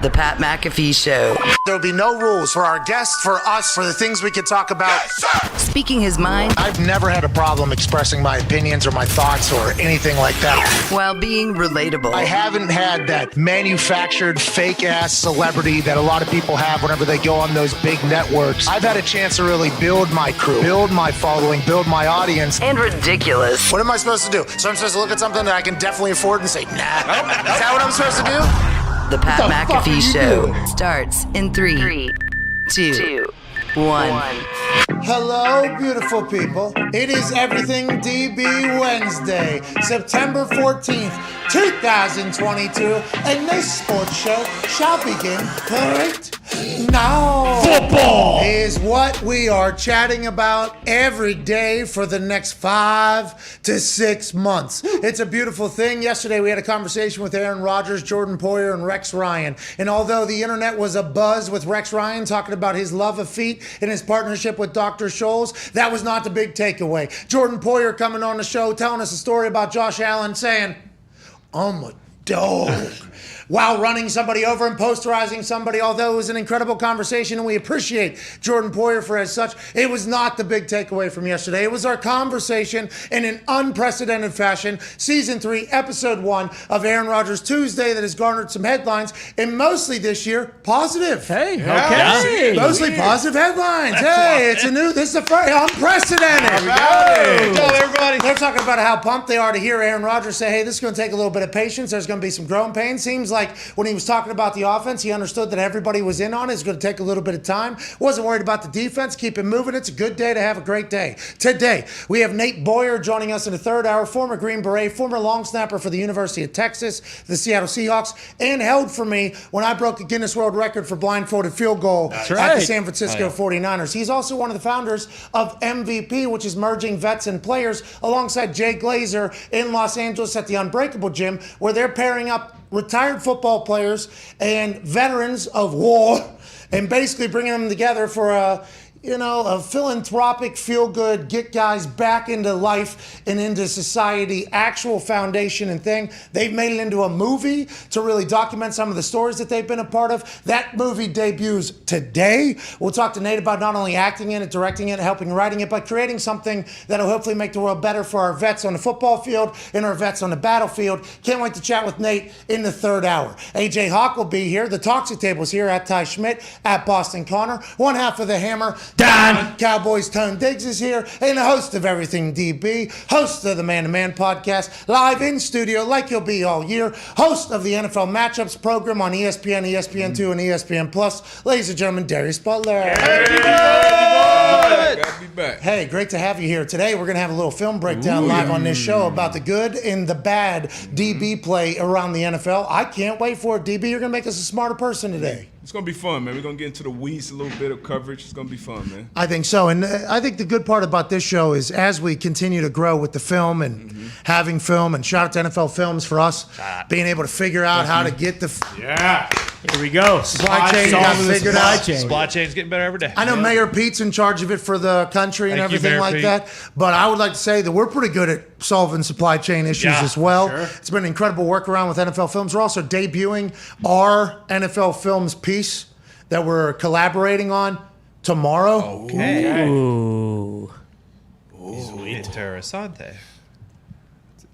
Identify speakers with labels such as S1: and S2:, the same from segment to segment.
S1: The Pat McAfee Show.
S2: There will be no rules for our guests, for us, for the things we can talk about.
S1: Yes, speaking his mind.
S2: I've never had a problem expressing my opinions or my thoughts or anything like that.
S1: While being relatable.
S2: I haven't had that manufactured fake-ass celebrity that a lot of people have whenever they go on those big networks. I've had a chance to really build my crew, build my following, build my audience.
S1: And ridiculous.
S2: What am I supposed to do? So I'm supposed to look at something that I can definitely afford and say, nah. Is that what I'm supposed to do?
S1: The Pat McAfee Show starts in 3, 2, 1.
S3: Hello, beautiful people. It is Everything DB Wednesday, September 14th, 2022, and this sports show shall begin right now. Football is what we are chatting about every day for the next 5 to 6 months. It's a beautiful thing. Yesterday, we had a conversation with Aaron Rodgers, Jordan Poyer, and Rex Ryan. And although the internet was abuzz with Rex Ryan talking about his love of feet and his partnership with Dr. Scholes, that was not the big takeaway. Jordan Poyer coming on the show telling us a story about Josh Allen saying, I'm a dog, while running somebody over and posterizing somebody. Although it was an incredible conversation and we appreciate Jordan Poyer for as such, it was not the big takeaway from yesterday. It was our conversation in an unprecedented fashion. Season 3, Episode 1 of Aaron Rodgers Tuesday that has garnered some headlines, and mostly this year, positive.
S4: Hey,
S3: okay. Mostly positive headlines. This is the first, unprecedented.
S4: Go, everybody.
S3: They're talking about how pumped they are to hear Aaron Rodgers say, hey, this is going to take a little bit of patience. There's going to be some growing pains. Seems like when he was talking about the offense, he understood that everybody was in on it. It's going to take a little bit of time. Wasn't worried about the defense. Keep it moving. It's a good day to have a great day. Today, we have Nate Boyer joining us in the third hour, former Green Beret, former long snapper for the University of Texas, the Seattle Seahawks, and held for me when I broke a Guinness World Record for blindfolded field goal at the San Francisco 49ers. He's also one of the founders of MVP, which is merging vets and players, alongside Jay Glazer in Los Angeles at the Unbreakable Gym, where they're pairing up retired football players and veterans of war and basically bringing them together for a philanthropic, feel-good, get guys back into life and into society, actual foundation and thing. They've made it into a movie to really document some of the stories that they've been a part of. That movie debuts today. We'll talk to Nate about not only acting in it, directing it, helping writing it, but creating something that'll hopefully make the world better for our vets on the football field and our vets on the battlefield. Can't wait to chat with Nate in the third hour. AJ Hawk will be here. The Toxic Table's here at Ty Schmidt, at Boston Connor. One half of the Hammer, Dahn. Cowboys Tone Diggs is here, and the host of Everything DB, host of the Man to Man podcast, live in studio like he'll be all year, host of the NFL Matchups program on ESPN, ESPN2, and ESPN Plus. Ladies and gentlemen, Darius Butler. Hey, great to have you here. Today we're going to have a little film breakdown live on this show about the good and the bad DB play around the NFL. I can't wait for it, DB. You're going to make us a smarter person today.
S5: It's going to be fun, man. We're going to get into the weeds, a little bit of coverage. It's going to be fun, man.
S3: I think so. And I think the good part about this show is as we continue to grow with the film and having film, and shout out to NFL Films for us being able to figure out how to get the
S4: Here we go.
S3: Supply chain got figured out.
S4: Supply chain's getting better every day.
S3: I know Mayor Pete's in charge of it for the country and everything like that, but I would like to say that we're pretty good at solving supply chain issues as well. Sure. It's been an incredible workaround with NFL Films. We're also debuting our NFL Films piece that we're collaborating on tomorrow.
S4: Okay.
S6: Ooh. Interessante.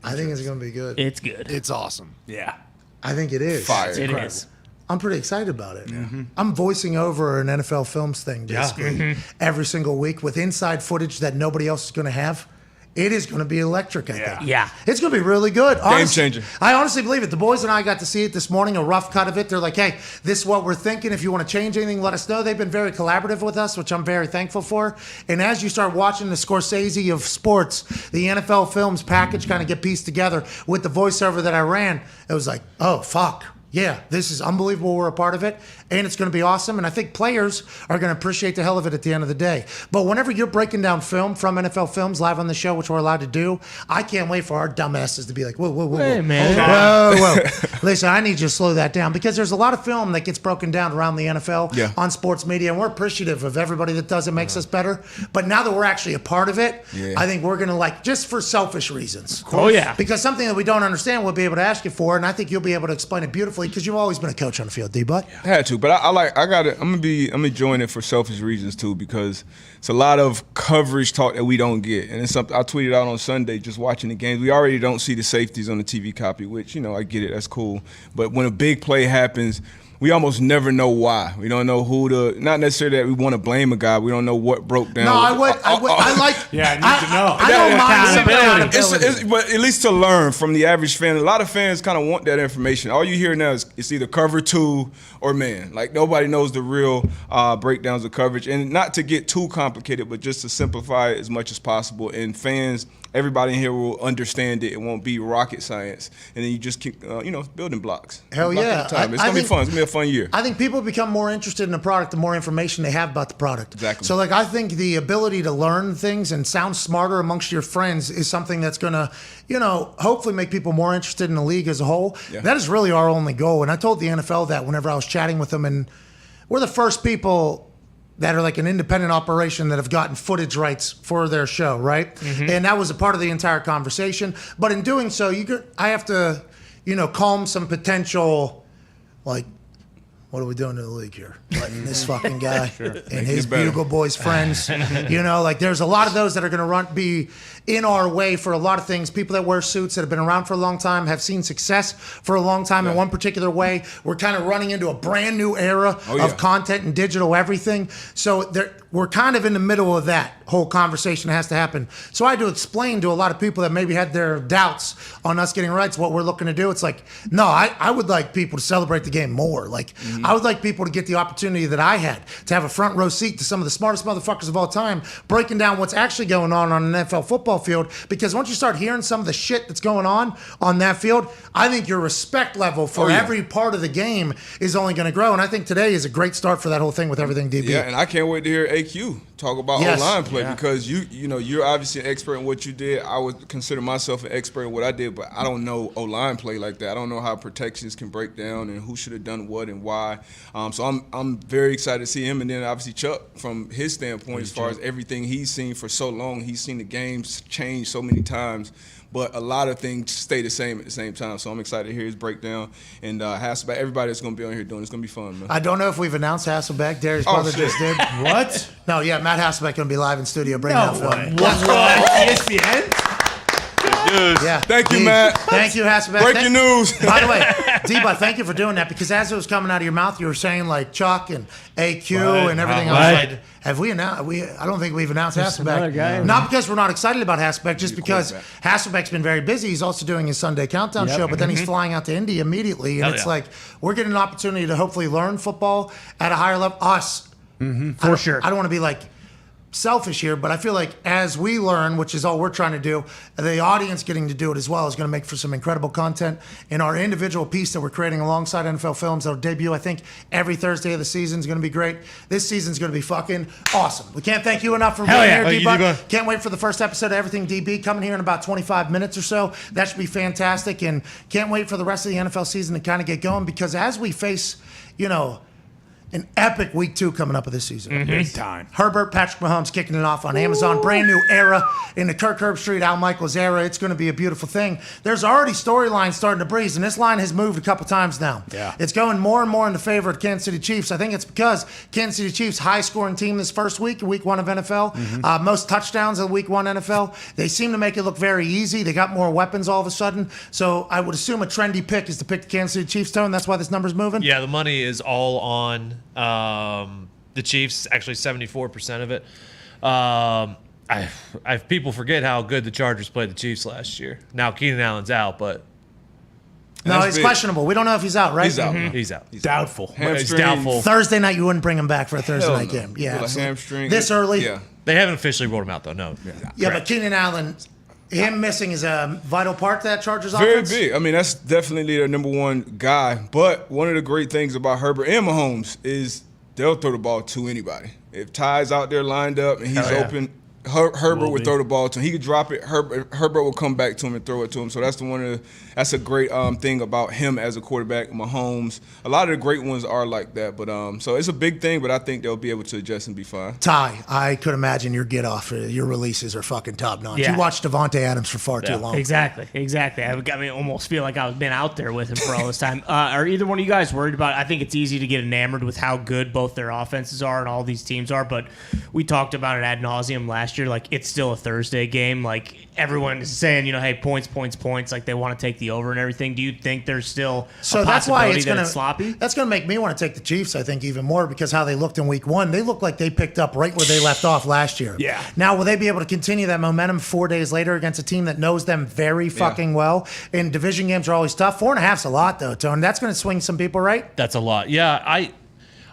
S3: I think it's going to be good.
S6: It's good.
S7: It's awesome.
S4: Yeah.
S3: I think it is.
S7: Fire.
S6: It is.
S3: I'm pretty excited about it. I'm voicing over an NFL Films thing basically every single week with inside footage that nobody else is going to have. It is going to be electric, I think.
S6: Yeah.
S3: It's going to be really good. Honestly,
S5: Game changer.
S3: I honestly believe it. The boys and I got to see it this morning, a rough cut of it. They're like, hey, this is what we're thinking. If you want to change anything, let us know. They've been very collaborative with us, which I'm very thankful for. And as you start watching the Scorsese of sports, the NFL Films package kind of get pieced together with the voiceover that I ran, it was like, oh, fuck. Yeah, this is unbelievable. We're a part of it, and it's going to be awesome. And I think players are going to appreciate the hell of it at the end of the day. But whenever you're breaking down film from NFL Films live on the show, which we're allowed to do, I can't wait for our dumbasses to be like, whoa, whoa, whoa,
S6: Hey,
S3: whoa.
S6: man.
S3: Whoa. Listen, I need you to slow that down because there's a lot of film that gets broken down around the NFL on sports media, and we're appreciative of everybody that does it, makes us better. But now that we're actually a part of it, I think we're going to just for selfish reasons.
S6: Oh, yeah.
S3: Because something that we don't understand, we'll be able to ask you for, and I think you'll be able to explain it beautifully beautifully because you've always been a coach on the field, D-Butt.
S5: I had to, but I'm enjoying it for selfish reasons too, because it's a lot of coverage talk that we don't get, and it's something I tweeted out on Sunday just watching the games. We already don't see the safeties on the TV copy, which I get it, that's cool. But when a big play happens, we almost never know why. We don't know not necessarily that we want to blame a guy. We don't know what broke down.
S3: No, I like.
S4: Yeah, I need to know.
S3: I don't mind some accountability.
S5: But at least to learn from the average fan, a lot of fans kind of want that information. All you hear now is it's either cover 2 or man. Like nobody knows the real breakdowns of coverage. And not to get too complicated, but just to simplify it as much as possible. And fans, everybody in here will understand it. It won't be rocket science. And then you just keep, building blocks.
S3: Hell yeah.
S5: It's going to be fun. It's going to be a fun year.
S3: I think people become more interested in the product the more information they have about the product.
S5: Exactly.
S3: So, I think the ability to learn things and sound smarter amongst your friends is something that's going to, hopefully make people more interested in the league as a whole. Yeah. That is really our only goal. And I told the NFL that whenever I was chatting with them, and we're the first people that are like an independent operation that have gotten footage rights for their show, right? Mm-hmm. And that was a part of the entire conversation. But in doing so, I have to, calm some potential, what are we doing to the league here? Letting this fucking guy and his Bugle Boys friends, there's a lot of those that are going to be in our way for a lot of things. People that wear suits that have been around for a long time, have seen success for a long time in one particular way. We're kind of running into a brand new era of content and digital everything. So we're kind of in the middle of that whole conversation that has to happen. So I had to explain to a lot of people that maybe had their doubts on us getting rights what we're looking to do. It's like, no, I would like people to celebrate the game more. I would like people to get the opportunity that I had to have a front row seat to some of the smartest motherfuckers of all time, breaking down what's actually going on an NFL football field. Because once you start hearing some of the shit that's going on that field, I think your respect level for every part of the game is only going to grow. And I think today is a great start for that whole thing with everything DB.
S5: Yeah, and I can't wait to hear AQ talk about O-line play because you're obviously an expert in what you did. I would consider myself an expert in what I did, but I don't know O-line play like that. I don't know how protections can break down and who should have done what and why. So I'm very excited to see him, and then obviously Chuck from his standpoint as far as everything he's seen for so long. He's seen the games change so many times, but a lot of things stay the same at the same time. So I'm excited to hear his breakdown. And Hasselbeck, everybody that's going to be on here doing it's going to be fun, man.
S3: I don't know if we've announced Hasselbeck. Darius' brother just did.
S4: What?
S3: No, Matt Hasselbeck going to be live in studio. Bring that film.
S4: What's ESPN?
S3: Yeah.
S5: Thank you, Matt.
S3: Thank you, Hasselbeck.
S5: Breaking news.
S3: By the way, D-Bud, thank you for doing that, because as it was coming out of your mouth, you were saying like Chuck and AQ and everything. I was like, have we announced? I don't think we've announced Hasselbeck. Not because we're not excited about Hasselbeck, just because Hasselbeck's been very busy. He's also doing his Sunday Countdown show, but then he's flying out to Indy immediately, and it's like we're getting an opportunity to hopefully learn football at a higher level. Us,
S4: for sure.
S3: I don't want to be like selfish here, but I feel like as we learn, which is all we're trying to do, the audience getting to do it as well is going to make for some incredible content. In our individual piece that we're creating alongside NFL Films that'll debut, I think, every Thursday of the season is going to be great. This season's going to be fucking awesome. We can't thank you enough for being here, D-Buck. Can't wait for the first episode of Everything DB coming here in about 25 minutes or so. That should be fantastic, and can't wait for the rest of the NFL season to kind of get going, because as we face, an epic week 2 coming up of this season.
S4: Big time.
S3: Herbert, Patrick Mahomes kicking it off on Amazon. Brand new era in the Kirk Herbstreit, Al Michaels era. It's going to be a beautiful thing. There's already storylines starting to breeze, and this line has moved a couple times now.
S4: Yeah.
S3: It's going more and more in the favor of Kansas City Chiefs. I think it's because Kansas City Chiefs, high-scoring team this first week 1 of NFL. Most touchdowns of week 1 NFL. They seem to make it look very easy. They got more weapons all of a sudden. So I would assume a trendy pick is to pick the Kansas City Chiefs, Tone. That's why this number's moving?
S6: Yeah, the money is all on the Chiefs, actually 74% of it. People forget how good the Chargers played the Chiefs last year. Now Keenan Allen's out, but
S3: no, he's questionable. We don't know if he's out, right?
S5: He's out.
S6: He's out.
S4: He's doubtful.
S6: He's doubtful.
S3: Thursday night, you wouldn't bring him back for a Thursday night game. Yeah,
S5: a hamstring.
S3: This early.
S5: Yeah.
S6: They haven't officially ruled him out, though. No.
S3: Yeah, but Keenan Allen, him missing is a vital part to that Chargers
S5: Very
S3: offense.
S5: big. I mean, that's definitely their number one guy. But one of the great things about Herbert and Mahomes is they'll throw the ball to anybody. If Ty's out there lined up and he's open, Herbert would throw the ball to him. He could drop it. Herbert will come back to him and throw it to him. So that's a great thing about him as a quarterback. Mahomes, a lot of the great ones are like that. But so it's a big thing. But I think they'll be able to adjust and be fine.
S3: Ty, I could imagine your get off, your releases are fucking top notch.
S7: Yeah.
S3: You watched Devontae Adams for far too long.
S7: Exactly. I almost feel like I've been out there with him for all this time. Are either one of you guys worried about it? I think it's easy to get enamored with how good both their offenses are and all these teams are, but we talked about it ad nauseum last year. Like, it's still a Thursday game. Like, everyone is saying, hey, points. Like, they want to take the over and everything. Do you think there's still a
S3: that's why
S7: possibility
S3: it's
S7: that it's sloppy?
S3: That's going to make me want to take the Chiefs, I think, even more because how they looked in week 1. They looked like they picked up right where they left off last year.
S4: Yeah.
S3: Now, will they be able to continue that momentum 4 days later against a team that knows them very fucking well? And division games are always tough. 4.5's a lot, though, Tone. That's going to swing some people, right?
S6: That's a lot. Yeah,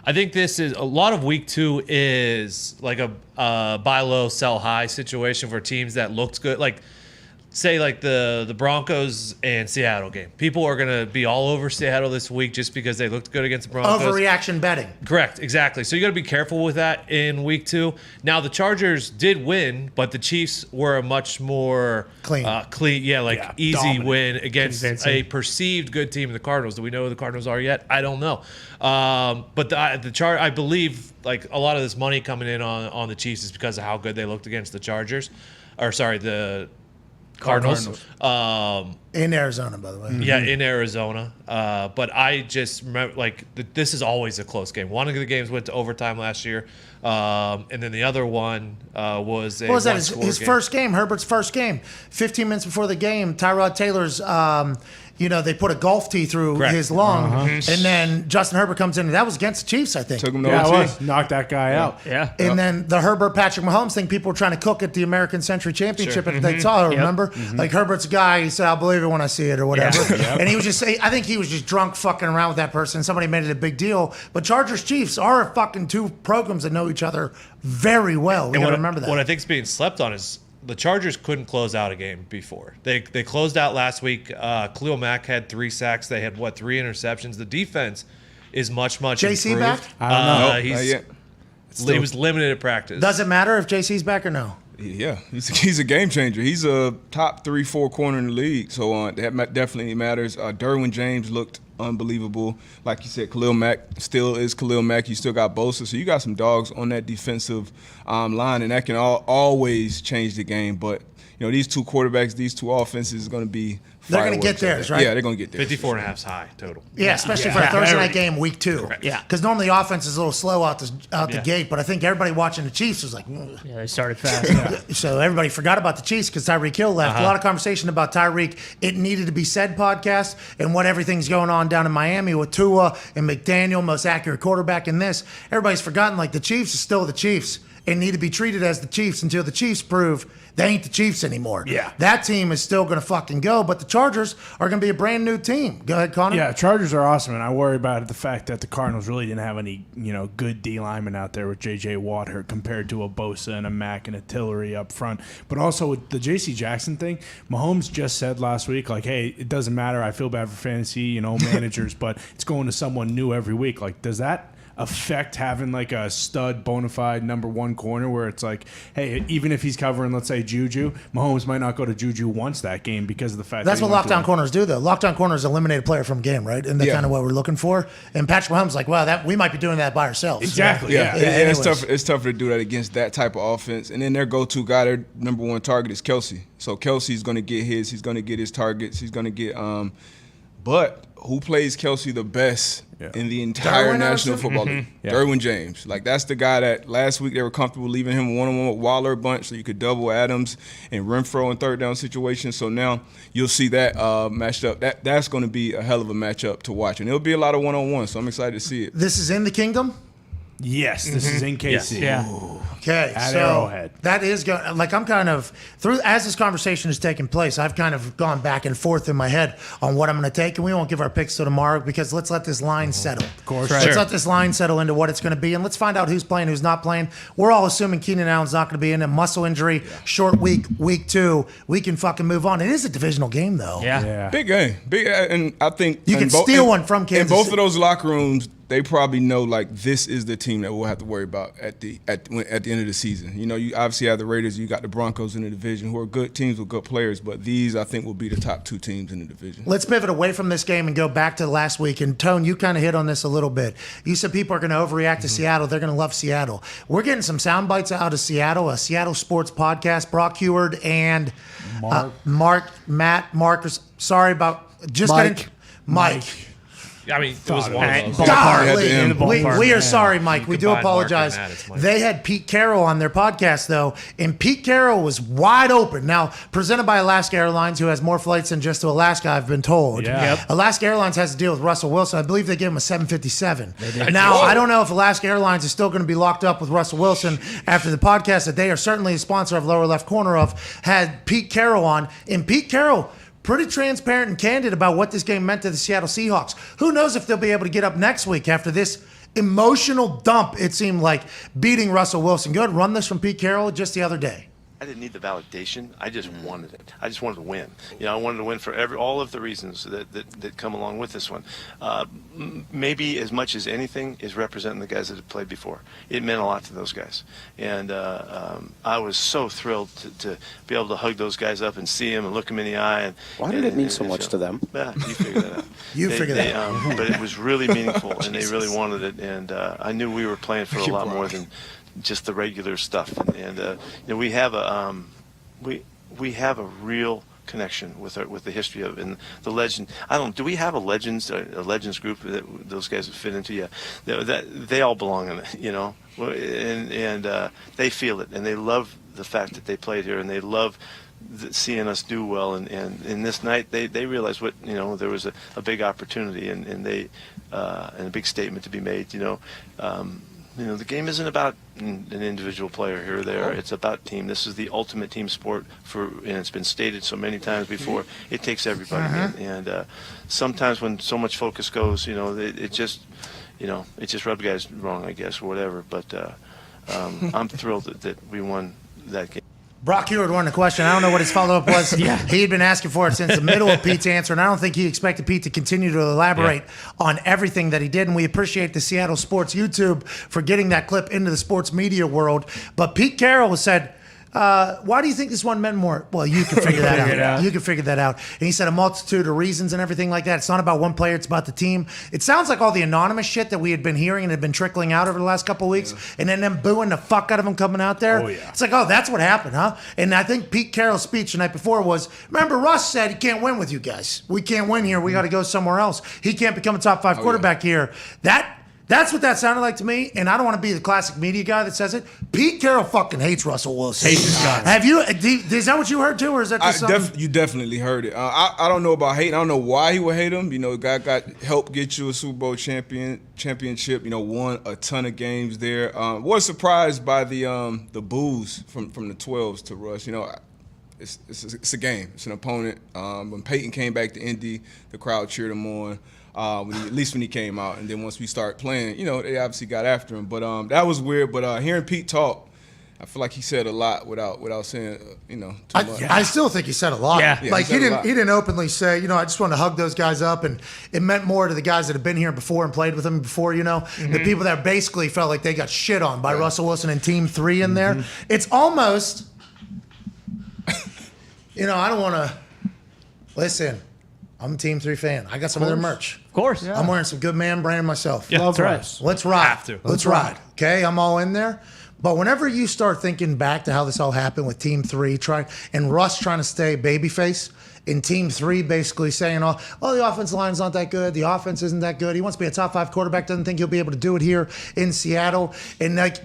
S6: I think this is a lot of week 2 is like a buy low, sell high situation for teams that looked good. Like, say like the Broncos and Seattle game. People are going to be all over Seattle this week just because they looked good against the Broncos.
S3: Overreaction betting.
S6: Correct, exactly. So you got to be careful with that in week 2. Now the Chargers did win, but the Chiefs were a much more
S3: clean,
S6: easy
S4: dominant.
S6: win against
S7: Convincing.
S6: a perceived good team in the Cardinals. Do we know who the Cardinals are yet? I don't know. But I believe like a lot of this money coming in on the Chiefs is because of how good they looked against the Chargers, the Cardinals.
S3: In Arizona, by the way.
S6: Yeah, in Arizona. But I just remember, this is always a close game. One of the games went to overtime last year, and then the other one was a
S3: What was that?
S6: game.
S3: His first game, Herbert's first game. 15 minutes before the game, Tyrod Taylor's, they put a golf tee through
S6: Correct.
S3: his lung, and then Justin Herbert comes in, and that was against the Chiefs, I think.
S5: Took him to
S4: Yeah, it
S5: OT.
S4: was. Knocked that guy out.
S7: Yeah.
S3: And then the Herbert-Patrick Mahomes thing, people were trying to cook at the American Century Championship if they saw it, remember? Like, Herbert's a guy, he said, I'll believe it when I see it or whatever. And he was just, I think he was just drunk fucking around with that person. Somebody made it a big deal. But Chargers-Chiefs are fucking two programs that know each other very well. We got to remember that.
S6: What I think is being slept on is the Chargers couldn't close out a game before. They closed out last week. Khalil Mack had 3 sacks. They had, 3 interceptions. The defense is much
S3: JC
S6: improved.
S3: back?
S4: I don't know.
S5: Nope, not yet.
S6: He was limited at practice.
S3: Does it matter if JC's back or no?
S5: Yeah, he's a game changer. He's a top 3-4 corner in the league, so that definitely matters. Derwin James looked unbelievable. Like you said, Khalil Mack still is Khalil Mack. You still got Bosa, so you got some dogs on that defensive line, and that can always change the game. But these two quarterbacks, these two offenses is going to be.
S3: They're going to get theirs, right?
S5: Yeah, they're going to get theirs.
S6: 54.5 is high total.
S3: Yeah, especially for a Thursday night game, week 2.
S7: Yeah.
S3: Because normally the offense is a little slow out the gate, but I think everybody watching the Chiefs was like, ugh.
S7: Yeah, they started fast.
S3: So everybody forgot about the Chiefs because Tyreek Hill left. A lot of conversation about Tyreek. It needed to be said podcast and what everything's going on down in Miami with Tua and McDaniel, most accurate quarterback in this. Everybody's forgotten, the Chiefs is still the Chiefs and need to be treated as the Chiefs until the Chiefs prove they ain't the Chiefs anymore.
S4: Yeah.
S3: That team is still going to fucking go, but the Chargers are going to be a brand new team. Go ahead, Connor.
S4: Yeah, Chargers are awesome, and I worry about the fact that the Cardinals really didn't have any, good D linemen out there with J.J. Watt compared to a Bosa and a Mack and a Tillery up front. But also with the J.C. Jackson thing, Mahomes just said last week, hey, it doesn't matter. I feel bad for fantasy, managers, but it's going to someone new every week. Does that affect having a stud bona fide number 1 corner where it's hey, even if he's covering, let's say, Juju, Mahomes might not go to Juju once that game because of the fact
S3: that's
S4: that
S3: what lockdown corners do, though. Lockdown corners eliminate a player from a game, right? And that's kind of what we're looking for. And Patrick Mahomes wow, we might be doing that by ourselves.
S4: Exactly.
S5: Yeah,
S3: anyways.
S5: it's tougher to do that against that type of offense. And then their go-to guy, their number 1 target is Kelsey. So Kelsey's going to get his. He's going to get his targets. He's going to get but who plays Kelsey the best in the entire
S3: Derwin
S5: National Football League? Derwin James. That's the guy that last week they were comfortable leaving him one-on-one with Waller a bunch so you could double Adams and Renfro in third down situations. So now you'll see that matched up. That's going to be a hell of a matchup to watch. And it'll be a lot of one-on-one, so I'm excited to see it.
S3: This is in the Kingdom?
S4: Yes, this is in KC.
S7: Yeah.
S3: Okay,
S4: At
S3: so
S4: Arrowhead.
S3: that is going. I'm kind of through as this conversation is taking place. I've kind of gone back and forth in my head on what I'm going to take, and we won't give our picks till tomorrow because let's let this line settle. Of
S4: course,
S3: let's let this line settle into what it's going to be, and let's find out who's playing, who's not playing. We're all assuming Keenan Allen's not going to be in a muscle injury, short week 2. We can fucking move on. It is a divisional game, though.
S7: Yeah.
S5: Big game, and I think
S3: You can steal one from Kansas
S5: In both
S3: City.
S5: of those locker rooms, they probably know like this is the team that we'll have to worry about at the end of the season. You know, you obviously have the Raiders, you got the Broncos in the division, who are good teams with good players, but these I think will be the top 2 teams in the division.
S3: Let's pivot away from this game and go back to last week. And Tone, you kind of hit on this a little bit. You said people are going to overreact to Seattle. They're going to love Seattle. We're getting some sound bites out of Seattle, a Seattle sports podcast. Brock Heward and Marcus. Sorry about just Mike.
S6: I mean, it was one of those.
S3: Golly. We are sorry, Mike. We do apologize. They had Pete Carroll on their podcast, though, and Pete Carroll was wide open. Now, presented by Alaska Airlines, who has more flights than just to Alaska, I've been told.
S4: Yeah.
S3: Yep. Alaska Airlines has to deal with Russell Wilson. I believe they gave him a 757. Now, I don't know if Alaska Airlines is still going to be locked up with Russell Wilson after the podcast that they are certainly a sponsor of Lower Left Corner of, had Pete Carroll on. And Pete Carroll, pretty transparent and candid about what this game meant to the Seattle Seahawks. Who knows if they'll be able to get up next week after this emotional dump, it seemed like, beating Russell Wilson. Go ahead and run this from Pete Carroll just the other day.
S8: I didn't need the validation. I just wanted it. I just wanted to win. You know, I wanted to win for all of the reasons that come along with this one. Maybe as much as anything is representing the guys that have played before. It meant a lot to those guys. And I was so thrilled to be able to hug those guys up and see them and look them in the eye. And,
S9: why did it mean so much to them?
S8: Yeah, you figure that out.
S3: Figure that out.
S8: But it was really meaningful, and they really wanted it. And I knew we were playing for a lot more than just the regular stuff, and you know, we have a real connection with the history of and the legend. Do we have a legends group that those guys would fit into? Yeah, that they all belong in it, you know, and they feel it, and they love the fact that they played here, and they love seeing us do well. And in this night, they realized what, you know, there was a big opportunity, and they and a big statement to be made, you know. You know, the game isn't about an individual player here or there. It's about team. This is the ultimate team sport, and it's been stated so many times before. It takes everybody, and sometimes when so much focus goes, you know, it just rubs guys wrong, I guess, or whatever. But I'm thrilled that we won that game.
S3: Brock Heward won the question. I don't know what his follow-up was. He had been asking for it since the middle of Pete's answer, and I don't think he expected Pete to continue to elaborate on everything that he did, and we appreciate the Seattle Sports YouTube for getting that clip into the sports media world. But Pete Carroll said, why do you think this one meant more? Well, you can figure that out. You can figure that out. And he said a multitude of reasons and everything like that. It's not about one player. It's about the team. It sounds like all the anonymous shit that we had been hearing and had been trickling out over the last couple of weeks, and then them booing the fuck out of him coming out there. It's like, oh, that's what happened, huh? And I think Pete Carroll's speech the night before was, remember, Russ said he can't win with you guys. We can't win here. We got to go somewhere else. He can't become a top 5 quarterback here. That's what that sounded like to me, and I don't want to be the classic media guy that says it. Pete Carroll fucking hates Russell Wilson.
S4: Hates this guy.
S3: Have you? Is that what you heard too, or is that just something?
S5: You definitely heard it. I don't know about hating. I don't know why he would hate him. You know, the guy got helped get you a Super Bowl championship. You know, won a ton of games there. Was surprised by the boos from the 12s to Russ. You know, it's a game. It's an opponent. When Peyton came back to Indy, the crowd cheered him on. At least when he came out, and then once we started playing, you know, they obviously got after him. But that was weird. But hearing Pete talk, I feel like he said a lot without saying, you know, too much.
S3: I still think he said a lot.
S7: Yeah.
S3: Like he didn't openly say, you know, I just want to hug those guys up, and it meant more to the guys that have been here before and played with him before. You know, the people that basically felt like they got shit on by Russell Wilson and Team 3 in there. It's almost, you know, I don't want to listen. I'm a Team 3 fan. I got some of their merch.
S7: Of course.
S3: I'm wearing some good man brand myself.
S7: Yeah, that's right.
S3: Let's ride.
S6: Have to.
S3: Let's ride. Okay, I'm all in there. But whenever you start thinking back to how this all happened with Team 3 and Russ trying to stay babyface, and Team 3 basically saying, oh, the offensive line's not that good. The offense isn't that good. He wants to be a top 5 quarterback. Doesn't think he'll be able to do it here in Seattle. And, like,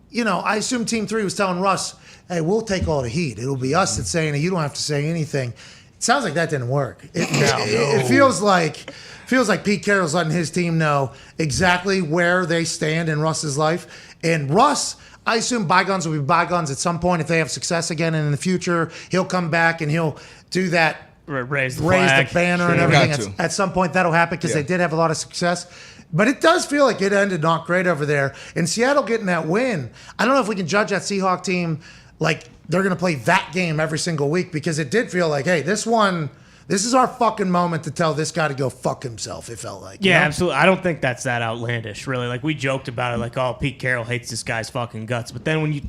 S3: you know, I assume Team 3 was telling Russ, hey, we'll take all the heat. It'll be us that's saying it. You don't have to say anything. Sounds like that didn't work. It feels like Pete Carroll's letting his team know exactly where they stand in Russ's life. And Russ, I assume bygones will be bygones at some point. If they have success again and in the future, he'll come back and he'll do that,
S7: raise the
S3: banner and everything. At some point, that'll happen because they did have a lot of success. But it does feel like it ended not great over there. And Seattle getting that win, I don't know if we can judge that Seahawks team like they're going to play that game every single week, because it did feel like, hey, this one This is our fucking moment to tell this guy to go fuck himself, it felt like.
S7: Yeah, absolutely. I don't think that's that outlandish, really. Like, we joked about it, like, oh, Pete Carroll hates this guy's fucking guts. But then when you,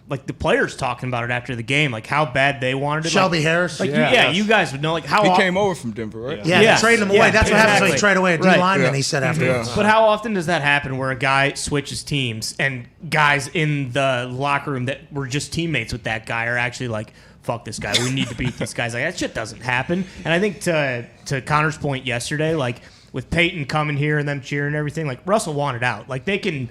S7: like, the players talking about it after the game, like, how bad they wanted it.
S3: Shelby
S7: like,
S3: Harris.
S7: Like, you guys would know, like, how
S5: He came over from Denver, right?
S3: Yeah, they traded him away. That's what happens when you trade away a D lineman, he said afterwards.
S7: But how often does that happen where a guy switches teams and guys in the locker room that were just teammates with that guy are actually like, fuck this guy, we need to beat this guy? Like, that shit doesn't happen. And I think to Connor's point yesterday, like, with Peyton coming here and them cheering and everything, like, Russell wanted out. Like, they can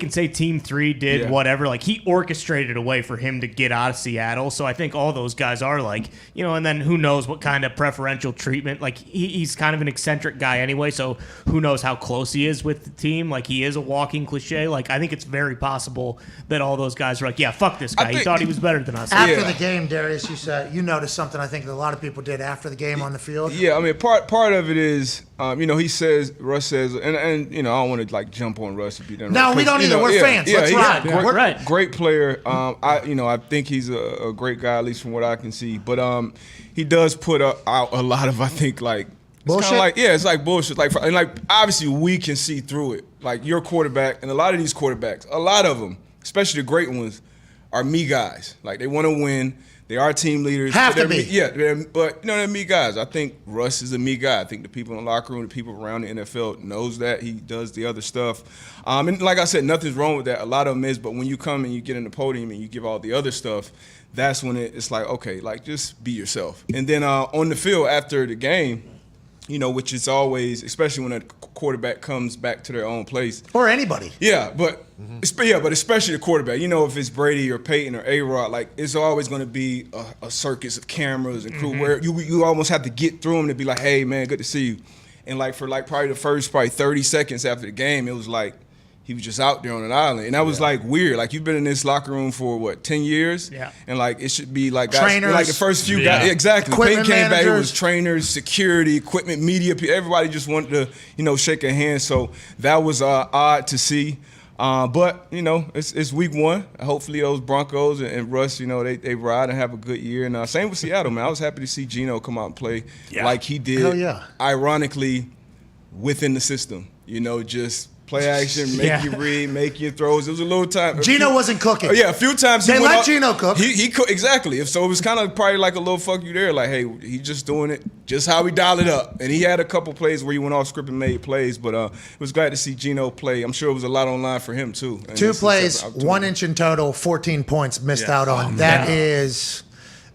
S7: say Team 3 did whatever. Like, he orchestrated a way for him to get out of Seattle. So I think all those guys are like, and then who knows what kind of preferential treatment. Like, he's kind of an eccentric guy anyway, so who knows how close he is with the team. Like, he is a walking cliche. Like, I think it's very possible that all those guys are like, yeah, fuck this guy. He thought he was better than us.
S3: After the game, Darius, you said you noticed something I think that a lot of people did after the game on the field.
S5: Yeah, I mean, part of it is, Russ says, and I don't want to like jump on Russ if you don't.
S3: No, we don't either. We're fans. Let's ride.
S5: Great player. I think he's a great guy, at least from what I can see. But he does put out a lot of, I think, like,
S3: bullshit.
S5: It's like bullshit. Like, and like obviously we can see through it. Like, your quarterback and a lot of these quarterbacks, a lot of them, especially the great ones, are me guys. Like, they want to win. They are team leaders.
S3: Have to be.
S5: But they're me guys. I think Russ is a me guy. I think the people in the locker room, the people around the NFL knows that. He does the other stuff. And like I said, nothing's wrong with that. A lot of them is, but when you come and you get in the podium and you give all the other stuff, that's when it's like, okay, like, just be yourself. And then on the field after the game, which is always, especially when a quarterback comes back to their own place.
S3: Or anybody.
S5: Yeah, but especially the quarterback. If it's Brady or Peyton or A-Rod, like, it's always going to be a circus of cameras and crew where you almost have to get through them to be like, hey, man, good to see you. And, like, for, like, probably the first 30 seconds after the game, it was like, he was just out there on an island. And that was, like, weird. Like, you've been in this locker room for, 10 years?
S7: Yeah.
S5: And, like, it should be, like, guys,
S3: trainers.
S5: like, the first few guys. Exactly.
S3: Equipment
S5: Peyton came back, it
S3: managers.
S5: was trainers, security, equipment, media. Everybody just wanted to, shake a hand. So that was odd to see. But, it's week one. Hopefully those Broncos and Russ, they ride and have a good year. And same with Seattle, man. I was happy to see Geno come out and play like he did.
S3: Hell yeah.
S5: Ironically, within the system. Just play action, make you read, make your throws. It was a little time.
S3: Geno wasn't cooking.
S5: A few times
S3: they let Geno cook.
S5: He cooked, exactly. So it was kind of probably like a little fuck you there. Like, hey, he's just doing it just how we dial it up. And he had a couple plays where he went off script and made plays. But it was glad to see Geno play. I'm sure it was a lot online for him too. And
S3: 2 plays, 1 inch in total, 14 points missed out on. That is.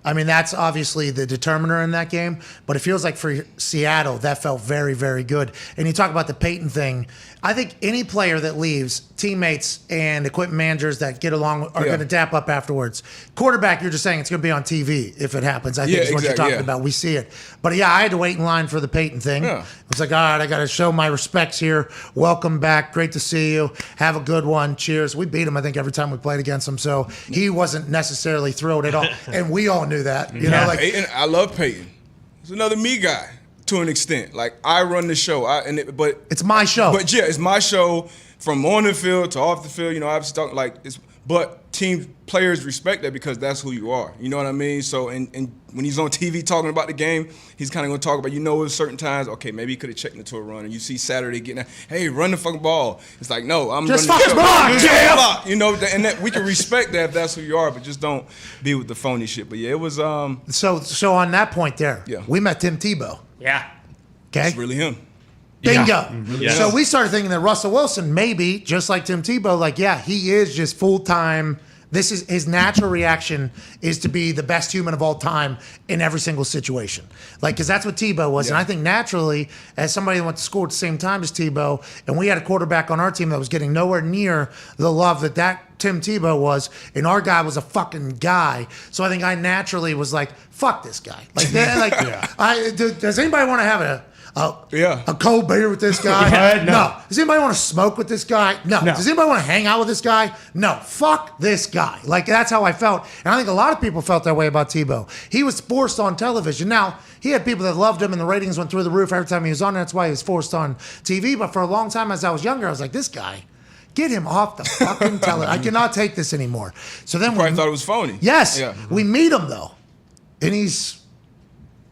S3: I mean, that's obviously the determiner in that game, but it feels like for Seattle, that felt very, very good. And you talk about the Peyton thing. I think any player that leaves, teammates and equipment managers that get along are going to dap up afterwards. Quarterback, you're just saying it's going to be on TV if it happens. I think is what you're talking about. We see it. But yeah, I had to wait in line for the Peyton thing. Yeah. It's like, all right, I got to show my respects here. Welcome back. Great to see you. Have a good one. Cheers. We beat him, I think, every time we played against him. So he wasn't necessarily thrilled at all. And we all knew that. You know, like
S5: Peyton, I love Peyton. He's another me guy. To an extent, like, I run the show, but
S3: it's my show.
S5: But yeah, it's my show from on the field to off the field. Obviously, talking like it's. But team players respect that because that's who you are. You know what I mean? So, and when he's on TV talking about the game, he's kind of going to talk about, at certain times, okay, maybe he could have checked into a run. And you see Saturday getting, hey, run the fucking ball. It's like, no, I'm
S3: just
S5: running
S3: fucking block,
S5: and that we can respect that if that's who you are, but just don't be with the phony shit. But yeah, it was.
S3: So on that point there, we met Tim Tebow.
S7: Yeah.
S3: Okay.
S5: It's really him.
S3: Bingo.
S7: Yeah.
S3: Yeah. So we started thinking that Russell Wilson, maybe, just like Tim Tebow, like, yeah, he is just full-time. This is his natural reaction is to be the best human of all time in every single situation. Like, because that's what Tebow was. And I think naturally, as somebody that went to school at the same time as Tebow, and we had a quarterback on our team that was getting nowhere near the love that Tim Tebow was, and our guy was a fucking guy. So I think I naturally was like, fuck this guy. Like, does anybody want to have a cold beer with this guy? No. Does anybody want to smoke with this guy? No. Does anybody want to hang out with this guy? No. Fuck this guy. Like, that's how I felt. And I think a lot of people felt that way about Tebow. He was forced on television. Now, he had people that loved him and the ratings went through the roof every time he was on. That's why he was forced on TV. But for a long time, as I was younger, I was like, this guy, get him off the fucking television. I cannot take this anymore. So then
S5: I thought it was phony.
S3: Yes. Yeah. We meet him, though. And he's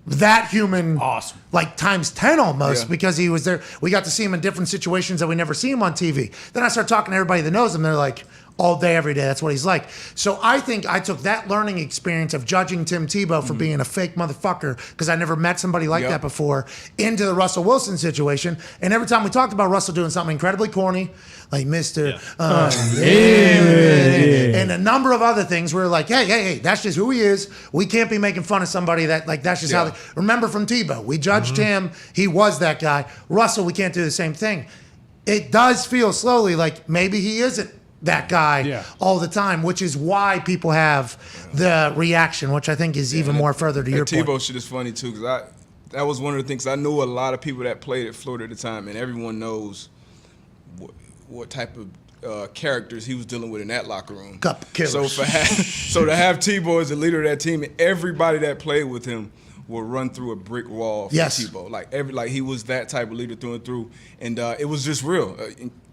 S3: that human,
S4: awesome,
S3: like times 10 almost, because he was there. We got to see him in different situations that we never see him on TV. Then I start talking to everybody that knows him. They're like, all day, every day. That's what he's like. So I think I took that learning experience of judging Tim Tebow for being a fake motherfucker, because I never met somebody like that before, into the Russell Wilson situation. And every time we talked about Russell doing something incredibly corny, like Mr. And a number of other things, we were like, hey, that's just who he is. We can't be making fun of somebody that, like, that's just how they, remember from Tebow, we judged him. He was that guy. Russell, we can't do the same thing. It does feel slowly like maybe he isn't that guy all the time, which is why people have the reaction, which I think is even more further to your point.
S5: Tebow shit is funny too, because that was one of the things. I knew a lot of people that played at Florida at the time, and everyone knows what type of characters he was dealing with in that locker room.
S3: Cup killers.
S5: So to have Tebow as the leader of that team, everybody that played with him will run through a brick wall for Tebow. Like he was that type of leader through and through, and it was just real.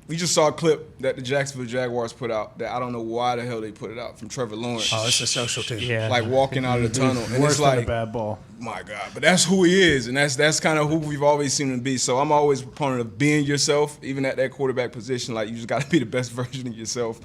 S5: We just saw a clip that the Jacksonville Jaguars put out that I don't know why the hell they put it out, from Trevor Lawrence.
S3: Oh, it's a social team.
S7: Yeah.
S5: Like walking out of the tunnel. And
S4: Worse
S5: it's like,
S4: than a bad ball.
S5: My God. But that's who he is, and that's kind of who we've always seen him be. So I'm always a proponent of being yourself, even at that quarterback position. Like, you just got to be the best version of yourself.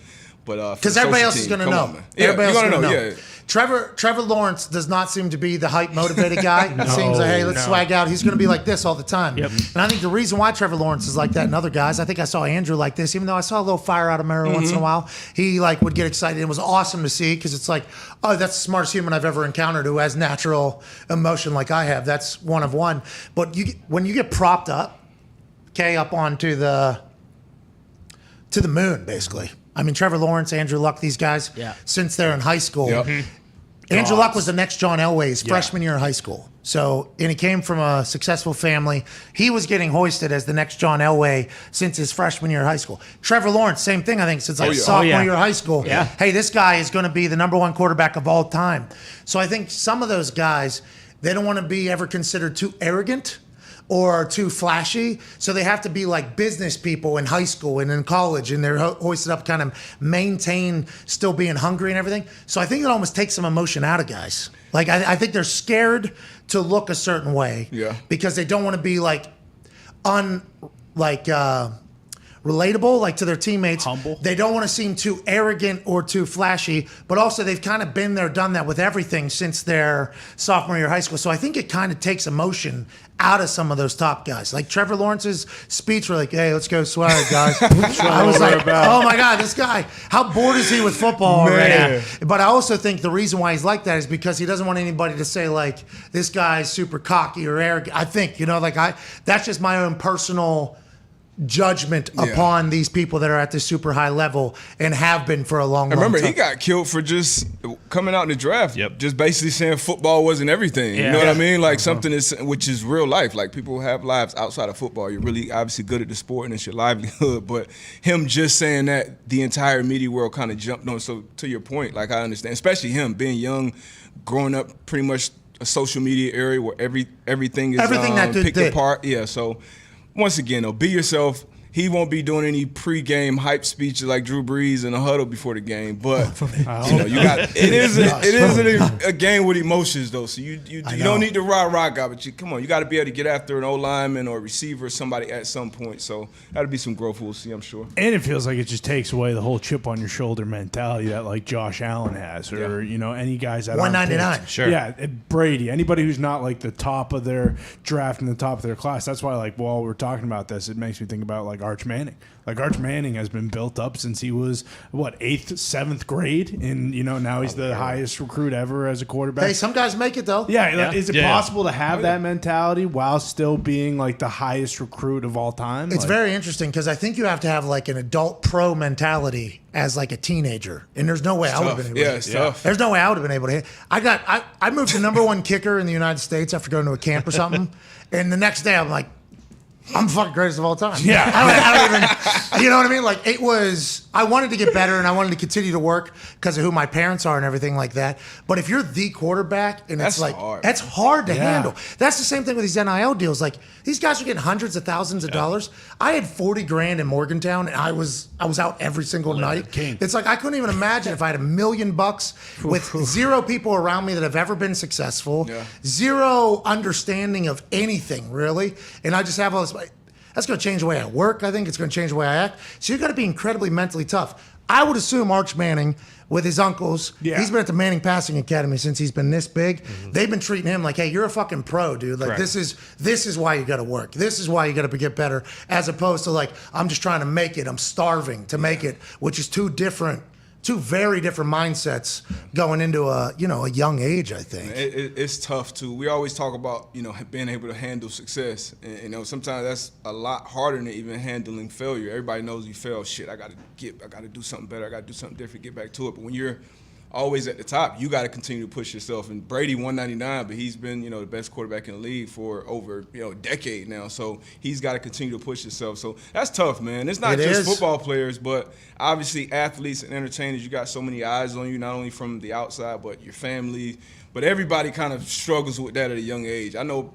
S5: But
S3: because everybody else is going to know. Everybody else is going to know.
S5: Yeah.
S3: Trevor Lawrence does not seem to be the hype motivated guy. It seems like, hey, let's swag out. He's going to be like this all the time.
S7: Yep.
S3: And I think the reason why Trevor Lawrence is like that and other guys, I think I saw Andrew like this, even though I saw a little fire out of him every once in a while. He like would get excited. It was awesome to see, because it's like, oh, that's the smartest human I've ever encountered who has natural emotion like I have. That's one of one. But when you get propped up, up onto the moon, basically. I mean, Trevor Lawrence, Andrew Luck, these guys, since they're in high school.
S5: Yep.
S3: Andrew Luck was the next John Elway's freshman year in high school. So, and he came from a successful family. He was getting hoisted as the next John Elway since his freshman year of high school. Trevor Lawrence, same thing, I think, since sophomore year of high school.
S7: Yeah.
S3: Hey, this guy is going to be the number one quarterback of all time. So I think some of those guys, they don't want to be ever considered too arrogant or too flashy, so they have to be like business people in high school and in college, and they're hoisted up, kind of maintain still being hungry and everything. So I think it almost takes some emotion out of guys. Like I think they're scared to look a certain way, because they don't want to be like relatable, like to their teammates.
S4: Humble.
S3: They don't want to seem too arrogant or too flashy, but also they've kind of been there, done that with everything since their sophomore year of high school. So I think it kind of takes emotion out of some of those top guys. Like Trevor Lawrence's speech, were like, hey, let's go swag, guys. I was like, oh my God, this guy, how bored is he with football already? But I also think the reason why he's like that is because he doesn't want anybody to say like, this guy's super cocky or arrogant. I think, that's just my own personal judgment upon these people that are at this super high level and have been for a long time.
S5: Remember, he got killed for just coming out in the draft, just basically saying football wasn't everything. You know what I mean? Like something which is real life. Like, people have lives outside of football. You're really obviously good at the sport and it's your livelihood. But him just saying that, the entire media world kind of jumped on. So to your point, like, I understand, especially him being young, growing up pretty much a social media area where everything is picked apart. Yeah, so once again, though, be yourself. He won't be doing any pre-game hype speeches like Drew Brees in a huddle before the game. But it is a game with emotions, though. So you don't need to rah-rah guy, but you got to be able to get after an O-lineman or a receiver or somebody at some point. So that'll be some growth we'll see, I'm sure.
S4: And it feels like it just takes away the whole chip on your shoulder mentality that like Josh Allen has, or any guys that
S3: 199.
S6: Sure.
S4: Yeah, Brady. Anybody who's not like the top of their draft and the top of their class. That's why, like, while we're talking about this, it makes me think about like Arch Manning. Like, Arch Manning has been built up since he was, 8th, 7th grade? And, now he's the highest recruit ever as a quarterback.
S3: Hey, some guys make it, though.
S4: Yeah. Is it possible to have that mentality while still being, like, the highest recruit of all time?
S3: It's very interesting, because I think you have to have, like, an adult pro mentality as, like, a teenager. And there's no way I would have been able to.
S5: Yeah, it's tough.
S3: There's no way I would have been able to hit. I moved to number one kicker in the United States after going to a camp or something. And the next day, I'm like, I'm the fucking greatest of all time.
S4: Yeah.
S3: I don't even, you know what I mean? Like, it was, I wanted to get better and I wanted to continue to work because of who my parents are and everything like that. But if you're the quarterback and
S5: That's
S3: it's like,
S5: hard.
S3: that's hard to handle. That's the same thing with these NIL deals. Like, these guys are getting hundreds of thousands of dollars. I had 40 grand in Morgantown and I was out every single night.
S4: King.
S3: It's like, I couldn't even imagine if I had $1 million with zero people around me that have ever been successful, zero understanding of anything really. And I just have all this. That's going to change the way I work, I think. It's going to change the way I act. So you've got to be incredibly mentally tough. I would assume Arch Manning, with his uncles, he's been at the Manning Passing Academy since he's been this big. They've been treating him like, hey, you're a fucking pro, dude. Like, this is why you got to work. This is why you got to get better, as opposed to like, I'm just trying to make it. I'm starving to make it, which is two very different mindsets going into a young age, I think.
S5: It's tough too. We always talk about being able to handle success, and sometimes that's a lot harder than even handling failure. Everybody knows you fail. Shit, I got to do something better. I got to do something different. Get back to it. But when you're always at the top, you got to continue to push yourself. And Brady 199, but he's been the best quarterback in the league for over a decade now. So he's got to continue to push himself. So that's tough, man. It's not just football players, but obviously athletes and entertainers. You got so many eyes on you, not only from the outside, but your family. But everybody kind of struggles with that at a young age. I know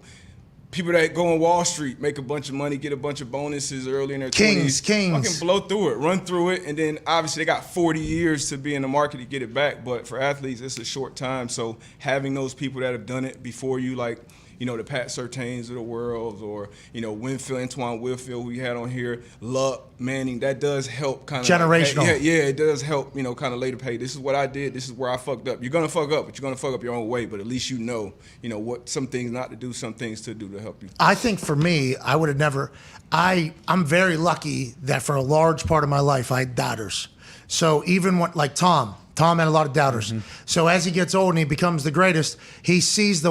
S5: people that go on Wall Street, make a bunch of money, get a bunch of bonuses early in their 20s. Fucking blow through it, run through it, and then obviously they got 40 years to be in the market to get it back. But for athletes, it's a short time. So having those people that have done it before you, like, the Pat Surtains of the world, or, Antoine Winfield, who we had on here, Luck, Manning, that does help kind of.
S3: Generational.
S5: Like, it does help, kind of later pay. This is what I did. This is where I fucked up. You're going to fuck up, but you're going to fuck up your own way. But at least what some things not to do, some things to do to help you.
S3: I think for me, I would have never, I'm very lucky that for a large part of my life, I had doubters. So even like Tom had a lot of doubters. So as he gets old and he becomes the greatest, he seeks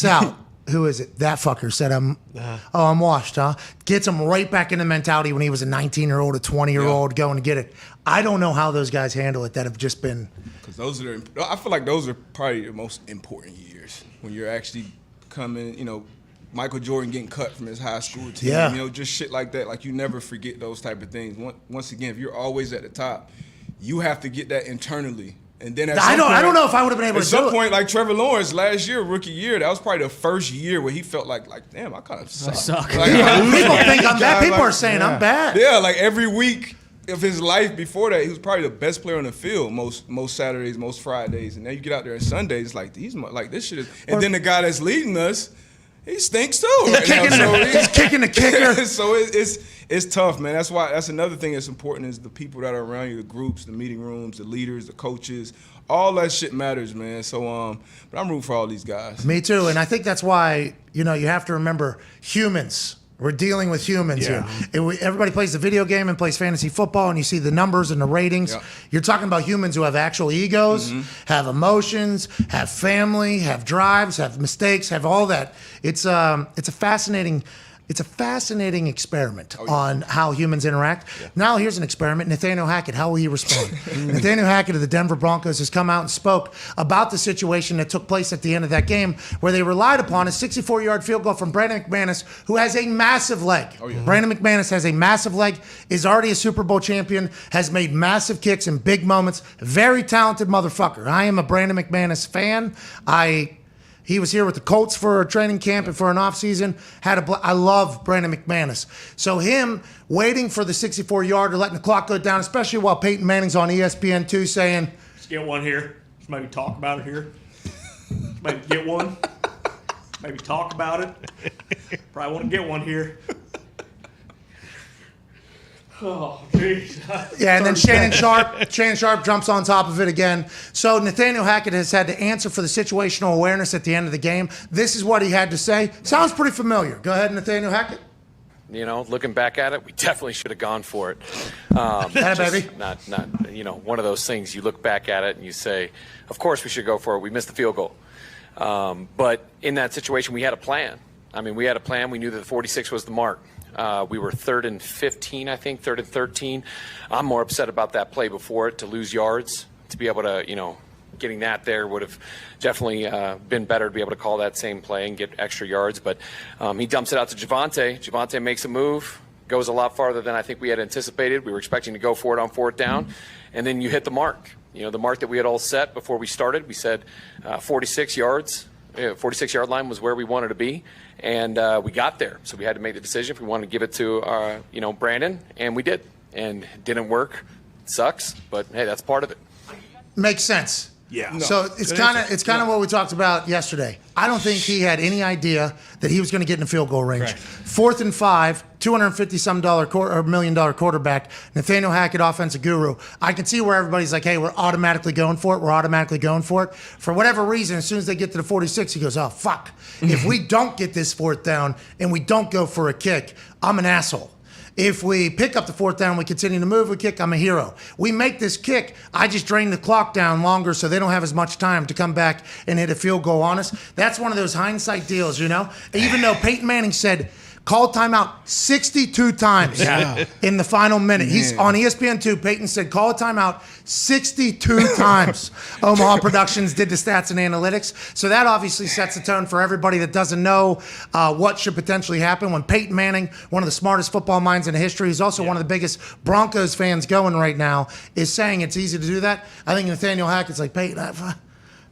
S3: out, who is it? That fucker said, I'm washed, huh? Gets him right back into mentality when he was a 19-year-old, a 20-year-old going to get it. I don't know how those guys handle it that have just been.
S5: Because I feel like those are probably the most important years when you're actually coming, Michael Jordan getting cut from his high school team, just shit like that. Like, you never forget those type of things. Once again, if you're always at the top, you have to get that internally. And then I
S3: don't know if I would have been able to do it.
S5: At some point, like Trevor Lawrence last year, rookie year, that was probably the first year where he felt like damn, I kind of suck.
S3: People think I'm bad. People are saying I'm bad.
S5: Yeah, like every week of his life before that, he was probably the best player on the field most Saturdays, most Fridays. And then you get out there on Sundays, it's like, this shit is. And then the guy that's leading us, he stinks too.
S3: He's kicking the kicker.
S5: So it's tough, man. That's another thing that's important is the people that are around you, the groups, the meeting rooms, the leaders, the coaches. All that shit matters, man. So, but I'm rooting for all these guys.
S3: Me too. And I think that's why, you have to remember humans. We're dealing with humans here. Everybody plays the video game and plays fantasy football, and you see the numbers and the ratings. You're talking about humans who have actual egos, have emotions, have family, have drives, have mistakes, have all that. It's a fascinating experiment on how humans interact. Now here's an experiment. Nathaniel Hackett, how will he respond? Nathaniel Hackett of the Denver Broncos has come out and spoke about the situation that took place at the end of that game where they relied upon a 64-yard field goal from Brandon McManus, who has a massive leg. Brandon McManus has a massive leg, is already a Super Bowl champion, has made massive kicks in big moments. Very talented motherfucker. I am a Brandon McManus fan. He was here with the Colts for a training camp and for an offseason. I love Brandon McManus. So him waiting for the 64-yarder, letting the clock go down, especially while Peyton Manning's on ESPN2 saying,
S7: let's get one here. Let's maybe talk about it here. Maybe get one. Maybe talk about it. Probably want to get one here. Oh, geez.
S3: Yeah, and then Shannon Sharp jumps on top of it again. So Nathaniel Hackett has had to answer for the situational awareness at the end of the game. This is what he had to say. Sounds pretty familiar. Go ahead, Nathaniel Hackett.
S10: Looking back at it, we definitely should have gone for it.
S3: Baby.
S10: Not one of those things you look back at it and you say, of course we should go for it. We missed the field goal. But in that situation, we had a plan. We had a plan. We knew that 46 was the mark. We were 3rd and 15, I think, 3rd and 13. I'm more upset about that play before it, to lose yards, to be able to, getting that there would have definitely been better to be able to call that same play and get extra yards. But he dumps it out to Javonte. Javonte makes a move, goes a lot farther than I think we had anticipated. We were expecting to go for it on fourth down, and then you hit the mark. The mark that we had all set before we started. We said 46 yards. 46-yard line was where we wanted to be, and we got there. So we had to make the decision if we wanted to give it to Brandon, and we did. And it didn't work. It sucks, but hey, that's part of it.
S3: Makes sense.
S4: Yeah.
S3: So it's kind of what we talked about yesterday. I don't think he had any idea that he was going to get in the field goal range.
S6: Right.
S3: 4th and 5, $250 million quarterback, Nathaniel Hackett, offensive guru. I can see where everybody's like, hey, we're automatically going for it. We're automatically going for it. For whatever reason, as soon as they get to the 46, he goes, oh, fuck. If we don't get this fourth down and we don't go for a kick, I'm an asshole. If we pick up the fourth down, we continue to move, we kick, I'm a hero. We make this kick, I just drain the clock down longer so they don't have as much time to come back and hit a field goal on us. That's one of those hindsight deals, Even though Peyton Manning said, call timeout 62 times in the final minute. He's on ESPN2. Peyton said, call a timeout 62 times. Omaha Productions did the stats and analytics. So that obviously sets the tone for everybody that doesn't know what should potentially happen when Peyton Manning, one of the smartest football minds in history, who's also one of the biggest Broncos fans going right now, is saying it's easy to do that. I think Nathaniel Hackett's like, Peyton,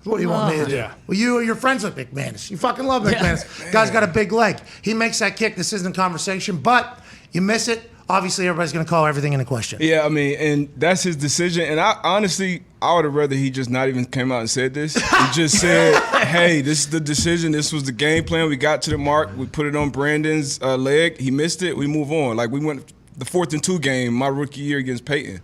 S3: what do you want me to do?
S4: Yeah.
S3: Well, you're friends with McManus. You fucking love McManus. Guy's got a big leg. He makes that kick. This isn't a conversation, but you miss it. Obviously, everybody's going to call everything into question.
S5: Yeah, I mean, and that's his decision. And I honestly would have rather he just not even came out and said this. He just said, hey, this is the decision. This was the game plan. We got to the mark. We put it on Brandon's leg. He missed it. We move on. Like, we went the 4th and 2 game my rookie year against Peyton.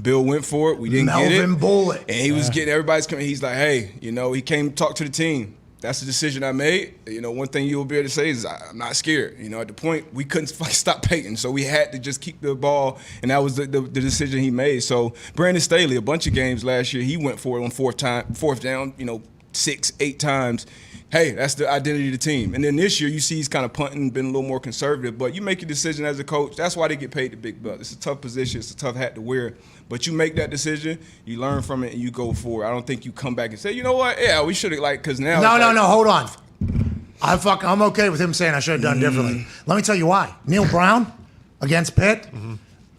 S5: Bill went for it. We didn't get it.
S3: Melvin Bullitt.
S5: And he was getting everybody's coming. He's like, hey, he came to talk to the team. That's the decision I made. One thing you'll be able to say is I'm not scared. At the point, we couldn't stop Peyton. So we had to just keep the ball, and that was the decision he made. So Brandon Staley, a bunch of games last year, he went for it on fourth down, 6, 8 times. Hey, that's the identity of the team. And then this year, you see he's kind of punting, been a little more conservative. But you make a decision as a coach. That's why they get paid the big bucks. It's a tough position. It's a tough hat to wear. But you make that decision, you learn from it, and you go forward. I don't think you come back and say, you know what? Yeah, we should have, because now.
S3: No, hold on. I'm okay with him saying I should have done differently. Let me tell you why. Neil Brown against Pitt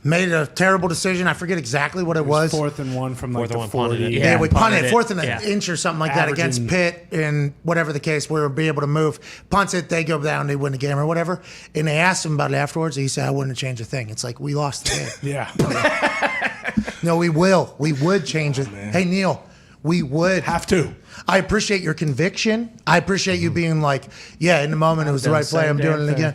S3: made a terrible decision. I forget exactly what it was.
S4: 4th and 1 from like the 40.
S3: Yeah, we punted it. 4th and an inch or something like that against Pitt, and whatever the case, we would be able to move. Punts it, they go down, they win the game or whatever. And they asked him about it afterwards. He said, I wouldn't have changed a thing. It's like, we lost the game.
S4: Yeah.
S3: No, we will. We would change it. Hey, Neil, we would.
S4: Have to.
S3: I appreciate your conviction. I appreciate you being like, yeah, in the moment it was the right play. I'm doing it again.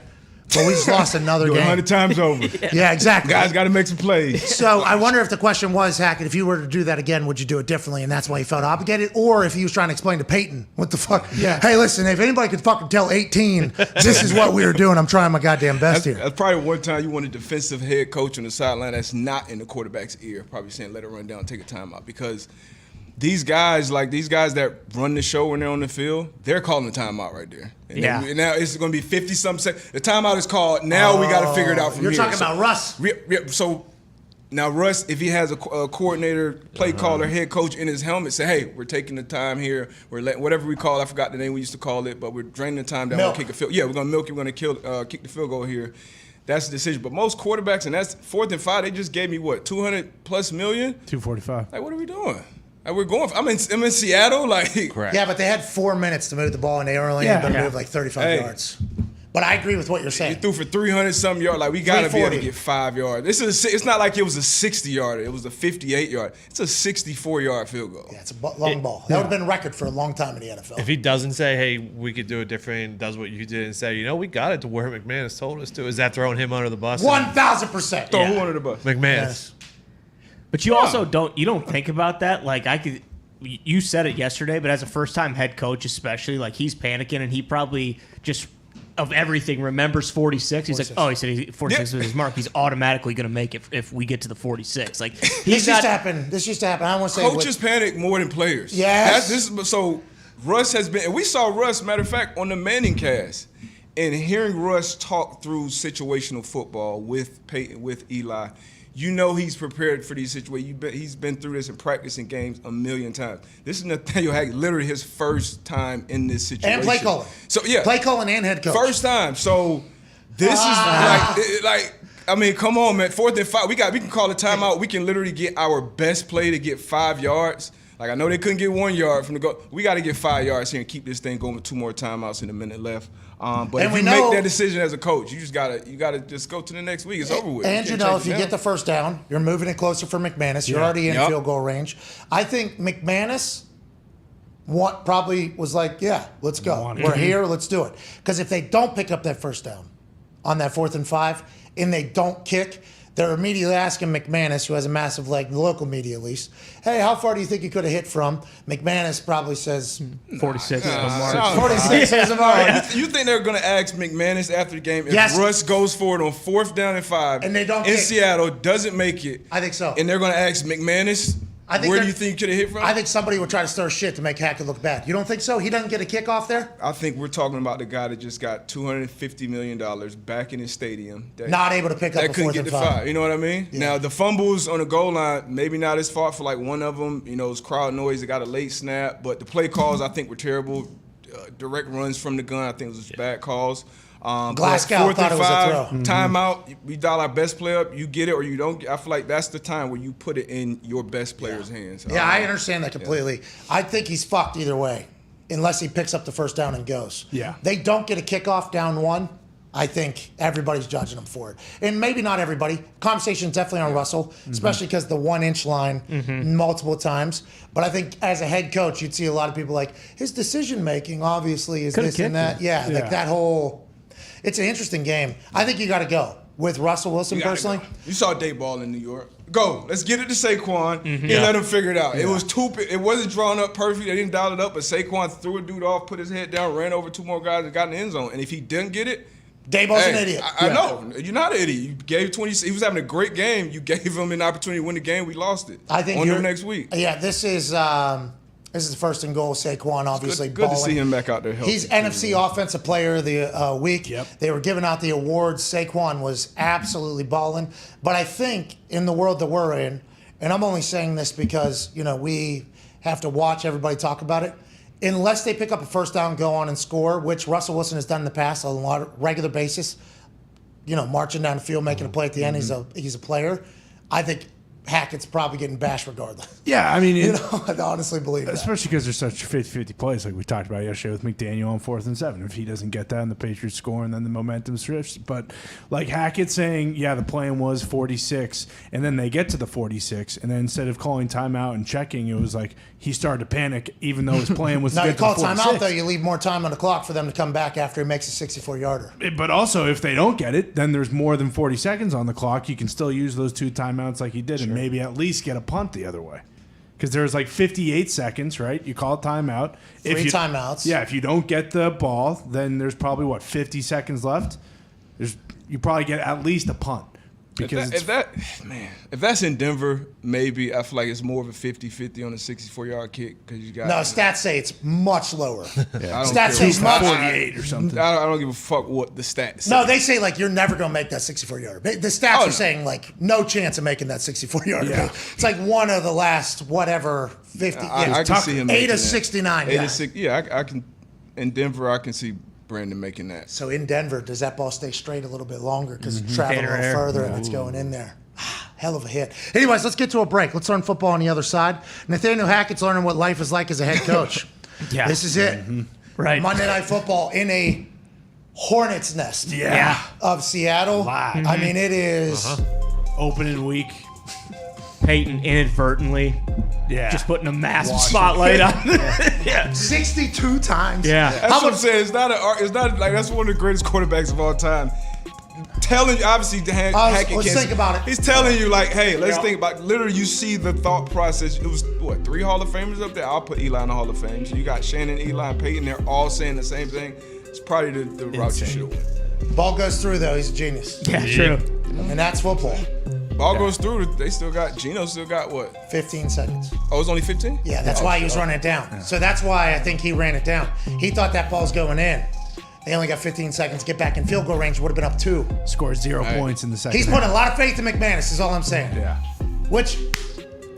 S3: But we just lost another game.
S5: 100 times over.
S3: Yeah, exactly.
S5: Guys got to make some plays.
S3: So I wonder if the question was, Hackett, if you were to do that again, would you do it differently? And that's why he felt obligated? Or if he was trying to explain to Peyton, what the fuck?
S4: Yeah.
S3: Hey, listen, if anybody could fucking tell 18, this is what we were doing. I'm trying my goddamn best here.
S5: That's probably one time you want a defensive head coach on the sideline that's not in the quarterback's ear, probably saying, let it run down, take a timeout. Because these guys that run the show when they're on the field, they're calling the timeout right there. And now it's going to be 50-something seconds. The timeout is called. Now we got to figure it out from
S3: here.
S5: You're
S3: talking about Russ.
S5: So now Russ, if he has a coordinator, play caller, head coach in his helmet, say, hey, we're taking the time here. We're letting whatever we call it. I forgot the name we used to call it, but we're draining the time down. We'll kick a field. Yeah, we're going to milk it. We're going to kick the field goal here. That's the decision. But most quarterbacks, and that's 4th and 5, they just gave me what, $200+ million?
S4: 245.
S5: Like, what are we doing? Like, we're going. I'm in Seattle. Like,
S6: correct.
S3: Yeah, but they had 4 minutes to move the ball, and they were only able to move like 35 yards. But I agree with what you're saying.
S5: You threw for 300-something yards. Like, we got to be able to get 5 yards. It's not like it was a 60-yarder. It was a 58-yard. It's a 64-yard field goal.
S3: Yeah, it's a long ball. That would have been a record for a long time in the NFL.
S6: If he doesn't say, hey, we could do it different, does what you did and say, we got it to where McManus told us to, is that throwing him under the bus?
S3: 1,000%.
S5: Throw who under the bus?
S6: McManus.
S7: But you also don't think about that. Like, you said it yesterday, but as a first-time head coach especially, like, he's panicking, and he probably just, of everything, remembers 46. He's 46. Like, he said 46 was his mark. He's automatically going to make it if we get to the 46. Like,
S3: This used to happen. I want to say
S5: coaches panic more than players.
S3: Yes.
S5: So Russ has been, and we saw Russ, matter of fact, on the Manning cast, and hearing Russ talk through situational football with Peyton, with Eli, You know he's prepared for these situations. He's been through this in practice and games a million times. This is Nathaniel Hackett, literally his first time in this situation.
S3: And play calling.
S5: So yeah,
S3: play calling and head coach.
S5: First time. So this is like. I mean, come on, man. 4th and 5. We can call a timeout. We can literally get our best play to get 5 yards. Like I know they couldn't get 1 yard from the goal. We got to get 5 yards here and keep this thing going with 2 more timeouts and a minute left. But if you make that decision as a coach, you gotta just go to the next week. It's over with.
S3: And if you get the first down, you're moving it closer for McManus. You're already in field goal range. I think McManus probably was like, yeah, let's go. We're here, let's do it. Because if they don't pick up that first down on that 4th and 5, and they don't kick, they're immediately asking McManus, who has a massive leg, the local media at least, hey, how far do you think you could have hit from? McManus probably says
S7: 46.
S3: 46 is a mark.
S5: You think they're going to ask McManus after the game if Russ goes for it on 4th down and 5
S3: and they don't
S5: in
S3: kick.
S5: Seattle, doesn't make it?
S3: I think so.
S5: And they're going to ask McManus, where do you think you could have hit from?
S3: I think somebody would try to stir shit to make Hackett look bad. You don't think so? He doesn't get a kickoff there?
S5: I think we're talking about the guy that just got $250 million back in his stadium.
S3: Not able to pick up a 4th and 5.
S5: That couldn't get the 5. You know what I mean? Yeah. Now, the fumbles on the goal line, maybe not his fault for like one of them. You know, it was crowd noise. They got a late snap. But the play calls, I think, were terrible. Direct runs from the gun, I think it was bad calls.
S3: Glasgow thought it was a throw.
S5: Timeout, we dial our best player up, you get it or you don't. I feel like that's the time where you put it in your best player's hands.
S3: Yeah, I understand that completely. Yeah. I think he's fucked either way, unless he picks up the first down and goes.
S4: Yeah.
S3: They don't get a kickoff down 1. I think everybody's judging him for it. And maybe not everybody. Conversation's definitely on Russell, especially because the 1-inch line multiple times. But I think as a head coach, you'd see a lot of people like, his decision-making obviously is this and that. Yeah, like that whole... It's an interesting game. I think you got to go with Russell Wilson personally.
S5: Go. You saw Day Ball in New York. Go. Let's get it to Saquon and let him figure it out. Yeah. It was it wasn't drawn up perfect. They didn't dial it up, but Saquon threw a dude off, put his head down, ran over 2 more guys, and got in the end zone. And if he didn't get it,
S3: Dayball's an idiot.
S5: I know. You're not an idiot. You gave 20. He was having a great game. You gave him an opportunity to win the game. We lost it.
S3: I think
S5: on the next week.
S3: Yeah, this is the 1st and goal. Saquon obviously
S5: good to see him back out there healthy.
S3: He's NFC Offensive Player of the week. Yep. They were giving out the awards. Saquon was absolutely balling. But I think in the world that we're in, and I'm only saying this because we have to watch everybody talk about it. Unless they pick up a first down, go on and score, which Russell Wilson has done in the past on a regular basis, marching down the field, making a play at the end. He's a player. I think Hackett's probably getting bashed regardless.
S4: Yeah, I mean,
S3: I honestly believe that.
S4: Especially because there's such 50-50 plays like we talked about yesterday with McDaniel on 4th and 7. If he doesn't get that and the Patriots score and then the momentum shifts. But like Hackett saying, yeah, the plan was 46, and then they get to the 46, and then instead of calling timeout and checking, it was like he started to panic even though his plan was to get to the 46.
S3: No, you call timeout, though, you leave more time on the clock for them to come back after he makes a 64-yarder.
S4: But also, if they don't get it, then there's more than 40 seconds on the clock. You can still use those 2 timeouts like he did and maybe at least get a punt the other way. Because there's like 58 seconds, right? You call timeout.
S3: 3 timeouts.
S4: Yeah, if you don't get the ball, then there's probably, 50 seconds left? You probably get at least a punt. Because
S5: if that's in Denver, maybe I feel like it's more of a 50-50 on a 64-yard kick because you got.
S3: No, stats say it's much lower.
S4: Stats say it's 48 or something.
S5: I don't give a fuck what the stats say.
S3: No, they say like you're never gonna make that 64-yarder. The stats are saying like no chance of making that 64-yarder. Yeah. It's like one of the last 50.
S5: I can see him
S3: 8 of 69.
S5: 8 of 6. Yeah, I can. In Denver, I can see Brandon making that.
S3: So in Denver, does that ball stay straight a little bit longer because it's traveling a little further and it's going in there? Hell of a hit. Anyways, let's get to a break. Let's learn football on the other side. Nathaniel Hackett's learning what life is like as a head coach.
S7: Yeah.
S3: This is it.
S7: Right.
S3: Monday Night Football in a hornet's nest of Seattle.
S4: Live.
S3: I mean, it is
S4: opening week.
S7: Peyton inadvertently just putting a massive spotlight on.
S3: 62 times.
S7: Yeah.
S5: That's what I'm saying. It's not like that's one of the greatest quarterbacks of all time. Telling you, obviously, Hackett
S3: let's think about it.
S5: He's telling you, like, hey, let's think about it. Literally, you see the thought process. It was, 3 Hall of Famers up there? I'll put Eli in the Hall of Fame. So you got Shannon, Eli, and Peyton. They're all saying the same thing. It's probably the route you should have went.
S3: Ball goes through, though. He's a genius.
S7: Yeah, true.
S3: And that's football.
S5: Ball goes through. Geno still got what?
S3: 15 seconds.
S5: Oh, it was only 15?
S3: Yeah, that's why he was running it down. So that's why I think he ran it down. He thought that ball's going in. They only got 15 seconds to get back in field goal range. Would have been up 2.
S4: Scored 0 points in the second
S3: He's
S4: half.
S3: putting a lot of faith in McManus, is all I'm saying.
S4: Yeah.
S3: Which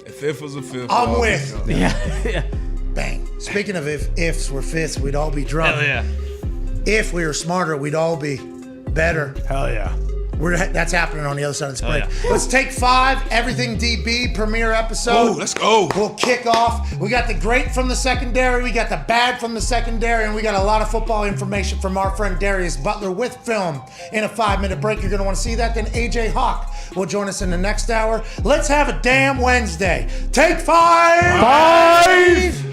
S5: A fifth was a fifth.
S3: I'm with.
S7: Yeah.
S3: Bang. Speaking of ifs were fifths, we'd all be drunk.
S6: Hell yeah.
S3: If we were smarter, we'd all be better.
S4: Hell yeah.
S3: That's happening on the other side of this break.
S6: yeah.
S3: Let's take 5, Everything DB premiere episode.
S5: Oh, let's go.
S3: We'll kick off. We got the great from the secondary, we got the bad from the secondary, and we got a lot of football information from our friend Darius Butler with film in a 5-minute break. You're going to want to see that. Then AJ Hawk will join us in the next hour. Let's have a damn Wednesday. Take 5! 5!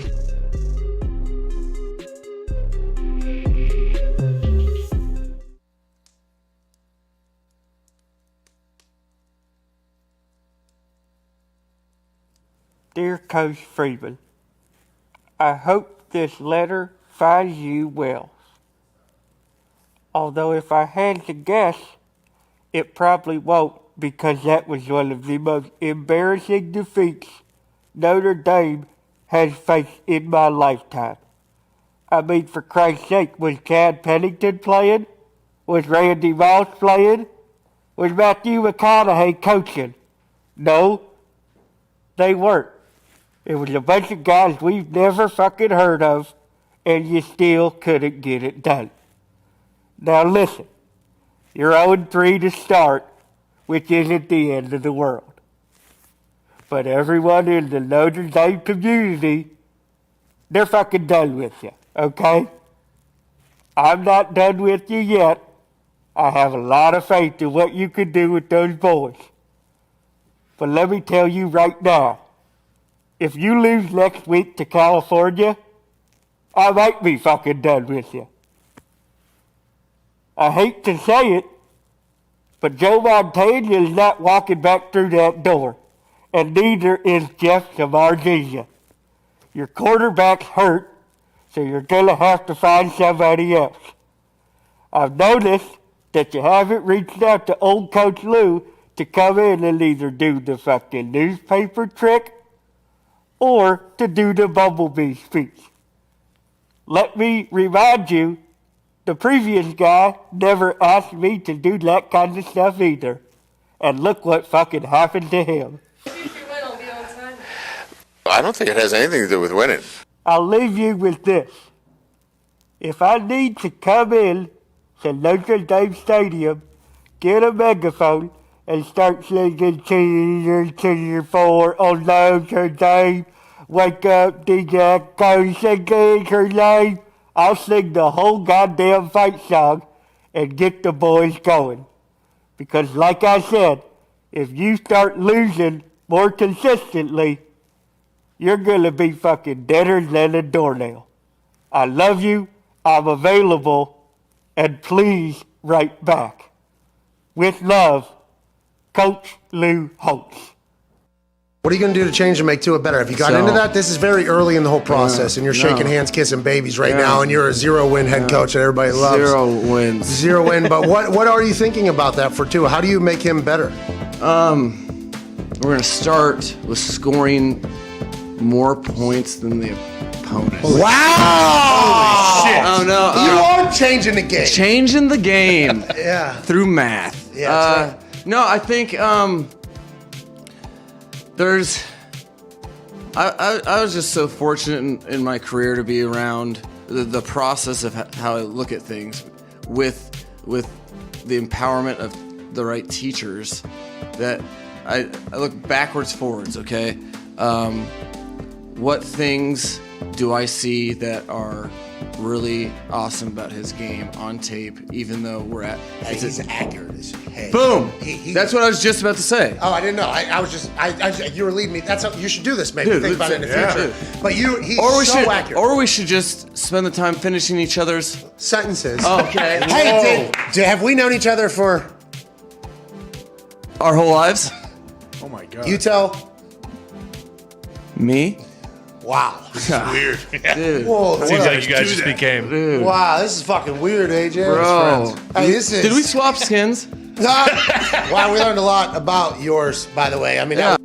S11: Dear Coach Freeman, I hope this letter finds you well. Although if I had to guess, it probably won't, because that was one of the most embarrassing defeats Notre Dame has faced in my lifetime. I mean, for Christ's sake, was Chad Pennington playing? Was Randy Moss playing? Was Matthew McConaughey coaching? No, they weren't. It was a bunch of guys we've never fucking heard of, and you still couldn't get it done. Now listen, you're 0-3 to start, which isn't the end of the world. But everyone in the Notre Dame community, they're fucking done with you, okay? I'm not done with you yet. I have a lot of faith in what you can do with those boys. But let me tell you right now, if you lose next week to California, I might be fucking done with you. I hate to say it, but Joe Montana is not walking back through that door, and neither is Jeff Samardzija. Your quarterback's hurt, so you're going to have to find somebody else. I've noticed that you haven't reached out to old Coach Lou to come in and either do the fucking newspaper trick or to do the bumblebee speech. Let me remind you, the previous guy never asked me to do that kind of stuff either. And look what fucking happened to him.
S12: I don't think it has anything to do with winning.
S11: I'll leave you with this. If I need to come in to Notre Dame Stadium, get a megaphone, and start singing cheer for on Notre Dame, wake up, DJ, go singing her name, I'll sing the whole goddamn fight song and get the boys going. Because like I said, if you start losing more consistently, you're going to be fucking deader than a doornail. I love you, I'm available, and please write back. With love, Coach Lou Holtz.
S3: What are you going to do to change and make Tua better? Have you got into that? This is very early in the whole process, and you're shaking hands, kissing babies right now, and you're a 0-win head coach that everybody loves.
S13: 0 wins.
S3: 0 win, but what are you thinking about that for Tua? How do you make him better?
S13: We're going to start with scoring more points than the opponent.
S3: Wow!
S13: Holy shit. Oh, no.
S3: You are changing the game.
S13: Changing the game.
S3: Yeah.
S13: Through math.
S3: Yeah, that's right.
S13: No, I think there's... I was just so fortunate in my career to be around the process of how I look at things with the empowerment of the right teachers, that I look backwards, forwards, okay? What things do I see that are really awesome about his game on tape, even though we're at...
S3: He's accurate as heck.
S13: Boom! That's what I was just about to say.
S3: Oh, I didn't know. I was just... you were leading me. That's how, you should do this, maybe.
S13: Dude,
S3: think about it in the future.
S13: Dude.
S3: But he's so accurate.
S13: Or we should just spend the time finishing each other's...
S3: sentences.
S13: Okay.
S3: Hey, have we known each other for...
S13: our whole lives?
S4: Oh, my God.
S3: You tell...
S13: Me?
S3: Wow.
S5: This is weird.
S13: Dude.
S3: Whoa,
S6: Seems like you guys just became.
S13: Dude.
S3: Wow, this is fucking weird, AJ.
S13: Bro.
S3: Hey, this is...
S13: Did we swap skins?
S3: Wow, we learned a lot about yours, by the way. I mean,
S13: Yeah.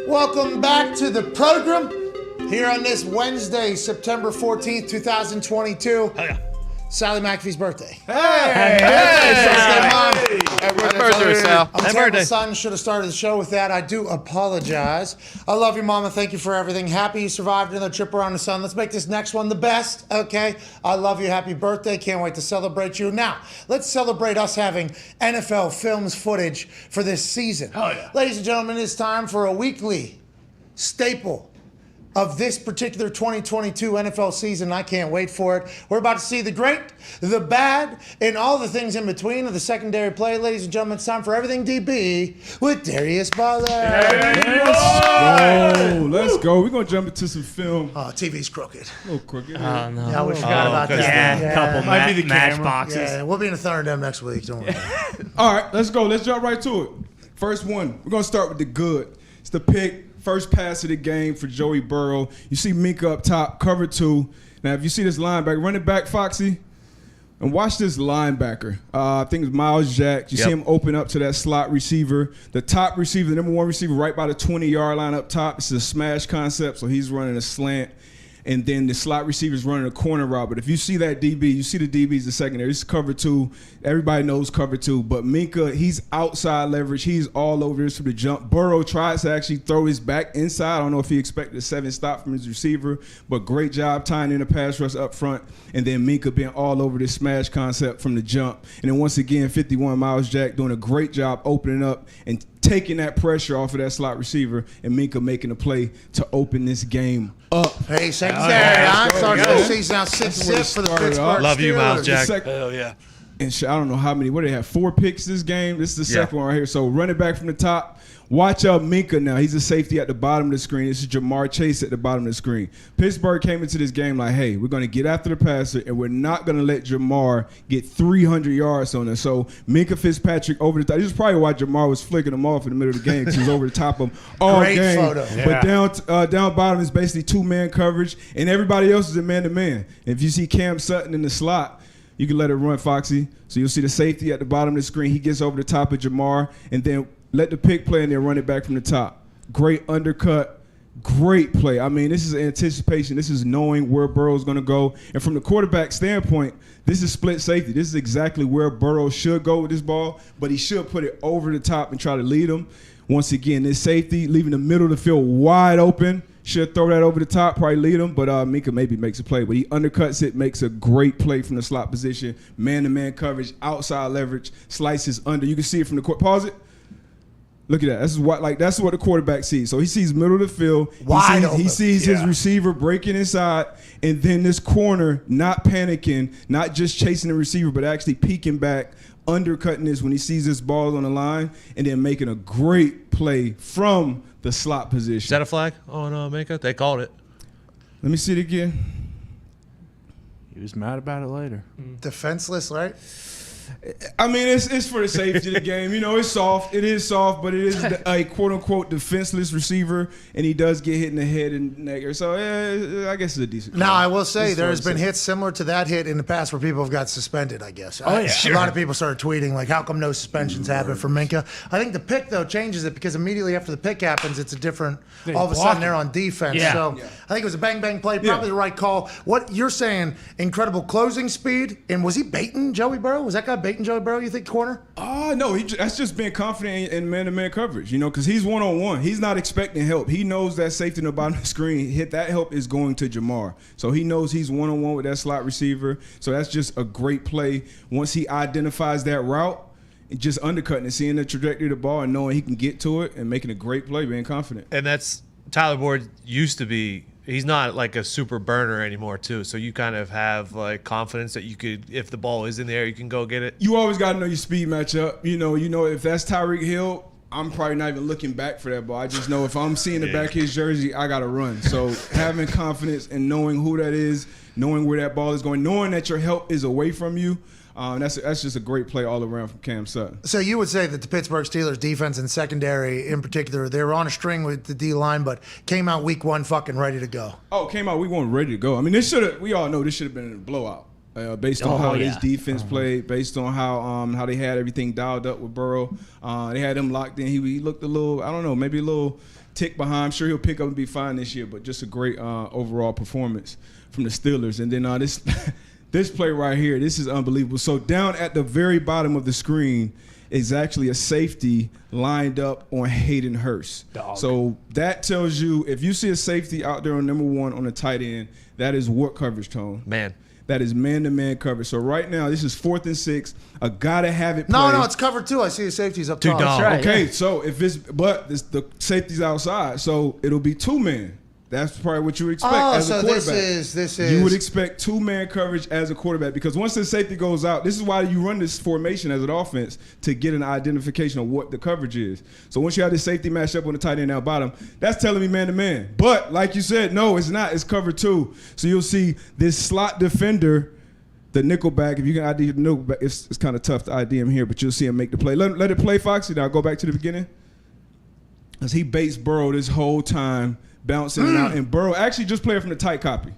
S3: Welcome back to the program here on this Wednesday, September 14th, 2022.
S6: Oh, yeah.
S3: Sally McAfee's birthday.
S6: Hey!
S3: Happy birthday,
S10: Sal.
S3: I'm terrible son. Should have started the show with that. I do apologize. I love you, Mama. Thank you for everything. Happy you survived another trip around the sun. Let's make this next one the best, okay? I love you. Happy birthday. Can't wait to celebrate you. Now, let's celebrate us having NFL Films footage for this season.
S6: Oh, yeah.
S3: Ladies and gentlemen, it's time for a weekly staple of this particular 2022 NFL season. I can't wait for it. We're about to see the great, the bad, and all the things in between of the secondary play. Ladies and gentlemen, it's time for Everything DB with Darius Butler.
S14: Let's go. We're going to jump into some film.
S3: Oh, TV's crooked.
S14: A little crooked.
S7: Oh, no.
S3: Yeah, we forgot about that.
S7: Yeah, a couple
S4: Might be the
S7: match
S4: camera.
S7: boxes.
S3: Yeah, we'll be in the Thunderdome next week. Don't worry.
S14: All right, let's go. Let's jump right to it. First one. We're going to start with the good. It's the pick. First pass of the game for Joey Burrow. You see Minka up top, cover 2. Now, if you see this linebacker, run it back, Foxy, and watch this linebacker. I think it's Miles Jack. You see him open up to that slot receiver. The top receiver, the number 1 receiver, right by the 20-yard line up top. It's a smash concept, so he's running a slant. And then the slot receiver's running a corner route. But if you see that DB, you see the DB's the secondary. This is cover 2. Everybody knows cover 2. But Minka, he's outside leverage. He's all over this for the jump. Burrow tries to actually throw his back inside. I don't know if he expected a 7 stop from his receiver. But great job tying in the pass rush up front. And then Minka being all over this smash concept from the jump. And then once again, 51 Miles Jack doing a great job opening up and taking that pressure off of that slot receiver, and Minka making a play to open this game up.
S3: Hey, secondary. I'm sorry for the season now 6-0 for the Pittsburgh
S6: Love you, Miles
S3: Steelers.
S6: Jack. Hell yeah.
S14: And I don't know how many. What do they have? 4 picks this game. This is the second one right here. So run it back from the top. Watch out Minka now. He's a safety at the bottom of the screen. This is Jamar Chase at the bottom of the screen. Pittsburgh came into this game like, hey, we're going to get after the passer, and we're not going to let Jamar get 300 yards on us. So Minka Fitzpatrick over the top. This is probably why Jamar was flicking him off in the middle of the game, because he was over the top of him all
S3: Great
S14: game.
S3: photo.
S14: But down bottom is basically 2-man coverage, and everybody else is in man-to-man. If you see Cam Sutton in the slot, you can let it run, Foxy. So you'll see the safety at the bottom of the screen. He gets over the top of Jamar, and then let the pick play and then run it back from the top. Great undercut. Great play. I mean, this is anticipation. This is knowing where Burrow's going to go. And from the quarterback standpoint, this is split safety. This is exactly where Burrow should go with this ball, but he should put it over the top and try to lead him. Once again, this safety, leaving the middle of the field wide open. Should throw that over the top, probably lead him, but Minka maybe makes a play. But he undercuts it, makes a great play from the slot position. Man-to-man coverage, outside leverage, slices under. You can see it from the court. Pause it. Look at that. That's what the quarterback sees. So he sees middle of the field. He sees his receiver breaking inside, and then this corner not panicking, not just chasing the receiver, but actually peeking back, undercutting this when he sees this ball on the line, and then making a great play from the slot position.
S6: Is that a flag on Minka? They called it.
S14: Let me see it again.
S4: He was mad about it later.
S3: Defenseless, right?
S14: I mean, it's for the safety of the game. You know, it's soft. It is soft, but it is a quote-unquote defenseless receiver, and he does get hit in the head and neck. So, I guess it's a decent
S3: Now,
S14: call.
S3: I will say there has been hits similar to that hit in the past where people have got suspended, I guess. A lot of people started tweeting, like, how come no suspensions happen for Minka? I think the pick, though, changes it because immediately after the pick happens, it's a different – all of a sudden they're on defense.
S7: Yeah.
S3: So I think it was a bang-bang play, probably the right call. What you're saying, incredible closing speed, and was he baiting Joey Burrow? Was that guy baiting Joey Burrow, you think, corner?
S14: No, that's just being confident in man-to-man coverage, you know, because he's one-on-one. He's not expecting help. He knows that safety in the bottom of the screen, that help is going to Jamar. So he knows he's one-on-one with that slot receiver. So that's just a great play. Once he identifies that route, just undercutting and seeing the trajectory of the ball and knowing he can get to it and making a great play, being confident.
S6: And that's Tyler Boyd used to be. He's not like a super burner anymore, too. So you kind of have like confidence that you could, if the ball is in the air, you can go get it.
S14: You always got to know your speed matchup. You know if that's Tyreek Hill, I'm probably not even looking back for that ball. I just know if I'm seeing the back of his jersey, I got to run. So having confidence and knowing who that is, knowing where that ball is going, knowing that your help is away from you, that's just a great play all around from Cam Sutton.
S3: So you would say that the Pittsburgh Steelers defense and secondary in particular, they were on a string with the D-line, but came out week 1 fucking ready to go.
S14: Oh, came out week 1 ready to go. I mean, we all know this should have been a blowout. based on how this defense played, based on how they had everything dialed up with Burrow. They had him locked in. He looked a little, I don't know, maybe a little tick behind. I'm sure he'll pick up and be fine this year, but just a great overall performance from the Steelers. And then this play right here, this is unbelievable. So down at the very bottom of the screen is actually a safety lined up on Hayden Hurst. So that tells you, if you see a safety out there on number 1 on the tight end, that is what coverage, Tone?
S6: Man.
S14: That is man-to-man coverage. So right now, this is 4th and 6. A gotta have it play.
S3: No, it's cover 2. I see the safeties up top.
S7: That's right,
S14: okay, so the safety's outside, so it'll be 2-man. That's probably what you would expect as a quarterback.
S3: This is
S14: you would expect 2-man coverage as a quarterback, because once the safety goes out, this is why you run this formation as an offense, to get an identification of what the coverage is. So once you have this safety matched up on the tight end out bottom, that's telling me man-to-man. But like you said, no, it's not. It's cover 2. So you'll see this slot defender, the nickelback. If you can ID the nickelback, it's kind of tough to ID him here, but you'll see him make the play. Let it play, Foxy. Now go back to the beginning. As he baits Burrow this whole time, bouncing it out, and Burrow actually just played from the tight copy.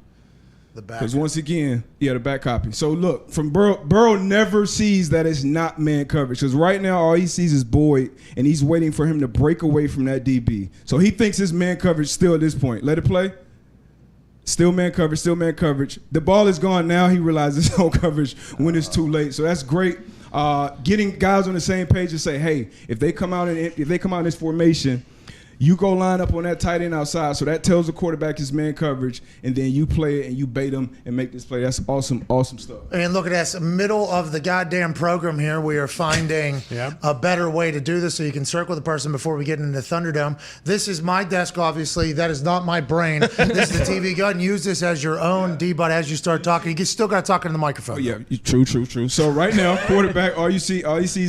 S3: The back.
S14: Because once again, the back copy. So look, from Burrow never sees that it's not man coverage. Because right now, all he sees is Boyd, and he's waiting for him to break away from that DB. So he thinks it's man coverage still at this point. Let it play. Still man coverage, still man coverage. The ball is gone now. He realizes it's no coverage when it's too late. So that's great. Getting guys on the same page and say, hey, if they come out in this formation, you go line up on that tight end outside, so that tells the quarterback his man coverage, and then you play it and you bait him and make this play. That's awesome stuff.
S3: And look at this, middle of the goddamn program here. We are finding a better way to do this so you can circle the person before we get into Thunderdome. This is my desk, obviously. That is not my brain. This is the TV. Go ahead and use this as your own, D-Bud, as you start talking. You still got to talk into the microphone.
S14: Oh, yeah, true. So right now, quarterback, all he sees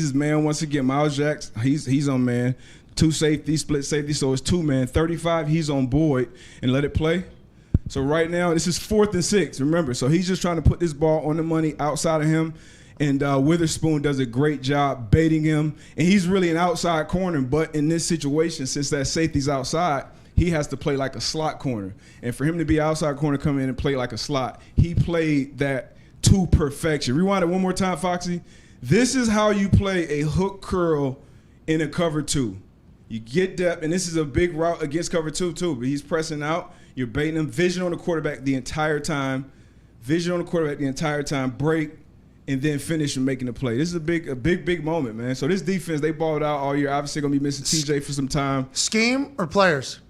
S14: is man. Once again, Miles Jacks, he's on man. 2 safeties, split safety, so it's 2-man. 35, he's on Boyd, and let it play. So right now, this is 4th and 6, remember. So he's just trying to put this ball on the money outside of him, and Witherspoon does a great job baiting him. And he's really an outside corner, but in this situation, since that safety's outside, he has to play like a slot corner. And for him to be outside corner, come in and play like a slot, he played that to perfection. Rewind it one more time, Foxy. This is how you play a hook curl in a cover 2. You get depth, and this is a big route against cover 2 too, but he's pressing out. You're baiting him. Vision on the quarterback the entire time. Break, and then finish and making the play. This is a big moment, man. So this defense, they balled out all year. Obviously going to be missing TJ for some time.
S3: Scheme or players?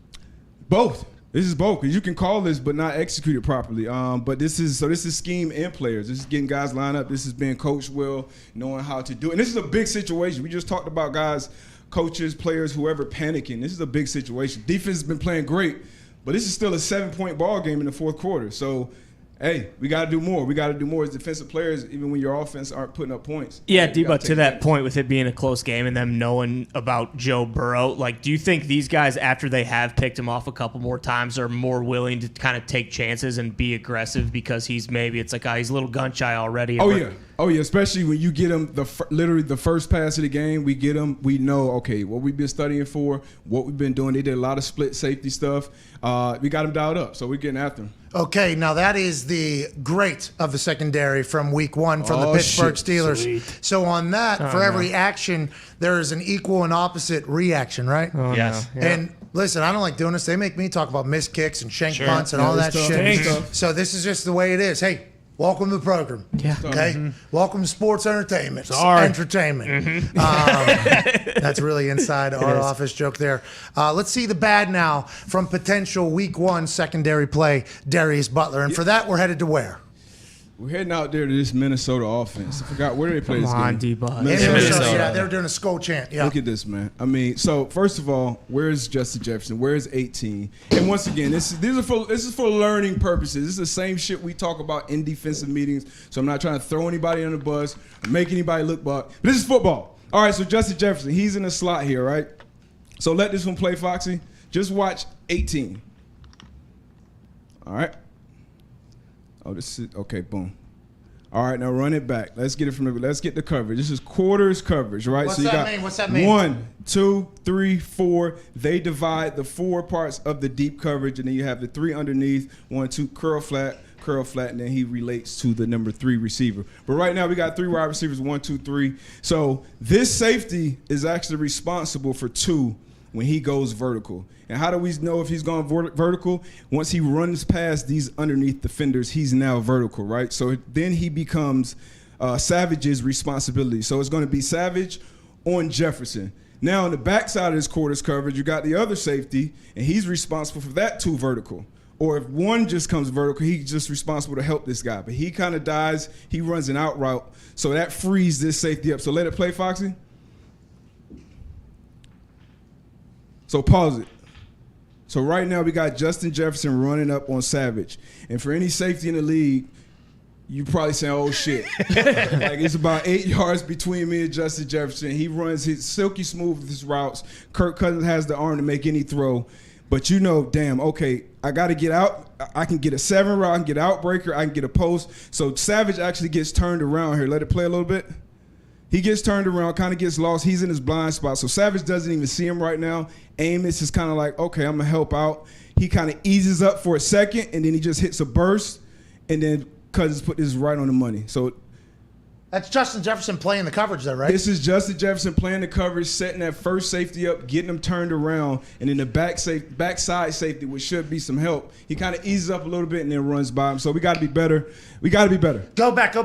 S14: Both. This is both, because you can call this but not execute it properly. But this is scheme and players. This is getting guys lined up. This is being coached well, knowing how to do it. And this is a big situation. We just talked about guys, coaches, players, whoever panicking. This is a big situation. Defense has been playing great, but this is still a 7-point ball game in the 4th quarter. So, hey, we got to do more. We got to do more as defensive players, even when your offense aren't putting up points.
S7: Yeah, D-But, to that point, with it being a close game and them knowing about Joe Burrow, do you think these guys, after they have picked him off a couple more times, are more willing to kind of take chances and be aggressive because he's a little gun shy already?
S14: Oh yeah, especially when you get him literally the first pass of the game, we get him. We know, okay, what we've been studying for, what we've been doing. They did a lot of split safety stuff. We got him dialed up, so we're getting after him.
S3: Okay, now that is the great of the secondary from week 1 from the Pittsburgh Steelers.
S7: Sweet.
S3: So on that, for every action, there is an equal and opposite reaction, right?
S6: Yes.
S3: No. Yeah. And listen, I don't like doing this. They make me talk about missed kicks and shank punts and all that shit. So this is just the way it is. Hey, welcome to the program.
S7: Yeah.
S3: Okay. Mm-hmm. Welcome to sports entertainment.
S7: Sorry.
S3: Entertainment. That's really inside our office joke there. Let's see the bad now from potential week 1 secondary play, Darius Butler. And for that, we're headed to where?
S14: We're heading out there to this Minnesota offense. I forgot, where did they play this game?
S7: Come on, D-Bud.
S3: Minnesota. Yeah, they were doing a skull chant. Yeah.
S14: Look at this, man. I mean, so first of all, where's Justin Jefferson? Where's 18? And once again, this is for learning purposes. This is the same shit we talk about in defensive meetings. So I'm not trying to throw anybody under the bus or make anybody look bad. But this is football. All right, so Justin Jefferson, he's in the slot here, right? So let this one play, Foxy. Just watch 18. All right. Oh, this is okay. Boom. All right, now run it back. Let's get the coverage. This is quarters coverage, right?
S3: What's that mean?
S14: 1, 2, 3, 4. They divide the 4 parts of the deep coverage, and then you have the 3 underneath. 1, 2, curl flat, curl flat, and then he relates to the number 3 receiver. But right now we got 3 wide receivers, 1, 2, 3. So this safety is actually responsible for 2 when he goes vertical. And how do we know if he's going vertical? Once he runs past these underneath defenders, he's now vertical, right? So then he becomes Savage's responsibility. So it's going to be Savage on Jefferson. Now on the backside of this quarters coverage, you got the other safety, and he's responsible for that 2 vertical. Or if one just comes vertical, he's just responsible to help this guy. But he kind of dies. He runs an out route. So that frees this safety up. So let it play, Foxy. So pause it. So right now we got Justin Jefferson running up on Savage. And for any safety in the league, you probably saying, oh, shit. Like, it's about 8 yards between me and Justin Jefferson. He runs his silky smooth with his routes. Kirk Cousins has the arm to make any throw. But you know, damn, okay, I got to get out. I can get a 7 route. I can get out breaker. I can get a post. So Savage actually gets turned around here. Let it play a little bit. He gets turned around, kind of gets lost. He's in his blind spot. So Savage doesn't even see him right now. Amos is kind of like, okay, I'm going to help out. He kind of eases up for a second, and then he just hits a burst, and then Cousins put this right on the money. So
S3: that's Justin Jefferson playing the coverage there, right?
S14: This is Justin Jefferson playing the coverage, setting that first safety up, getting him turned around, and then the backside safety, which should be some help. He kind of eases up a little bit and then runs by him. So we got to be better. We got to be better.
S3: Go back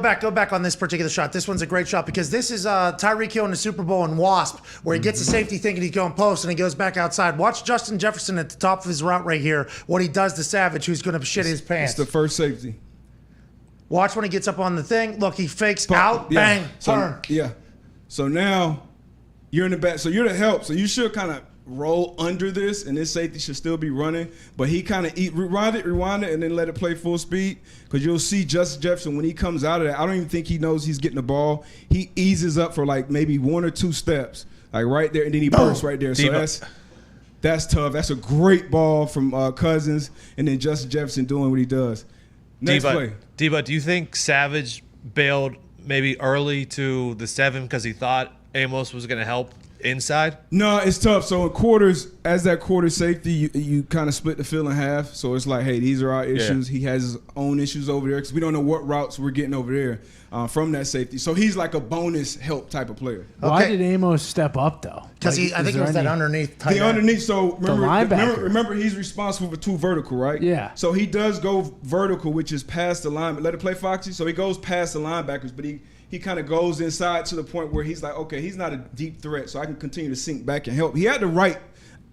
S3: on this particular shot. This one's a great shot because this is Tyreek Hill in the Super Bowl in Wasp, where he gets a safety thinking he's going post and he goes back outside. Watch Justin Jefferson at the top of his route right here, what he does to Savage, who's going to shit his pants.
S14: It's the first safety.
S3: Watch when he gets up on the thing. Look, he fakes out, bang, turn.
S14: Yeah. So now you're in the back. So you're the help. So you should kind of roll under this, and this safety should still be running. But he kind of rewind it, and then let it play full speed. Because you'll see Justin Jefferson, when he comes out of that, I don't even think he knows he's getting the ball. He eases up for like maybe 1 or 2 steps, like right there, and then he bursts right there. So that's tough. That's a great ball from Cousins, and then Justin Jefferson doing what he does. Next play.
S6: Tebow, do you think Savage bailed maybe early to the 7 because he thought Amos was going to help inside?
S14: No, it's tough. So in quarters, as that quarter safety, you kind of split the field in half. So it's like, hey, these are our issues. Yeah. He has his own issues over there because we don't know what routes we're getting over there from that safety. So he's like a bonus help type of player.
S4: Why did Amos step up, though?
S3: Because I think it was that underneath.
S14: The underneath. So remember, he's responsible for 2 vertical, right?
S4: Yeah.
S14: So he does go vertical, which is past the line. Let it play, Foxy. So he goes past the linebackers, but he kind of goes inside to the point where he's like, okay, he's not a deep threat, so I can continue to sink back and help. He had the right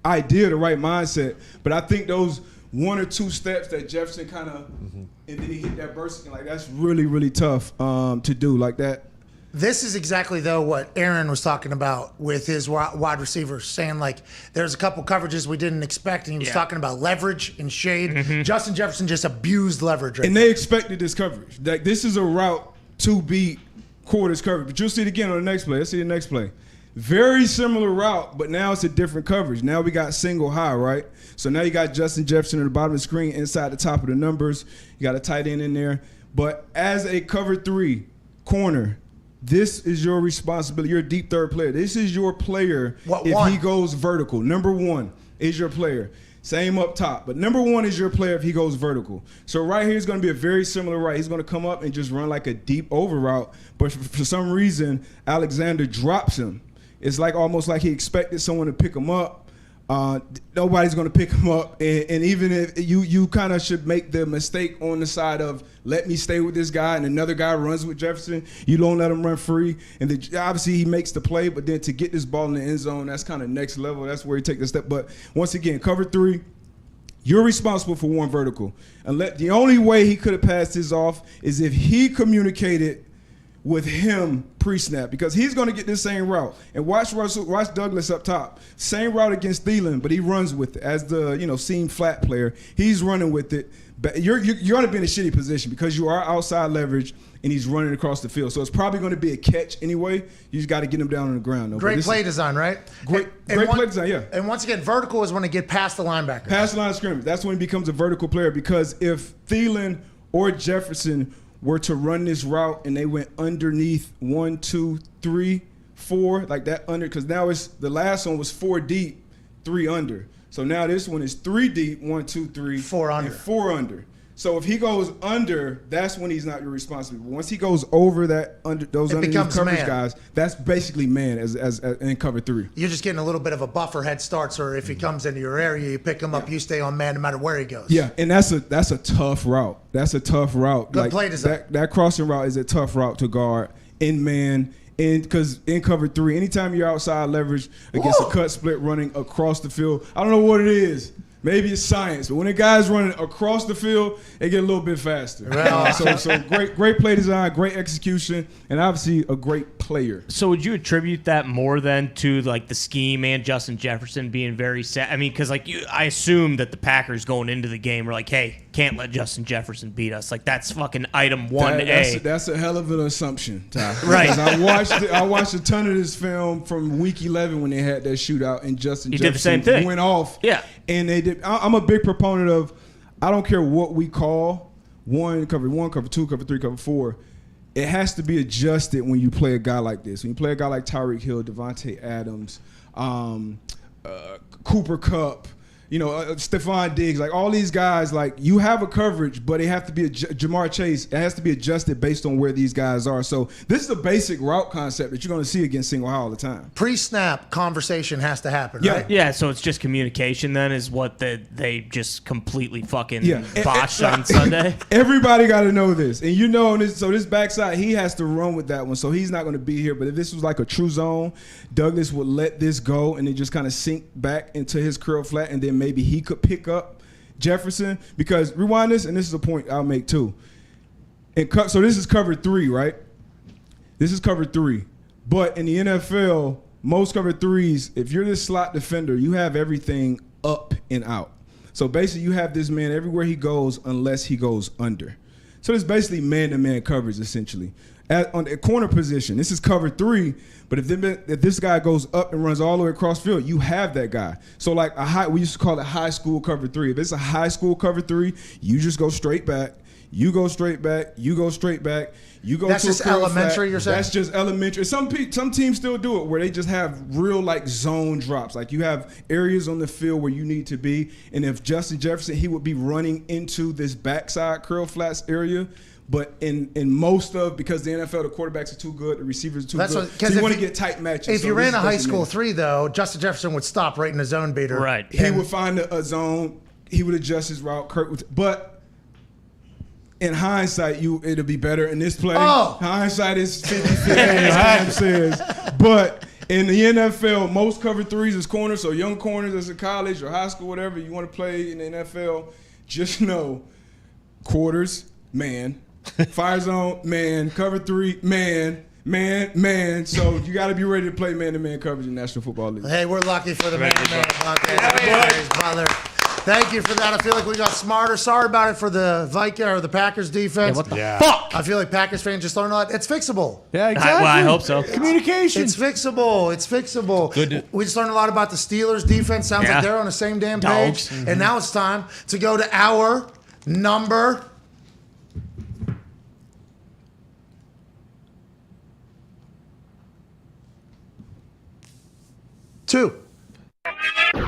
S14: idea, the right mindset, but I think those 1 or 2 steps that Jefferson kind of, and then he hit that burst, like that's really, really tough to do like that.
S3: This is exactly, though, what Aaron was talking about with his wide receivers, saying, like, there's a couple coverages we didn't expect, and he was talking about leverage and shade. Justin Jefferson just abused leverage
S14: and they expected this coverage. Like, this is a route to beat quarters coverage. But you'll see it again on the next play. Let's see the next play. Very similar route, but now it's a different coverage. Now we got single high, right? So now you got Justin Jefferson at the bottom of the screen, inside the top of the numbers. You got a tight end in there. But as a cover 3 corner, this is your responsibility. You're a deep third player. This is your player he goes vertical. Number 1 is your player. Same up top. But number 1 is your player if he goes vertical. So right here is going to be a very similar route. He's going to come up and just run like a deep over route. But for some reason, Alexander drops him. It's like almost like he expected someone to pick him up. Nobody's going to pick him up. And even if you kind of should make the mistake on the side of let me stay with this guy and another guy runs with Jefferson, you don't let him run free. And obviously he makes the play, but then to get this ball in the end zone, that's kind of next level. That's where he takes the step. But once again, cover 3, you're responsible for 1 vertical. And the only way he could have passed this off is if he communicated with him pre-snap, because he's going to get this same route. And watch Douglas up top. Same route against Thielen, but he runs with it as the seam flat player. He's running with it. But you're going to be in a shitty position because you are outside leverage and he's running across the field. So it's probably going to be a catch anyway. You just got to get him down on the ground.
S3: Great play design, right?
S14: Great play design, yeah.
S3: And once again, vertical is when they get past the linebacker.
S14: Past the line of scrimmage. That's when he becomes a vertical player, because if Thielen or Jefferson were to run this route and they went underneath 1, 2, 3, 4, like that under, because now it's the last one was 4 deep, 3 under. So now this one is 3 deep, 1, 2, 3,
S3: 4 under.
S14: and 4 under. So if he goes under, that's when he's not your responsibility. Once he goes over that those underneath coverage
S3: man.
S14: guys, that's basically man as in cover 3.
S3: You're just getting a little bit of a buffer head start, so if he comes into your area, you pick him up, you stay on man no matter where he goes.
S14: Yeah, and that's a tough route. That's a tough route.
S3: Good play design.
S14: That crossing route is a tough route to guard in man. Because in cover 3, anytime you're outside leverage against a cut split running across the field, I don't know what it is. Maybe it's science, but when a guy's running across the field, they get a little bit faster.
S3: Right.
S14: So great play design, great execution, and obviously a great player.
S7: So would you attribute that more than to like the scheme and Justin Jefferson being very set? I mean, because I assume that the Packers going into the game were like, hey, can't let Justin Jefferson beat us. Like that's fucking item 1A.
S14: That's a hell of an assumption, Ty.
S7: Right.
S14: Because I watched a ton of this film from week 11 when they had that shootout and Justin Jefferson
S7: did the same thing.
S14: Went off.
S7: Yeah.
S14: And they did. I'm a big proponent of, I don't care what we call, cover 2, cover 3, cover 4. It has to be adjusted when you play a guy like this. When you play a guy like Tyreek Hill, Devontae Adams, Cooper Kupp, Stephon Diggs, like all these guys, like you have a coverage, but it have to be Jamar Chase. It has to be adjusted based on where these guys are. So this is a basic route concept that you're going to see against single high all the time.
S3: Pre-snap conversation has to happen,
S14: Yeah.
S3: right?
S7: Yeah, so it's just communication then is what they just completely fucking botched on Sunday.
S14: Everybody got to know this. And this backside, he has to run with that one. So he's not going to be here. But if this was like a true zone, Douglas would let this go and then just kind of sink back into his curl flat, and then maybe he could pick up Jefferson. Because rewind this, and this is a point I'll make too. So this is cover 3, right? This is cover 3. But in the NFL, most cover 3s, if you're this slot defender, you have everything up and out. So basically you have this man everywhere he goes unless he goes under. So it's basically man-to-man coverage essentially. On the corner position, this is cover 3, but if this guy goes up and runs all the way across field, you have that guy. So like we used to call it high school cover 3. If it's a high school cover 3, you just go straight back. You go straight back. You go straight back. You go.
S3: That's
S14: to a
S3: just
S14: curl
S3: elementary.
S14: flat.
S3: You're saying
S14: That's just elementary. Some teams still do it where they just have real like zone drops. Like you have areas on the field where you need to be, and if Justin Jefferson, he would be running into this backside curl flats area. But in most of, because the NFL, the quarterbacks are too good, the receivers are too good. So you want to get tight matches.
S3: If you ran a high school 3, though, Justin Jefferson would stop right in the zone beater.
S7: Right.
S14: He would find a zone. He would adjust his route. But in hindsight, it'll be better in this play.
S3: Oh.
S14: Hindsight is 50-50, as Cam says. But in the NFL, most cover 3s is corners. So young corners as a college or high school, whatever you want to play in the NFL, just know quarters, man. Fire zone, man. Cover 3, man. So you got to be ready to play man-to-man coverage in National Football League.
S3: Hey, we're lucky for the man-to-man brother. Thank you for that. I feel like we got smarter. Sorry about it for the Viking or the Packers defense.
S7: What the fuck?
S3: I feel like Packers fans just learned a lot. It's fixable.
S4: Yeah, exactly.
S7: Well, I hope so.
S4: Communication.
S3: It's fixable.
S6: Good.
S3: We just learned a lot about the Steelers defense. Sounds like they're on the same damn page.
S7: Dogs.
S3: And now it's time to go to our number 2.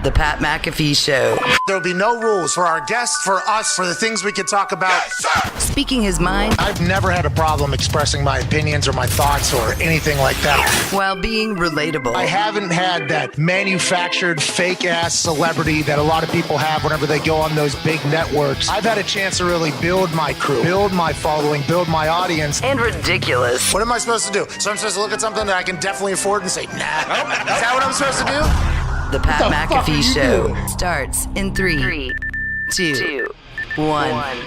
S1: The Pat McAfee Show.
S3: There'll be no rules for our guests, for us, for the things we can talk about.
S1: Speaking his mind
S2: I've never had a problem expressing my opinions or my thoughts or anything like that.
S1: while being relatable.
S2: I haven't had that manufactured fake-ass celebrity that a lot of people have whenever they go on those big networks. I've had a chance to really build my crew, build my following, build my audience.
S1: And ridiculous.
S3: What am I supposed to do? So I'm supposed to look at something that I can definitely afford and say, nah. Is that what I'm supposed to do?
S1: The Pat McAfee Show starts in 3, 2, 1.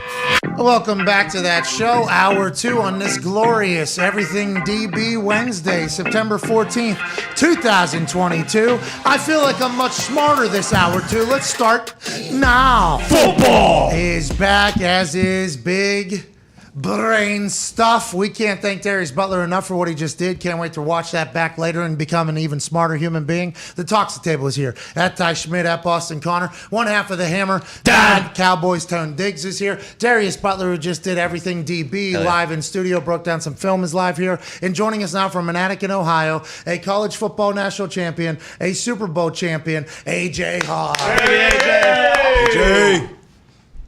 S3: Welcome back to that show, hour 2 on this glorious Everything DB Wednesday, September 14th, 2022. I feel like I'm much smarter this hour 2. Let's start now.
S4: Football
S3: is back, as is big brain stuff. We can't thank Darius Butler enough for what he just did. Can't wait to watch that back later and become an even smarter human being. The Toxic Table is here. At Ty Schmidt, at Boston Connor. One half of the Hammer, Dahn. Cowboys Tone Diggs is here. Darius Butler, who just did Everything DB live in studio, broke down some film, is live here. And joining us now from Manatee in Ohio, a college football national champion, a Super Bowl champion, AJ Hawk.
S5: Hey, AJ.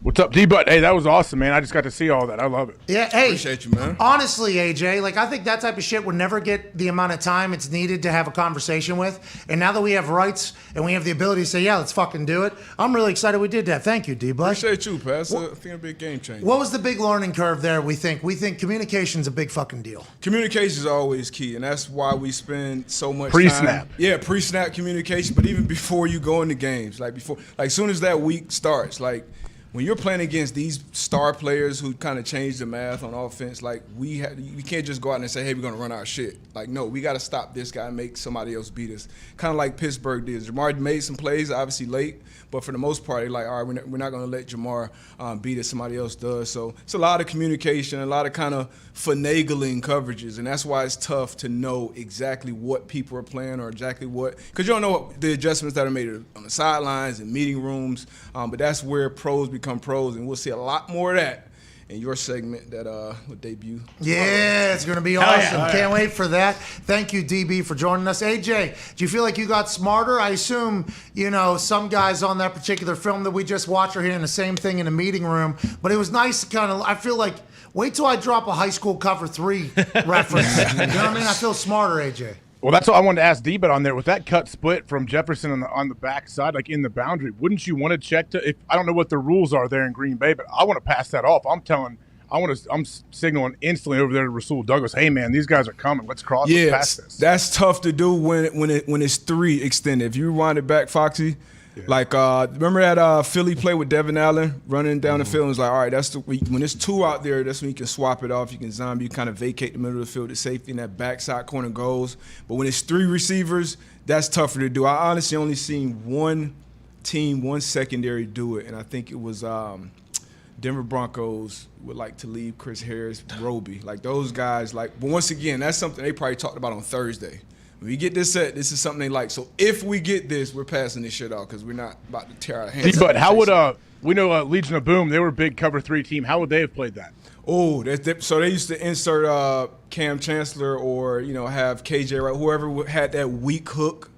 S15: What's up, D-Butt? Hey, that was awesome, man. I just got to see all that. I love it.
S3: Yeah, hey.
S5: Appreciate you, man.
S3: Honestly, AJ, like I think that type of shit would never get the amount of time it's needed to have a conversation with. And now that we have rights and we have the ability to say, yeah, let's fucking do it, I'm really excited we did that. Thank you, D-Butt.
S5: Appreciate you, Pat. I think it'll be a game changer.
S3: What was the big learning curve there, we think? We think communication's a big fucking deal.
S5: Communication is always key, and that's why we spend so much
S15: Pre-snap.
S5: time. Yeah, pre-snap communication, but even before you go into games, like soon as that week starts, like when you're playing against these star players who kind of change the math on offense, like we can't just go out and say, hey, we're going to run our shit. Like, no, we got to stop this guy and make somebody else beat us. Kind of like Pittsburgh did. Jamar made some plays, obviously late, but for the most part, they're like, all right, we're not going to let Jamar beat us. Somebody else does. So it's a lot of communication, a lot of kind of finagling coverages, and that's why it's tough to know exactly what people are playing or exactly what, because you don't know what the adjustments that are made on the sidelines and meeting rooms, but that's where pros become pros, and we'll see a lot more of that in your segment that will debut.
S3: Yeah, it's going to be awesome. Can't wait for that. Thank you, DB, for joining us. AJ, do you feel like you got smarter? I assume, some guys on that particular film that we just watched are hearing the same thing in a meeting room, but it was nice to kind of, I feel like, wait till I drop a high school cover 3 reference. You know what I mean? I feel smarter, AJ.
S15: Well, that's what I wanted to ask D-Butt on there. With that cut split from Jefferson on the back side, like in the boundary, wouldn't you want to check if I don't know what the rules are there in Green Bay, but I want to pass that off. I'm signaling instantly over there to Rasul Douglas. Hey man, these guys are coming. Let's cross. Let's pass this.
S5: That's tough to do when it's 3 extended. If you rewind it back, Foxy. Yeah. Like, remember that Philly play with Devin Allen running down the field? And it's like, all right, when it's 2 out there, that's when you can swap it off. You can zombie, you kind of vacate the middle of the field to safety, and that backside corner goes. But when it's 3 receivers, that's tougher to do. I honestly only seen one secondary do it, and I think it was Denver Broncos would like to leave Chris Harris, Roby. Like those guys, but once again, that's something they probably talked about on Thursday. When we get this set, this is something they like. So if we get this, we're passing this shit off because we're not about to tear our hands.
S15: But how would we know Legion of Boom? They were a big cover 3 team. How would they have played that?
S5: Oh, so they used to insert Cam Chancellor or have KJ, right? Whoever had that weak hook.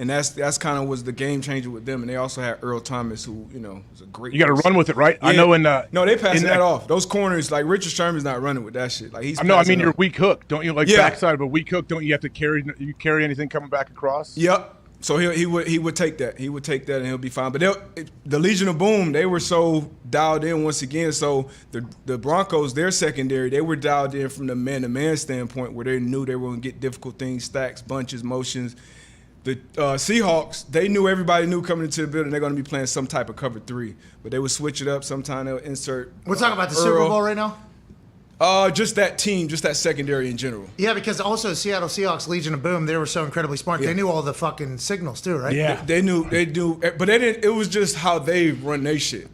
S5: And that's kind of was the game changer with them. And they also had Earl Thomas, who, was a great
S15: You got to run with it, right?
S5: Yeah.
S15: I know
S5: No, they passing that off. Those corners, like Richard Sherman's not running with that shit. Like
S15: your weak hook. Don't you backside of a weak hook? Don't you have to carry anything coming back across?
S5: Yep. So he would take that. He would take that and he'll be fine. But the Legion of Boom, they were so dialed in once again. So the Broncos, their secondary, they were dialed in from the man-to-man standpoint where they knew they were going to get difficult things, stacks, bunches, motions. The Seahawks, they knew everybody knew coming into the building they're going to be playing some type of cover 3. But they would switch it up. Sometime they'll insert
S3: We're talking about the Super Bowl right now?
S5: Just that team, just that secondary in general.
S3: Yeah, because also Seattle Seahawks, Legion of Boom, they were so incredibly smart. Yeah. They knew all the fucking signals too, right?
S5: Yeah. They knew, but they didn't. It was just how they run their shit.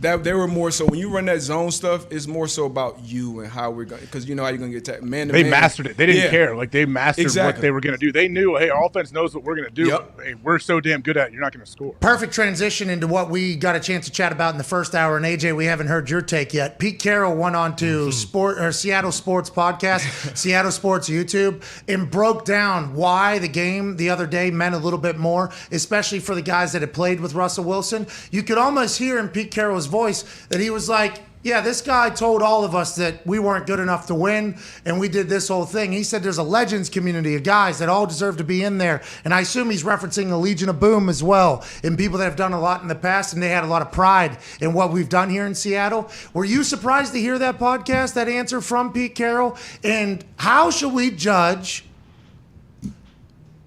S5: That they were more so when you run that zone stuff, it's more so about you and how we're going, because you know how you're going to get attacked. Man to man.
S15: They mastered it. They didn't care. Like they mastered what they were going to do. They knew, hey, our offense knows what we're going to do.
S5: Yep.
S15: Hey, we're so damn good at it. You're not going to score.
S3: Perfect transition into what we got a chance to chat about in the first hour. And AJ, we haven't heard your take yet. Pete Carroll went on to Seattle Sports Podcast, Seattle Sports YouTube, and broke down why the game the other day meant a little bit more, especially for the guys that had played with Russell Wilson. You could almost hear in Pete Carroll's voice that he was like, yeah, this guy told all of us that we weren't good enough to win, and we did this whole thing. He said there's a legends community of guys that all deserve to be in there, and I assume he's referencing the Legion of Boom as well, and people that have done a lot in the past, and they had a lot of pride in what we've done here in Seattle. Were you surprised to hear that podcast, that answer from Pete Carroll? And how should we judge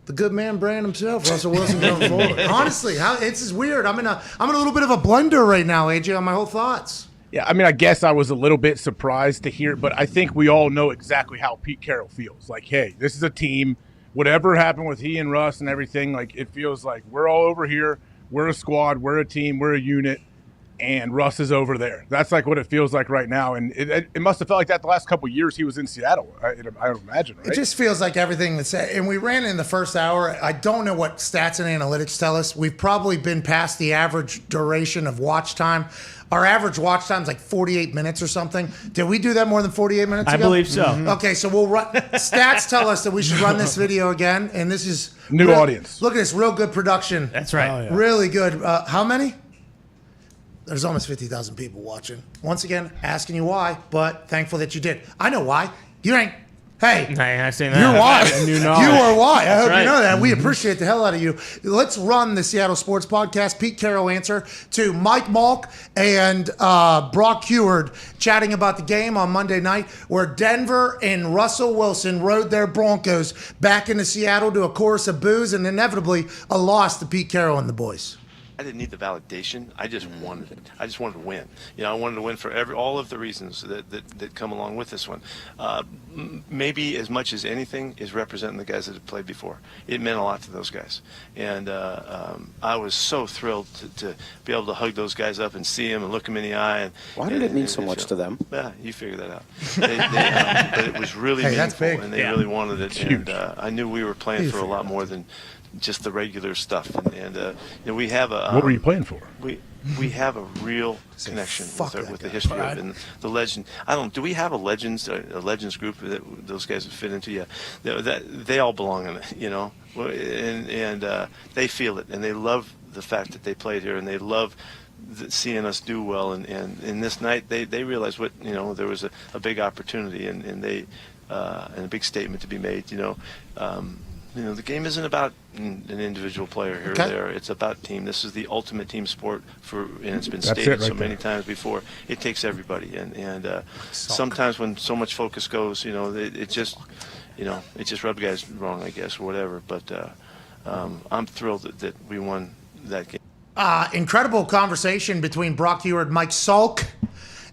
S3: the good man brand himself, Russell Wilson, going forward? Honestly, it's just weird. I'm in a little bit of a blender right now, AJ, on my whole thoughts.
S15: Yeah, I mean, I guess I was a little bit surprised to hear it, but I think we all know exactly how Pete Carroll feels. Like, hey, this is a team. Whatever happened with he and Russ and everything, like it feels like we're all over here. We're a squad. We're a team. We're a unit. And Russ is over there. That's like what it feels like right now. And it must have felt like that the last couple of years he was in Seattle, I would imagine, right?
S3: It just feels like everything that's – and we ran in the first hour. I don't know what stats and analytics tell us. We've probably been past the average duration of watch time. Our average watch time is like 48 minutes or something. Did we do that more than 48 minutes ago?
S7: I believe so.
S3: Mm-hmm. Okay, so we'll run. Stats tell us that we should run this video again, and this is
S15: new audience.
S3: Look at this, real good production.
S7: That's right.
S3: Oh, yeah. Really good. How many? there's almost 50,000 people watching. Once again, asking you why, but thankful that you did. I know why. You ain't. Hey,
S7: I saying that.
S3: you're why. You are why. I hope
S7: right.
S3: you know that. We appreciate the hell out of you. Let's run the Seattle Sports Podcast. Pete Carroll answer to Mike Malk and Brock Heward chatting about the game on Monday night where Denver and Russell Wilson rode their Broncos back into Seattle to a chorus of boos and inevitably a loss to Pete Carroll and the boys.
S8: I didn't need the validation. I just wanted it. I just wanted to win. I wanted to win for all of the reasons that come along with this one. Maybe as much as anything is representing the guys that have played before. It meant a lot to those guys. And I was so thrilled to be able to hug those guys up and see them and look them in the eye. And,
S9: Why did it mean so much to them?
S8: Yeah, you figure that out. But it was really meaningful, and they really wanted it. And I knew we were playing for a lot more than just the regular stuff, and we have a.
S15: What were you playing for?
S8: We have a real connection with the history of it and the legend. Do we have a legends group that those guys would fit into? Yeah, they all belong in it, and they feel it, and they love the fact that they played here, and they love seeing us do well. And in this night, they realized what there was a big opportunity, and they and a big statement to be made. The game isn't about an individual player here or there. It's about team. This is the ultimate team sport, and it's been stated so many times before. It takes everybody, and sometimes when so much focus goes, it just rubs guys wrong, I guess, or whatever. But I'm thrilled that we won that game.
S3: Incredible conversation between Brock Heward, Mike Salk,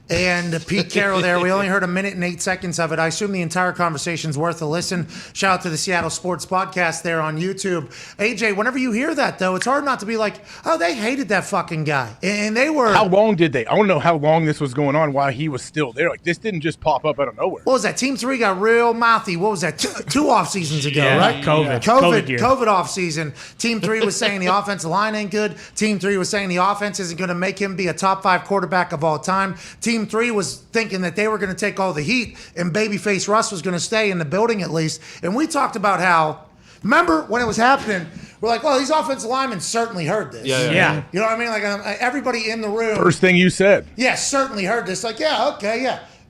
S3: and Pete Carroll there. We only heard 1 minute and 8 seconds of it. I assume the entire conversation's worth a listen. Shout out to the Seattle Sports Podcast there on YouTube. AJ, whenever you hear that, though, it's hard not to be like, oh, they hated that fucking guy. And they were...
S15: How long did they? I want to know how long this was going on, why he was still there. Like, this didn't just pop up out of nowhere.
S3: What was that? Team 3 got real mouthy. What was that? Two off seasons ago, right? COVID off season. Team 3 was saying the offensive line ain't good. Team 3 was saying the offense isn't going to make him be a top 5 quarterback of all time. Team 3 was thinking that they were going to take all the heat and babyface Russ was going to stay in the building at least. And we talked about how, remember when it was happening, we're like, well, these offensive linemen certainly heard this.
S7: Yeah.
S3: You know what I mean? Like everybody in the room.
S15: First thing you said.
S3: Yeah, certainly heard this. Like,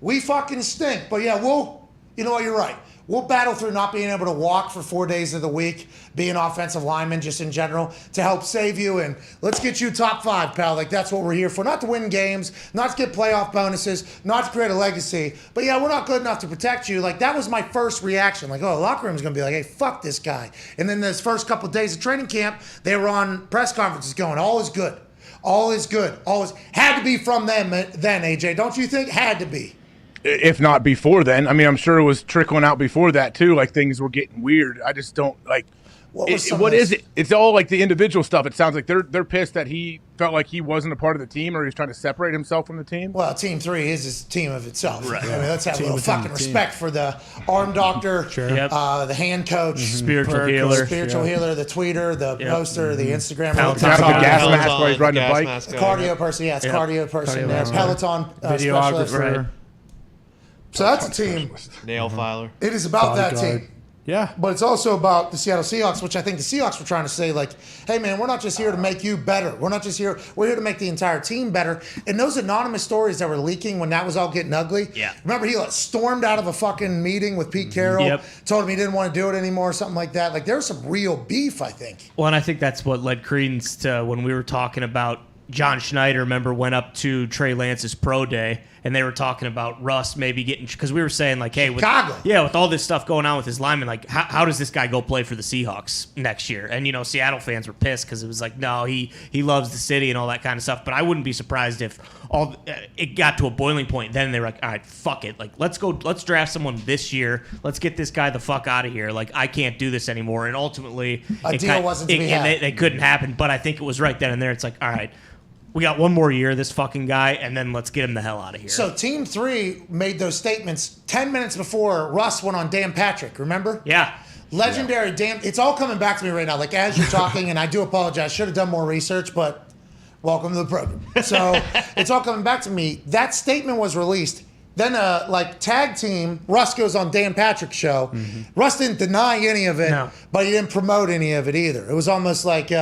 S3: we fucking stink. But yeah, you know what, you're right. We'll battle through not being able to walk for 4 days of the week, be an offensive lineman just in general, to help save you. And let's get you top 5, pal. Like, that's what we're here for. Not to win games, not to get playoff bonuses, not to create a legacy. But yeah, we're not good enough to protect you. Like, that was my first reaction. Like, oh, the locker room's going to be like, hey, fuck this guy. And then those first couple of days of training camp, they were on press conferences going, all is good. All is good. Always had to be from them then, AJ. Don't you think? Had to be.
S15: If not before then. I mean, I'm sure it was trickling out before that too. Like, things were getting weird. I just don't like. What is it? It's all like the individual stuff. It sounds like they're pissed that he felt like he wasn't a part of the team, or he was trying to separate himself from the team.
S3: Well, Team 3 is a team of itself.
S7: Right.
S3: I mean, let's have a little fucking respect for the arm doctor, the hand coach,
S7: spiritual healer,
S3: the tweeter, the poster, the Instagram,
S15: the gas mask while he's riding the bike,
S3: the cardio person. Yeah, it's cardio person there. Peloton
S7: videographer.
S3: So that's a team.
S6: Nail filer.
S3: It is about that team.
S4: Yeah.
S3: But it's also about the Seattle Seahawks, which I think the Seahawks were trying to say, like, hey, man, we're not just here to make you better. We're here to make the entire team better. And those anonymous stories that were leaking when that was all getting ugly.
S7: Yeah.
S3: Remember, he stormed out of a fucking meeting with Pete Carroll, told him he didn't want to do it anymore, or something like that. Like, there was some real beef, I think.
S7: Well, and I think that's what led credence to when we were talking about John Schneider, remember, went up to Trey Lance's pro day, and they were talking about Russ maybe getting, because we were saying, like, hey, with all this stuff going on with his lineman, like, how does this guy go play for the Seahawks next year? And, Seattle fans were pissed because it was like, no, he loves the city and all that kind of stuff. But I wouldn't be surprised if it got to a boiling point. Then they were like, all right, fuck it. Like, let's draft someone this year. Let's get this guy the fuck out of here. Like, I can't do this anymore. And ultimately,
S3: a deal wasn't to be had.
S7: They couldn't happen. But I think it was right then and there. It's like, all right, we got one more year, this fucking guy, and then let's get him the hell out of here.
S3: So Team 3 made those statements 10 minutes before Russ went on Dan Patrick, remember?
S7: Yeah.
S3: Legendary Dan. It's all coming back to me right now. Like, as you're talking, and I do apologize. Should have done more research, but welcome to the program. So it's all coming back to me. That statement was released. Then, tag team, Russ goes on Dan Patrick's show. Mm-hmm. Russ didn't deny any of it, but he didn't promote any of it either. It was almost like...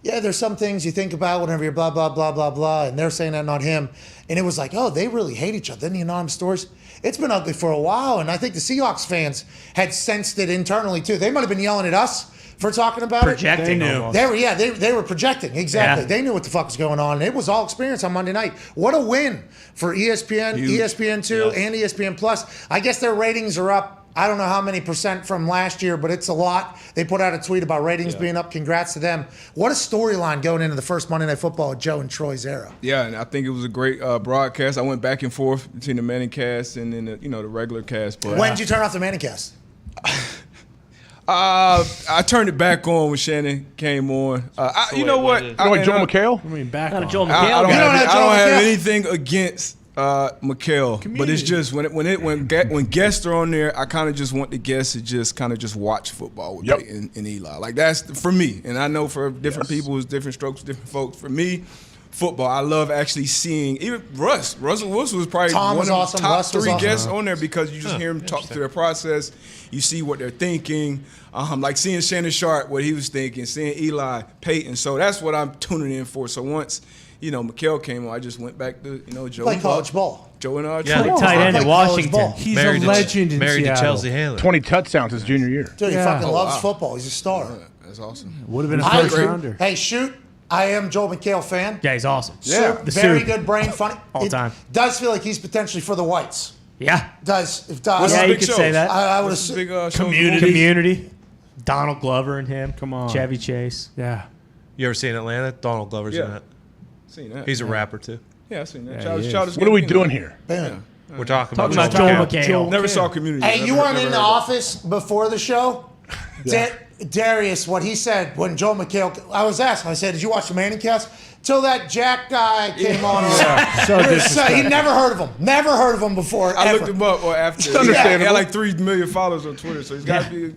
S3: yeah, there's some things you think about whenever you're blah, blah, blah, blah, blah, and they're saying that, not him. And it was like, oh, they really hate each other. Then the anonymous stories. It's been ugly for a while, and I think the Seahawks fans had sensed it internally, too. They might have been yelling at us for talking about
S7: projecting
S3: it. They were projecting, exactly. Yeah. They knew what the fuck was going on. It was all experience on Monday night. What a win for ESPN, huge. ESPN2, and ESPN Plus. I guess their ratings are up. I don't know how many % from last year, but it's a lot. They put out a tweet about ratings being up. Congrats to them. What a storyline going into the first Monday Night Football with Joe and Troy's era.
S5: Yeah, and I think it was a great broadcast. I went back and forth between the Manning cast and then the regular cast. But
S3: when did you turn off the Manning cast?
S5: I turned it back on when Shannon came on. You know what?
S15: You know what, Joel McHale?
S4: I mean, back
S7: Not
S4: on.
S7: a Joel McHale.
S5: I don't have anything against McHale, but it's just when guests are on there, I kind of just want the guests to just watch football with me and Eli. Like that's for me, and I know for different people, it's different strokes, different folks. For me, football, I love actually seeing even Russell Wilson was probably one of the top three guests on there because you just hear him talk through their process. You see what they're thinking, like seeing Shannon Sharp, what he was thinking, seeing Eli, Peyton. So that's what I'm tuning in for. So once McHale came on, I just went back to Joe.
S3: Play college ball.
S5: Joe and
S7: tight end at Washington.
S4: He's a legend in
S6: married
S4: Seattle.
S6: to Chelsea Haley.
S15: 20 touchdowns his junior year.
S3: Dude, he fucking loves football. He's a star.
S5: That's awesome.
S4: Would have been a first rounder.
S3: Hey, shoot. I am Joel McHale fan.
S7: Yeah, he's awesome.
S3: Yeah, very good brain, funny.
S7: All time.
S3: Does feel like he's potentially for the whites.
S7: Yeah.
S3: Does.
S7: Yeah, you could say that.
S3: I would assume.
S7: Community. Donald Glover and him.
S4: Come on.
S7: Chevy Chase.
S4: Yeah.
S6: You ever seen Atlanta? Donald Glover's in it.
S5: Seen that.
S6: He's a rapper too.
S5: Yeah, I've seen that.
S15: What are we doing here?
S3: Bam.
S6: We're talking about
S7: Joel McHale.
S5: Never saw Community.
S3: Hey, you weren't in the office before the show? Darius, what he said when Joel McHale, I was asking, I said, did you watch the Manning cast? Till that Jack guy came on. He never heard of him. Never heard of him before.
S5: I looked him up after. He had like 3 million followers on Twitter, so he's got to be a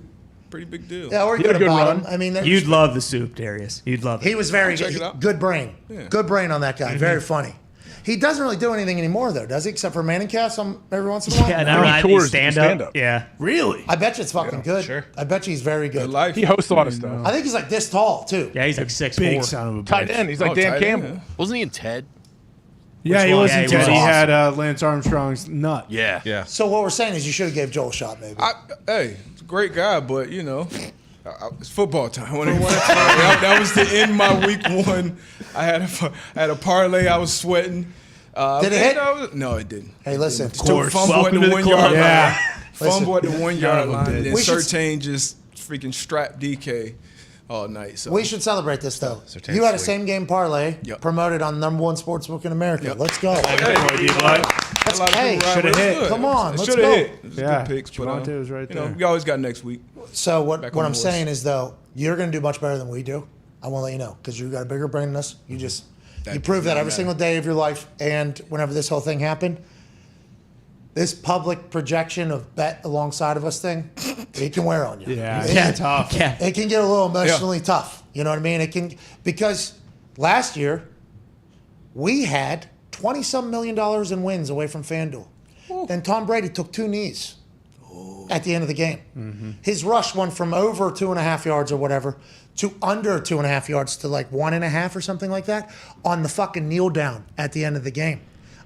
S5: pretty big deal.
S3: Yeah, we're good about him. I mean,
S7: you'd love the soup, Darius. You'd love it.
S3: He was very good. Good brain. Yeah. Good brain on that guy. Very funny. He doesn't really do anything anymore, though, does he? Except for Manning cast every once in a while?
S7: Yeah, now he tours stand-up. Yeah.
S4: Really?
S3: I bet you it's fucking good. Sure. I bet you he's very good.
S5: Life.
S15: He hosts a lot of stuff.
S3: I think he's like this tall, too.
S7: Yeah, he's like 6'4".
S4: Big son of a bitch.
S15: Tight end. He's like Dan Campbell.
S12: Yeah. Wasn't he in Ted?
S4: Yeah, he was in Ted. He
S7: awesome.
S4: had Lance Armstrong's nut.
S12: Yeah.
S3: So what we're saying is you should have gave Joel a shot, maybe.
S5: Hey, he's a great guy, but it's football time. That was to end my week one. I had a parlay. I was sweating.
S3: Did it hit?
S5: No, it didn't.
S3: Hey, listen.
S5: Fumble at the 1 yard line. Fumble at the 1 yard line. And then
S3: We should-
S5: Surtain just freaking strapped DK all night. So
S3: We should celebrate this, though.
S6: Surtain's
S3: You had a
S6: sweet.
S3: same-game parlay promoted on #1 sportsbook in America. Let's go. Hey,
S4: should have hit.
S3: Come on, let's
S5: should
S3: go.
S5: have hit. It was
S4: Yeah,
S5: good picks, but
S4: Javonte was right there.
S5: we always got next week.
S3: So what
S5: Back on
S3: I'm
S5: the
S3: saying
S5: horse.
S3: is, though, you're going to do much better than we do. I want to let you know because you got a bigger brain than us. You prove that every single day of your life. And whenever this whole thing happened, this public projection of bet alongside of us thing, it can wear on you.
S4: It's tough.
S7: Yeah.
S3: It can get a little emotionally tough. You know what I mean? It can, because last year we had $20-some million in wins away from FanDuel. Then Tom Brady took 2 knees at the end of the game. His rush went from over 2.5 yards or whatever to under 2.5 yards to like 1.5 or something like that on the fucking kneel down at the end of the game.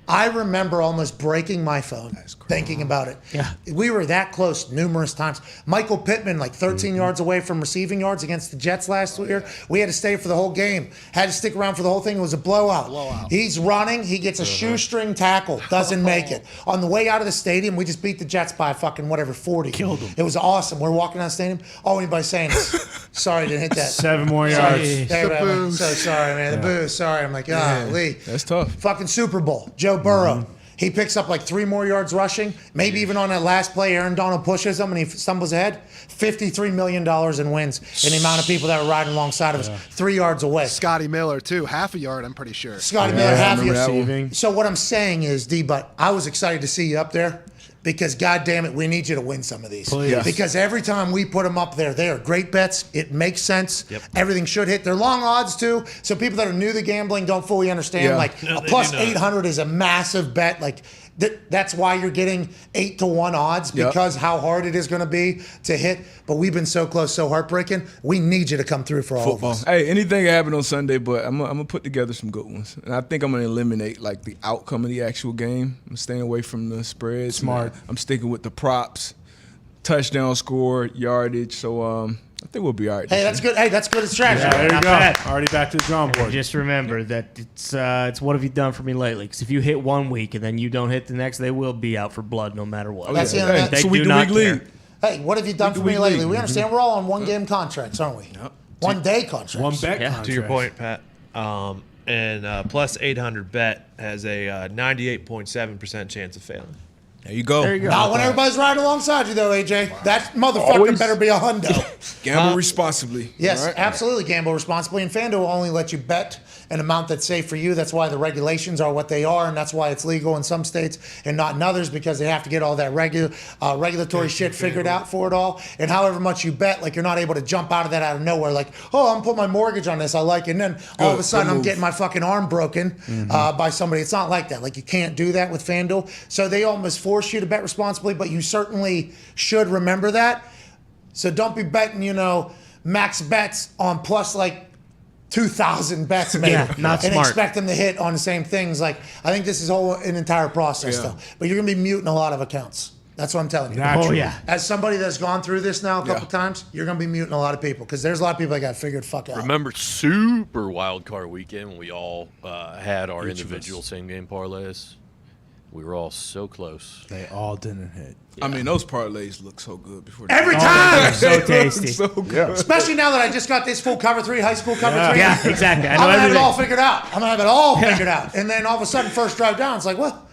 S3: I remember almost breaking my phone thinking about it.
S7: Yeah.
S3: We were that close numerous times. Michael Pittman, like 13 yards away from receiving yards against the Jets last year. We had to stay for the whole game. Had to stick around for the whole thing. It was a blowout. He's running. He gets a shoestring tackle. Doesn't make it. On the way out of the stadium, we just beat the Jets by fucking 40.
S4: Killed them.
S3: It was awesome. We're walking out of the stadium. All anybody's saying is, sorry, I didn't hit that.
S4: 7 more yards.
S3: I'm so sorry, man. The booze. Sorry. I'm like, Lee.
S5: That's tough.
S3: Fucking Super Bowl. Joe Burrow. He picks up like 3 more yards rushing. Maybe even on that last play, Aaron Donald pushes him and he stumbles ahead. $53 million in wins in the amount of people that were riding alongside of us 3 yards away.
S16: Scotty Miller, too. Half a yard, I'm pretty sure.
S3: Scotty Miller, half a yard.
S4: Receiving.
S3: So what I'm saying is, D-But, I was excited to see you up there because, God damn it, we need you to win some of these.
S4: Please.
S3: Because every time we put them up there, they are great bets. It makes sense.
S6: Yep.
S3: Everything should hit. They're long odds, too. So people that are new to gambling don't fully understand.
S6: Yeah.
S3: Like,
S6: No,
S3: a
S6: they
S3: plus
S6: do not.
S3: 800 is a massive bet. Like, That's why you're getting 8-1 odds, because how hard it is going to be to hit. But we've been so close, so heartbreaking. We need you to come through for all of us.
S5: Hey, anything can happen on Sunday, but I'm gonna put together some good ones, and I think I'm gonna eliminate like the outcome of the actual game. I'm staying away from the spreads.
S4: Smart.
S5: I'm sticking with the props, touchdown score, yardage. So I think we'll be all right.
S3: Hey, that's good. Hey, that's good strategy.
S4: Yeah, there you
S7: Not
S4: go.
S7: bad.
S4: Already back to the drawing board.
S7: Just remember that it's what have you done for me lately? Because if you hit 1 week and then you don't hit the next, they will be out for blood no matter what.
S3: That's the end of that.
S7: They
S5: So
S7: do not care.
S5: league.
S3: Hey, what have you done for me lately? We understand we're all on one-game contracts, aren't we?
S5: Yep.
S3: 1 day contracts.
S4: One bet
S7: Yeah.
S4: contract.
S6: To your point, Pat, and plus 800 bet has a 98.7% chance of failing.
S5: There you go.
S7: There you go.
S3: Not when everybody's riding alongside you, though, AJ. That motherfucker better be a hundo.
S5: Gamble responsibly.
S3: Yes,
S5: all right?
S3: absolutely. Gamble responsibly. And FanDuel will only let you bet an amount that's safe for you. That's why the regulations are what they are, and that's why it's legal in some states and not in others, because they have to get all that regulatory shit figured out for it all. And however much you bet, like, you're not able to jump out of that out of nowhere. Like, oh, I'm putting my mortgage on this. I like it. And then all of a sudden I'm getting my fucking arm broken by somebody. It's not like that. Like, you can't do that with FanDuel. So they almost force you to bet responsibly, but you certainly should remember that. So don't be betting, max bets on plus like 2,000 bets maybe,
S7: not
S3: and
S7: smart.
S3: expect them to hit on the same things. Like, I think this is an entire process though. But you're gonna be muting a lot of accounts. That's what I'm telling you.
S7: Oh, yeah.
S3: As somebody that's gone through this now a couple times, you're gonna be muting a lot of people, because there's a lot of people that got figured fuck out.
S17: Remember super wild card weekend when we all had our individual same game parlays? We were all so close.
S4: They all didn't hit.
S5: I mean, those parlays look so good before.
S3: Every time!
S7: So tasty.
S5: So good.
S3: Especially now that I just got this full cover 3, high school cover 3.
S7: Yeah, exactly. I
S3: I'm
S7: know
S3: gonna have it
S7: everything.
S3: all figured out. I'm gonna have it all figured out. And then all of a sudden, first drive down, it's like, what?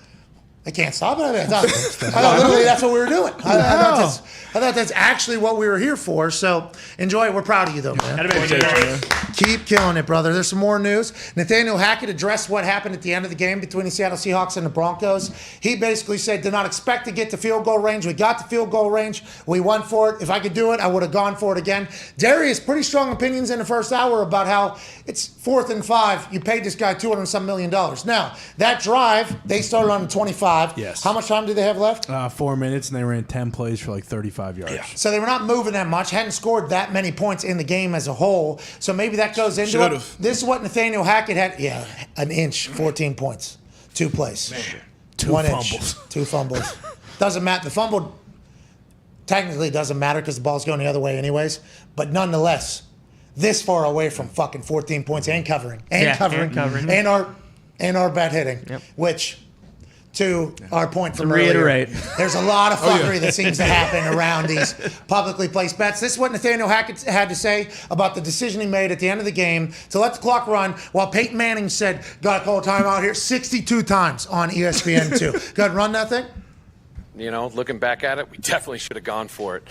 S3: I can't stop it. I thought literally that's what we were doing. I thought that's actually what we were here for. So enjoy it. We're proud of you, though, man. Keep killing it, brother. There's some more news. Nathaniel Hackett addressed what happened at the end of the game between the Seattle Seahawks and the Broncos. He basically said, did not expect to get to field goal range. We got to field goal range. We went for it. If I could do it, I would have gone for it again. Darius, pretty strong opinions in the first hour about how it's 4th and 5. You paid this guy $200-some million. Now, that drive, they started on the 25.
S4: Yes.
S3: How much time did they have left?
S4: 4 minutes, and they ran 10 plays for like 35 yards. Yeah.
S3: So they were not moving that much, hadn't scored that many points in the game as a whole. So maybe that goes into it. This is what Nathaniel Hackett had. Yeah, an inch, 14 points. 2 plays. Man. 1
S4: fumbles.
S3: inch. 2 fumbles. Doesn't matter. The fumble technically doesn't matter because the ball's going the other way anyways. But nonetheless, this far away from fucking 14 points and covering. And covering. And our bad hitting. Which... To our point from earlier, there's a lot of fuckery that seems to happen around these publicly placed bets. This is what Nathaniel Hackett had to say about the decision he made at the end of the game to let the clock run, while Peyton Manning said, got to call a timeout here 62 times on ESPN2. Go ahead and run that thing.
S10: Looking back at it, we definitely should have gone for it.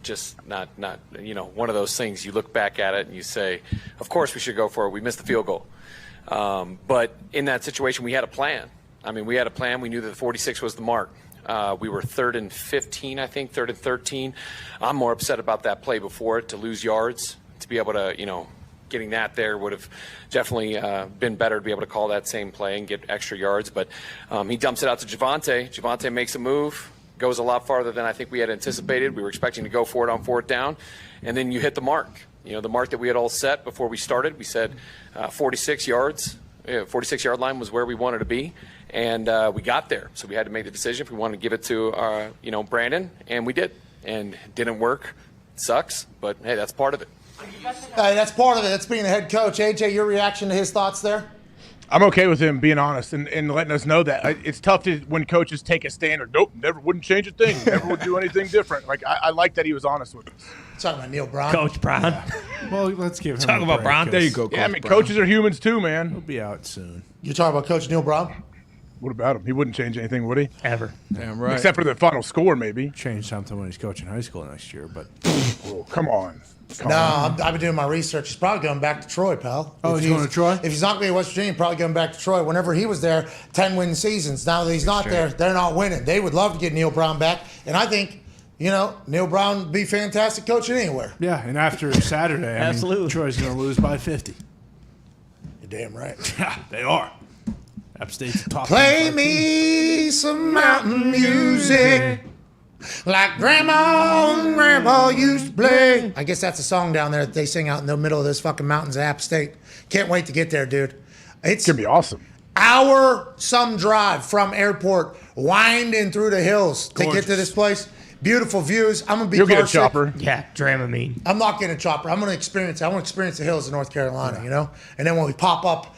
S10: Just not, one of those things you look back at it and you say, of course we should go for it. We missed the field goal. But in that situation, we had a plan. We had a plan. We knew that the 46 was the mark. We were 3rd and 15, I think, 3rd and 13. I'm more upset about that play before it, to lose yards, to be able to, getting that there would have definitely been better to be able to call that same play and get extra yards. But he dumps it out to Javonte. Javonte makes a move, goes a lot farther than I think we had anticipated. We were expecting to go for it on 4th down, and then you hit the mark. The mark that we had all set before we started. We said 46 yards. 46-yard line was where we wanted to be. And we got there, so we had to make the decision if we wanted to give it to, Brandon, and we did. And it didn't work. It sucks, but hey, that's part of it.
S3: That's part of it. That's being the head coach. AJ, your reaction to his thoughts there?
S15: I'm okay with him being honest and letting us know that. It's tough when coaches take a stand or nope, never wouldn't change a thing, never would do anything different. Like I like that he was honest with us.
S3: Talking about Neil Brown.
S7: Coach Brown.
S4: Well, let's give him
S6: Talk about Brown.
S5: There you go, Coach
S15: Yeah, coaches are humans too, man.
S4: He'll be out soon.
S3: You're talking about Coach Neil Brown?
S15: What about him? He wouldn't change anything, would he?
S7: Ever.
S5: Damn right.
S15: Except for the final score, maybe.
S4: Change something when he's coaching high school next year, but...
S15: Oh, come on.
S3: I've been doing my research. He's probably going back to Troy, pal.
S4: Oh, he's going to Troy?
S3: If he's not going to be West Virginia, probably going back to Troy. Whenever he was there, 10-win seasons. Now that he's not there, they're not winning. They would love to get Neil Brown back. And I think, Neil Brown would be fantastic coaching anywhere.
S4: Yeah, and after Saturday, Troy's going to lose by 50.
S3: You're damn right.
S4: Yeah, they are. App State's top.
S3: Play me some mountain music like Grandma and Grandpa used to play. I guess that's a song down there that they sing out in the middle of those fucking mountains of App State. Can't wait to get there, dude. It's
S15: gonna be awesome.
S3: Some drive from airport, winding through the hills to get to this place. Beautiful views. I'm gonna be
S15: You'll get a
S3: car sick.
S15: chopper.
S7: Yeah, Dramamine.
S3: I'm not getting a chopper. I'm gonna experience. I want to experience the hills of North Carolina. You know, and then when we pop up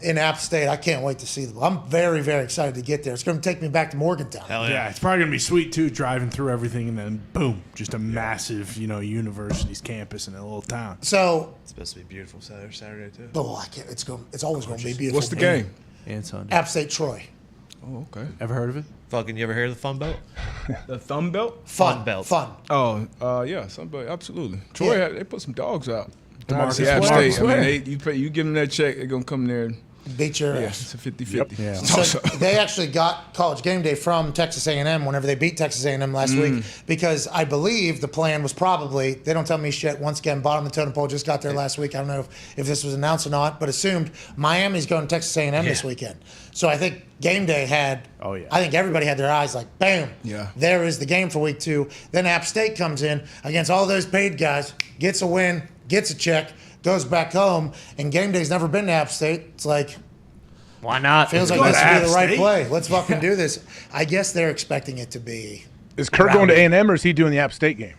S3: in App State, I can't wait to see them. I'm very, very excited to get there. It's gonna take me back to Morgantown.
S4: Hell yeah. It's probably gonna be sweet too, driving through everything and then boom, just a massive, university's campus in a little town.
S3: So
S6: it's supposed to be beautiful Saturday too.
S3: Oh, I can't. It's always gonna be beautiful.
S5: What's the game?
S4: And Sunday.
S3: App State Troy.
S5: Oh, okay.
S4: Ever heard of it?
S6: Fucking, you ever heard of the Fun Belt?
S5: The Thumb Belt?
S6: Fun Belt.
S3: Fun.
S5: Oh, yeah, somebody, absolutely. Troy,
S3: Yeah.
S5: they put some dogs out.
S4: DeMarcus
S5: App
S4: Ware.
S5: State. I mean, you give them that check, they're gonna come there. And,
S3: Beat your
S5: yeah,
S3: ass.
S5: it's a 50-50.
S4: Yeah.
S3: So they actually got College Game Day from Texas A&M whenever they beat Texas A&M last week, because I believe the plan was probably, they don't tell me shit, once again, bottom of the totem pole, just got there last week. I don't know if this was announced or not, but assumed Miami's going to Texas A&M this weekend. So I think Game Day had, I think everybody had their eyes like, bam, there is the game for week 2. Then App State comes in against all those paid guys, gets a win, gets a check, goes back home, and Game Day's never been to App State. It's like,
S7: why not?
S3: feels like this would be the right play. Let's fucking do this. I guess they're expecting it to be.
S15: Is Kurt going to A&M or is he doing the App State game?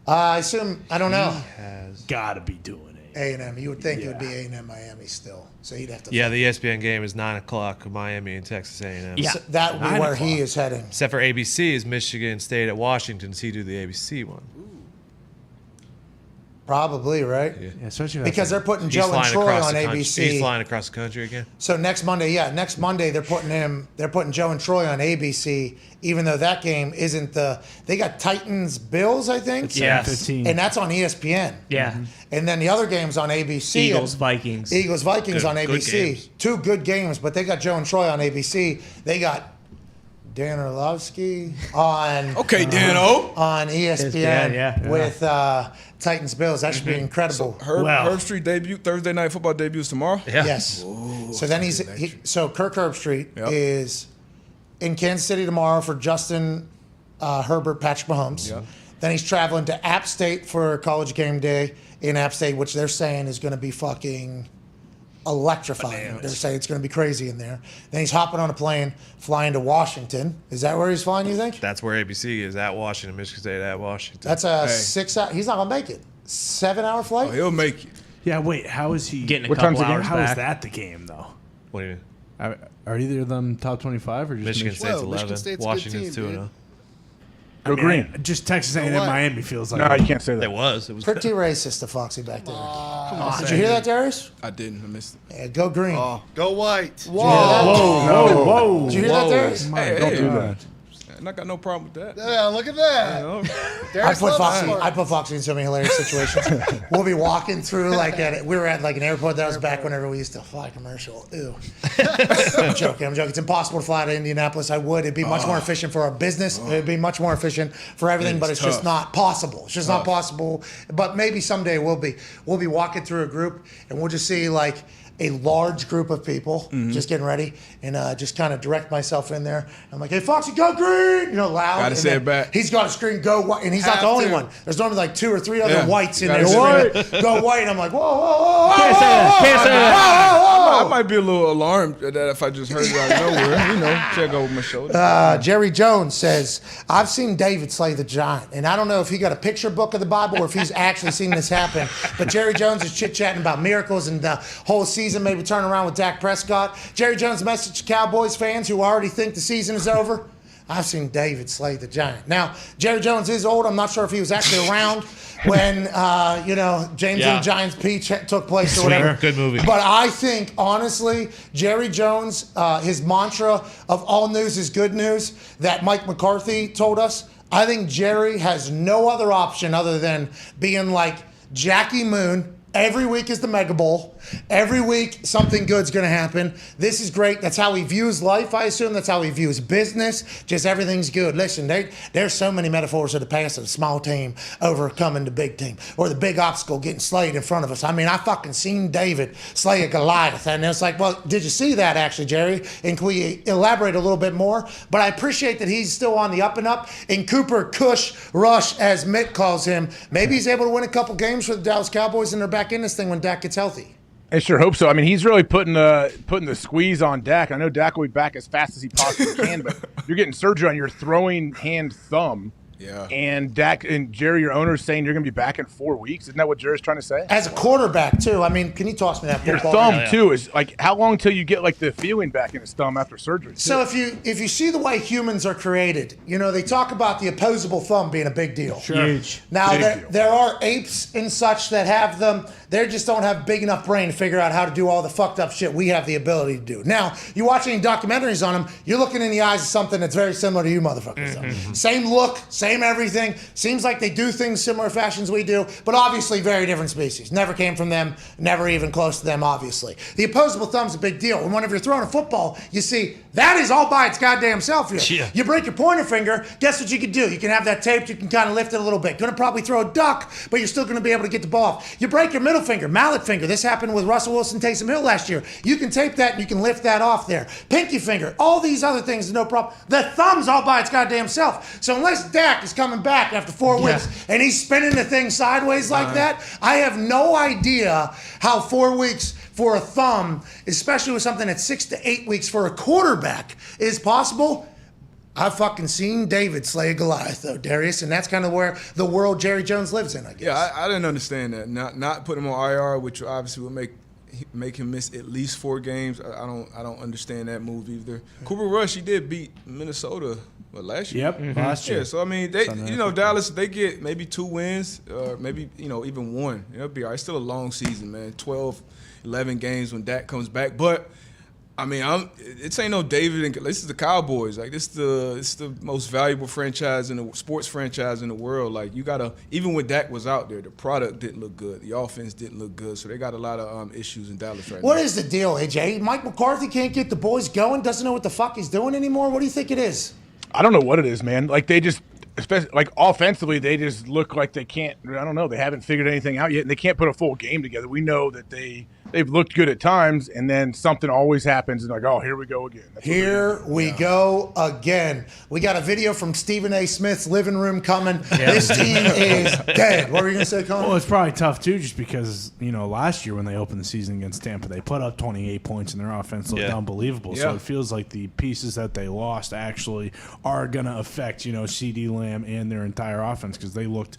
S3: I assume, I don't know.
S4: Has got to be doing it.
S3: A&M. You would think it would be A&M Miami still. So he'd have to.
S6: Yeah, the ESPN game is 9 o'clock, Miami and Texas A&M.
S3: Yeah. So that would be where he is heading.
S6: Except for ABC is Michigan State at Washington. Does he do the ABC one?
S3: Probably, right?
S6: Yeah,
S4: especially
S3: because they're putting Joe and Troy on ABC.
S6: He's flying across the country again.
S3: So next Monday they're putting Joe and Troy on ABC, even though that game isn't they got Titans Bills, I think.
S7: Yes.
S3: And that's on ESPN.
S7: Yeah.
S3: And then the other game's on ABC.
S7: Eagles Vikings.
S3: Eagles Vikings
S6: Good-
S3: on
S6: good
S3: ABC.
S6: games.
S3: 2 good games, but they got Joe and Troy on ABC. They got Dan Orlovsky on on ESPN with Titans Bills. That should be incredible.
S5: Herb Street debut, Thursday Night Football debuts tomorrow?
S3: Yes. So then so Kirk Herbstreit is in Kansas City tomorrow for Justin Herbert, Patrick Mahomes.
S5: Yep.
S3: Then he's traveling to App State for College Game Day in App State, which they're saying is going to be fucking electrifying. They're saying it's going to be crazy in there. Then he's hopping on a plane, flying to Washington. Is that where he's flying, you think?
S6: That's where ABC is, at Washington, Michigan State at Washington.
S3: That's a 6 hour. He's not going to make it. 7-hour flight?
S5: Oh, he'll make it.
S4: Yeah, wait, how is he
S7: getting a couple hours
S4: How
S7: back?
S4: is that the game though?
S6: What do you mean?
S4: Are either of them top 25 or just
S6: Michigan State's 11.
S16: Michigan State's a good
S6: Washington's
S16: team,
S6: 2-0.
S15: Go green.
S4: Just Texas A&M
S16: what?
S4: Miami feels like.
S15: No, you can't say that.
S6: It was.
S3: Pretty racist to Foxy back there. Come on. Did you hear that, Darius?
S5: I didn't. I missed it.
S3: Yeah, go green.
S16: Go white.
S3: Whoa. Did you hear that, Darius?
S5: Hey,
S15: Don't do that.
S5: And I got no problem with that.
S16: Yeah, look at that.
S3: I
S16: Darius
S3: put
S16: loves smart.
S3: Foxy in so many hilarious situations. We'll be walking through we were at like an airport. That was back whenever we used to fly commercial. Ew. I'm joking. It's impossible to fly to Indianapolis. I would. It'd be much more efficient for our business. It'd be much more efficient for everything, but it's just not possible. It's just not possible. But maybe someday we'll be walking through a group and we'll just see like a large group of people just getting ready and just kind of direct myself in there. I'm like, hey, Foxy, go green! Loud.
S5: Gotta
S3: And
S5: say
S3: then
S5: it back.
S3: He's got a screen, go white. And he's not the
S16: Have
S3: only
S16: to.
S3: one. There's normally like 2 or 3 other
S5: Yeah.
S3: whites in
S5: Gotta
S3: there.
S5: say
S3: Go white. And I'm like, whoa, whoa, whoa, whoa.
S7: Can't say that. Can't say that.
S5: I might be a little alarmed at that if I just heard it out of nowhere. Check over my shoulder.
S3: Jerry Jones says, I've seen David slay the giant. And I don't know if he got a picture book of the Bible or if he's actually seen this happen. But Jerry Jones is chit-chatting about miracles and the whole season maybe turning around with Dak Prescott. Jerry Jones' message to Cowboys fans who already think the season is over. I've seen David slay the giant. Now, Jerry Jones is old. I'm not sure if he was actually around when, James and the Giants Peach took place or whatever.
S6: Good movie.
S3: But I think, honestly, Jerry Jones, his mantra of all news is good news that Mike McCarthy told us, I think Jerry has no other option other than being like Jackie Moon Every week is the Mega Bowl. Every week, something good's going to happen. This is great. That's how he views life, I assume. That's how he views business. Just everything's good. Listen, there's so many metaphors of the past of the small team overcoming the big team, or the big obstacle getting slayed in front of us. I mean, I fucking seen David slay a Goliath. And it's like, well, did you see that actually, Jerry? And can we elaborate a little bit more? But I appreciate that he's still on the up and up. And Cooper Cush Rush, as Mick calls him, maybe he's able to win a couple games for the Dallas Cowboys, and they're back in this thing when Dak gets healthy.
S15: I sure hope so. I mean, he's really putting the squeeze on Dak. I know Dak will be back as fast as he possibly can, but you're getting surgery on your throwing hand thumb.
S5: Yeah.
S15: And Dak and Jerry, your owner, is saying you're going to be back in 4 weeks. Isn't that what Jerry's trying to say?
S3: As a quarterback, too. I mean, can you toss me that
S15: Your
S3: football?
S15: thumb, too, is like, how long till you get like the feeling back in his thumb after surgery? Too?
S3: So if you see the way humans are created, you know, they talk about the opposable thumb being a big deal.
S15: Sure.
S7: Huge.
S3: Now,
S15: Big deal.
S3: there are apes and such that have them. They just don't have big enough brain to figure out how to do all the fucked up shit we have the ability to do. Now, you watch any documentaries on them, you're looking in the eyes of something that's very similar to you motherfuckers.
S15: Mm-hmm.
S3: Same look, same everything. Seems like they do things similar fashions we do, but obviously very different species. Never came from them, never even close to them, obviously. The opposable thumb's a big deal. And whenever you're throwing a football, you see, that is all by its goddamn self here.
S6: Yeah.
S3: You break your pointer finger, guess what you can do? You can have that taped, you can kind of lift it a little bit. Gonna probably throw a duck, but you're still gonna be able to get the ball off. You break your middle finger, mallet finger. This happened with Russell Wilson, Taysom Hill last year. You can tape that and you can lift that off there. Pinky finger, all these other things, no problem. The thumb's all by its goddamn self. So unless Dak is coming back after 4 weeks and he's spinning the thing sideways like that, I have no idea how 4 weeks for a thumb, especially with something that's 6 to 8 weeks for a quarterback, is possible. I've fucking seen David slay a Goliath, though, Darius, and that's kind of where the world Jerry Jones lives in, I guess.
S5: Yeah, I didn't understand that. Not put him on IR, which obviously would make him miss at least 4 games. I don't understand that move either. Cooper Rush, he did beat Minnesota last year.
S4: Yep, last year.
S5: Yeah, so I mean, Dallas, they get maybe 2 wins, or maybe even 1. It'll be all right. It's still a long season, man. 12, 11 games when Dak comes back, but. I mean, it ain't no David and this is the Cowboys. Like it's the most valuable franchise in the sports franchise in the world. Like you gotta, even when Dak was out there, the product didn't look good, the offense didn't look good, so they got a lot of issues in Dallas right now.
S3: What is the deal, AJ? Mike McCarthy can't get the boys going. Doesn't know what the fuck he's doing anymore. What do you think it is?
S15: I don't know what it is, man. Like they just, especially like offensively, they just look like they can't. I don't know. They haven't figured anything out yet, and they can't put a full game together. We know that they've looked good at times, and then something always happens, and like, oh, here we go again.
S3: Here we go again. We got a video from Stephen A. Smith's living room coming. Yeah. This team is dead. What were you going to say, Colin?
S4: Well, it's probably tough, too, just because, last year when they opened the season against Tampa, they put up 28 points, and their offense looked unbelievable. Yeah. So it feels like the pieces that they lost actually are going to affect, CeeDee Lamb and their entire offense because they looked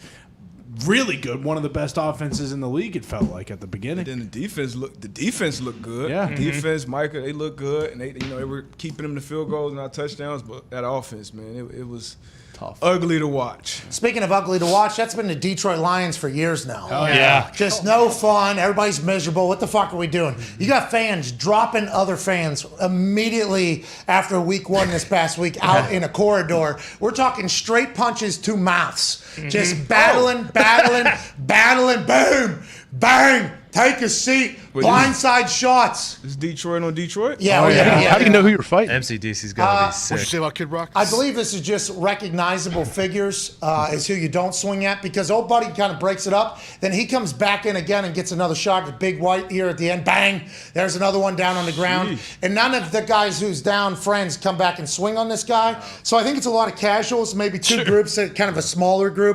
S4: really good. One of the best offenses in the league, it felt like at the beginning.
S5: And then the defense looked good.
S4: Yeah.
S5: Defense, Micah, they looked good, and they were keeping them to field goals and not touchdowns. But that offense, man, it was tough, ugly to watch.
S3: Speaking of ugly to watch, that's been the Detroit Lions for years now.
S6: Oh yeah,
S3: just no fun. Everybody's miserable. What the fuck are we doing? You got fans dropping other fans immediately after week 1 this past week out in a corridor. We're talking straight punches to mouths. Just battling, boom, bang, take a seat, blindside shots.
S5: Is Detroit on Detroit?
S3: Yeah, yeah.
S15: How do you know who you're fighting?
S6: MCDC's got to be sick.
S16: What you say about Kid Rock?
S3: I believe this is just recognizable figures is who you don't swing at because old buddy kind of breaks it up. Then he comes back in again and gets another shot at Big White here at the end. Bang! There's another one down on the ground. And none of the guys who's down friends come back and swing on this guy. So I think it's a lot of casuals, maybe 2 groups, kind of a smaller group.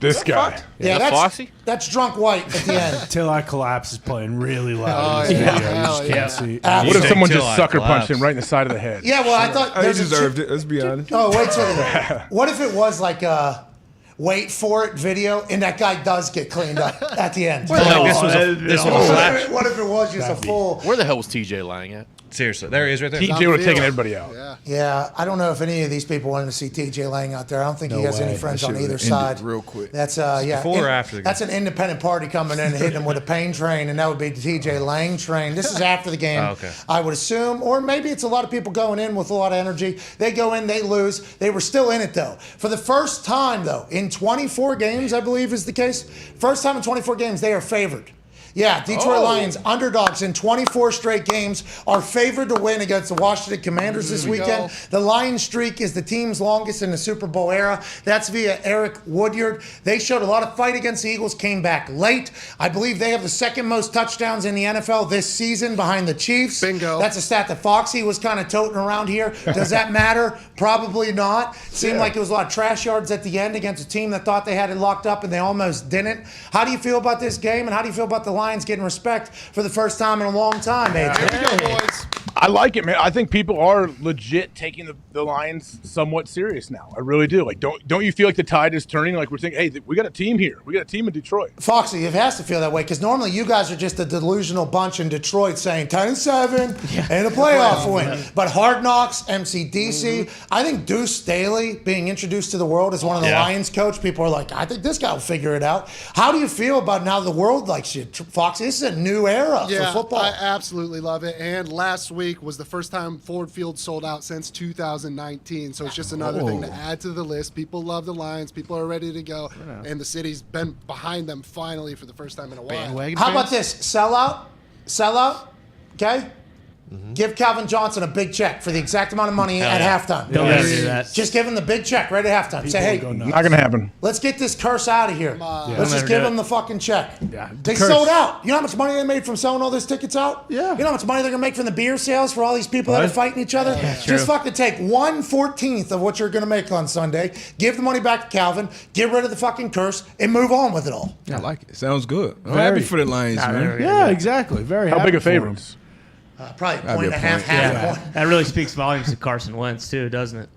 S15: This guy.
S3: Yeah, that's Drunk White at the end.
S4: Till I Collapse is playing really loud. You just can't see.
S15: What if someone just sucker punched him right in the side of the head?
S3: Yeah, well, I thought
S5: he deserved it. Let's be honest.
S3: Oh, wait till what if it was like a wait for it video and that guy does get cleaned up at the end?
S6: This was a flash.
S3: What if it was just a full?
S17: Where the hell was TJ lying at?
S6: Seriously, there he is right there.
S15: TJ would have taken everybody out.
S3: Yeah, I don't know if any of these people wanted to see TJ Lang out there. I don't think he has any friends on either side.
S5: Real quick.
S3: That's
S6: Before or after the game?
S3: That's an independent party coming in and hitting him with a pain train, and that would be the TJ Lang train. This is after the game.
S6: Oh, okay.
S3: I would assume, or maybe it's a lot of people going in with a lot of energy. They go in, they lose. They were still in it though. For the first time though, in 24 games, I believe is the case. First time in 24 games, they are favored. Yeah, Detroit Lions, underdogs in 24 straight games, are favored to win against the Washington Commanders this weekend. The Lions streak is the team's longest in the Super Bowl era. That's via Eric Woodyard. They showed a lot of fight against the Eagles, came back late. I believe they have the second most touchdowns in the NFL this season behind the Chiefs.
S16: Bingo.
S3: That's a stat that Foxy was kind of toting around here. Does that matter? Probably not. Seemed like it was a lot of trash yards at the end against a team that thought they had it locked up and they almost didn't. How do you feel about this game, and how do you feel about the Lions getting respect for the first time in a long time, AJ?
S16: Here we go, boys.
S15: I like it, man. I think people are legit taking the Lions somewhat serious now. I really do. Like, don't you feel like the tide is turning? Like, we're thinking, hey, we got a team here. We got a team in Detroit.
S3: Foxy, it has to feel that way because normally you guys are just a delusional bunch in Detroit saying 10-7 and a playoff win. But Hard Knocks, MCDC, I think Deuce Staley being introduced to the world as one of the Lions coach, people are like, I think this guy will figure it out. How do you feel about now the world likes you, Foxy? This is a new era for football.
S16: I absolutely love it. And last week was the first time Ford Field sold out since 2019. So it's just another thing to add to the list. People love the Lions. People are ready to go. And the city's been behind them finally for the first time in a while.
S3: How about this? Sellout, okay? Give Calvin Johnson a big check for the exact amount of money at halftime.
S7: They'll never do that.
S3: Just give him the big check right at halftime. Say, hey,
S15: Not going to happen.
S3: let's get this curse out of here. Let's just give him the fucking check.
S4: Yeah,
S3: They sold out. You know how much money they made from selling all those tickets out?
S4: Yeah.
S3: You know how much money they're going to make from the beer sales for all these people that are fighting each other? Just fucking take 1/14 of what you're going to make on Sunday, give the money back to Calvin, get rid of the fucking curse, and move on with it all.
S5: I like it. Sounds good. I'm happy for the Lions, man.
S4: Yeah, exactly. Very
S15: How
S4: happy
S15: big a
S4: for him.
S15: favorites?
S3: Probably a
S5: That'd
S3: point
S5: be
S3: and
S5: a
S3: a half,
S5: point.
S3: half a point.
S7: That really speaks volumes to Carson Wentz, too, doesn't it?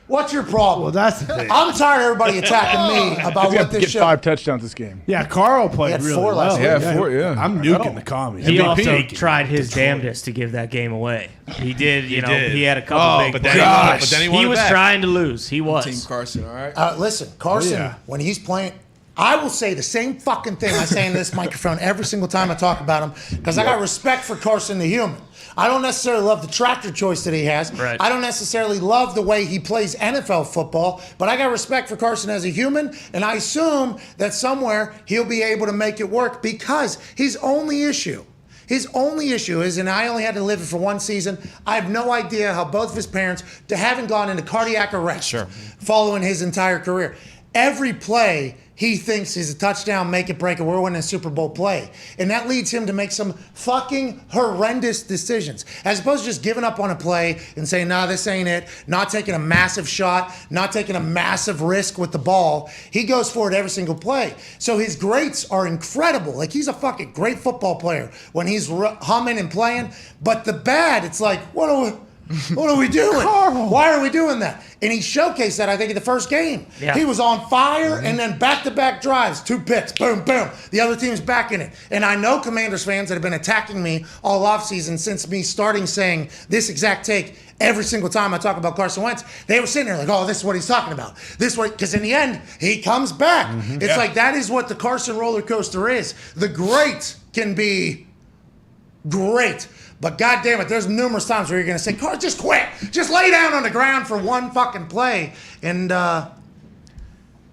S3: What's your problem?
S4: Well, that's the thing.
S3: I'm tired of everybody attacking me about
S15: He's
S3: what
S15: got to
S3: this
S15: get
S3: show.
S15: 5 touchdowns this game.
S4: Yeah, Carl
S3: He
S4: played
S3: had
S4: really
S3: 4
S4: well.
S3: last week.
S5: Yeah, 4, yeah.
S4: I'm nuking the commies.
S7: He
S4: MVP.
S7: also tried his damnedest to give that game away. He did, he had a couple big
S6: but
S7: plays.
S6: then he won
S7: He
S6: it
S7: was
S6: back.
S7: trying to lose. He was.
S5: Team Carson, all right?
S3: Listen, Carson, when he's playing, I will say the same fucking thing I say in this microphone every single time I talk about him because I got respect for Carson the human. I don't necessarily love the tractor choice that he has.
S7: Right.
S3: I don't necessarily love the way he plays NFL football, but I got respect for Carson as a human, and I assume that somewhere he'll be able to make it work because his only issue is, and I only had to live it for one season, I have no idea how both of his parents haven't gone into cardiac arrest following his entire career. Every play he thinks is a touchdown, make it, break it, we're winning a Super Bowl play. And that leads him to make some fucking horrendous decisions. As opposed to just giving up on a play and saying, nah, this ain't it, not taking a massive shot, not taking a massive risk with the ball. He goes for it every single play. So his greats are incredible. Like, he's a fucking great football player when he's humming and playing. But the bad, it's like, what are we doing?
S4: Carl.
S3: Why are we doing that? And he showcased that, I think, in the first game.
S7: Yeah.
S3: He was on fire, and then back-to-back drives, 2 picks, boom, boom. The other team's back in it. And I know Commanders fans that have been attacking me all offseason since me starting saying this exact take every single time I talk about Carson Wentz. They were sitting there like, oh, this is what he's talking about. Because in the end, he comes back. It's like that is what the Carson roller coaster is. The great can be great. But goddamn it, there's numerous times where you're going to say, Carl, just quit. Just lay down on the ground for one fucking play. And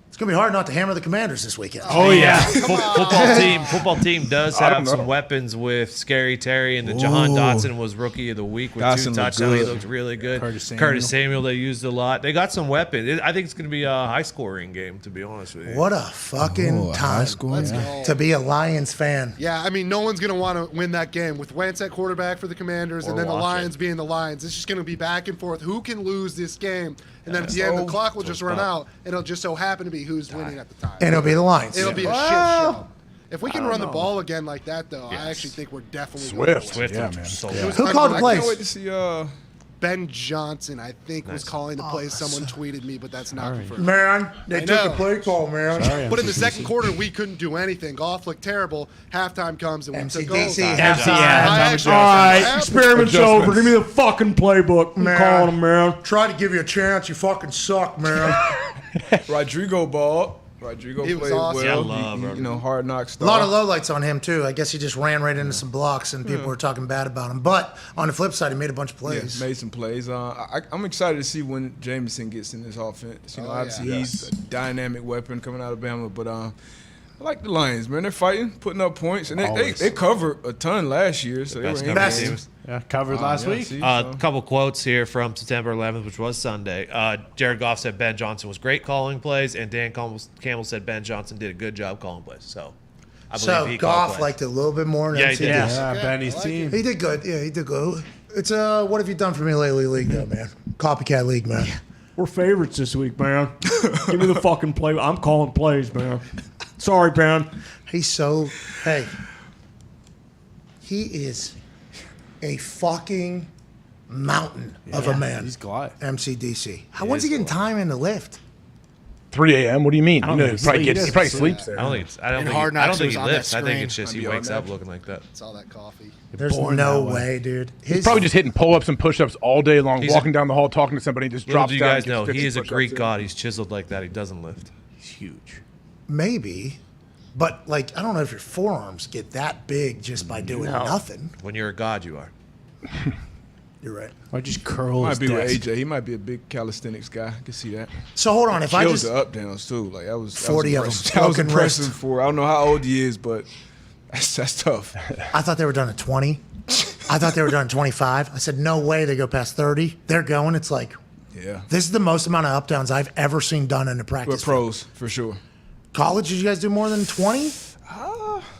S3: it's going to be hard not to hammer the Commanders this weekend.
S4: Oh, yeah.
S6: Football team does have some weapons with Scary Terry, and the Jahan Dotson was Rookie of the Week with
S5: Dotson
S6: 2
S5: looked
S6: touchdowns. He
S5: good.
S6: looked really good.
S4: Curtis
S6: Samuel they used a lot. They got some weapons. I think it's going to be a high-scoring game, to be honest with you.
S3: What a fucking time to be a Lions fan.
S16: Yeah, I mean, no one's going to want to win that game with Wentz at quarterback for the Commanders and then the Lions being the Lions. It's just going to be back and forth. Who can lose this game? And then at the end, the clock will just run out, and it'll just so happen to be who's winning at the time.
S3: And it'll be the Lions.
S16: It'll be a shit show. If we can run the ball again like that, though, I actually think we're definitely
S15: Swift,
S16: gonna win.
S15: yeah, man.
S6: So
S3: Who called the
S5: I
S3: plays?
S5: can't wait to see
S16: Ben Johnson, I think, was calling the play. Someone tweeted me, but that's not confirmed.
S3: Man, they took the play call, man.
S16: But in the second quarter, we couldn't do anything. Goff looked terrible. Halftime comes and we took over.
S3: MCDC. All right, experiment's over. Give me the fucking playbook. I'm calling him, man. Try to give you a chance. You fucking suck, man.
S5: Rodrigo balled. Rodrigo
S3: He was
S5: played
S3: awesome.
S5: well.
S3: Yeah, I love
S5: You know, hard knock
S3: A
S5: stuff.
S3: lot of lowlights on him, too. I guess he just ran right into some blocks, and people were talking bad about him. But on the flip side, he made a bunch of plays.
S5: Yeah, made some plays. I'm excited to see when Jameson gets in this offense. You know, obviously he's a dynamic weapon coming out of Bama, but I like the Lions, man. They're fighting, putting up points, and they covered a ton last year, so they were in games.
S4: Yeah, covered last week.
S6: A couple quotes here from September 11th, which was Sunday. Jared Goff said Ben Johnson was great calling plays, and Dan Campbell said Ben Johnson did a good job calling plays. So, I believe he called
S3: Goff
S6: plays.
S3: liked it a little bit more than
S6: Yeah, he did.
S3: MCDC.
S4: Benny's team.
S3: He did good. Yeah, he did good. It's what have you done for me lately, league, though, man? Copycat league, man.
S7: We're favorites this week, man. Give me the fucking play. I'm calling plays, man. Sorry, man.
S3: He's so. Hey, he is a fucking mountain of a man.
S4: He's Goliath.
S3: MCDC. When's he getting time in the lift?
S15: 3 a.m. What do you mean?
S7: I don't
S15: You know,
S7: think
S15: he probably sleeps there.
S6: I don't think he lifts. I think it's just he wakes up looking like that.
S16: It's all that coffee.
S3: There's no way, dude.
S15: He's probably just hitting pull-ups and push-ups all day long,
S6: He's
S15: walking down the hall, talking to somebody, just
S6: Little
S15: drops
S6: do you
S15: down.
S6: guys
S15: and
S6: know,
S15: gets
S6: he
S15: 50
S6: is a
S15: push-ups
S6: Greek
S15: in.
S6: god. He's chiseled like that. He doesn't lift.
S4: He's huge.
S3: Maybe. But, like, I don't know if your forearms get that big just by doing nothing.
S6: When you're a god, you are.
S3: You're right.
S4: Or just curl
S5: Might
S4: his
S5: be with
S4: desk.
S5: AJ. He might be a big calisthenics guy. I can see that.
S3: So, hold on. If I
S5: Kills
S3: just.
S5: the up downs too. Like that was
S3: 40 of them.
S5: That was
S3: Broken
S5: impressive
S3: wrist.
S5: for. I don't know how old he is, but that's tough.
S3: I thought they were done at 20. I thought they were done at 25. I said, no way they go past 30. They're going. It's like,
S5: Yeah.
S3: this is the most amount of up downs I've ever seen done in a practice.
S5: But pros for sure.
S3: College, did you guys do more than 20?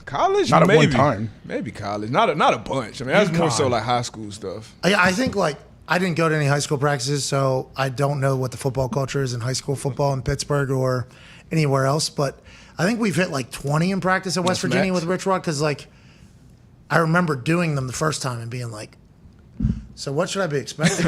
S5: College,
S15: Not at
S5: maybe.
S15: one time.
S5: Maybe college. Not a bunch. I mean, that's more so like high school stuff.
S3: I think, like, I didn't go to any high school practices, so I don't know what the football culture is in high school football in Pittsburgh or anywhere else. But I think we've hit like 20 in practice at West
S5: That's
S3: Virginia
S5: max.
S3: with Rich Rod because, like, I remember doing them the first time and being like, so what should I be expecting?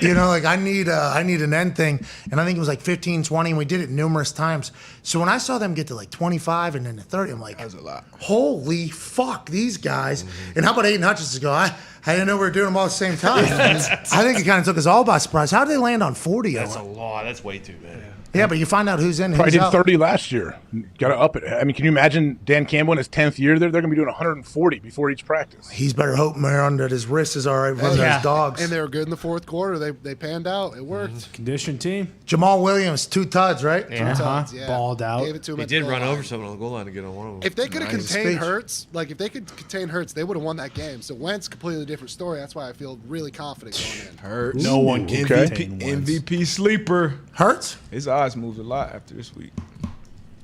S3: You know, like I need an end thing. And I think it was like 15, 20, and we did it numerous times. So when I saw them get to like 25 and then to 30, I'm like,
S5: That's a lot.
S3: holy fuck, these guys. And how about Aiden Hutchinson go, I didn't know we were doing them all at the same time. I think it kind of took us all by surprise. How did they land on 40?
S6: That's a lot. That's way too big.
S3: Yeah, but you find out who's in,
S15: Probably
S3: who's
S15: did
S3: out.
S15: 30 last year. Got to up it. I mean, can you imagine Dan Campbell in his 10th year? They're going to be doing 140 before each practice.
S3: He's better hope, man, that his wrist is all right from those dogs.
S16: And they were good in the fourth quarter. They panned out. It worked.
S4: Conditioned team.
S3: Jamal Williams, 2 tuds, right?
S4: Yeah.
S16: Tuds, yeah.
S4: Balled out.
S16: Gave it to him
S6: He
S16: at the
S6: did
S16: goal
S6: run
S16: line.
S6: over someone on the goal line to get on one of them.
S16: If they could have
S3: Nice
S16: contained
S3: speech.
S16: Hurts, like if they could contain Hurts, they would have won that game. So Wentz, completely different story. That's why I feel really confident going in.
S5: Hurts.
S4: No one can
S5: MVP,
S4: contain Wentz.
S5: MVP sleeper.
S3: Hurts?
S5: His odds moved a lot after this week.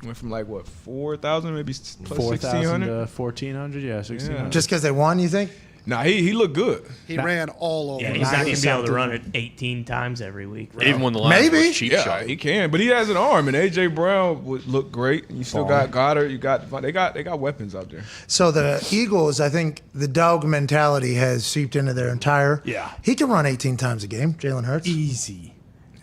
S5: Went from like what 4,000, maybe plus
S4: 4,000 to
S5: 1,600.
S4: 1,400. Yeah, 1,600.
S3: Just because they won, you think?
S5: Nah, he looked good.
S16: He ran all over.
S7: Yeah,
S16: them.
S7: he's not going to be able to
S3: something.
S7: run it 18 times every week.
S17: Even when the line
S3: Maybe.
S17: was cheap
S5: Yeah,
S17: shot.
S5: he can, but he has an arm, and AJ Brown would look great. And you still got Goddard. They got weapons out there.
S3: So the Eagles, I think the dog mentality has seeped into their entire.
S4: Yeah.
S3: He can run 18 times a game, Jalen Hurts.
S4: Easy.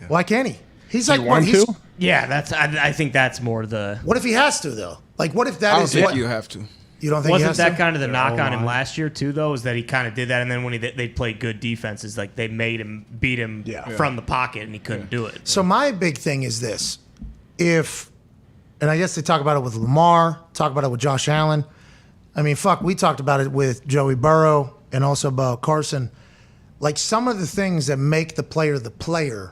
S3: Why can't he? He's like,
S15: want
S3: he's,
S15: to?
S7: Yeah, that's. I think that's more the.
S3: what if he has to, though? Like, what if
S5: I
S3: that
S5: don't
S3: is
S5: think
S3: what?
S5: you have to.
S3: You don't think he
S7: Wasn't
S3: has
S7: that
S3: to?
S7: kind of the knock on him
S4: O-line.
S7: last year too? Though, is that he kind of did that, and then when they played good defenses, like they made him beat him from the pocket, and he couldn't do it.
S3: So my big thing is this: if, and I guess they talk about it with Lamar, talk about it with Josh Allen. I mean, fuck, we talked about it with Joey Burrow and also about Carson. Like some of the things that make the player.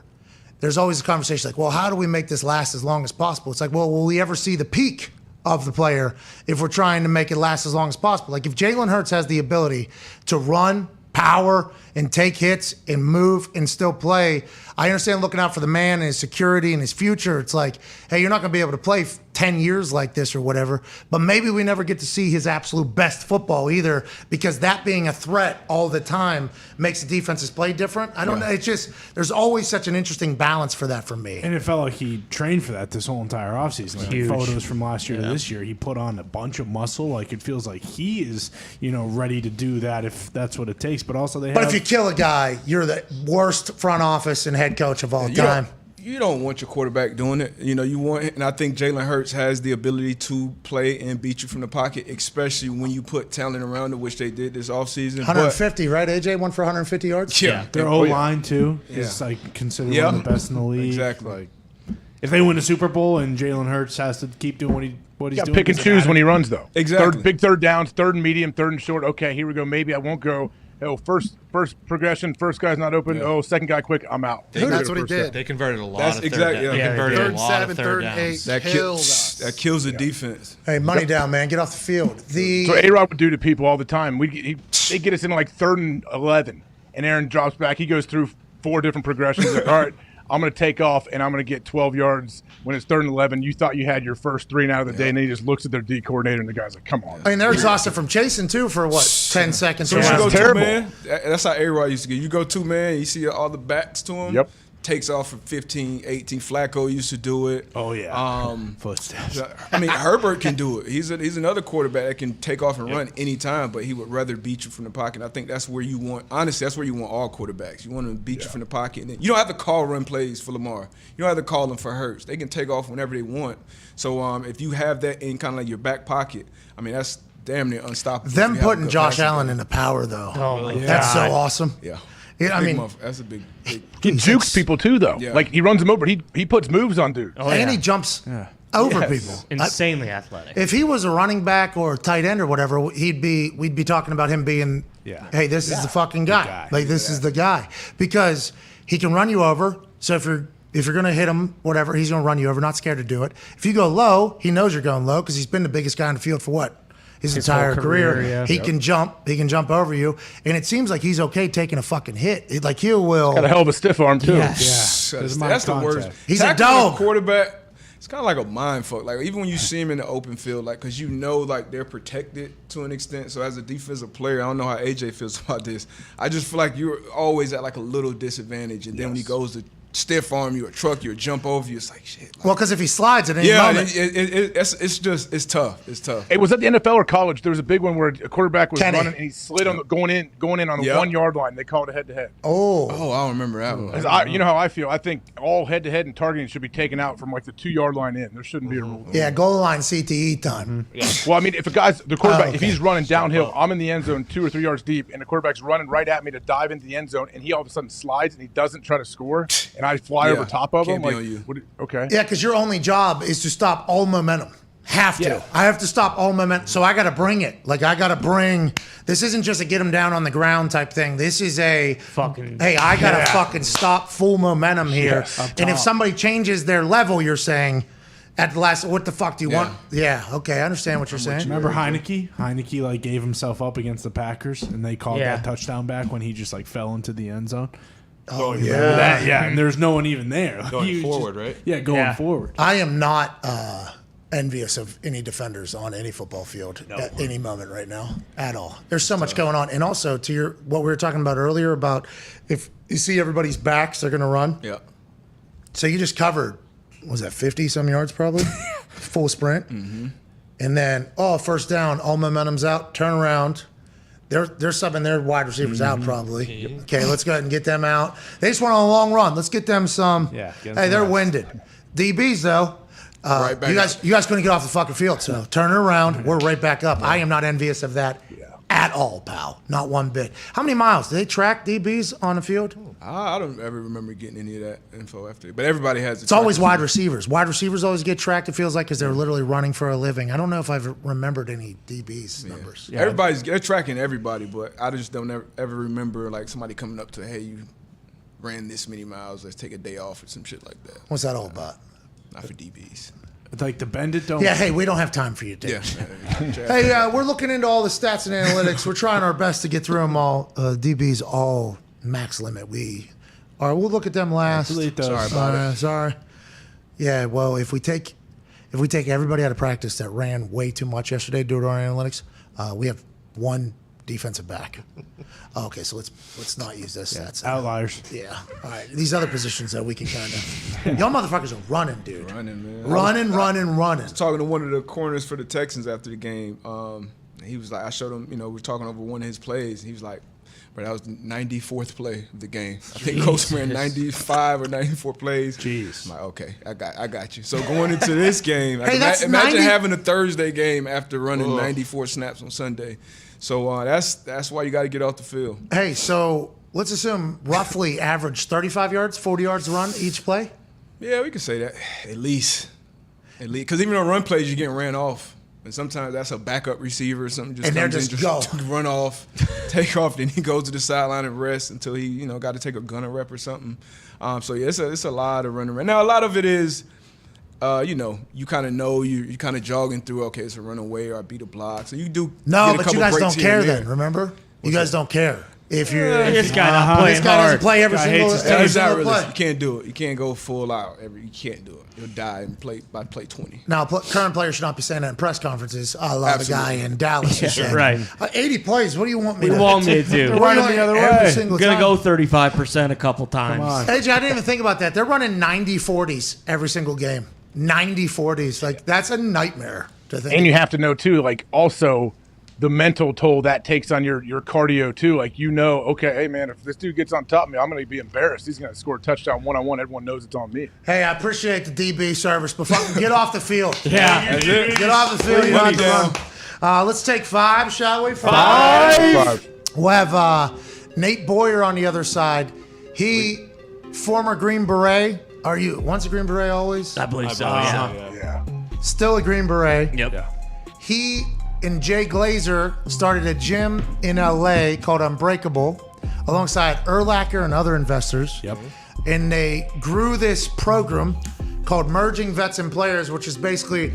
S3: There's always a conversation like, well, how do we make this last as long as possible? It's like, well, will we ever see the peak of the player if we're trying to make it last as long as possible? Like if Jalen Hurts has the ability to run, power, and take hits and move and still play, I understand looking out for the man and his security and his future. It's like, hey, you're not going to be able to play 10 years like this or whatever, but maybe we never get to see his absolute best football either, because that being a threat all the time makes the defenses play different. I don't know. It's just, there's always such an interesting balance for that for me.
S4: And it felt like he trained for that this whole entire offseason. Like
S3: Huge.
S4: photos from last year to this year, he put on a bunch of muscle. Like it feels like he is, ready to do that if that's what it takes. But also
S3: But if you kill a guy, you're the worst front office and head coach of all time.
S5: You don't want your quarterback doing it. You want, and I think Jalen Hurts has the ability to play and beat you from the pocket, especially when you put talent around it, which they did this offseason.
S3: 150, right? AJ won for 150 yards.
S5: Yeah,
S4: their O-line too is like considered one of the best in the league.
S5: Exactly.
S4: Like, if they win a Super Bowl and Jalen Hurts has to keep doing what he's doing,
S15: pick and choose when he runs though.
S5: Exactly.
S15: Big third downs, third and medium, third and short. Okay, here we go. Maybe I won't go. Oh, first progression, first guy's not open. Oh, second guy quick, I'm out.
S16: That's what he did.
S6: They converted a lot
S5: That's
S6: of
S5: exactly.
S6: third downs. They converted
S16: Third
S6: a lot
S16: seven,
S6: of
S16: third
S6: third
S16: and
S6: downs.
S16: eight.
S5: That kills the defense.
S3: Hey, money down, man. Get off the field.
S15: So A-Rod would do to people all the time. They get us in like 3rd and 11, and Aaron drops back. He goes through 4 different progressions. Like, all right, I'm going to take off, and I'm going to get 12 yards when it's 3rd and 11. You thought you had your first 3 out of the day, and then he just looks at their D coordinator, and the guy's like, come on.
S3: I mean, they're exhausted from chasing, too, for what, 10 seconds?
S5: So you go
S15: terrible.
S5: 2-man. That's how A-Rod used to get. You go 2-man, you see all the backs to him.
S15: Yep.
S5: Takes off for 15, 18. Flacco used to do it.
S4: Oh, yeah. Footsteps.
S5: I mean, Herbert can do it. He's another quarterback that can take off and run anytime, but he would rather beat you from the pocket. I think that's where you want, honestly, that's where you want all quarterbacks. You want them to beat you from the pocket. And then, you don't have to call run plays for Lamar. You don't have to call them for Hurts. They can take off whenever they want. So if you have that in kind of like your back pocket, I mean, that's damn near unstoppable.
S3: Them putting Josh Allen in the power, though.
S7: Oh, my God.
S3: That's so awesome.
S5: Yeah.
S3: I mean,
S5: that's a big.
S15: He jukes people too, though.
S5: Yeah.
S15: Like he runs them over. He puts moves on dudes.
S3: and he jumps over
S15: Yes.
S3: people.
S7: Insanely athletic.
S3: If he was a running back or a tight end or whatever, we'd be talking about him being, hey, this is the fucking guy. Like this is the guy, because he can run you over. So if you're gonna hit him, whatever, he's gonna run you over. Not scared to do it. If you go low, he knows you're going low because he's been the biggest guy on the field for what? His entire
S7: whole
S3: career.
S7: career,
S3: He can jump. He can jump over you, and it seems like he's okay taking a fucking hit. Like he will.
S15: Got a hell of a stiff arm too.
S3: Yes.
S5: That's the worst.
S3: He's a
S5: Tackling
S3: dog.
S5: Quarterback. It's kind of like a mind fuck. Like even when you see him in the open field, like because like they're protected to an extent. So as a defensive player, I don't know how AJ feels about this. I just feel like you're always at like a little disadvantage, and then when he goes to stiff arm you or truck you or jump over you, it's like shit. Like,
S3: Well, because if he slides at any moment,
S5: it's tough. It's tough.
S15: It was at the NFL or college. There was a big one where a quarterback was
S3: Kenny.
S15: running and he slid on going in on the 1 yard line. They called it head to head.
S3: Oh,
S5: I don't remember that one.
S15: You know how I feel. I think all head to head and targeting should be taken out from like the 2 yard line in. There shouldn't be a rule.
S3: yeah, goal line CTE time.
S15: Well, I mean, if a guy's the quarterback, if
S3: okay.
S15: he's running downhill, I'm in the end zone 2 or 3 yards deep, and the quarterback's running right at me to dive into the end zone, and he all of a sudden slides and he doesn't try to score, and I fly over top of him.
S5: Can't be
S15: Like,
S5: on you.
S15: Okay.
S3: Yeah, because your only job is to stop all momentum. Have to. I have to stop all momentum. So I got to bring it. Like I got to bring. This isn't just a get him down on the ground type thing. This is a
S7: fucking.
S3: Hey, I got to fucking stop full momentum here.
S15: Yes.
S3: And if somebody changes their level, you're saying. At the last, what the fuck do you want? Yeah, okay, I understand what you're saying.
S4: Remember Heineke? Heineke like gave himself up against the Packers, and they called
S7: Yeah.
S4: that touchdown back when he just like fell into the end zone.
S3: Oh,
S4: Yeah, and there's no one even there.
S17: Going
S4: He was
S17: forward, right?
S4: Yeah, going forward.
S3: I am not envious of any defenders on any football field at any moment right now at all. There's so much going on, and also to what we were talking about earlier about if you see everybody's backs, they're going to run.
S5: Yeah.
S3: So you just covered, what was that 50 some yards probably, full sprint, and then first down, all momentum's out, turn around. They're subbing their wide receivers out probably. Okay, let's go ahead and get them out. They just went on a long run. Let's get them some.
S4: Yeah, get
S3: Hey,
S4: some
S3: they're
S4: rest.
S3: winded. DBs though.
S5: Right back
S3: you guys couldn't get off the fucking field, so turn it around. We're right back up. I am not envious of that at all, pal. Not one bit. How many miles do they track DBs on the field?
S5: I don't ever remember getting any of that info after. But everybody has it.
S3: It's always wide receivers. Wide receivers always get tracked. It feels like because they're literally running for a living. I don't know if I've remembered any DBs numbers.
S5: Yeah. They're tracking everybody, but I just don't ever remember like somebody coming up to, hey, you ran this many miles. Let's take a day off or some shit like that.
S3: What's that all about?
S5: Not for DBs.
S4: It's like the bend it don't.
S3: Yeah, hey, we don't have time for you, Dave. Hey, we're looking into all the stats and analytics. We're trying our best to get through them all. DBs all max limit. We'll look at them last.
S4: Delete those.
S5: Sorry about it.
S3: Sorry. Yeah, well, if we take if we take everybody out of practice that ran way too much yesterday due to our analytics, we have one defensive back. Okay, so let's not use this. That's
S4: outliers.
S3: Yeah. All right. These other positions that we can kind of. Y'all motherfuckers are running, dude.
S5: Running, man.
S3: Running.
S5: I was talking to one of the corners for the Texans after the game. He was like, I showed him, we were talking over one of his plays. He was like, but that was the 94th play of the game. I think Coach ran 95 or 94 plays.
S4: Jeez.
S5: I'm like, okay, I got you. So going into this game,
S3: Hey,
S5: imagine having a Thursday game after running 94 snaps on Sunday. So that's why you got to get off the field.
S3: Hey, so let's assume roughly average 35 yards, 40 yards run each play?
S5: Yeah, we can say that. At least. Because even on run plays, you're getting ran off. And sometimes that's a backup receiver or something. Just
S3: and they're
S5: comes
S3: just
S5: in, run off, take off, then he goes to the sideline and rests until he, got to take a gunner rep or something. So yeah, it's a lot of running around. Now a lot of it is, you kind of know you kind of jogging through. Okay, it's a runaway or I beat a block. So you do.
S3: No, but you guys don't care then. Remember, you guys don't care. If you're
S7: this guy not playing
S3: this guy
S7: hard.
S3: Doesn't play every single play.
S5: You can't do it. You can't go full out. You can't do it. You'll die and play 20.
S3: Now, current players should not be saying that in press conferences. A lot of guy in Dallas who said,
S7: right.
S3: 80 plays. What do you want me
S7: What
S3: to
S7: do you want me to do?
S3: They're running the other way.
S7: I'm going to go 35% a couple times.
S3: AJ, I didn't even think about that. They're running 90-40s every single game. 90-40s. Like, that's a nightmare to think.
S15: And you have to know, too, like, also the mental toll that takes on your cardio, too. Like, okay, hey, man, if this dude gets on top of me, I'm going to be embarrassed. He's going to score a touchdown one-on-one. Everyone knows it's on me.
S3: Hey, I appreciate the DB service, but fucking get off the field.
S15: Yeah.
S3: Get off the field. You don't have to run. Let's take 5, shall we?
S15: 5.
S3: We'll have Nate Boyer on the other side. He, former Green Beret. Are you once a Green Beret, always?
S7: I believe so, yeah.
S3: Still a Green Beret.
S7: Yep. Yeah.
S3: He and Jay Glazer started a gym in LA called Unbreakable alongside Urlacher and other investors.
S4: Yep.
S3: And they grew this program called Merging Vets and Players, which is basically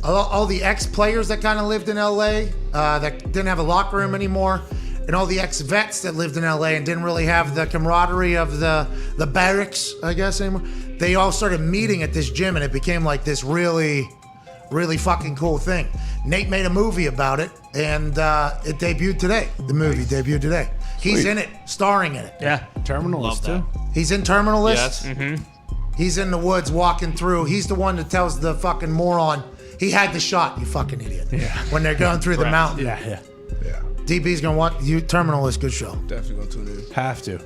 S3: all the ex-players that kind of lived in LA that didn't have a locker room anymore, and all the ex-vets that lived in LA and didn't really have the camaraderie of the barracks, I guess, anymore. They all started meeting at this gym, and it became like this really fucking cool thing. Nate made a movie about it, and it debuted today. The movie debuted today. He's in it, starring in it.
S7: Yeah.
S4: Terminalist, too.
S3: He's in Terminalist.
S17: Yes.
S7: Mm-hmm.
S3: He's in the woods walking through. He's the one that tells the fucking moron, he had the shot, you fucking idiot.
S4: Yeah.
S3: When they're going through the mountain.
S4: Yeah.
S3: DB's going to watch you. Terminalist, good show.
S5: Definitely going to tune in.
S4: Have to.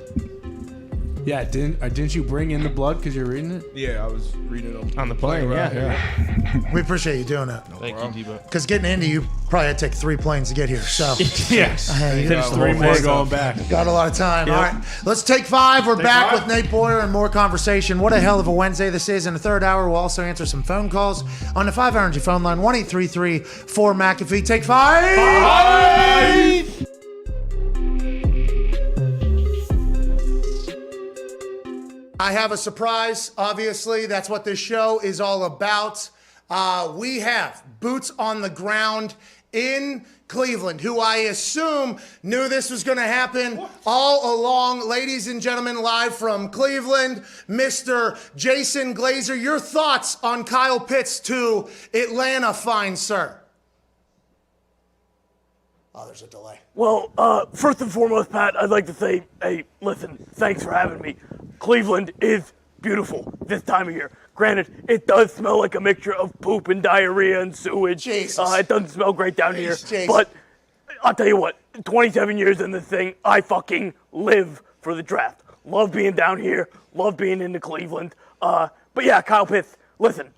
S4: Yeah, didn't you bring in the blood because you're reading it?
S5: Yeah, I was reading it
S7: On the plane,
S4: Yeah.
S3: We appreciate you doing that.
S17: Thank you, Tebow.
S3: Because getting into you probably had to take 3 planes to get here. So
S4: Yes.
S3: Hey,
S4: There's 3 more going back.
S3: got a lot of time.
S4: Yep.
S3: All right, let's take 5. We're back with Nate Boyer and more conversation. What a hell of a Wednesday this is. In the third hour, we'll also answer some phone calls on the 5 Energy phone line, 1-833-4-McAfee. Take 5. I have a surprise, obviously. That's what this show is all about. We have boots on the ground in Cleveland, who I assume knew this was going to happen all along. Ladies and gentlemen, live from Cleveland, Mr. Jason Glazer. Your thoughts on Kyle Pitts to Atlanta, fine sir? Oh, there's a delay.
S18: Well, first and foremost, Pat, I'd like to say, hey, listen, thanks for having me. Cleveland is beautiful this time of year. Granted, it does smell like a mixture of poop and diarrhea and sewage.
S3: Jesus.
S18: It doesn't smell great down here.
S3: Jesus.
S18: But I'll tell you what, 27 years in this thing, I fucking live for the draft. Love being down here. Love being into Cleveland. But yeah, Kyle Pitts, listen.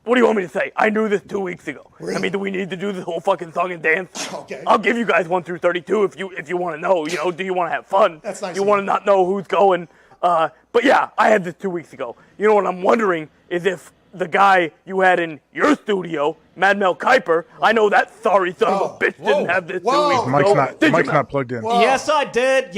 S18: What do you want me to say? I knew this 2 weeks ago.
S3: Really?
S18: I mean, do we need to do this whole fucking song and dance?
S3: Okay.
S18: I'll give you guys 1 through 32 if you want to know. You know, do you want to have fun?
S3: That's nice.
S18: You want to not know who's going? But yeah, I had this 2 weeks ago. You know what I'm wondering is if the guy you had in your studio, Mad Mel Kiper, I know that sorry son of a bitch didn't have this 2 weeks ago.
S15: Mike's not plugged in.
S7: Whoa. Yes, I did.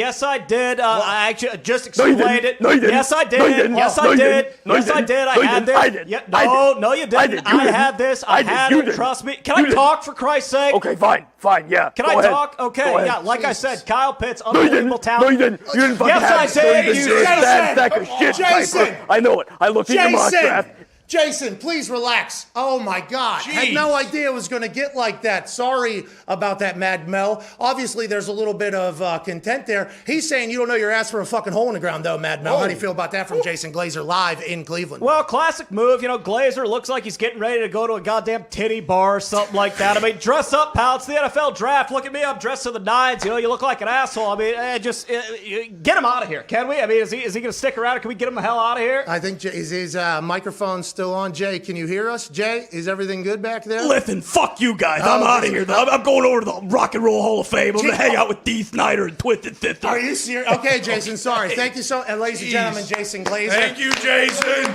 S7: I actually just explained it.
S18: No, you didn't.
S7: Yes, I did.
S18: No, you didn't.
S7: Yes,
S18: No,
S7: I
S18: you
S7: did.
S18: didn't. No, you
S7: Yes, I
S18: didn't.
S7: did.
S18: No,
S7: I
S18: you
S7: had
S18: didn't.
S7: this.
S18: I did.
S7: Yeah,
S18: I
S7: no,
S18: did.
S7: no, you
S18: I
S7: didn't.
S18: did. You
S7: I
S18: didn't.
S7: had this.
S18: I
S7: I
S18: did.
S7: had
S18: You
S7: it.
S18: didn't.
S7: Trust me. Can
S18: You
S7: I
S18: didn't.
S7: talk for Christ's sake?
S18: Okay, fine, yeah.
S7: Can
S18: Go
S7: I
S18: ahead.
S7: talk? Okay,
S18: Go ahead.
S7: yeah. Like I said, Kyle Pitts,
S18: No, you
S7: unbelievable
S18: didn't.
S7: talent.
S18: No, you didn't. You didn't fucking
S7: Yes,
S18: have
S7: I
S18: it.
S7: did.
S18: You're a bad sack of shit,
S3: Jason.
S18: Kiper. I know it. I looked at your mock
S3: Jason.
S18: draft.
S3: Jason, please relax. Oh my God.
S4: Jeez.
S3: Had no idea it was going to get like that. Sorry about that, Mad Mel. Obviously, there's a little bit of content there. He's saying you don't know your ass from a fucking hole in the ground, though, Mad Mel. How do you feel about that from Jason Glazer live in Cleveland?
S19: Well, classic move. You know, Glazer looks like he's getting ready to go to a goddamn titty bar or something like that. I mean, dress up, pal. It's the NFL draft. Look at me. I'm dressed to the nines. You know, you look like an asshole. I mean, just get him out of here, can we? I mean, is he going to stick around? Can we get him the hell out of here?
S3: I think is his microphone still on? Jay, can you hear us? Jay, is everything good back there?
S18: Listen, fuck you guys. I'm out of here. I'm going over to the Rock and Roll Hall of Fame. I'm going to hang out with Dee Snider and Twisted Sister.
S3: Are you serious? Okay, Jason, sorry. Thank you so much. And ladies and gentlemen, Jason Glazer.
S4: Thank you, Jason.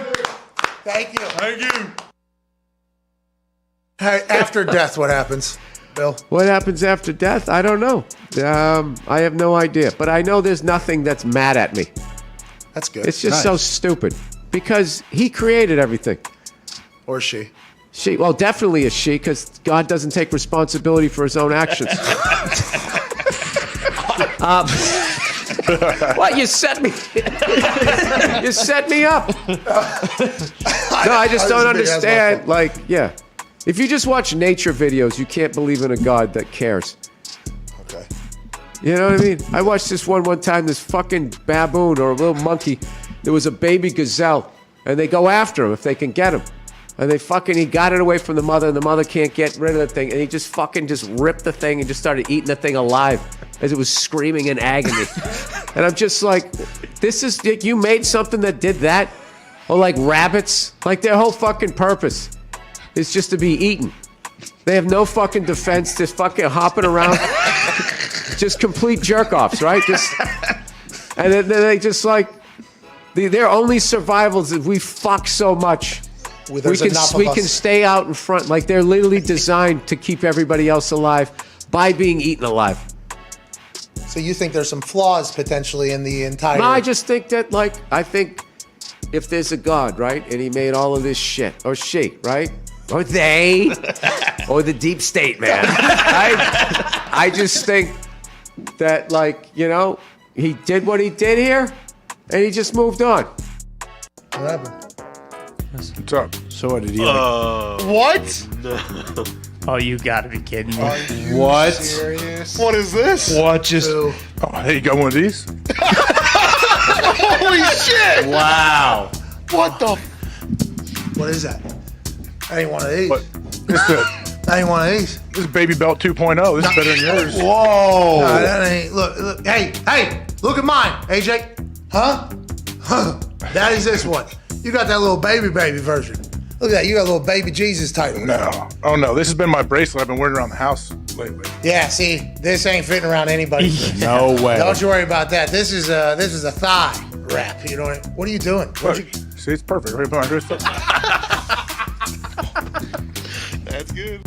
S3: Thank you.
S4: Thank you.
S3: Hey, after death, what happens, Bill?
S20: What happens after death? I don't know. I have no idea. But I know there's nothing that's mad at me.
S3: That's good.
S20: It's just so stupid. Because he created everything.
S3: Or she.
S20: She, well, definitely a she, because God doesn't take responsibility for his own actions. What? You set me. You set me up. No, I just don't understand. Like, yeah. If you just watch nature videos, you can't believe in a God that cares.
S3: Okay.
S20: You know what I mean? I watched this one time, this fucking baboon or a little monkey. There was a baby gazelle, and they go after him if they can get him. And he got it away from the mother, and the mother can't get rid of the thing. And he just ripped the thing and just started eating the thing alive as it was screaming in agony. And I'm just like, you made something that did that? Or like rabbits? Like their whole fucking purpose is just to be eaten. They have no fucking defense, just fucking hopping around. Just complete jerk-offs, right? And then they just like, their only survival is if we fuck so much. We can stay out in front. Like they're literally designed to keep everybody else alive by being eaten alive.
S3: So you think there's some flaws potentially in the entire...
S20: No, I just think that, I think if there's a God, right, and he made all of this shit, or she, right, or they, or the deep state, man, I just think that, he did what he did here, and he just moved on.
S3: What happened?
S15: What's up?
S4: So what did he?
S3: What?
S15: No.
S7: Oh, you gotta be kidding me.
S3: Are you
S4: What?
S3: serious?
S16: What is this?
S4: What just?
S15: Oh, hey, you got one of these?
S16: Holy shit!
S4: Wow.
S16: What the?
S3: What is that? That ain't one of these.
S15: What? This
S3: That ain't one of these.
S15: is Baby Belt 2.0. This is better than yours.
S3: Whoa. No, that ain't. Look. Hey, look at mine, AJ. Huh? That is this one. You got that little baby version. Look at that. You got a little baby Jesus title.
S15: No. Oh, no. This has been my bracelet I've been wearing around the house lately.
S3: Yeah, see, this ain't fitting around anybody.
S4: No way.
S3: Don't you worry about that. This is a thigh wrap. You know what are you doing?
S15: Look, see, it's perfect. Right behind my wrist.
S16: That's good.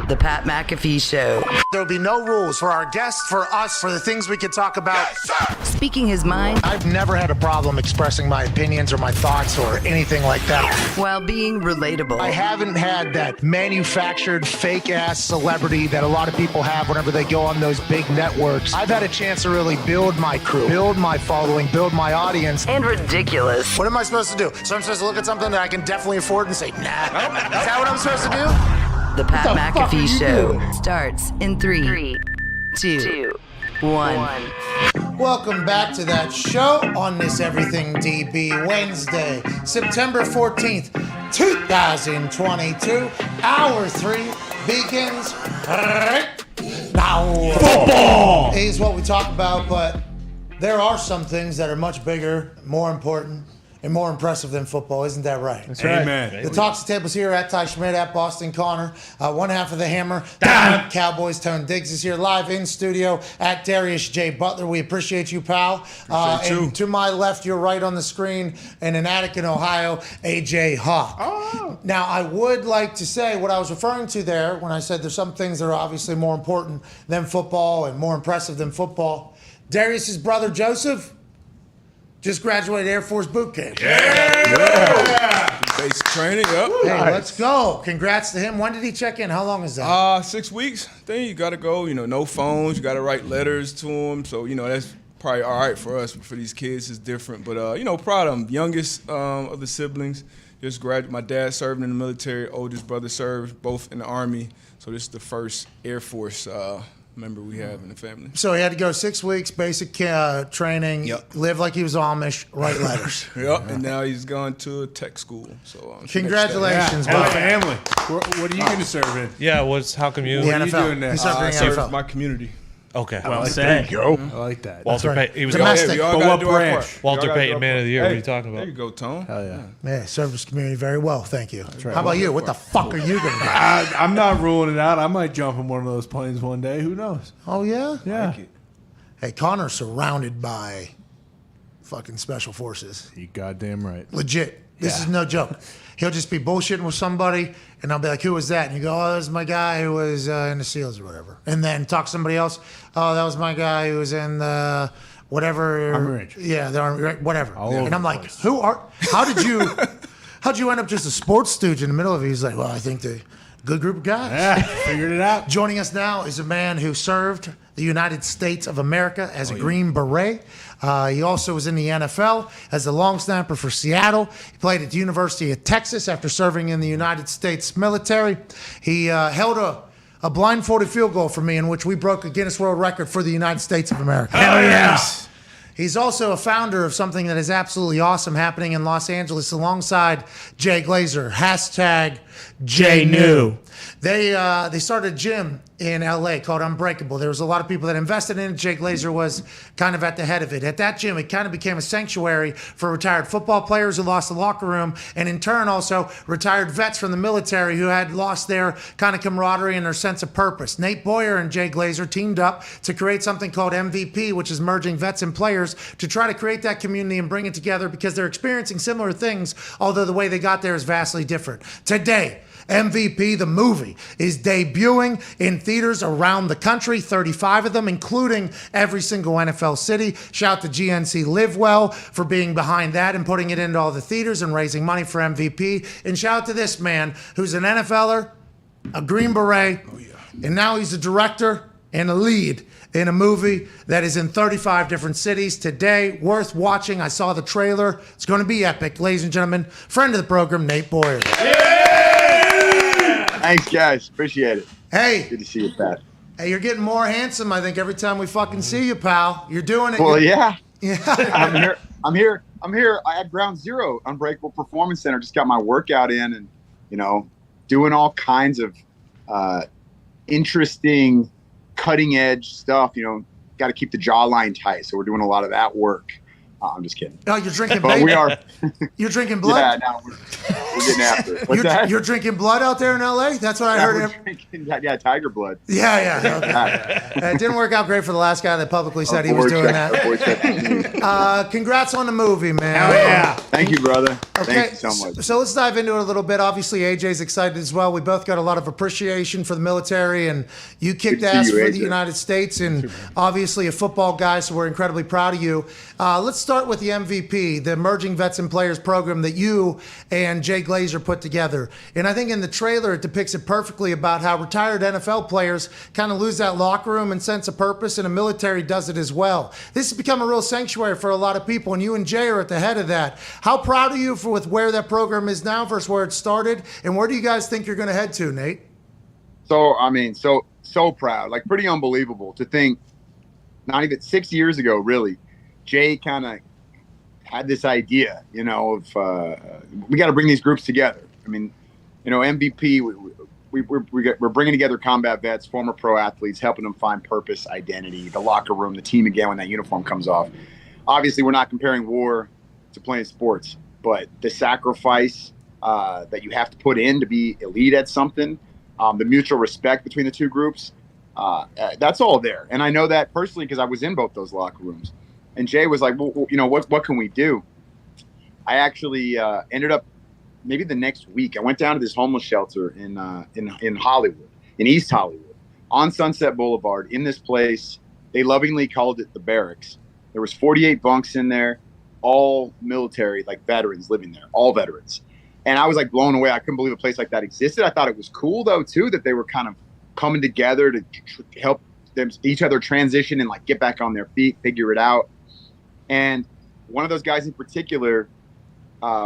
S1: The Pat McAfee Show.
S3: There'll be no rules for our guests, for us, for the things we can talk about.
S1: Speaking his mind.
S2: I've never had a problem expressing my opinions or my thoughts or anything like that.
S1: While being relatable.
S2: I haven't had that manufactured fake-ass celebrity that a lot of people have whenever they go on those big networks. I've had a chance to really build my crew, build my following, build my audience.
S1: And ridiculous.
S3: What am I supposed to do? So I'm supposed to look at something that I can definitely afford and say, nah. Is that what I'm supposed to do?
S1: The Pat McAfee Show starts in 3, 2, 1.
S3: Welcome back to that show on this Everything DB Wednesday, September 14th, 2022. Hour 3 begins now. Football is what we talk about, but there are some things that are much bigger, more important, and more impressive than football. Isn't that right?
S4: That's right. Amen.
S3: The Talks Table's here at Ty Schmidt, at Boston Connor. One half of the Hammer. Dahn. Cowboys. Tone Diggs is here live in studio at Darius J. Butler. We appreciate you, pal. And to my left, you're right on the screen, and in Attica, Ohio, AJ Hawk.
S4: Oh.
S3: Now, I would like to say what I was referring to there when I said there's some things that are obviously more important than football and more impressive than football. Darius's brother, Joseph, just graduated Air Force boot camp.
S5: Basic training, yep.
S3: Hey, let's go. Congrats to him. When did he check in? How long is that?
S5: 6 weeks. Then you got to go, no phones. You got to write letters to him. So, that's probably all right for us. But for these kids, it's different. But, proud of him. Youngest of the siblings. Just graduated. My dad served in the military. Oldest brother served, both in the Army. So this is the first Air Force member we have in the family.
S3: So he had to go 6 weeks, basic training, live like he was Amish, write letters.
S5: Yep, and now he's gone to tech school. So
S3: congratulations,
S4: yeah.
S3: bro.
S4: Family. What are you going to serve in?
S6: Yeah, how come you?
S3: The
S4: What are you
S3: NFL.
S4: doing next?
S3: He's serving in the NFL.
S5: My community.
S6: Okay.
S7: Well said.
S15: There you go.
S4: I like that.
S6: Walter
S3: right.
S6: Payton. He was
S3: Domestic.
S5: We all
S4: But
S5: gotta
S4: what
S5: do our
S4: branch?
S5: part.
S6: Walter
S5: We all gotta
S6: Payton
S5: do
S6: Man
S5: our
S6: of the Year.
S5: part.
S6: What are you talking
S5: There
S6: about?
S5: you go, Tone.
S4: Hell yeah.
S3: Yeah, served his community very well. Thank you.
S4: right.
S3: How about you? What the fuck are you going to do?
S4: I'm not ruling it out. I might jump in one of those planes one day. Who knows?
S3: Oh, yeah?
S4: Yeah.
S3: Hey, Connor's surrounded by fucking special forces.
S4: You goddamn right.
S3: Legit. This is no joke. He'll just be bullshitting with somebody, and I'll be like, who was that? And you go, oh, that was my guy who was in the SEALs or whatever. And then talk to somebody else, oh, that was my guy who was in the whatever.
S4: Army Ranger.
S3: Yeah, the Army, whatever.
S4: All over
S3: and I'm
S4: the
S3: like,
S4: place.
S3: how'd you end up just a sports stooge in the middle of it? He's like, well, I think the good group of guys.
S4: Yeah, figured it out.
S3: Joining us now is a man who served the United States of America as a Green Beret. He also was in the NFL as a long snapper for Seattle. He played at the University of Texas after serving in the United States military. He held a blindfolded field goal for me in which we broke a Guinness World Record for the United States of America.
S4: Hell yes.
S3: He's also a founder of something that is absolutely awesome happening in Los Angeles alongside Jay Glazer. Hashtag JNew. They started a gym in LA called Unbreakable. There was a lot of people that invested in it. Jay Glazer was kind of at the head of it. At that gym, it kind of became a sanctuary for retired football players who lost the locker room, and in turn also retired vets from the military who had lost their kind of camaraderie and their sense of purpose. Nate Boyer and Jay Glazer teamed up to create something called MVP, which is merging vets and players to try to create that community and bring it together because they're experiencing similar things, although the way they got there is vastly different. Today, MVP, the movie, is debuting in theaters around the country, 35 of them, including every single NFL city. Shout out to GNC Live Well for being behind that and putting it into all the theaters and raising money for MVP. And shout out to this man who's an NFLer, a Green Beret, and now he's a director and a lead in a movie that is in 35 different cities today. Worth watching. I saw the trailer. It's going to be epic. Ladies and gentlemen, friend of the program, Nate Boyer.
S21: Thanks, guys. Appreciate it.
S3: Hey.
S21: Good to see you, Pat.
S3: Hey, you're getting more handsome, I think, every time we fucking see you, pal. You're doing it.
S21: Well, yeah.
S3: Yeah.
S21: I'm here. I had Ground Zero, Unbreakable Performance Center. Just got my workout in and, doing all kinds of interesting, cutting edge stuff. Got to keep the jawline tight. So we're doing a lot of that work. I'm just kidding.
S3: Oh, you're drinking
S21: but we are.
S3: You're drinking blood?
S21: Yeah, no, we're getting after it. What's that?
S3: You're drinking blood out there in LA? That's what I heard.
S21: We're drinking, tiger blood.
S3: Yeah. Okay. It didn't work out great for the last guy that publicly said he was doing that. Congrats on the movie, man.
S21: Hell yeah. Thank you, brother.
S3: Okay,
S21: Thank you so much.
S3: So let's dive into it a little bit. Obviously, AJ's excited as well. We both got a lot of appreciation for the military, and you kicked ass for the United States, and obviously a football guy, so we're incredibly proud of you. Let's start with the MVP, the Emerging Vets and Players program that you and Jay Glazer put together. And I think in the trailer, it depicts it perfectly about how retired NFL players kind of lose that locker room and sense of purpose, and the military does it as well. This has become a real sanctuary for a lot of people, and you and Jay are at the head of that. How proud are you with where that program is now versus where it started, and where do you guys think you're going to head to, Nate?
S21: So proud, like pretty unbelievable to think not even 6 years ago, really, Jay kind of had this idea, of we got to bring these groups together. I mean, MVP, we're bringing together combat vets, former pro athletes, helping them find purpose, identity, the locker room, the team again when that uniform comes off. Obviously, we're not comparing war to playing sports. but the sacrifice that you have to put in to be elite at something, the mutual respect between the two groups, that's all there. And I know that personally because I was in both those locker rooms. And Jay was like, well, what can we do? I actually ended up maybe the next week. I went down to this homeless shelter in Hollywood, in East Hollywood, on Sunset Boulevard. In this place, they lovingly called it the Barracks. There was 48 bunks in there, all military, like veterans living there, all veterans. And I was like blown away. I couldn't believe a place like that existed. I thought it was cool though too that they were kind of coming together to help them each other transition and like get back on their feet, figure it out. And one of those guys in particular,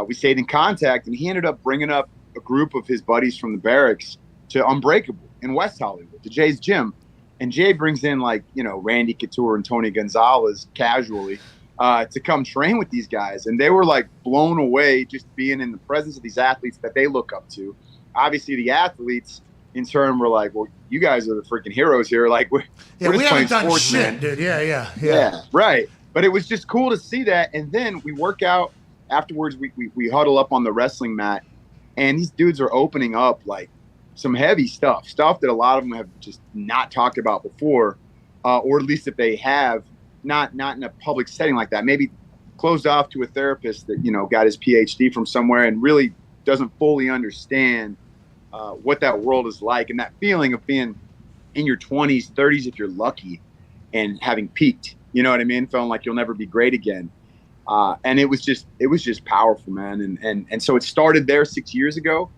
S21: we stayed in contact, and he ended up bringing up a group of his buddies from the Barracks to Unbreakable in West Hollywood, to Jay's gym. And Jay brings in Randy Couture and Tony Gonzalez casually to come train with these guys. And they were like blown away just being in the presence of these athletes that they look up to. Obviously the athletes in turn were like, well, you guys are the freaking heroes here. Like we're just
S3: we haven't
S21: playing
S3: done
S21: sports,
S3: shit,
S21: man.
S3: dude. Yeah.
S21: Right. But it was just cool to see that. And then we work out afterwards. We huddle up on the wrestling mat, and these dudes are opening up like some heavy stuff that a lot of them have just not talked about before, or at least if they have, not in a public setting like that, maybe closed off to a therapist that got his PhD from somewhere and really doesn't fully understand what that world is like, and that feeling of being in your 20s, 30s if you're lucky, and having peaked. You know what I mean? Feeling like you'll never be great again. And it was just powerful, man. And so it started there 6 years ago.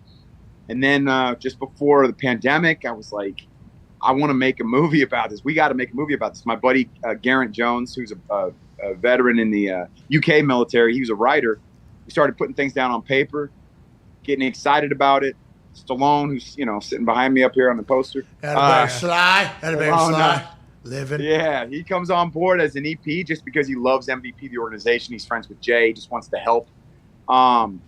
S21: And then just before the pandemic, I was like, I want to make a movie about this. We got to make a movie about this. My buddy, Garrett Jones, who's a veteran in the UK military, he was a writer. We started putting things down on paper, getting excited about it. Stallone, who's, sitting behind me up here on the poster.
S3: Sly. Living.
S21: Yeah, he comes on board as an EP just because he loves MVP, the organization. He's friends with Jay, just wants to help. And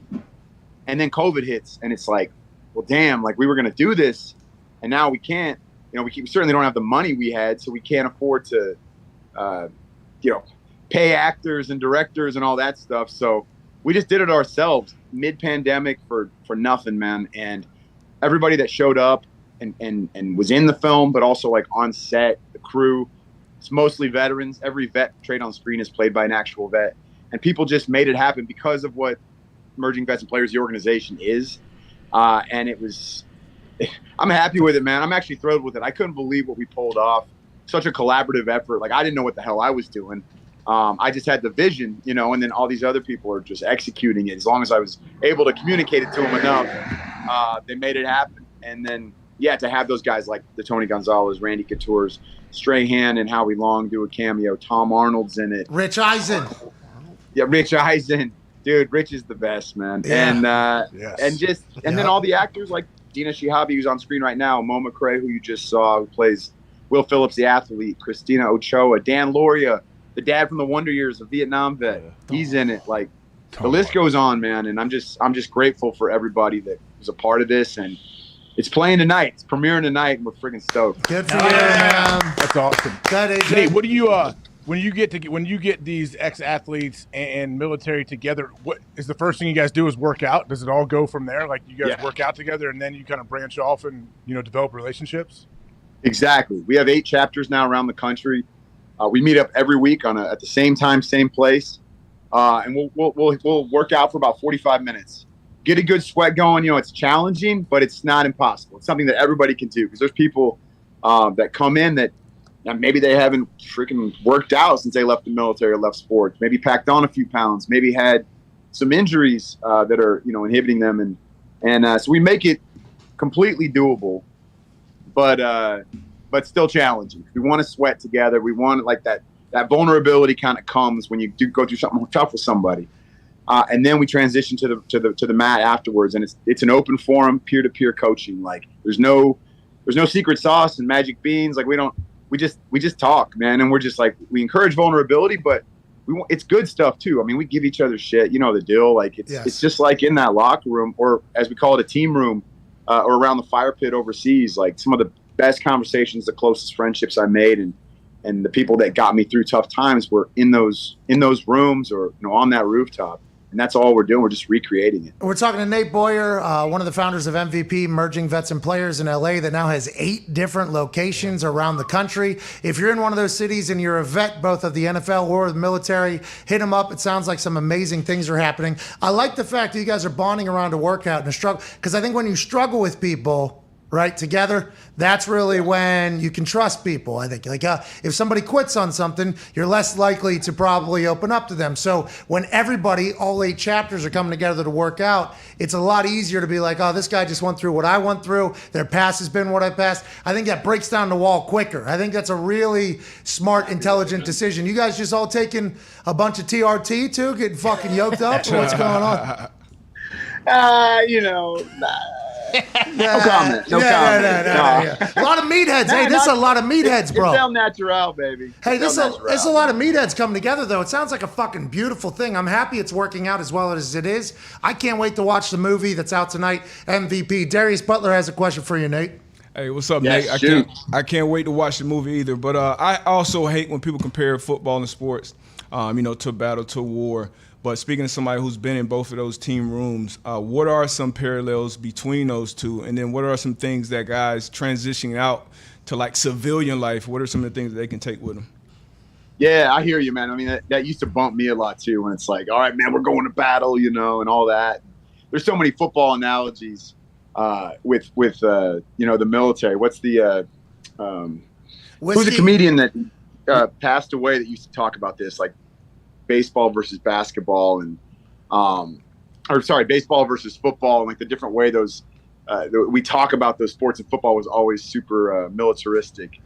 S21: then COVID hits, and it's like, well, damn, like we were going to do this, and now we can't. We certainly don't have the money we had, so we can't afford to, pay actors and directors and all that stuff. So we just did it ourselves mid-pandemic for nothing, man. And everybody that showed up and was in the film, but also like on set, the crew, it's mostly veterans. Every vet portrayed on screen is played by an actual vet, and people just made it happen because of what Emerging Vets and Players, the organization, is. And it was, I'm happy with it, man. I'm actually thrilled with it. I couldn't believe what we pulled off. Such a collaborative effort. Like I didn't know what the hell I was doing. I just had the vision, and then all these other people are just executing it. As long as I was able to communicate it to them enough, they made it happen. And then, to have those guys like the Tony Gonzalez, Randy Couture's, Strahan and Howie Long do a cameo. Tom Arnold's in it.
S3: Rich Eisen.
S21: Yeah, Rich Eisen. Dude, Rich is the best, man.
S3: Yeah.
S21: And then all the actors like Dina Shihabi, who's on screen right now, Mo McRae, who you just saw, who plays Will Phillips, the athlete, Christina Ochoa, Dan Loria, the dad from the Wonder Years, a Vietnam vet. He's in it. Like the list goes on, man. And I'm just grateful for everybody that was a part of this. And it's playing tonight. It's premiering tonight, and we're freaking stoked.
S3: Good for you, man.
S15: That's awesome. Hey, what do you when you get these ex-athletes and military together? What is the first thing you guys do? Is work out? Does it all go from there? Like you guys work out together, and then you kind of branch off and develop relationships?
S21: Exactly. We have 8 chapters now around the country. We meet up every week at the same time, same place, and we'll work out for about 45 minutes. Get a good sweat going. It's challenging, but it's not impossible. It's something that everybody can do because there's people that come in that maybe they haven't freaking worked out since they left the military or left sports. Maybe packed on a few pounds. Maybe had some injuries that are inhibiting them, and so we make it completely doable, but still challenging. We want to sweat together. We want like that vulnerability kind of comes when you do go through something tough with somebody. And then we transition to the mat afterwards, and it's an open forum, peer-to-peer coaching. Like there's no secret sauce and magic beans. Like we just talk, man, and we're just like we encourage vulnerability, but it's good stuff too. I mean, we give each other shit. You know the deal. Like it's just like in that locker room, or as we call it, a team room, or around the fire pit overseas. Like some of the best conversations, the closest friendships I made, and the people that got me through tough times were in those rooms or on that rooftop. And that's all we're doing. We're just recreating it.
S3: We're talking to Nate Boyer, one of the founders of MVP, Merging Vets and Players in LA, that now has 8 different locations around the country. If you're in one of those cities and you're a vet, both of the NFL or the military, hit them up. It sounds like some amazing things are happening. I like the fact that you guys are bonding around a workout and a struggle, because I think when you struggle with people, right, together, that's really when you can trust people. I think, like, if somebody quits on something, you're less likely to probably open up to them. So when everybody, all 8 chapters are coming together to work out, it's a lot easier to be like, oh, this guy just went through what I went through. Their past has been what I passed. I think that breaks down the wall quicker. I think that's a really smart, intelligent decision. You guys just all taking a bunch of TRT too, getting fucking yoked up? What's going on?
S21: No comment. No comment.
S3: Yeah. A lot of meatheads. Hey, this is a lot of meatheads, bro.
S21: It's El Natural, baby.
S3: Hey, this is a lot of meatheads coming together, though. It sounds like a fucking beautiful thing. I'm happy it's working out as well as it is. I can't wait to watch the movie that's out tonight, MVP. Darius Butler has a question for you, Nate.
S5: Hey, what's up,
S21: Yes,
S5: Nate? I can't wait to watch the movie either. But I also hate when people compare football and sports, to battle, to war. But speaking to somebody who's been in both of those team rooms, what are some parallels between those two? And then what are some things that guys transitioning out to like civilian life, what are some of the things that they can take with them?
S21: Yeah, I hear you, man. I mean, that used to bump me a lot too, when it's like, all right, man, we're going to battle, and all that. There's so many football analogies with the military. What's the who's a comedian that passed away that used to talk about this, like baseball versus basketball and baseball versus football, and like the different way those we talk about those sports, and football was always super militaristic.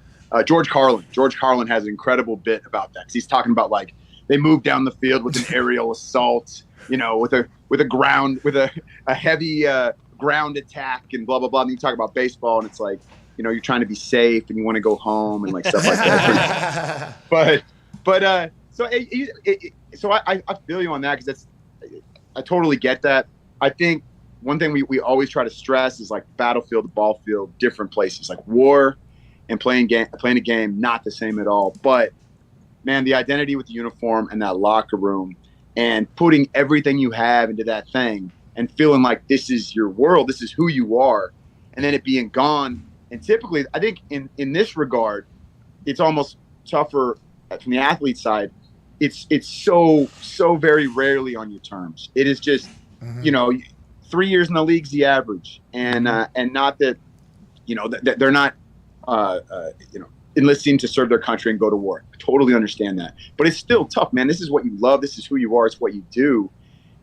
S21: George Carlin has an incredible bit about that, because he's talking about like they move down the field with an aerial assault, with a heavy ground attack and blah blah blah. And you talk about baseball, and it's like you're trying to be safe and you want to go home and like stuff like that. but So I feel you on that, because I totally get that. I think one thing we always try to stress is like battlefield to ball field, different places. Like war and playing a game, not the same at all. But man, the identity with the uniform and that locker room, and putting everything you have into that thing and feeling like this is your world, this is who you are, and then it being gone. And typically, I think in this regard, it's almost tougher from the athlete side. It's so very rarely on your terms. It is just 3 years in the league's the average, and not that that they're not enlisting to serve their country and go to war. I totally understand that, but it's still tough, man. This is what you love. This is who you are. It's what you do,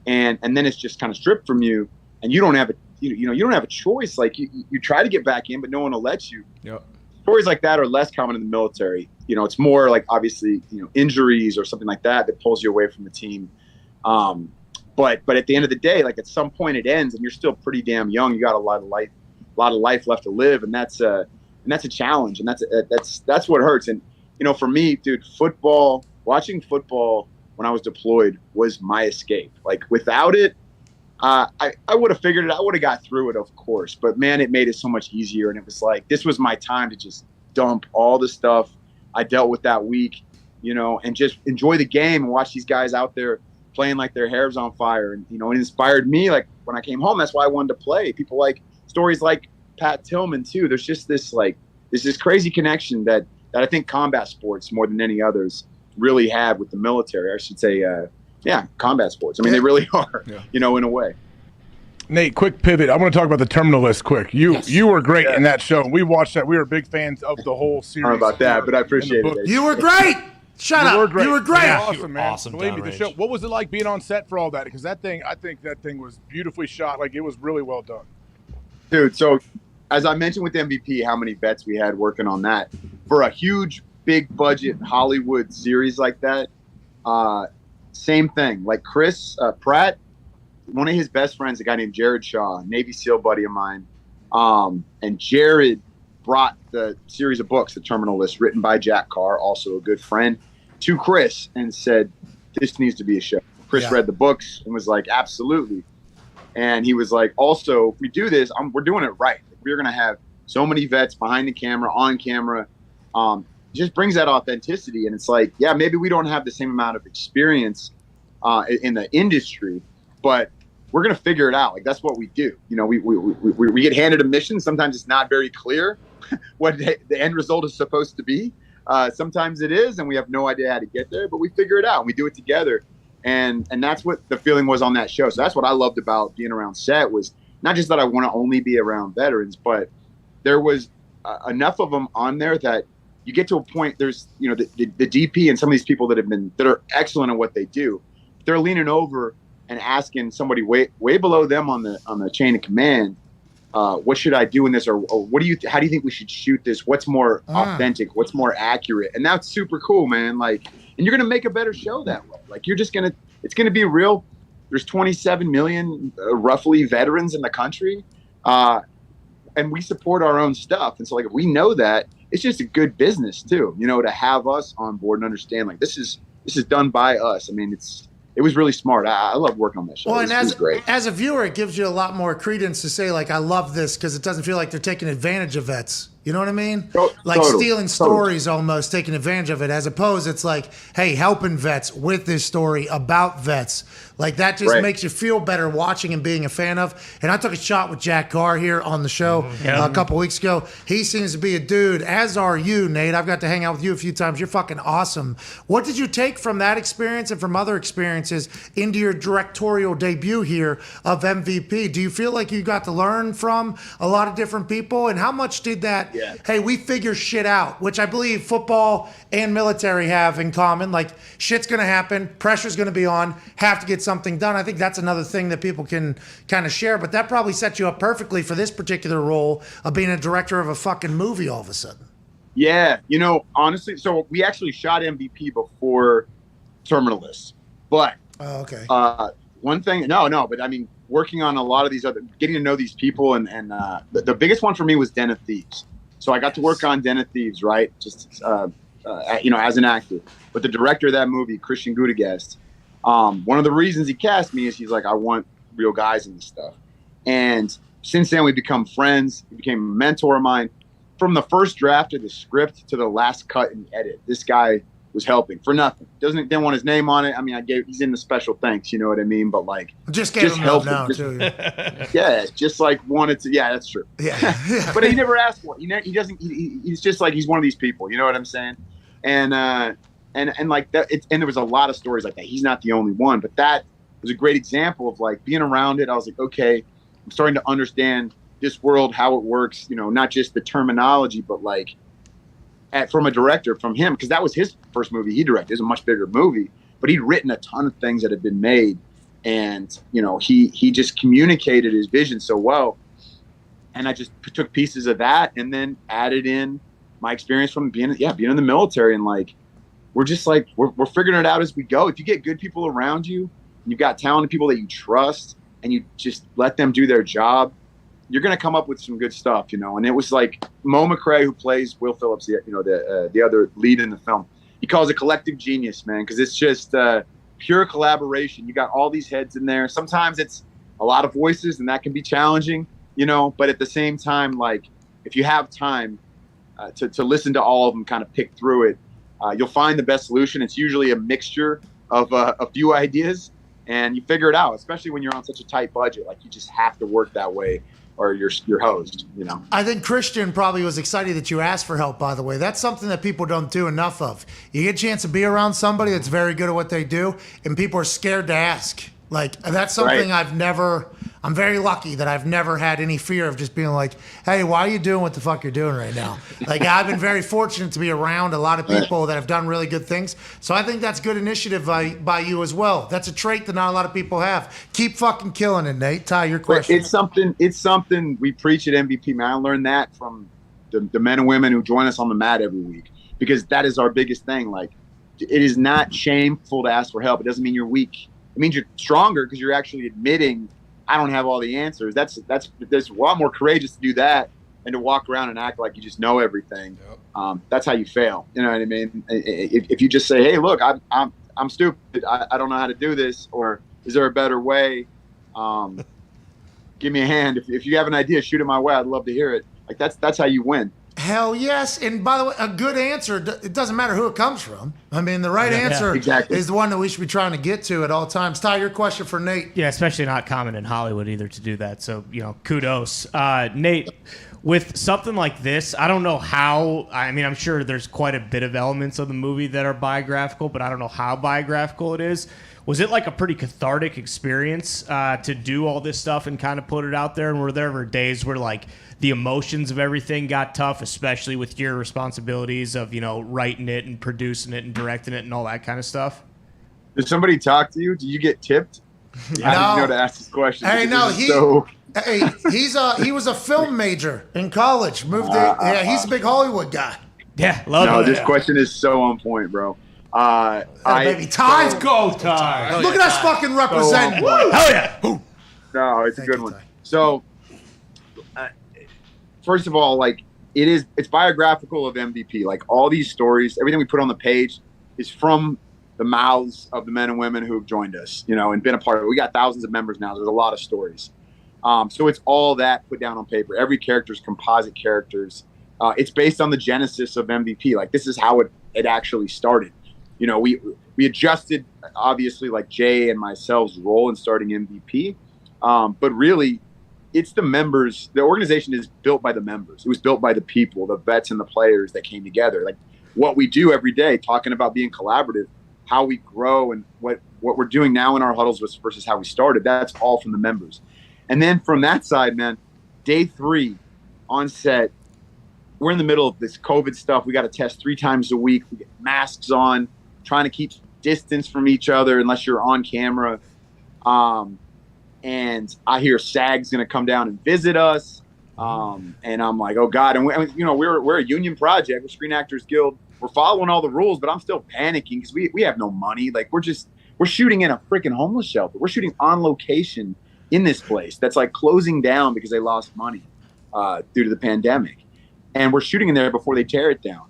S21: and then it's just kind of stripped from you, and you don't have you don't have a choice. Like you try to get back in, but no one will let you.
S5: Yep.
S21: Stories like that are less common in the military. It's more like obviously injuries or something like that pulls you away from the team. But at the end of the day, like at some point it ends, and you're still pretty damn young. You got a lot of life left to live, and that's a challenge, and that's what hurts. And for me, dude, watching football when I was deployed was my escape. Like without it, I would have figured it out. I would have got through it, of course. But man, it made it so much easier. And it was like, this was my time to just dump all the stuff I dealt with that week, and just enjoy the game and watch these guys out there playing like their hair's on fire. And, it inspired me. Like when I came home, that's why I wanted to play. People like stories like Pat Tillman too. There's just this crazy connection that I think combat sports more than any others really have with the military. I should say, combat sports. I mean, they really are, in a way.
S15: Nate, quick pivot. I want to talk about the Terminal List quick. You were great in that show. We watched that. We were big fans of the whole series.
S21: Sorry about that, but I appreciate it.
S3: You were great. Shut up. You were great.
S15: Yeah, awesome, man.
S6: Awesome.
S15: Believe me, the show. What was it like being on set for all that? Because I think that thing was beautifully shot. Like it was really well done.
S21: Dude, so as I mentioned with MVP, how many vets we had working on that for a huge, big budget Hollywood series like that. Same thing. Like Chris Pratt, one of his best friends, a guy named Jared Shaw, Navy SEAL buddy of mine. And Jared brought the series of books, The Terminal List, written by Jack Carr, also a good friend, to Chris and said, this needs to be a show. Chris read the books and was like, absolutely. And he was like, also, if we do this, we're doing it right. We're going to have so many vets behind the camera, on camera. It just brings that authenticity. And it's like, maybe we don't have the same amount of experience in the industry, but we're going to figure it out. Like, that's what we do. You know, we get handed a mission. Sometimes it's not very clear what the end result is supposed to be. Sometimes it is, and we have no idea how to get there, but we figure it out and we do it together. And that's what the feeling was on that show. So that's what I loved about being around set, was not just that I want to only be around veterans, but there was enough of them on there that you get to a point. There's, you know, the DP and some of these people that are excellent at what they do. They're leaning over and asking somebody way below them on the chain of command, what should I do in this, or how do you think we should shoot this? What's more authentic? What's more accurate? And that's super cool, man. Like, and you're gonna make a better show that way. Like, it's gonna be real. There's 27 million roughly veterans in the country, and we support our own stuff. And so, like, if we know that, it's just a good business too, you know, to have us on board and understand, like, this is done by us. I mean, it was really smart. I love working on that show.
S3: Well,
S21: it
S3: and
S21: was great.
S3: as a viewer, it gives you a lot more credence to say, like, I love this, because it doesn't feel like they're taking advantage of vets. You know what I mean? Like stealing stories, almost taking advantage of it, as opposed it's like, hey, helping vets with this story about vets. Like, that just makes you feel better watching and being a fan of. And I took a shot with Jack Carr here on the show a couple weeks ago. He seems to be a dude, as are you, Nate. I've got to hang out with you a few times. You're fucking awesome. What did you take from that experience and from other experiences into your directorial debut here of MVP? Do you feel like you got to learn from a lot of different people? And how much did that, hey, we figure shit out, which I believe football and military have in common. Like, shit's going to happen. Pressure's going to be on. Have to get something done. I think that's another thing that people can kind of share, but that probably sets you up perfectly for this particular role of being a director of a fucking movie all of a sudden.
S21: Yeah, you know, honestly, so we actually shot MVP before Terminalist, but one thing, but I mean, working on a lot of these getting to know these people, and the biggest one for me was Den of Thieves. So I got to work on Den of Thieves, right? Just you know, as an actor. But the director of that movie, Christian Gudegast, one of the reasons he cast me is he's like, I want real guys in this stuff. And since then, we've become friends. He became a mentor of mine. From the first draft of the script to the last cut and edit, this guy was helping for nothing. Didn't want his name on it. I mean, he's in the special thanks, you know what I mean? But like, just helped him. Yeah, just like wanted to. Yeah, that's true. Yeah, but he never asked for it. He doesn't. He's just like, he's one of these people. You know what I'm saying? And like that. And there was a lot of stories like that. He's not the only one, but that was a great example of like being around it. I was like, okay, I'm starting to understand this world, how it works. You know, not just the terminology, but like. From a director, from him, because that was his first movie he directed. It was a much bigger movie, but he'd written a ton of things that had been made, and you know, he just communicated his vision so well. And I just took pieces of that and then added in my experience from being in the military, and like we're just like we're figuring it out as we go. If you get good people around you, and you've got talented people that you trust, and you just let them do their job, you're going to come up with some good stuff, you know. And it was like Mo McRae, who plays Will Phillips, the other lead in the film. He calls it collective genius, man, because it's just pure collaboration. You got all these heads in there. Sometimes it's a lot of voices, and that can be challenging, you know. But at the same time, like if you have time to listen to all of them, kind of pick through it, you'll find the best solution. It's usually a mixture of a few ideas, and you figure it out. Especially when you're on such a tight budget, like you just have to work that way. Or your host, you know.
S3: I think Christian probably was excited that you asked for help, by the way. That's something that people don't do enough of. You get a chance to be around somebody that's very good at what they do, and people are scared to ask. Like, that's something I'm very lucky that I've never had any fear of just being like, hey, why are you doing what the fuck you're doing right now? Like, I've been very fortunate to be around a lot of people that have done really good things. So I think that's good initiative by you as well. That's a trait that not a lot of people have. Keep fucking killing it, Nate. Ty, your question.
S21: It's something we preach at MVP, man. I learned that from the men and women who join us on the mat every week, because that is our biggest thing. Like, it is not shameful to ask for help. It doesn't mean you're weak. It means you're stronger because you're actually admitting I don't have all the answers. That's a lot more courageous to do that than to walk around and act like you just know everything. Yep. That's how you fail. You know what I mean? If you just say, "Hey, look, I'm stupid. I don't know how to do this," or "Is there a better way?" Give me a hand. If you have an idea, shoot it my way. I'd love to hear it. Like that's how you win.
S3: Hell yes. And by the way, a good answer, it doesn't matter who it comes from. I mean, the right answer is the one that we should be trying to get to at all times. Ty, your question for Nate.
S7: Yeah, especially not common in Hollywood either to do that. So, kudos. Nate, with something like this, I don't know how, I mean, I'm sure there's quite a bit of elements of the movie that are biographical, but I don't know how biographical it is. Was it like a pretty cathartic experience to do all this stuff and kind of put it out there? And were there ever days where like the emotions of everything got tough, especially with your responsibilities of, writing it and producing it and directing it and all that kind of stuff?
S21: Did somebody talk to you? Did you get tipped? I didn't know to ask this question.
S3: Hey, no, he was a film major in college. He's a big Hollywood guy.
S7: Yeah,
S21: this question is so on point, bro.
S3: Baby, Ty,
S4: go Ty.
S3: Look at us fucking representing.
S21: So,
S3: Hell yeah.
S21: No, it's a good one. So, first of all, like it's biographical of MVP. Like all these stories, everything we put on the page is from the mouths of the men and women who have joined us, and been a part of it. We got thousands of members now. There's a lot of stories. So it's all that put down on paper. Every character's composite characters. It's based on the genesis of MVP. Like this is how it actually started. We adjusted, obviously, like Jay and myself's role in starting MVP. But really, it's the members. The organization is built by the members. It was built by the people, the vets and the players that came together. Like what we do every day, talking about being collaborative, how we grow, and what we're doing now in our huddles versus how we started. That's all from the members. And then from that side, man, day 3 on set, we're in the middle of this COVID stuff. We got to test 3 times a week. We get masks on, trying to keep distance from each other unless you're on camera. And I hear SAG's going to come down and visit us. And I'm like, oh God. And we're a union project, we're Screen Actors Guild. We're following all the rules, but I'm still panicking because we have no money. Like we're shooting in a freaking homeless shelter. We're shooting on location in this place that's like closing down because they lost money due to the pandemic. And we're shooting in there before they tear it down.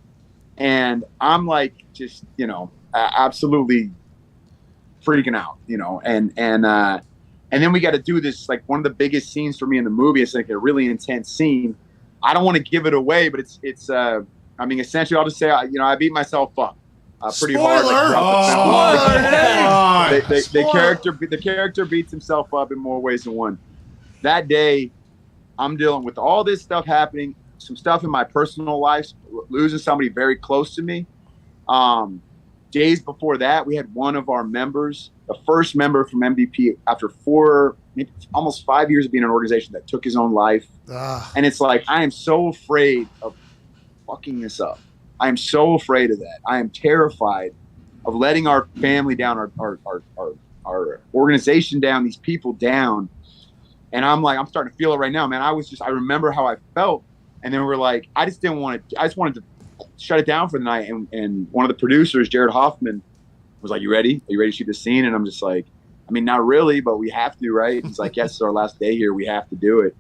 S21: And I'm like, just, absolutely freaking out, and then we got to do this, like one of the biggest scenes for me in the movie. It's like a really intense scene. I don't want to give it away, but it's essentially I'll just say, I beat myself up pretty hard. Like, the character beats himself up in more ways than one. That day, I'm dealing with all this stuff happening, some stuff in my personal life, losing somebody very close to me. Days before that, we had one of our members, the first member from MVP, after almost 5 years of being in an organization, that took his own life. And it's like, I am so afraid of fucking this up. I am so afraid of that. I am terrified of letting our family down, our organization down, these people down. And I'm starting to feel it right now, man. I remember how I felt. And then we're like, I just wanted to shut it down for the night. And one of the producers, Jared Hoffman, was like, you ready? Are you ready to shoot the scene? And I'm just like, I mean, not really, but we have to, right? He's like, yes, it's our last day here. We have to do it.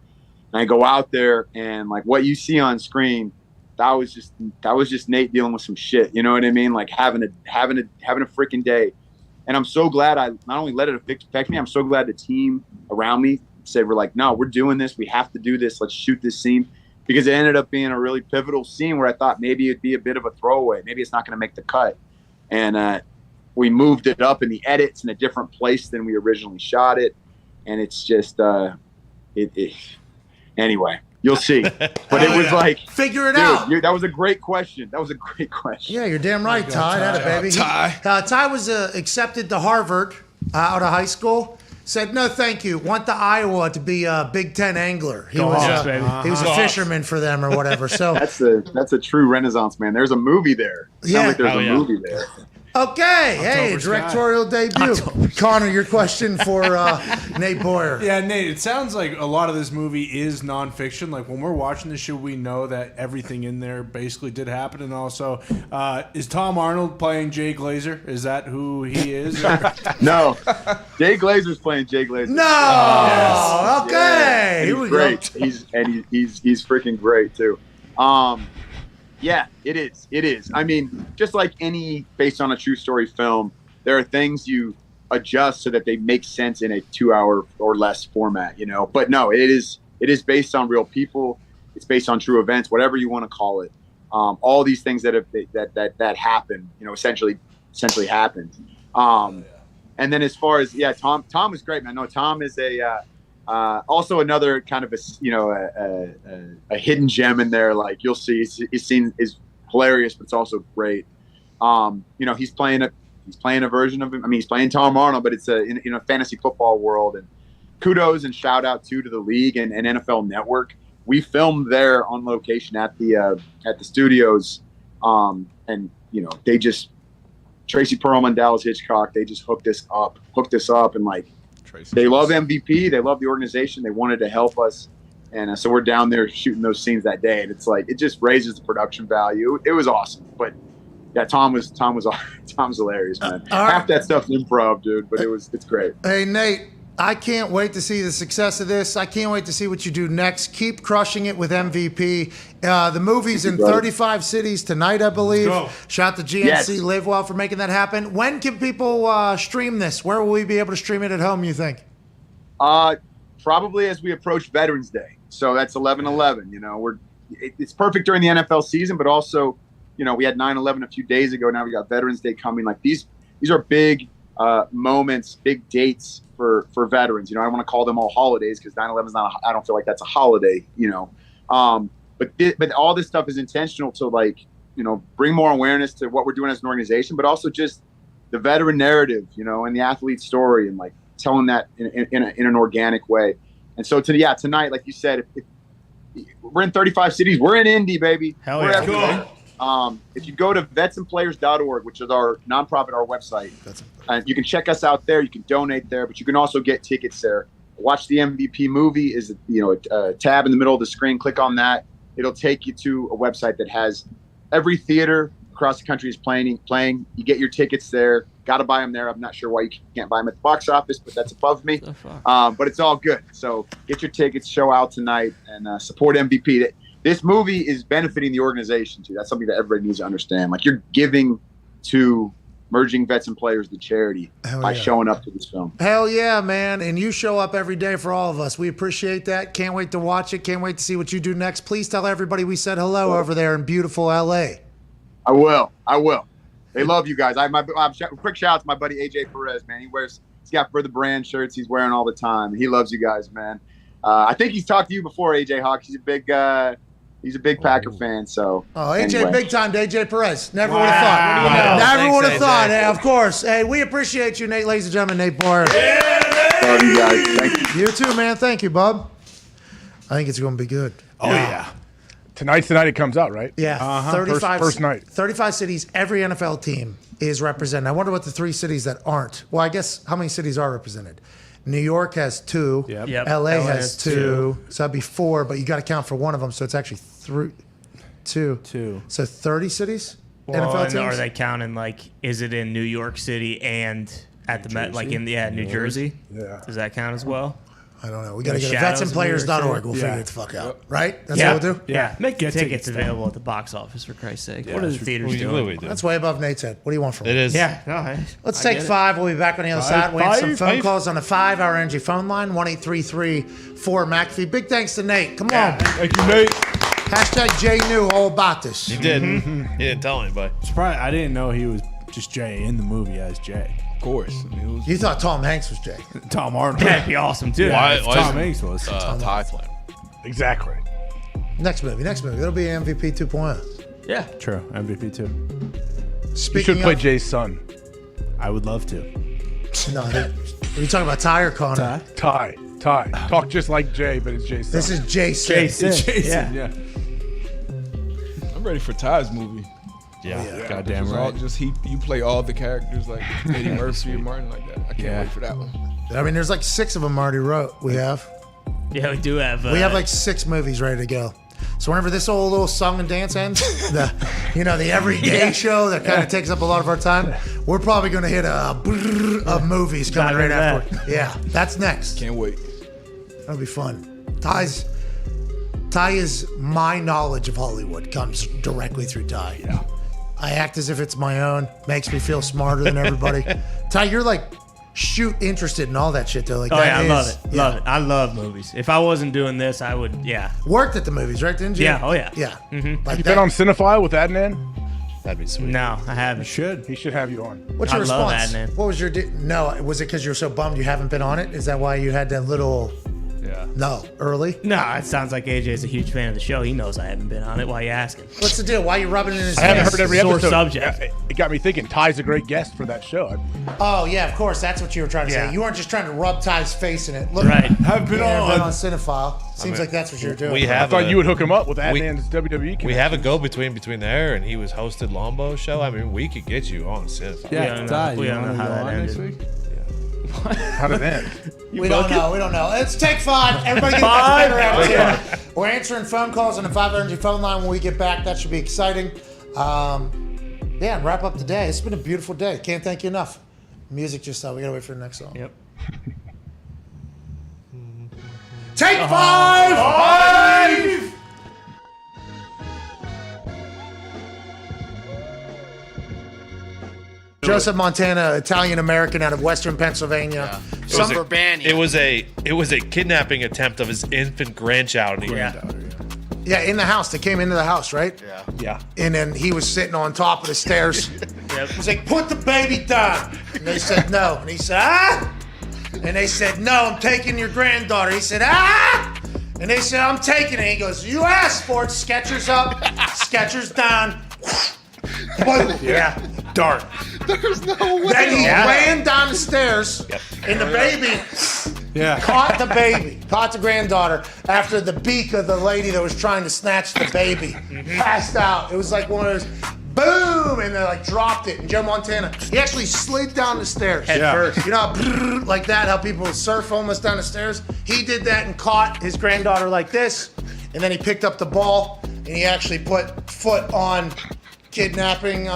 S21: And I go out there, and like what you see on screen, that was just Nate dealing with some shit. You know what I mean? Like having a freaking day. And I'm so glad I not only let it affect me, I'm so glad the team around me said, we're like, no, we're doing this. We have to do this. Let's shoot this scene. Because it ended up being a really pivotal scene where I thought maybe it'd be a bit of a throwaway. Maybe it's not going to make the cut. And we moved it up in the edits in a different place than we originally shot it. And it's just, anyway, you'll see. But it was like,
S3: figure it out.
S21: That was a great question.
S3: Yeah, you're damn right, Ty. That a baby. Ty was accepted to Harvard out of high school. Said, no, thank you. Want the Iowa to be a Big Ten angler. He was a fisherman for them or whatever. So
S21: that's a true Renaissance man. There's a movie there.
S3: Yeah.
S21: Like there's a movie there.
S3: Okay. Hey, directorial debut. Connor, your question for Nate Boyer.
S4: Yeah, Nate, it sounds like a lot of this movie is nonfiction. Like when we're watching this show, we know that everything in there basically did happen. And also, is Tom Arnold playing Jay Glazer? Is that who he is?
S21: No. Jay Glazer's playing Jay Glazer.
S3: No. Yes. Okay.
S21: Yeah. He's great. He's freaking great too. Yeah, it is. It is. I mean, just like any based on a true story film, there are things you adjust so that they make sense in a 2 hour or less format, But no, it is based on real people. it's based on true events, whatever you want to call it. All these things that happen, essentially happened. And then as far as Tom was great, man. No, Tom is also another kind of a hidden gem in there. Like you'll see, his scene is hilarious, but it's also great. He's playing a version of him. I mean, he's playing Tom Arnold, but it's in a fantasy football world. And kudos and shout out to the league and NFL Network. We filmed there on location at the studios, and they just Tracy Perlman, Dallas Hitchcock, they just hooked us up, and like they love MVP, they love the organization, they wanted to help us, and so we're down there shooting those scenes that day, and it's like it just raises the production value. It was awesome, but yeah, Tom's hilarious, man. Half that stuff's improv, dude, but it's great.
S3: Hey, Nate. I can't wait to see the success of this. I can't wait to see what you do next. Keep crushing it with MVP. The movie's in 35 cities tonight, I believe. Shout out to GNC Live Well for making that happen. When can people stream this? Where will we be able to stream it at home, you think?
S21: Probably as we approach Veterans Day. So that's 11/11. It's perfect during the NFL season, but also, we had 9/11 a few days ago. Now we got Veterans Day coming. Like these are big moments, big dates for veterans. I don't want to call them all holidays because 9/11 is not. I don't feel like that's a holiday. But all this stuff is intentional to bring more awareness to what we're doing as an organization, but also just the veteran narrative, and the athlete story, and like telling that in an organic way. And so tonight, like you said, if we're in 35 cities, we're in Indy, baby.
S7: Hell yeah,
S21: cool. If you go to vetsandplayers.org, which is our nonprofit, our website, you can check us out there. You can donate there, but you can also get tickets there. Watch the MVP movie is a tab in the middle of the screen. Click on that. It'll take you to a website that has every theater across the country is playing. You get your tickets there. Got to buy them there. I'm not sure why you can't buy them at the box office, but that's above me. But it's all good. So get your tickets, show out tonight, and support MVP. This movie is benefiting the organization too. That's something that everybody needs to understand. Like you're giving to Merging Vets and Players, the charity, by showing up to this film.
S3: Hell yeah, man. And you show up every day for all of us. We appreciate that. Can't wait to watch it. Can't wait to see what you do next. Please tell everybody we said hello over there in beautiful LA.
S21: I will. They love you guys. Quick shout out to my buddy AJ Perez, man. He's got For the Brand shirts he's wearing all the time. He loves you guys, man. I think he's talked to you before, AJ Hawk. He's a big Packer fan, so.
S3: Oh, AJ, anyway. Big time to AJ Perez. Never would have thought. Never would have thought. Hey, of course. Hey, we appreciate you, Nate, ladies and gentlemen. Nate Boyer.
S21: Love you guys. Thank you.
S3: You too, man. Thank you, bub. I think it's going to be good.
S15: Oh, yeah. Tonight's the night it comes out, right?
S3: Yeah. 35
S15: first night.
S3: 35 cities. Every NFL team is represented. I wonder what the 3 cities that aren't. Well, I guess how many cities are represented? New York has 2.
S7: Yep.
S3: LA has 2. So that'd be 4, but you got to count for one of them. So it's actually 2. So 30 cities?
S7: Well,
S3: NFL teams?
S7: are they counting is it in New York City and at the Met, New Jersey?
S15: Yeah.
S7: Does that count as well?
S3: I don't know. We got to go to vetsandplayers.org. We'll figure it the fuck out. Right? That's what we'll do?
S7: Yeah. Make tickets available at the box office, for Christ's sake. What are the theaters doing?
S3: That's way above Nate's head. What do you want from me?
S6: It is.
S7: Yeah. No,
S3: Let's take 5. We'll be back on the other side. We have some phone calls on the 5-hour energy phone line, 1-833-4-McAfee. Big thanks to Nate. Come on.
S15: Thank you, Nate.
S3: Hashtag Jay knew all about this.
S6: He did. He didn't tell anybody.
S4: Surprised I didn't know he was just Jay in the movie as Jay.
S5: Of course.
S3: You thought Tom Hanks was Jay.
S4: Tom Arnold.
S7: That'd be awesome, too.
S4: Why Tom Hanks was.
S5: Ty playing.
S15: Exactly.
S3: Next movie. It'll be MVP 2.0.
S7: Yeah.
S4: True. MVP 2.
S3: Speaking
S15: you should play
S3: of,
S15: Jay's son.
S4: I would love to.
S3: No, are you talking about Ty or Connor?
S15: Ty. Talk just like Jay, but it's Jay's son.
S3: This is Jason.
S4: Jason, yeah.
S5: I'm ready for Ty's movie.
S4: Yeah. Goddamn
S5: Just
S4: right.
S5: you play all the characters like Eddie Murphy or Martin like that. I can't wait for that one.
S3: I mean, there's 6 of them already wrote. We have.
S7: Yeah, we do have.
S3: We have 6 movies ready to go. So whenever this whole little song and dance ends, the everyday show that kind of takes up a lot of our time, we're probably going to hit a of movies coming right after. Yeah, that's next.
S5: Can't wait.
S3: That'll be fun. Ty is my knowledge of Hollywood comes directly through Ty.
S15: Yeah.
S3: I act as if it's my own. Makes me feel smarter than everybody. Ty, you're shoot interested in all that shit though. Like,
S7: Oh
S3: that
S7: yeah, I
S3: is-
S7: love it.
S3: yeah.
S7: Love it. I love movies. If I wasn't doing this, I would. Yeah.
S3: Worked at the movies, right? Didn't you?
S7: Yeah. Oh yeah.
S3: Yeah.
S7: Mm-hmm.
S3: Like
S15: You
S3: that.
S15: been on Cinephile with Adnan?
S6: That'd be sweet.
S7: No, I haven't.
S15: He should have you on.
S3: What's your
S7: I love
S3: response?
S7: Adnan.
S3: What was your? No, was it because you're so bummed you haven't been on it? Is that why you had that little?
S6: Yeah.
S3: No, early.
S7: No, it sounds like AJ's a huge fan of the show. He knows I haven't been on it. Why you asking?
S3: What's the deal? Why you rubbing it in his
S15: I haven't
S3: face?
S15: heard every
S7: Sore
S15: episode.
S7: subject.
S15: It got me thinking. Ty's a great guest for that show.
S3: Oh yeah, of course. That's what you were trying to
S7: Yeah.
S3: say. You weren't just trying to rub Ty's face in it. Look,
S7: Right.
S4: Have been on.
S3: Cinephile. Seems like that's what you're doing.
S6: We
S15: I
S6: have
S15: thought
S6: a-
S15: you would hook him up with
S6: we-
S15: Adnan's WWE.
S6: We have a go-between there, and he was hosted Lombo's show. I mean, we could get you on Cinephile.
S4: Yeah, Ty,
S7: we
S4: you
S7: don't know
S4: wanna
S7: how
S4: go
S7: that
S4: on next
S7: ended.
S4: week?
S15: How did that?
S3: We don't know. We don't know. Let's take 5. Everybody get back around here. We're answering phone calls on the 500 phone line when we get back. That should be exciting. Yeah, and wrap up the day. It's been a beautiful day. Can't thank you enough. Music just we gotta wait for the next song.
S7: Yep.
S3: Take 5! Joseph Montana, Italian American out of Western Pennsylvania.
S6: It was a kidnapping attempt of his infant grandchild.
S3: Yeah, in the house. They came into the house, right?
S15: Yeah.
S3: And then he was sitting on top of the stairs. He was like, put the baby down. And they said no. And he said, ah! And they said, no, I'm taking your granddaughter. He said, ah! And they said, I'm taking it. He goes, you asked for it. Skechers up, Skechers down. Yeah.
S15: Dark.
S16: There's no way.
S3: Then he ran down the stairs, and the baby caught the baby, caught the granddaughter after the beak of the lady that was trying to snatch the baby passed out. It was like one of those, boom, and they like dropped it. And Joe Montana, he actually slid down the stairs.
S7: Head first.
S3: You know, how, like that, how people surf almost down the stairs? He did that and caught his granddaughter like this, and then he picked up the ball, and he actually put foot on kidnapping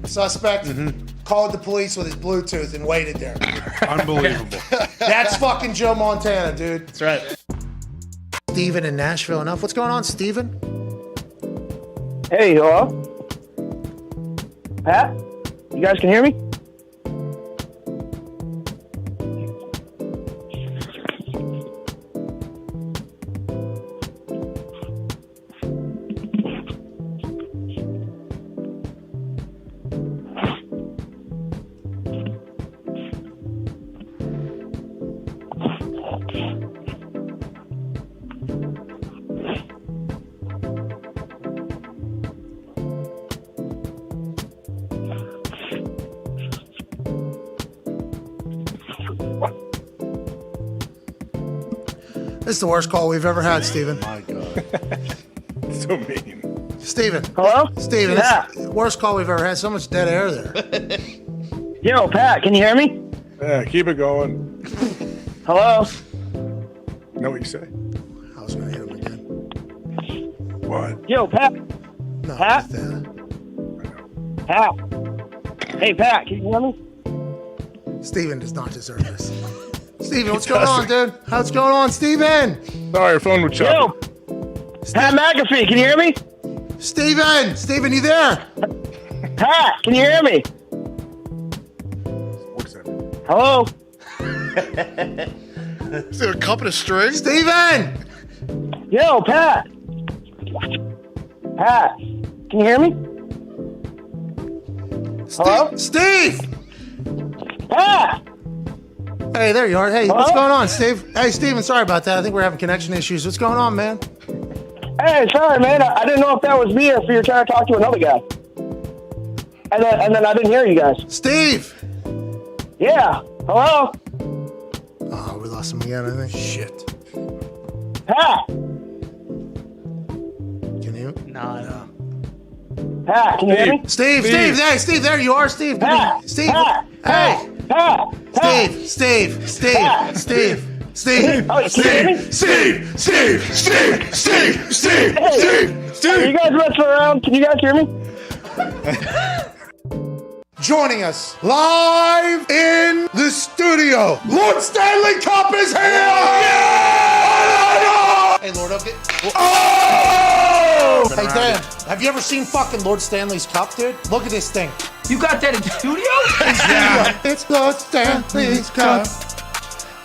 S3: suspect, called the police with his Bluetooth and waited there.
S4: Unbelievable.
S3: That's fucking Joe Montana, dude.
S7: That's right.
S3: Steven in Nashville enough. What's going on, Steven?
S11: Hey, hello? Pat? You guys can hear me?
S3: This is the worst call we've ever had, Steven.
S15: My God. So mean.
S3: Steven.
S11: Hello?
S3: Steven,
S11: Yeah.
S3: it's the worst call we've ever had. So much dead air there.
S11: Yo, Pat, can you hear me?
S15: Yeah, keep it going.
S11: Hello?
S15: Know what you say?
S3: I was going to hit him again.
S15: What?
S11: Yo, Pat.
S3: No,
S11: Pat? Pat. Hey, Pat, can you hear me?
S3: Steven does not deserve this. Steven, what's going on, dude? How's going on, Steven?
S15: Sorry, your phone was
S11: Yo, Pat McAfee, can you hear me?
S3: Steven! Steven, you there?
S11: Pat, can you hear me? Hello?
S16: Is it a cup and a string?
S3: Steven!
S11: Yo, Pat. Pat, can you hear me? Hello?
S3: Steve!
S11: Pat!
S3: Hey, there you are. Hey, what's
S11: Hello?
S3: going on, Steve? Hey, Steven, sorry about that. I think we're having connection issues. What's going on, man?
S11: Hey, sorry, man. I didn't know if that was me or if you were trying to talk to another guy. And then I didn't hear you guys.
S3: Steve!
S11: Yeah. Hello?
S3: Oh, we lost him again, I think. Shit.
S11: Pat!
S3: Can you?
S7: No.
S11: Pat, can you hear me?
S3: Steve, hey, Steve, there you are, Steve.
S11: Pat,
S3: Steve,
S11: Pat,
S3: hey.
S11: Pat,
S3: Steve.
S11: Pat. Oh, can you hear me?
S3: Steve.
S11: Are you guys messing around? Can you guys hear me?
S3: Joining us live in the studio, Lord Stanley Cup is here! Yeah! Hey, Lord, okay. Oh! Hey, Hey, Dan, have you ever seen fucking Lord Stanley's cup, dude? Look at this thing.
S13: You got that in the studio?
S3: Yeah. It's Lord Stanley's cup.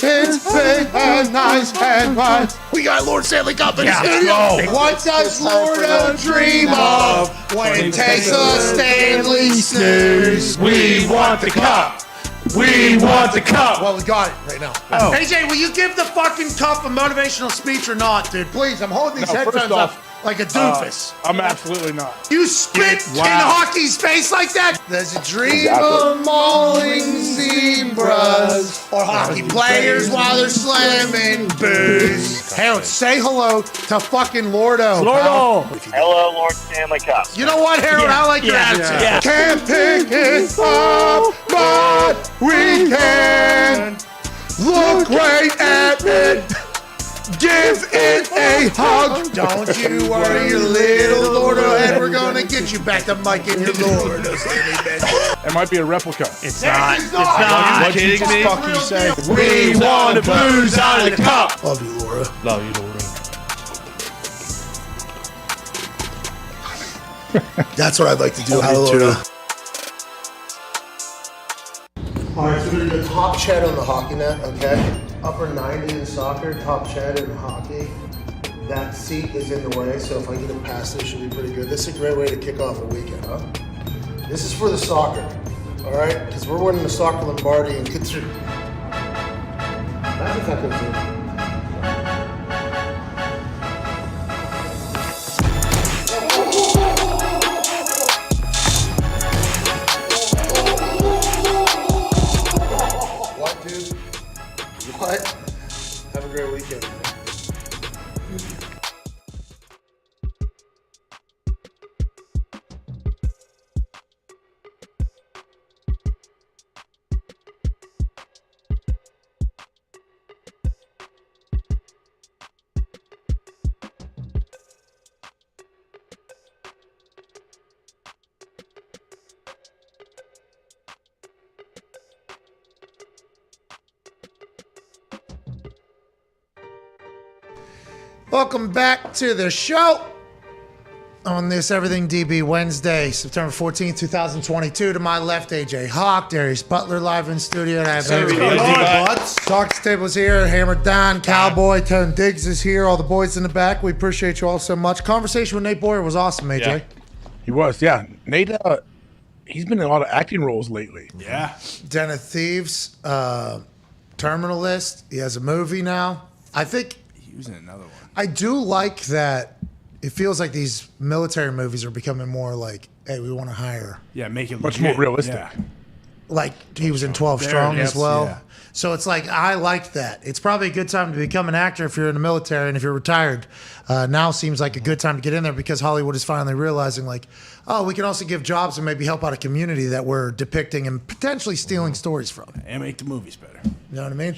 S3: It's big and nice and wide. We got Lord Stanley Cup in the studio. What does Lordo dream of when he takes a Stanley snooze?
S13: We want the cup. We want the cup.
S3: Well, we got it right now.
S13: Oh.
S3: AJ, will you give the fucking cup a motivational speech or not, dude? Please, I'm holding these headphones up like a doofus.
S15: I'm absolutely not.
S3: You spit in hockey's face like that? There's a dream of mauling zebras or hockey players while they're slamming booze. Hey, say hello to fucking Lordo.
S13: Lordo.
S11: Hello, Lord Stanley Cup.
S3: You know what, Harold? I like your attitude.
S13: Yeah.
S3: Can't pick it up, but we can. Look right at it. Give it a hug. Don't you worry, your little Lordo head. We're gonna get you back to Mike and your Lordo.
S15: It might be a replica.
S13: It's not.
S3: It's not.
S13: What you kidding me?
S15: Fucking say.
S13: We want the booze out of the cup.
S3: Love you, Laura.
S13: Love you, Laura.
S3: That's what I'd like to do. Hello, Lordo. All right, so we're gonna do top shed on the hockey net, okay? Upper 90 in soccer, top shed in hockey. That seat is in the way, so if I get it past it should be pretty good. This is a great way to kick off a weekend, huh? This is for the soccer, all right? Because we're winning the soccer Lombardi and get through. That's effective too. What? Have a great weekend, man. Welcome back to the show on this Everything DB Wednesday, September 14th, 2022. To my left, AJ Hawk, Darius Butler live in studio. And I have Talks Table's here, Hammer Dahn, Cowboy, Tone Diggs is here, all the boys in the back. We appreciate you all so much. Conversation with Nate Boyer was awesome, AJ.
S15: Yeah. He was, yeah. Nate, he's been in a lot of acting roles lately.
S4: Yeah.
S3: Den of Thieves, Terminal List. He has a movie now. I think
S4: He was in another one.
S3: I do like that. It feels like these military movies are becoming more like, hey, we want to hire.
S4: Yeah, make it
S15: Much
S4: legit.
S15: more realistic.
S4: Yeah.
S3: Like he was in 12
S4: There
S3: Strong
S4: it
S3: as
S4: is,
S3: well.
S4: yeah.
S3: So it's like, I like that. It's probably a good time to become an actor if you're in the military and if you're retired. Now seems like a good time to get in there because Hollywood is finally realizing like, oh, we can also give jobs and maybe help out a community that we're depicting and potentially stealing stories from.
S4: And make the movies better.
S3: You know what I mean?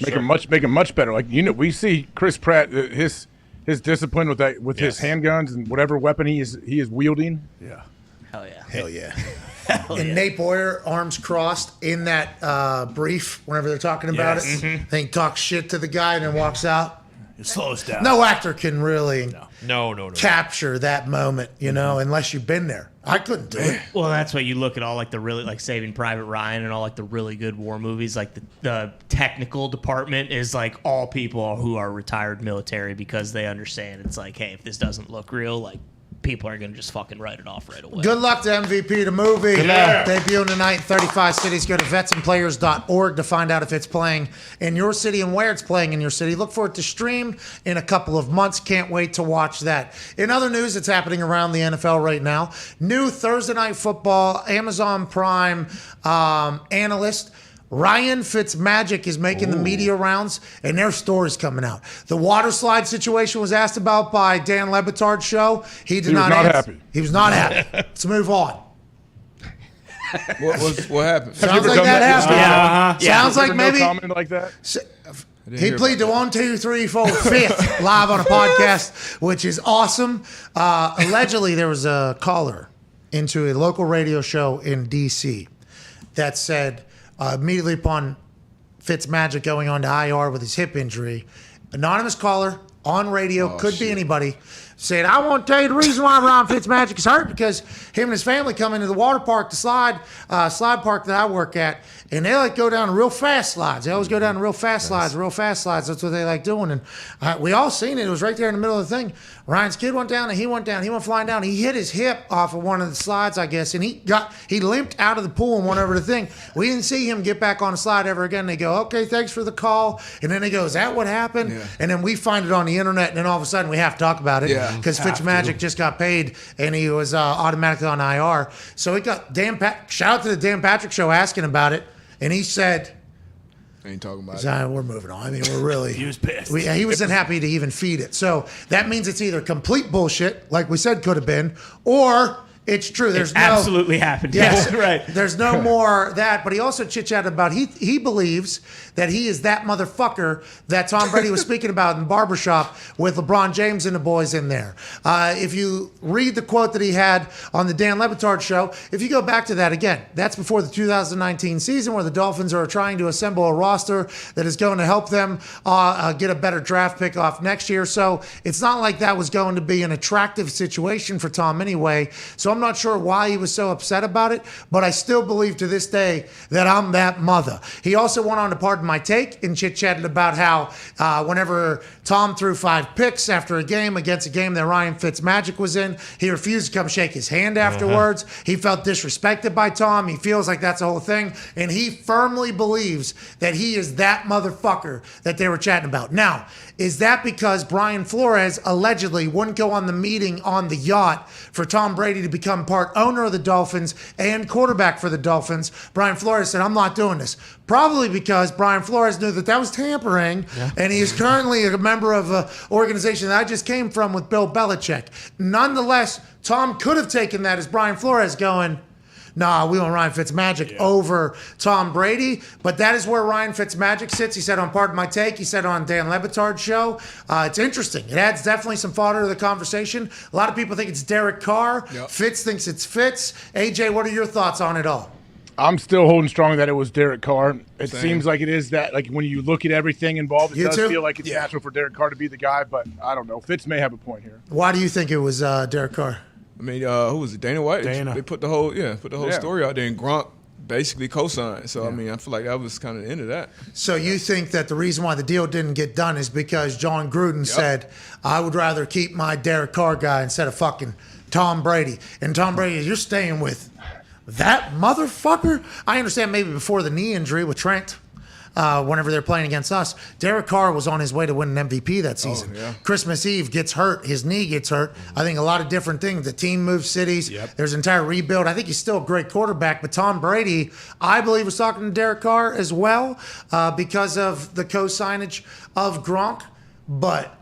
S15: Make him much better. Like, you know, we see Chris Pratt, his discipline with his handguns and whatever weapon he is wielding.
S4: Yeah.
S7: Hell yeah.
S3: Hell yeah. And Nate Boyer, arms crossed, in that brief, whenever they're talking about
S4: Yes.
S3: it. Then he talks shit to the guy and then walks out.
S4: It slows down.
S3: No actor can really
S6: No.
S3: capture that moment, you know, unless you've been there. I couldn't do it.
S7: Well, that's why you look at all like the really like Saving Private Ryan and all like the really good war movies. Like the technical department is like all people who are retired military because they understand it's like, hey, if this doesn't look real, like people are gonna just fucking write it off right away.
S3: Good luck to MVP, the movie. Debuting tonight in 35 cities. Go to vetsandplayers.org to find out if it's playing in your city and where it's playing in your city. Look for it to stream in a couple of months. Can't wait to watch that. In other news that's happening around the NFL right now, new Thursday Night Football, Amazon Prime analyst Ryan Fitzmagic is making the media rounds, and their story's coming out. The water slide situation was asked about by Dan Le Batard's show. He did not answer.
S15: Happy.
S3: He was not happy. Let's move on.
S5: What happened?
S3: Sounds like that happened. Sounds like maybe
S15: comment like that.
S3: He pleaded to 1, 2, 3, 4, 5th live on a podcast, which is awesome. Allegedly, there was a caller into a local radio show in D.C. that said, immediately upon Fitzmagic going on to IR with his hip injury, anonymous caller on radio, could be anybody, said, I want to tell you the reason why Ryan Fitzmagic is hurt, because him and his family come into the water park, the slide park that I work at, and they like go down real fast slides. They always go down real fast slides. That's what they like doing. And we all seen it. It was right there in the middle of the thing. Ryan's kid went down, and he went flying down. He hit his hip off of one of the slides, I guess, and he limped out of the pool and went over the thing. We didn't see him get back on the slide ever again. They go, okay, thanks for the call. And then they go, is that what happened? Yeah. And then we find it on the internet, and then all of a sudden we have to talk about it because Fitzmagic just got paid, and he was automatically on IR. So it got shout out to the Dan Patrick Show asking about it, and he said,
S5: ain't talking about it.
S3: We're moving on. I mean, we're really.
S4: He was pissed.
S3: He wasn't happy to even feed it. So that means it's either complete bullshit, like we said could have been, or it's true. There's
S7: absolutely happened.
S3: Yes,
S7: right.
S3: There's no more that. But he also chit-chatted about he believes that he is that motherfucker that Tom Brady was speaking about in the barbershop with LeBron James and the boys in there. If you read the quote that he had on the Dan Le Batard show, if you go back to that again, that's before the 2019 season where the Dolphins are trying to assemble a roster that is going to help them get a better draft pick off next year. So it's not like that was going to be an attractive situation for Tom anyway. So I'm not sure why he was so upset about it, but I still believe to this day that I'm that mother. He also went on to Pardon My Take and chit-chatted about how whenever Tom threw 5 picks after a game against a game that Ryan Fitzmagic was in, he refused to come shake his hand afterwards. He felt disrespected by Tom. He feels like that's the whole thing, and he firmly believes that he is that motherfucker that they were chatting about. Now, is that because Brian Flores allegedly wouldn't go on the meeting on the yacht for Tom Brady to become part owner of the Dolphins and quarterback for the Dolphins? Brian Flores said, I'm not doing this. Probably because Brian Flores knew that was tampering, and he is currently a member of an organization that I just came from with Bill Belichick. Nonetheless, Tom could have taken that as Brian Flores going, nah, we want Ryan Fitzmagic over Tom Brady. But that is where Ryan Fitzmagic sits. He said on Pardon My Take. He said on Dan Le Batard's show. It's interesting. It adds definitely some fodder to the conversation. A lot of people think it's Derek Carr. Yep. Fitz thinks it's Fitz. AJ, what are your thoughts on it all?
S15: I'm still holding strong that it was Derek Carr. It seems like it is that, like, when you look at everything involved, it does feel like it's natural for Derek Carr to be the guy, but I don't know. Fitz may have a point here.
S3: Why do you think it was Derek Carr?
S5: I mean, who was it? Dana White?
S4: Dana.
S5: They put the whole story out there, and Gronk basically co-signed. So, I mean, I feel like that was kind of the end of that.
S3: So you think that the reason why the deal didn't get done is because John Gruden said, I would rather keep my Derek Carr guy instead of fucking Tom Brady. And Tom Brady, you're staying with that motherfucker? I understand maybe before the knee injury with Trent, whenever they're playing against us, Derek Carr was on his way to win an MVP that season. Christmas Eve gets hurt. His knee gets hurt. I think a lot of different things. The team moves cities. There's an entire rebuild. I think he's still a great quarterback, but Tom Brady, I believe, was talking to Derek Carr as well because of the co-signage of Gronk. But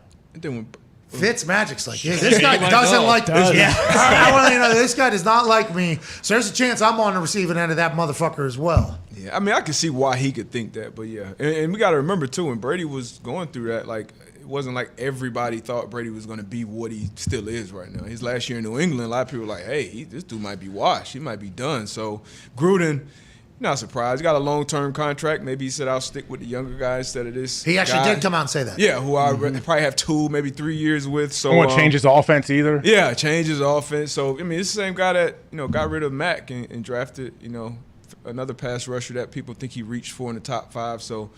S3: Fitzmagic's like, this guy doesn't like me. I want you to know this guy does not like me. So there's a chance I'm on the receiving end of that motherfucker as well.
S5: Yeah, I mean, I can see why he could think that, but yeah. And we got to remember, too, when Brady was going through that, like, it wasn't like everybody thought Brady was going to be what he still is right now. His last year in New England, a lot of people were like, hey, this dude might be washed. He might be done. So Gruden, not surprised. He got a long-term contract. Maybe he said, I'll stick with the younger guys instead of this.
S3: He actually did come out and say that.
S5: Yeah, who I probably have 2, maybe 3 years with. So
S15: I won't change his offense either.
S5: Yeah, change his offense. So, I mean, it's the same guy that, got rid of Mac and drafted, another pass rusher that people think he reached for in the top 5. So,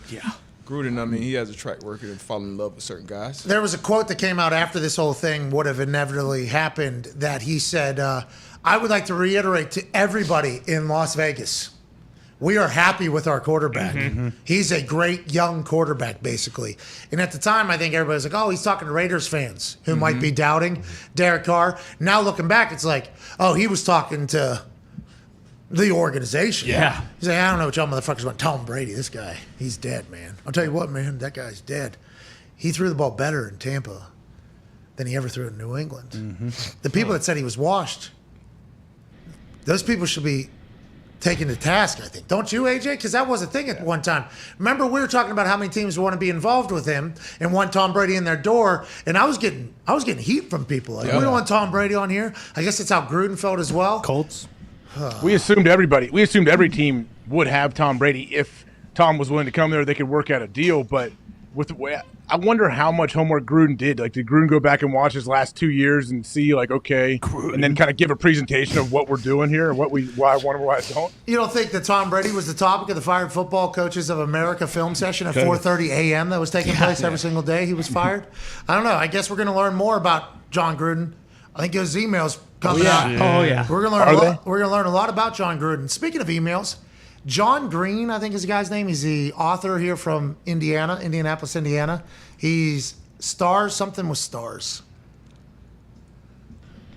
S5: Gruden, I mean, he has a track record of falling in love with certain guys.
S3: There was a quote that came out after this whole thing would have inevitably happened that he said, I would like to reiterate to everybody in Las Vegas, we are happy with our quarterback. He's a great young quarterback, basically. And at the time, I think everybody was like, oh, he's talking to Raiders fans who might be doubting Derek Carr. Now looking back, it's like, oh, he was talking to the organization.
S7: Yeah.
S3: He's like, I don't know what y'all motherfuckers want. Tom Brady, this guy, he's dead, man. I'll tell you what, man, that guy's dead. He threw the ball better in Tampa than he ever threw in New England. The people that said he was washed, those people should be taken to task, I think. Don't you, AJ? Because that was a thing at one time. Remember, we were talking about how many teams want to be involved with him and want Tom Brady in their door, and I was getting heat from people. Like, we don't want Tom Brady on here. I guess that's how Gruden felt as well.
S4: Colts.
S15: We assumed every team would have Tom Brady if Tom was willing to come there. They could work out a deal, but with the way I wonder how much homework Gruden did. Like, did Gruden go back and watch his last 2 years and see, like, okay, and then kind of give a presentation of what we're doing here, and why I wonder why I don't?
S3: You don't think that Tom Brady was the topic of the Fired Football Coaches of America film session at 4:30 a.m. that was taking place every single day he was fired? I don't know. I guess we're going to learn more about John Gruden. I think those emails coming out.
S7: Oh, yeah.
S3: We're going to learn. We're going to learn a lot about John Gruden. Speaking of emails, John Green, I think is the guy's name. He's the author here from Indianapolis, Indiana. He's Stars, something with stars.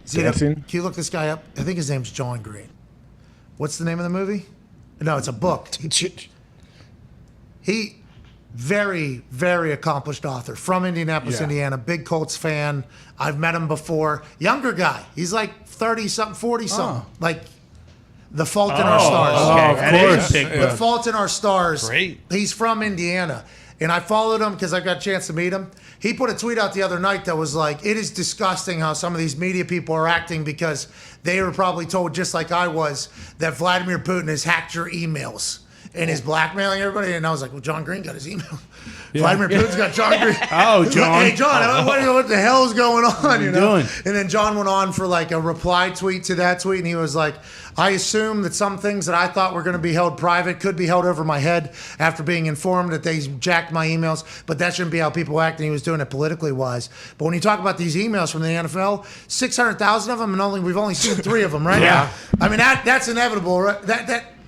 S3: Can you look this guy up? I think his name's John Green. What's the name of the movie? No, it's a book. He very, very accomplished author from Indianapolis, Indiana. Big Colts fan. I've met him before. Younger guy. He's like 30-something, 40-something. Like The Fault in Our Stars.
S7: Of course.
S3: The Fault in Our Stars.
S6: Great.
S3: He's from Indiana. And I followed him because I got a chance to meet him. He put a tweet out the other night that was like, it is disgusting how some of these media people are acting because they were probably told, just like I was, that Vladimir Putin has hacked your emails and is blackmailing everybody. And I was like, well, John Green got his email. Vladimir Putin's got John Green.
S4: Oh, John.
S3: Hey, John, what the hell is going on? What are you doing? And then John went on for like a reply tweet to that tweet, and he was like, I assume that some things that I thought were going to be held private could be held over my head after being informed that they jacked my emails, but that shouldn't be how people act, and he was doing it politically wise. But when you talk about these emails from the NFL, 600,000 of them, and we've only seen 3 of them, right?
S4: Yeah.
S3: I mean, that's inevitable, right?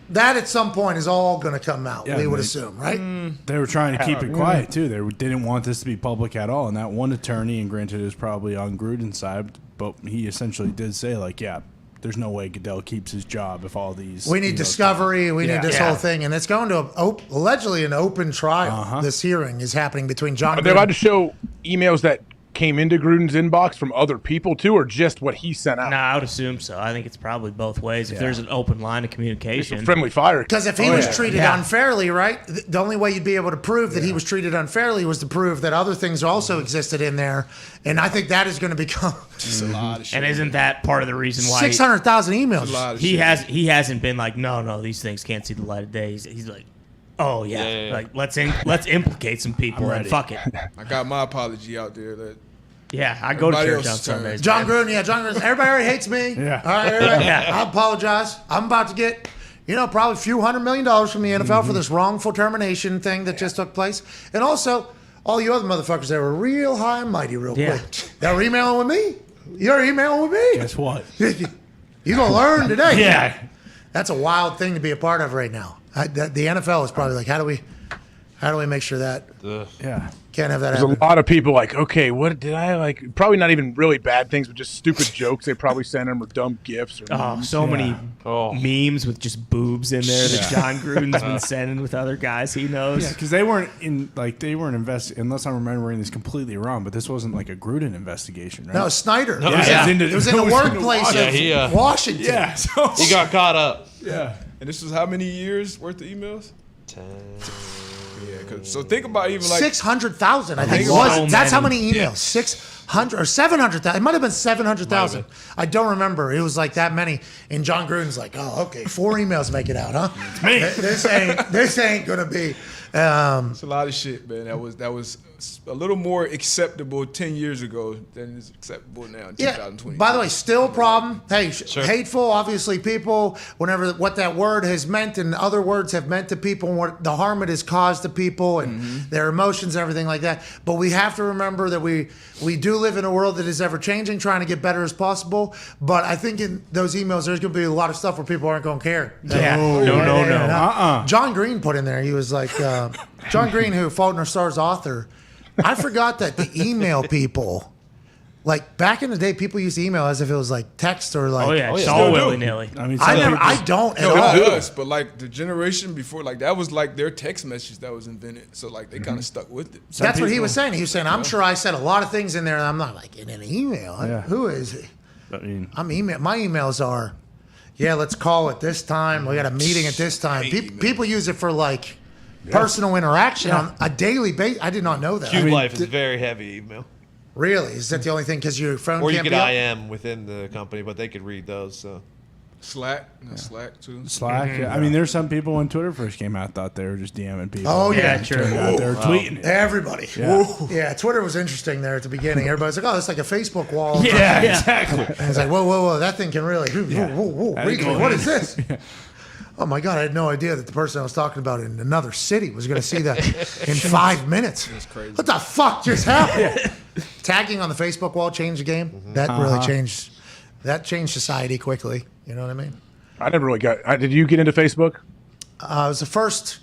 S3: That at some point is all going to come out, we would assume, right?
S4: They were trying to keep it quiet, too. They didn't want this to be public at all. And that one attorney, and granted it was probably on Gruden's side, but he essentially did say, like, there's no way Goodell keeps his job if all these...
S3: We need discovery. We need this whole thing. And it's going to allegedly an open trial. This hearing is happening between John...
S15: Are they allowed to show emails that came into Gruden's inbox from other people too, or just what he sent out?
S7: No, I would assume so. I think it's probably both ways. If there's an open line of communication,
S15: it's a friendly fire.
S3: Because if he was treated unfairly, right? The only way you'd be able to prove that he was treated unfairly was to prove that other things also existed in there, and I think that is going to become
S5: a lot of shit.
S7: And isn't that part of the reason why
S3: 600,000 emails?
S7: He hasn't been like, no, these things can't see the light of day. He's like, oh yeah. Like let's implicate some people and fuck it.
S5: I got my apology out there.
S7: I go to church on Sundays.
S3: John Gruden, everybody already hates me.
S4: Yeah.
S3: All right, everybody. I apologize. I'm about to get, probably a few $100 million from the NFL for this wrongful termination thing that just took place. And also, all you other motherfuckers that were real high and mighty real quick. That were emailing with me. You're emailing with me.
S4: Guess what?
S3: You're going to learn today.
S7: Yeah.
S3: That's a wild thing to be a part of right now. The NFL is probably like, how do we make sure that can't have that
S15: There's
S3: happen?
S15: a lot of people like, okay, what did I like? Probably not even really bad things, but just stupid jokes they probably sent him or dumb gifs. Or
S7: so many memes with just boobs in there that John Gruden's been sending with other guys he knows.
S4: Yeah, because they weren't investing, unless I'm remembering this completely wrong, but this wasn't like a Gruden investigation, right?
S3: No, Snyder.
S4: No,
S3: it was in the workplace of Washington.
S6: Yeah, so he got caught up.
S5: Yeah. And this was how many years worth of emails? 10. Yeah, so think about even like
S3: 600,000. I think it was. That's how many emails. 600 or 700,000. It might have been 700,000. I don't remember. It was like that many. And John Gruden's like, oh, okay, 4 emails make it out, huh?
S4: It's me.
S3: This ain't gonna be.
S5: It's a lot of shit, man. That was a little more acceptable 10 years ago than is acceptable now in 2020.
S3: By the way, still a problem. Hey, hateful, obviously, people, what that word has meant and other words have meant to people and what the harm it has caused to people and their emotions and everything like that. But we have to remember that we do live in a world that is ever changing, trying to get better as possible. But I think in those emails, there's going to be a lot of stuff where people aren't going to care.
S7: Yeah. No.
S3: John Green put in there, he was like, John Green, who Fault in Our Stars author, I forgot that the email people, like back in the day, people used to email as if it was like text or like.
S7: It's all willy-nilly.
S3: I mean, I don't at all.
S5: But like the generation before, like that was like their text message that was invented. So like they kind of stuck with it.
S3: That's what he was saying. He was saying, I'm sure I said a lot of things in there, and I'm not like in an email. Who is he?
S4: I mean,
S3: my emails are, let's call it this time. We got a meeting at this time. People use it for like personal interaction on a daily basis. I did not know that.
S6: Cube Life is very heavy email.
S3: Really? Is that the only thing? Because your phone
S6: or
S3: can't
S6: you
S3: be
S6: could
S3: up?
S6: IM within the company, but they could read those. So
S5: Slack too.
S4: Slack. Yeah. I mean, there's some people when Twitter first came out thought they were just DMing people.
S3: Oh, yeah.
S4: True. They were tweeting.
S3: Everybody. Yeah, Twitter was interesting there at the beginning. Everybody's like, oh, it's like a Facebook wall.
S4: Yeah, exactly.
S3: And it's like, whoa, that thing can really. Whoa, Rico, what is this? Oh my God, I had no idea that the person I was talking about in another city was going to see that in 5 minutes.
S5: That's crazy.
S3: What the fuck just happened? Tagging on the Facebook wall changed the game. That really changed. That changed society quickly. You know what I mean?
S15: I never really got. Did you get into Facebook?
S3: It was the first.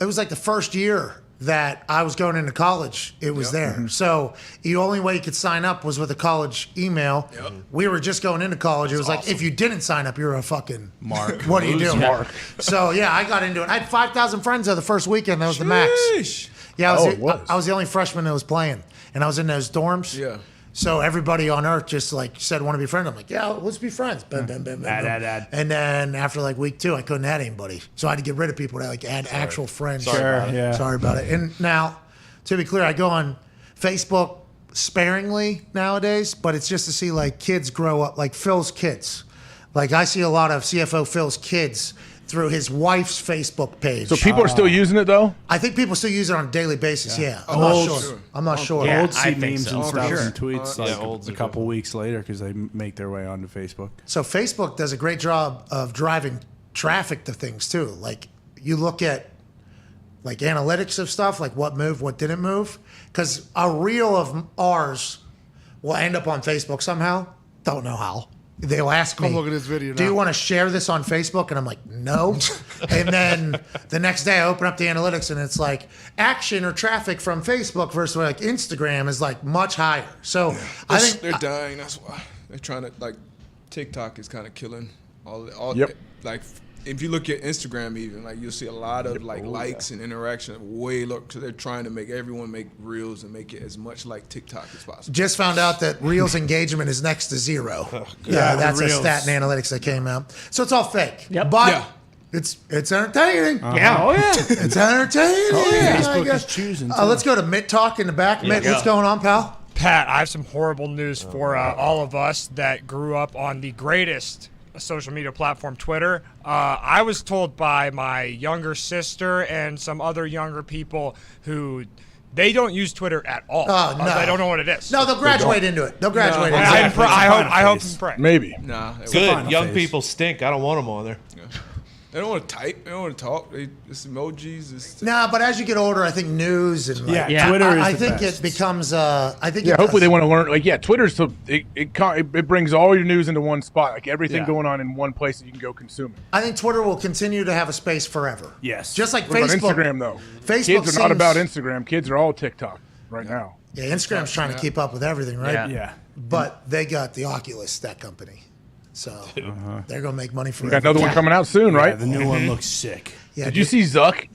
S3: It was like the first year that I was going into college. It was there. So the only way you could sign up was with a college email. We were just going into college. It was like if you didn't sign up, you're a fucking
S4: mark.
S3: What are you doing?
S4: Mark.
S3: So yeah, I got into it. I had 5,000 friends there the first weekend. That was the max. Yeah, I was the only freshman that was playing, and I was in those dorms.
S5: Yeah.
S3: So everybody on earth just like said, want to be friends. I'm like, yeah, let's be friends. Bam, bam, bam, bam, bam. And then after like week 2, I couldn't add anybody. So I had to get rid of people that like add actual friends. Sorry about it. And now, to be clear, I go on Facebook sparingly nowadays, but it's just to see like kids grow up, like Phil's kids. Like I see a lot of CFO Phil's kids through his wife's Facebook page.
S15: So people are still using it though?
S3: I think people still use it on a daily basis. Yeah, I'm not sure.
S4: Yeah, old
S3: I think
S4: memes
S3: so.
S4: and stuff
S3: Sure.
S4: and tweets a couple weeks later because they make their way onto Facebook.
S3: So Facebook does a great job of driving traffic to things too. Like you look at like analytics of stuff, like what moved, what didn't move, because a reel of ours will end up on Facebook somehow. Don't know how. They'll ask me,
S16: Come look at this video
S3: do
S16: now.
S3: you want to share this on Facebook? And I'm like, no. And then the next day I open up the analytics and it's like action or traffic from Facebook versus like Instagram is like much higher. So I think
S5: they're dying. That's why they're trying to like TikTok is kind of killing all like if you look at Instagram even like you'll see a lot of like likes and interaction way low because they're trying to make everyone make reels and make it as much like TikTok as possible.
S3: just found out that Reels engagement is next to 0. That's a stat in analytics that came out. So it's all fake.
S19: Yep.
S3: But it's entertaining. It's entertaining.
S4: Facebook is choosing.
S3: Let's go to Mitt Talk in the back. Mitt, what's going on, pal?
S14: Pat, I have some horrible news for all of us that grew up on the greatest social media platform, Twitter. I was told by my younger sister and some other younger people who they don't use Twitter at all.
S3: Oh, no.
S14: They don't know what it is.
S3: No, they'll graduate into it. They'll graduate into it.
S14: I hope and pray.
S15: Maybe.
S5: Nah,
S6: Good. Young people stink. I don't want them on there.
S5: They don't want to type. They don't want to talk. It's emojis. It's
S3: Nah, but as you get older, I think news and like,
S4: Twitter is
S3: I
S4: the
S3: think
S4: best.
S3: it becomes. I think
S15: Hopefully they want to learn. Like, Twitter's so it brings all your news into one spot. Like everything going on in one place that you can go consume it.
S3: I think Twitter will continue to have a space forever.
S4: Yes.
S3: Just like
S15: What about
S3: Facebook.
S15: Instagram though?
S3: Facebook
S15: Kids are not
S3: seems-
S15: about Instagram. Kids are all TikTok right now.
S3: Yeah, Instagram's trying to keep up with everything, right?
S4: Yeah.
S3: But they got the Oculus, that company. So they're going to make money for
S15: We got another one coming out soon, right?
S4: The new one looks sick.
S3: Yeah,
S15: Did you see Zuck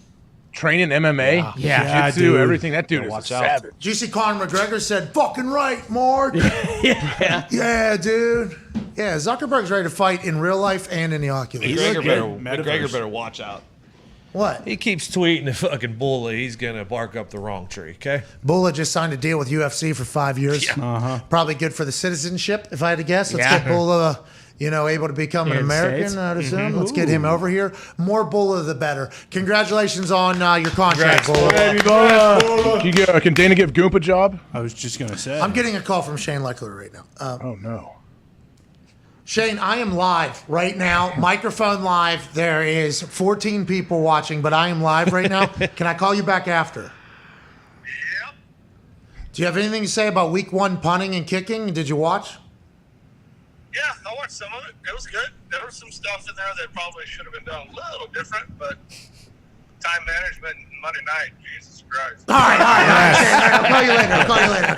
S15: training MMA?
S3: Yeah.
S15: Jiu-jitsu, everything. That dude is
S6: watch
S15: a
S6: out.
S15: savage.
S3: Did you see Conor McGregor said, fucking right, Mark? Yeah, dude. Yeah, Zuckerberg's ready to fight in real life and in the Oculus.
S6: McGregor better watch out.
S3: What?
S6: He keeps tweeting the fucking bully. He's gonna bark up the wrong tree. Okay.
S3: Bulla just signed a deal with UFC for 5 years. Probably good for the citizenship, if I had to guess. Let's get Bulla, able to become an American, I'd assume. Let's get him over here. More Bulla, the better. Congratulations on your contract, Bulla.
S15: Can Dana give Goop a job?
S4: I was just gonna say.
S3: I'm getting a call from Shane Leckler right now.
S15: Oh no.
S3: Shane, I am live right now. Microphone live. There is 14 people watching, but I am live right now. Can I call you back after?
S22: Yep.
S3: Do you have anything to say about week 1 punting and kicking? Did you watch?
S22: Yeah, I watched some of it. It was good. There was some stuff in there that probably should have been done a little different, but time management and Monday night, Jesus Christ.
S3: All right. Shane, I'll call you later.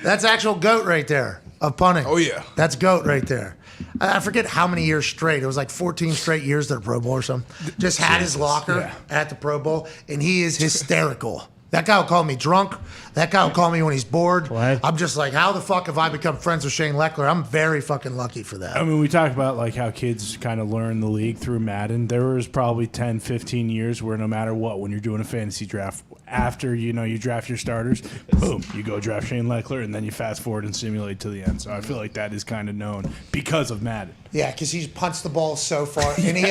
S3: That's actual GOAT right there of punting.
S5: Oh, yeah.
S3: That's GOAT right there. I forget how many years straight. It was like 14 straight years at the Pro Bowl or something. Just had his locker at the Pro Bowl, and he is hysterical. That guy will call me drunk. That guy will call me when he's bored.
S7: What?
S3: I'm just like, how the fuck have I become friends with Shane Leckler? I'm very fucking lucky for that.
S4: I mean, we talk about like how kids kind of learn the league through Madden. There was probably 10, 15 years where no matter what, when you're doing a fantasy draft, after you draft your starters, boom, you go draft Shane Leckler, and then you fast forward and simulate to the end. So I feel like that is kind of known because of Madden.
S3: Yeah, because he punched the ball so far, and he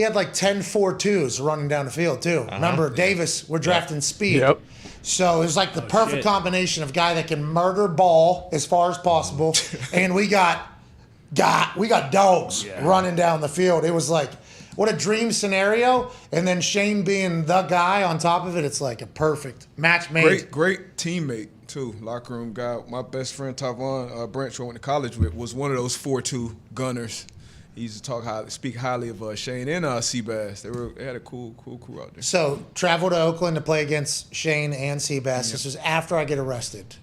S3: had like 10 4-2s running down the field too. Remember, Davis, we're drafting speed.
S15: Yep.
S3: So it was like the perfect combination of guy that can murder ball as far as possible, and we got dogs running down the field. It was like, what a dream scenario. And then Shane being the guy on top of it, it's like a perfect match made.
S5: Great teammate, too. Locker room guy. My best friend, Tavon Branch, I went to college with, was one of those 4-2 gunners. He used to speak highly of Shane and Seabass. They had a cool crew out there. So,
S3: travel to Oakland to play against Shane and Seabass. Yep. This was after I get arrested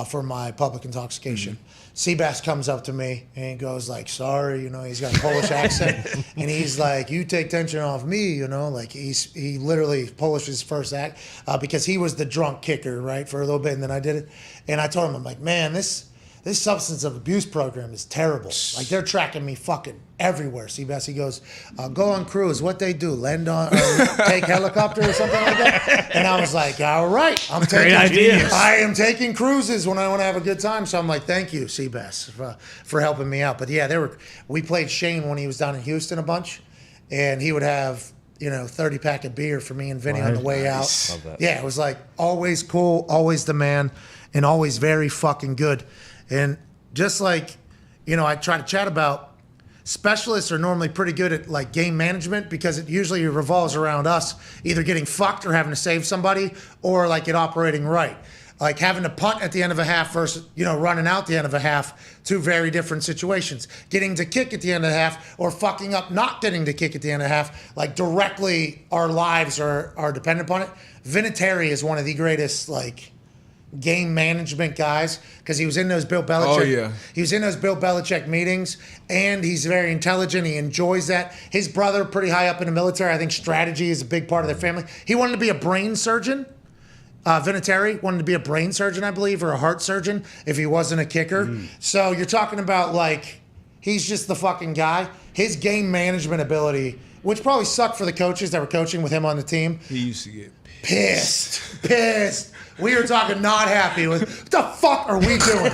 S3: for my public intoxication. Seabass comes up to me and he goes like, sorry, he's got a Polish accent. And he's like, you take tension off me, like he literally Polish his first act because he was the drunk kicker, right, for a little bit. And then I did it. And I told him, I'm like, man, this substance of abuse program is terrible. Like, they're tracking me fucking everywhere. Seabass, he goes, go on cruise. What they do? Land on, take helicopter or something like that? And I was like, all right. I am taking cruises when I want to have a good time. So I'm like, thank you, Seabass, for helping me out. But yeah, we played Shane when he was down in Houston a bunch, and he would have 30-pack of beer for me and Vinny on the way out.
S6: Love that.
S3: Yeah, it was like always cool, always the man, and always very fucking good. And just like, I try to chat about, specialists are normally pretty good at like game management because it usually revolves around us either getting fucked or having to save somebody or like it operating right. Like having to punt at the end of a half versus, running out the end of a half, two very different situations. Getting to kick at the end of the half or fucking up not getting to kick at the end of the half, like directly our lives are dependent upon it. Vinatieri is one of the greatest game management guys because he was in those Bill Belichick.
S5: Oh, yeah.
S3: He was in those Bill Belichick meetings, and he's very intelligent. He enjoys that. His brother, pretty high up in the military. I think strategy is a big part of their family. He wanted to be a brain surgeon. Vinatieri wanted to be a brain surgeon, I believe, or a heart surgeon if he wasn't a kicker. So you're talking about he's just the fucking guy. His game management ability, which probably sucked for the coaches that were coaching with him on the team.
S5: He used to get
S3: pissed. We were talking not happy with, what the fuck are we doing?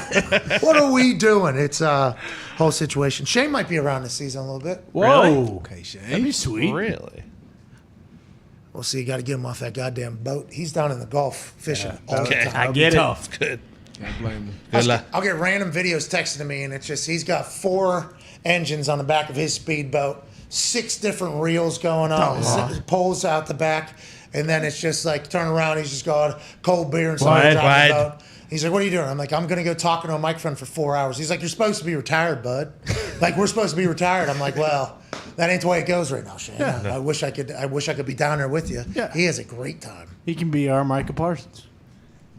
S3: What are we doing? It's a whole situation. Shane might be around this season a little bit.
S4: Whoa.
S5: Really? Okay, Shane.
S4: That'd be sweet.
S6: Really?
S3: We'll see. You got to get him off that goddamn boat. He's down in the Gulf fishing all the time.
S7: I get it.
S6: Tough. Good.
S5: Can't blame him.
S3: I'll get random videos texted to me, and it's just he's got 4 engines on the back of his speedboat, 6 different reels going on, poles out the back. And then it's just like, turn around, he's just got cold beer and somebody driving the boat. He's like, what are you doing? I'm like, I'm going to go talk into a microphone for 4 hours. He's like, you're supposed to be retired, bud. We're supposed to be retired. I'm like, well, that ain't the way it goes right now, Shane. Yeah. I wish I could be down there with you. Yeah. He has a great time.
S4: He can be our Micah Parsons.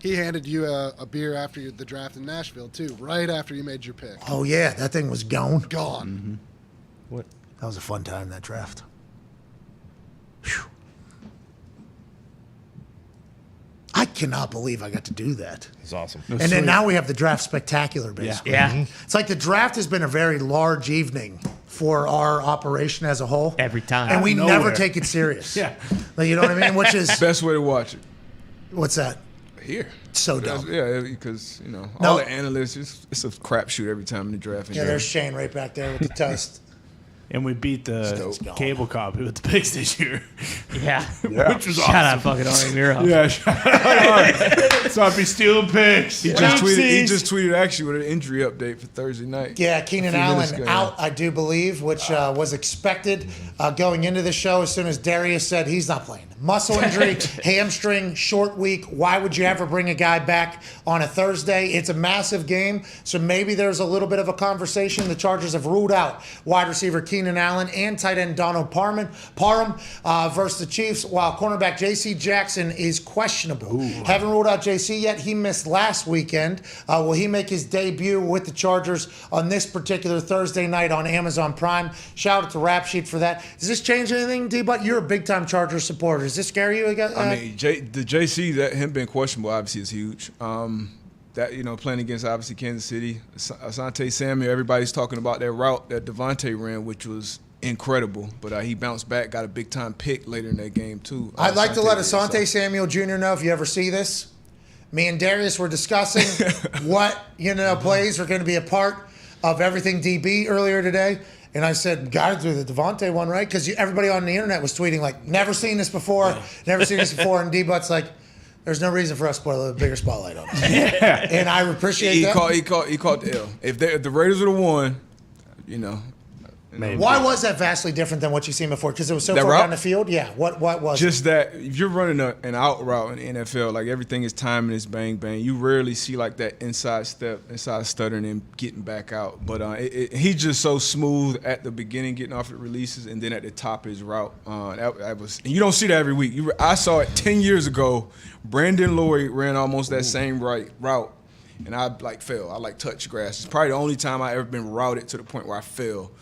S16: He handed you a beer after the draft in Nashville, too, right after you made your pick.
S3: Oh, yeah. That thing was gone.
S16: Gone.
S4: Mm-hmm.
S6: What?
S3: That was a fun time, that draft. Whew. I cannot believe I got to do that.
S6: It's awesome.
S3: And then now we have the draft spectacular, basically.
S7: Yeah.
S3: It's like the draft has been a very large evening for our operation as a whole.
S7: Every time.
S3: And we never take it serious.
S4: Yeah.
S3: You know what I mean? Which is...
S5: Best way to watch it.
S3: What's that?
S5: Here.
S3: So dumb.
S5: Yeah, because, all the analysts, it's a crapshoot every time in the draft.
S3: Yeah, there's Shane right back there with the toast.
S4: And we beat the cable copy with the picks this year.
S7: Yeah.
S4: Which was awesome.
S7: Shout out fucking Ari Miro.
S4: Yeah, shout out. So I'd be stealing picks.
S5: He just tweeted actually with an injury update for Thursday night.
S3: Yeah, Keenan Allen out, I do believe, which was expected going into the show as soon as Darius said he's not playing. Muscle injury, hamstring, short week. Why would you ever bring a guy back on a Thursday? It's a massive game, so maybe there's a little bit of a conversation. The Chargers have ruled out wide receiver Keenan Allen and tight end Donald Parham versus the Chiefs, while cornerback J.C. Jackson is questionable. Haven't ruled out J.C. yet. He missed last weekend. Will he make his debut with the Chargers on this particular Thursday night on Amazon Prime? Shout out to Rap Sheet for that. Does this change anything, D-Butt? You're a big-time Chargers supporter. Does this scare you?
S5: I mean, the JC, that him being questionable obviously is huge. That playing against obviously Kansas City, Asante Samuel, everybody's talking about that route that Devontae ran, which was incredible. But he bounced back, got a big-time pick later in that game, too.
S3: I'd like to let
S5: Asante
S3: Asante Samuel Jr. know if you ever see this. Me and Darius were discussing what, plays are going to be a part of everything DB earlier today. And I said, got to do the Devontae one, right? Because everybody on the internet was tweeting, like, never seen this before, never seen this before. And D-Butt's like, there's no reason for us to put a bigger spotlight on it. And I appreciate that.
S5: He caught the L. If the Raiders would have won,
S3: Maybe. Why was that vastly different than what you've seen before? Because it was so far down the field? Yeah. What was
S5: just that if you're running an out route in the NFL, like everything is timing, is bang, bang. You rarely see like that inside step, inside stuttering and getting back out. But he's just so smooth at the beginning, getting off the releases, and then at the top of his route. That was, and you don't see that every week. I saw it 10 years ago. Brandon Lloyd ran almost that same route. And I fell. I touched grass. It's probably the only time I ever been routed to the point where I fell.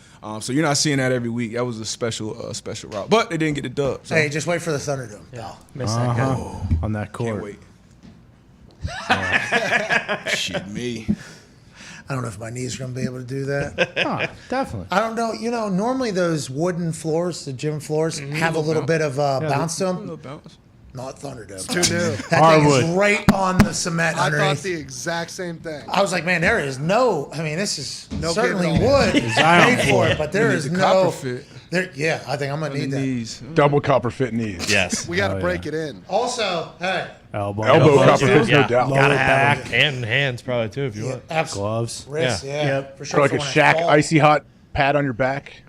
S5: So you're not seeing that every week. That was a special route. But they didn't get the dub. So.
S3: Hey, just wait for the Thunderdome.
S7: Yeah. Miss that guy.
S4: On that court.
S5: Can't wait. Shit, me.
S3: I don't know if my knees are going to be able to do that.
S4: Oh, definitely.
S3: I don't know. Normally those wooden floors, the gym floors, have a little bit of bounce to them.
S5: A little bounce.
S3: Not Thunderdome.
S16: It's too new.
S3: That thing is right on the cement
S16: I
S3: underneath.
S16: thought the exact same thing.
S3: I was like, man, there is no. I mean, this is
S16: No
S3: certainly
S16: getting
S3: wood
S4: Design
S3: made for it, but there is no.
S5: Copper fit.
S3: Yeah, I think I'm gonna need that.
S5: Knees.
S15: Double copper fit knees.
S6: Yes.
S16: We got to break it in.
S3: Also, hey,
S4: Elbow
S15: copper fits, no doubt.
S6: Gotta have back and hands probably too if you want.
S3: absolutely.
S4: gloves.
S3: Wrists, yeah, for sure.
S15: Like a
S3: for when I
S15: Shaq
S3: fall.
S15: icy hot pad on your back.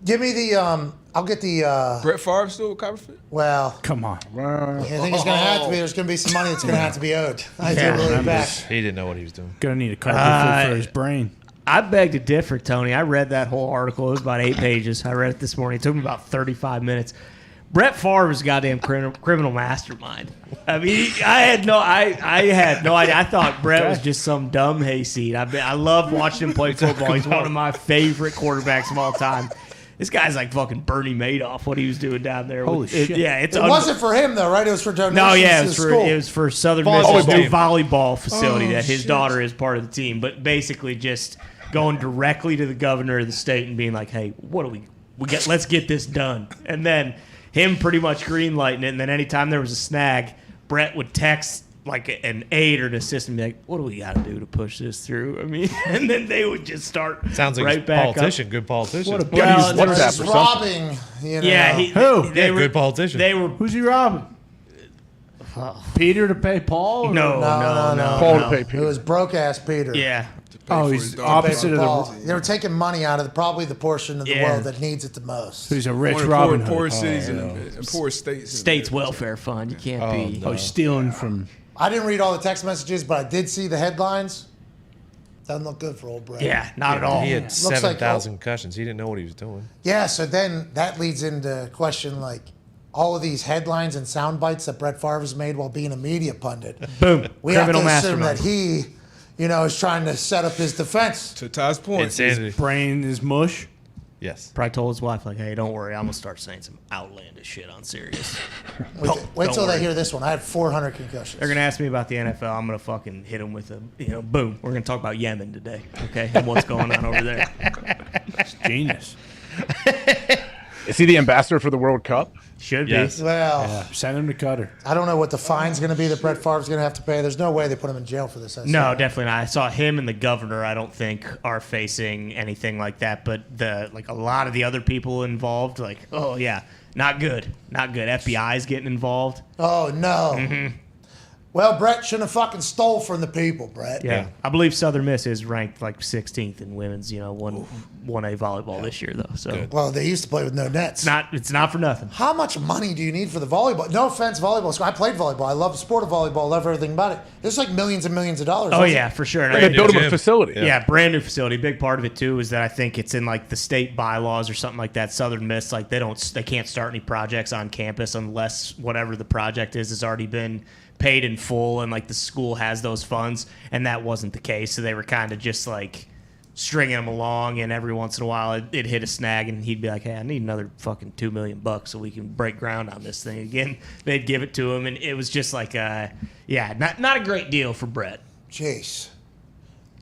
S3: Give me the. I'll get the.
S5: Brett Favre still with copper fit?
S3: Well,
S4: Come on.
S3: I think it's gonna have to be. There's gonna be some money that's gonna have to be owed. I feel really back.
S6: He didn't know what he was doing.
S4: Gonna need a carpet for his brain.
S7: I beg to differ, Tony. I read that whole article. It was about 8 pages. I read it this morning. It took me about 35 minutes. Brett Favre is a goddamn criminal mastermind. I mean, I had no idea. I thought Brett was just some dumb hayseed. I love watching him play football. He's one of my favorite quarterbacks of all time. This guy's like fucking Bernie Madoff, what he was doing down there.
S4: Holy shit.
S7: Yeah, it
S3: wasn't for him though, right? It was for donations.
S7: No, yeah,
S3: to the
S7: it was for Southern Miss's new volleyball facility that his
S3: shit.
S7: daughter is part of the team. But basically, just going directly to the governor of the state and being like, "Hey, what do we get? Let's get this done." And then him pretty much greenlighting it. And then anytime there was a snag, Brett would text like an aide or an assistant, and be like, "What do we got to do to push this through?" I mean, and then they would just start.
S6: Sounds like
S7: right
S6: a
S7: back
S6: politician,
S7: up.
S6: good politician.
S7: What a
S3: Well,
S7: well,
S3: they were just robbing.
S7: yeah,
S6: Who? Good politician.
S7: They were
S4: Who's he robbing? Peter to pay Paul? Or
S7: no.
S15: Paul to pay
S3: It
S15: Peter.
S3: was broke ass Peter.
S7: Yeah.
S4: Oh, he's opposite of
S3: Paul.
S4: the.
S3: They were taking money out of probably the portion of the
S7: Yeah.
S3: world that needs it the most.
S4: He's a rich
S5: One of the
S4: Robin Hood.
S5: poor cities and poor states.
S7: State's welfare fund. You can't be.
S4: Oh, he's stealing from.
S3: I didn't read all the text messages, but I did see the headlines. Doesn't look good for old Brett.
S7: Yeah, not at all.
S6: He had
S3: Looks like-
S6: 7,000 concussions. He didn't know what he was doing.
S3: Yeah, so then that leads into question like all of these headlines and sound bites that Brett Favre has made while being a media pundit.
S7: Boom.
S3: We have to
S7: Criminal
S3: assume
S7: mastermind.
S3: that he, is trying to set up his defense.
S5: To Ty's point,
S6: Insanity.
S4: Brain is mush.
S6: Yes.
S7: Probably told his wife, like, "Hey, don't worry. I'm going to start saying some outlandish shit on Sirius."
S3: Wait till
S7: worry.
S3: they hear this one. I had 400 concussions.
S7: They're going to ask me about the NFL. I'm going to fucking hit them with a, boom. We're going to talk about Yemen today, okay, and what's going on over there.
S4: It's genius.
S15: Is he the ambassador for the World Cup?
S7: Should
S6: Yes.
S7: be.
S3: Well,
S4: Yeah, send him to Qatar.
S3: I don't know what the fine's going to be that Brett Favre's going to have to pay. There's no way they put him in jail for this.
S7: No, definitely not. I saw him and the governor. I don't think are facing anything like that. But a lot of the other people involved, oh yeah, not good, not good. FBI's getting involved.
S3: Oh, no.
S7: Mm-hmm.
S3: Well, Brett shouldn't have fucking stole from the people, Brett.
S7: Yeah. I believe Southern Miss is ranked like 16th in women's, 1A volleyball this year though. So
S3: Well, they used to play with no nets.
S7: it's not for nothing.
S3: How much money do you need for the volleyball? No offense, volleyball. I played volleyball. I love the sport of volleyball. I love everything about it. It's like millions and millions of dollars.
S7: Oh yeah, for sure.
S15: They built him a facility.
S7: Yeah, brand new facility. Big part of it too is that I think it's in like the state bylaws or something like that. Southern Miss, they can't start any projects on campus unless whatever the project is has already been paid in full and the school has those funds, and that wasn't the case. So they were kind of just stringing him along, and every once in a while it'd hit a snag and he'd be like, "Hey, I need another fucking $2 million so we can break ground on this thing again." They'd give it to him, and it was just not a great deal for Brett.
S3: Jeez.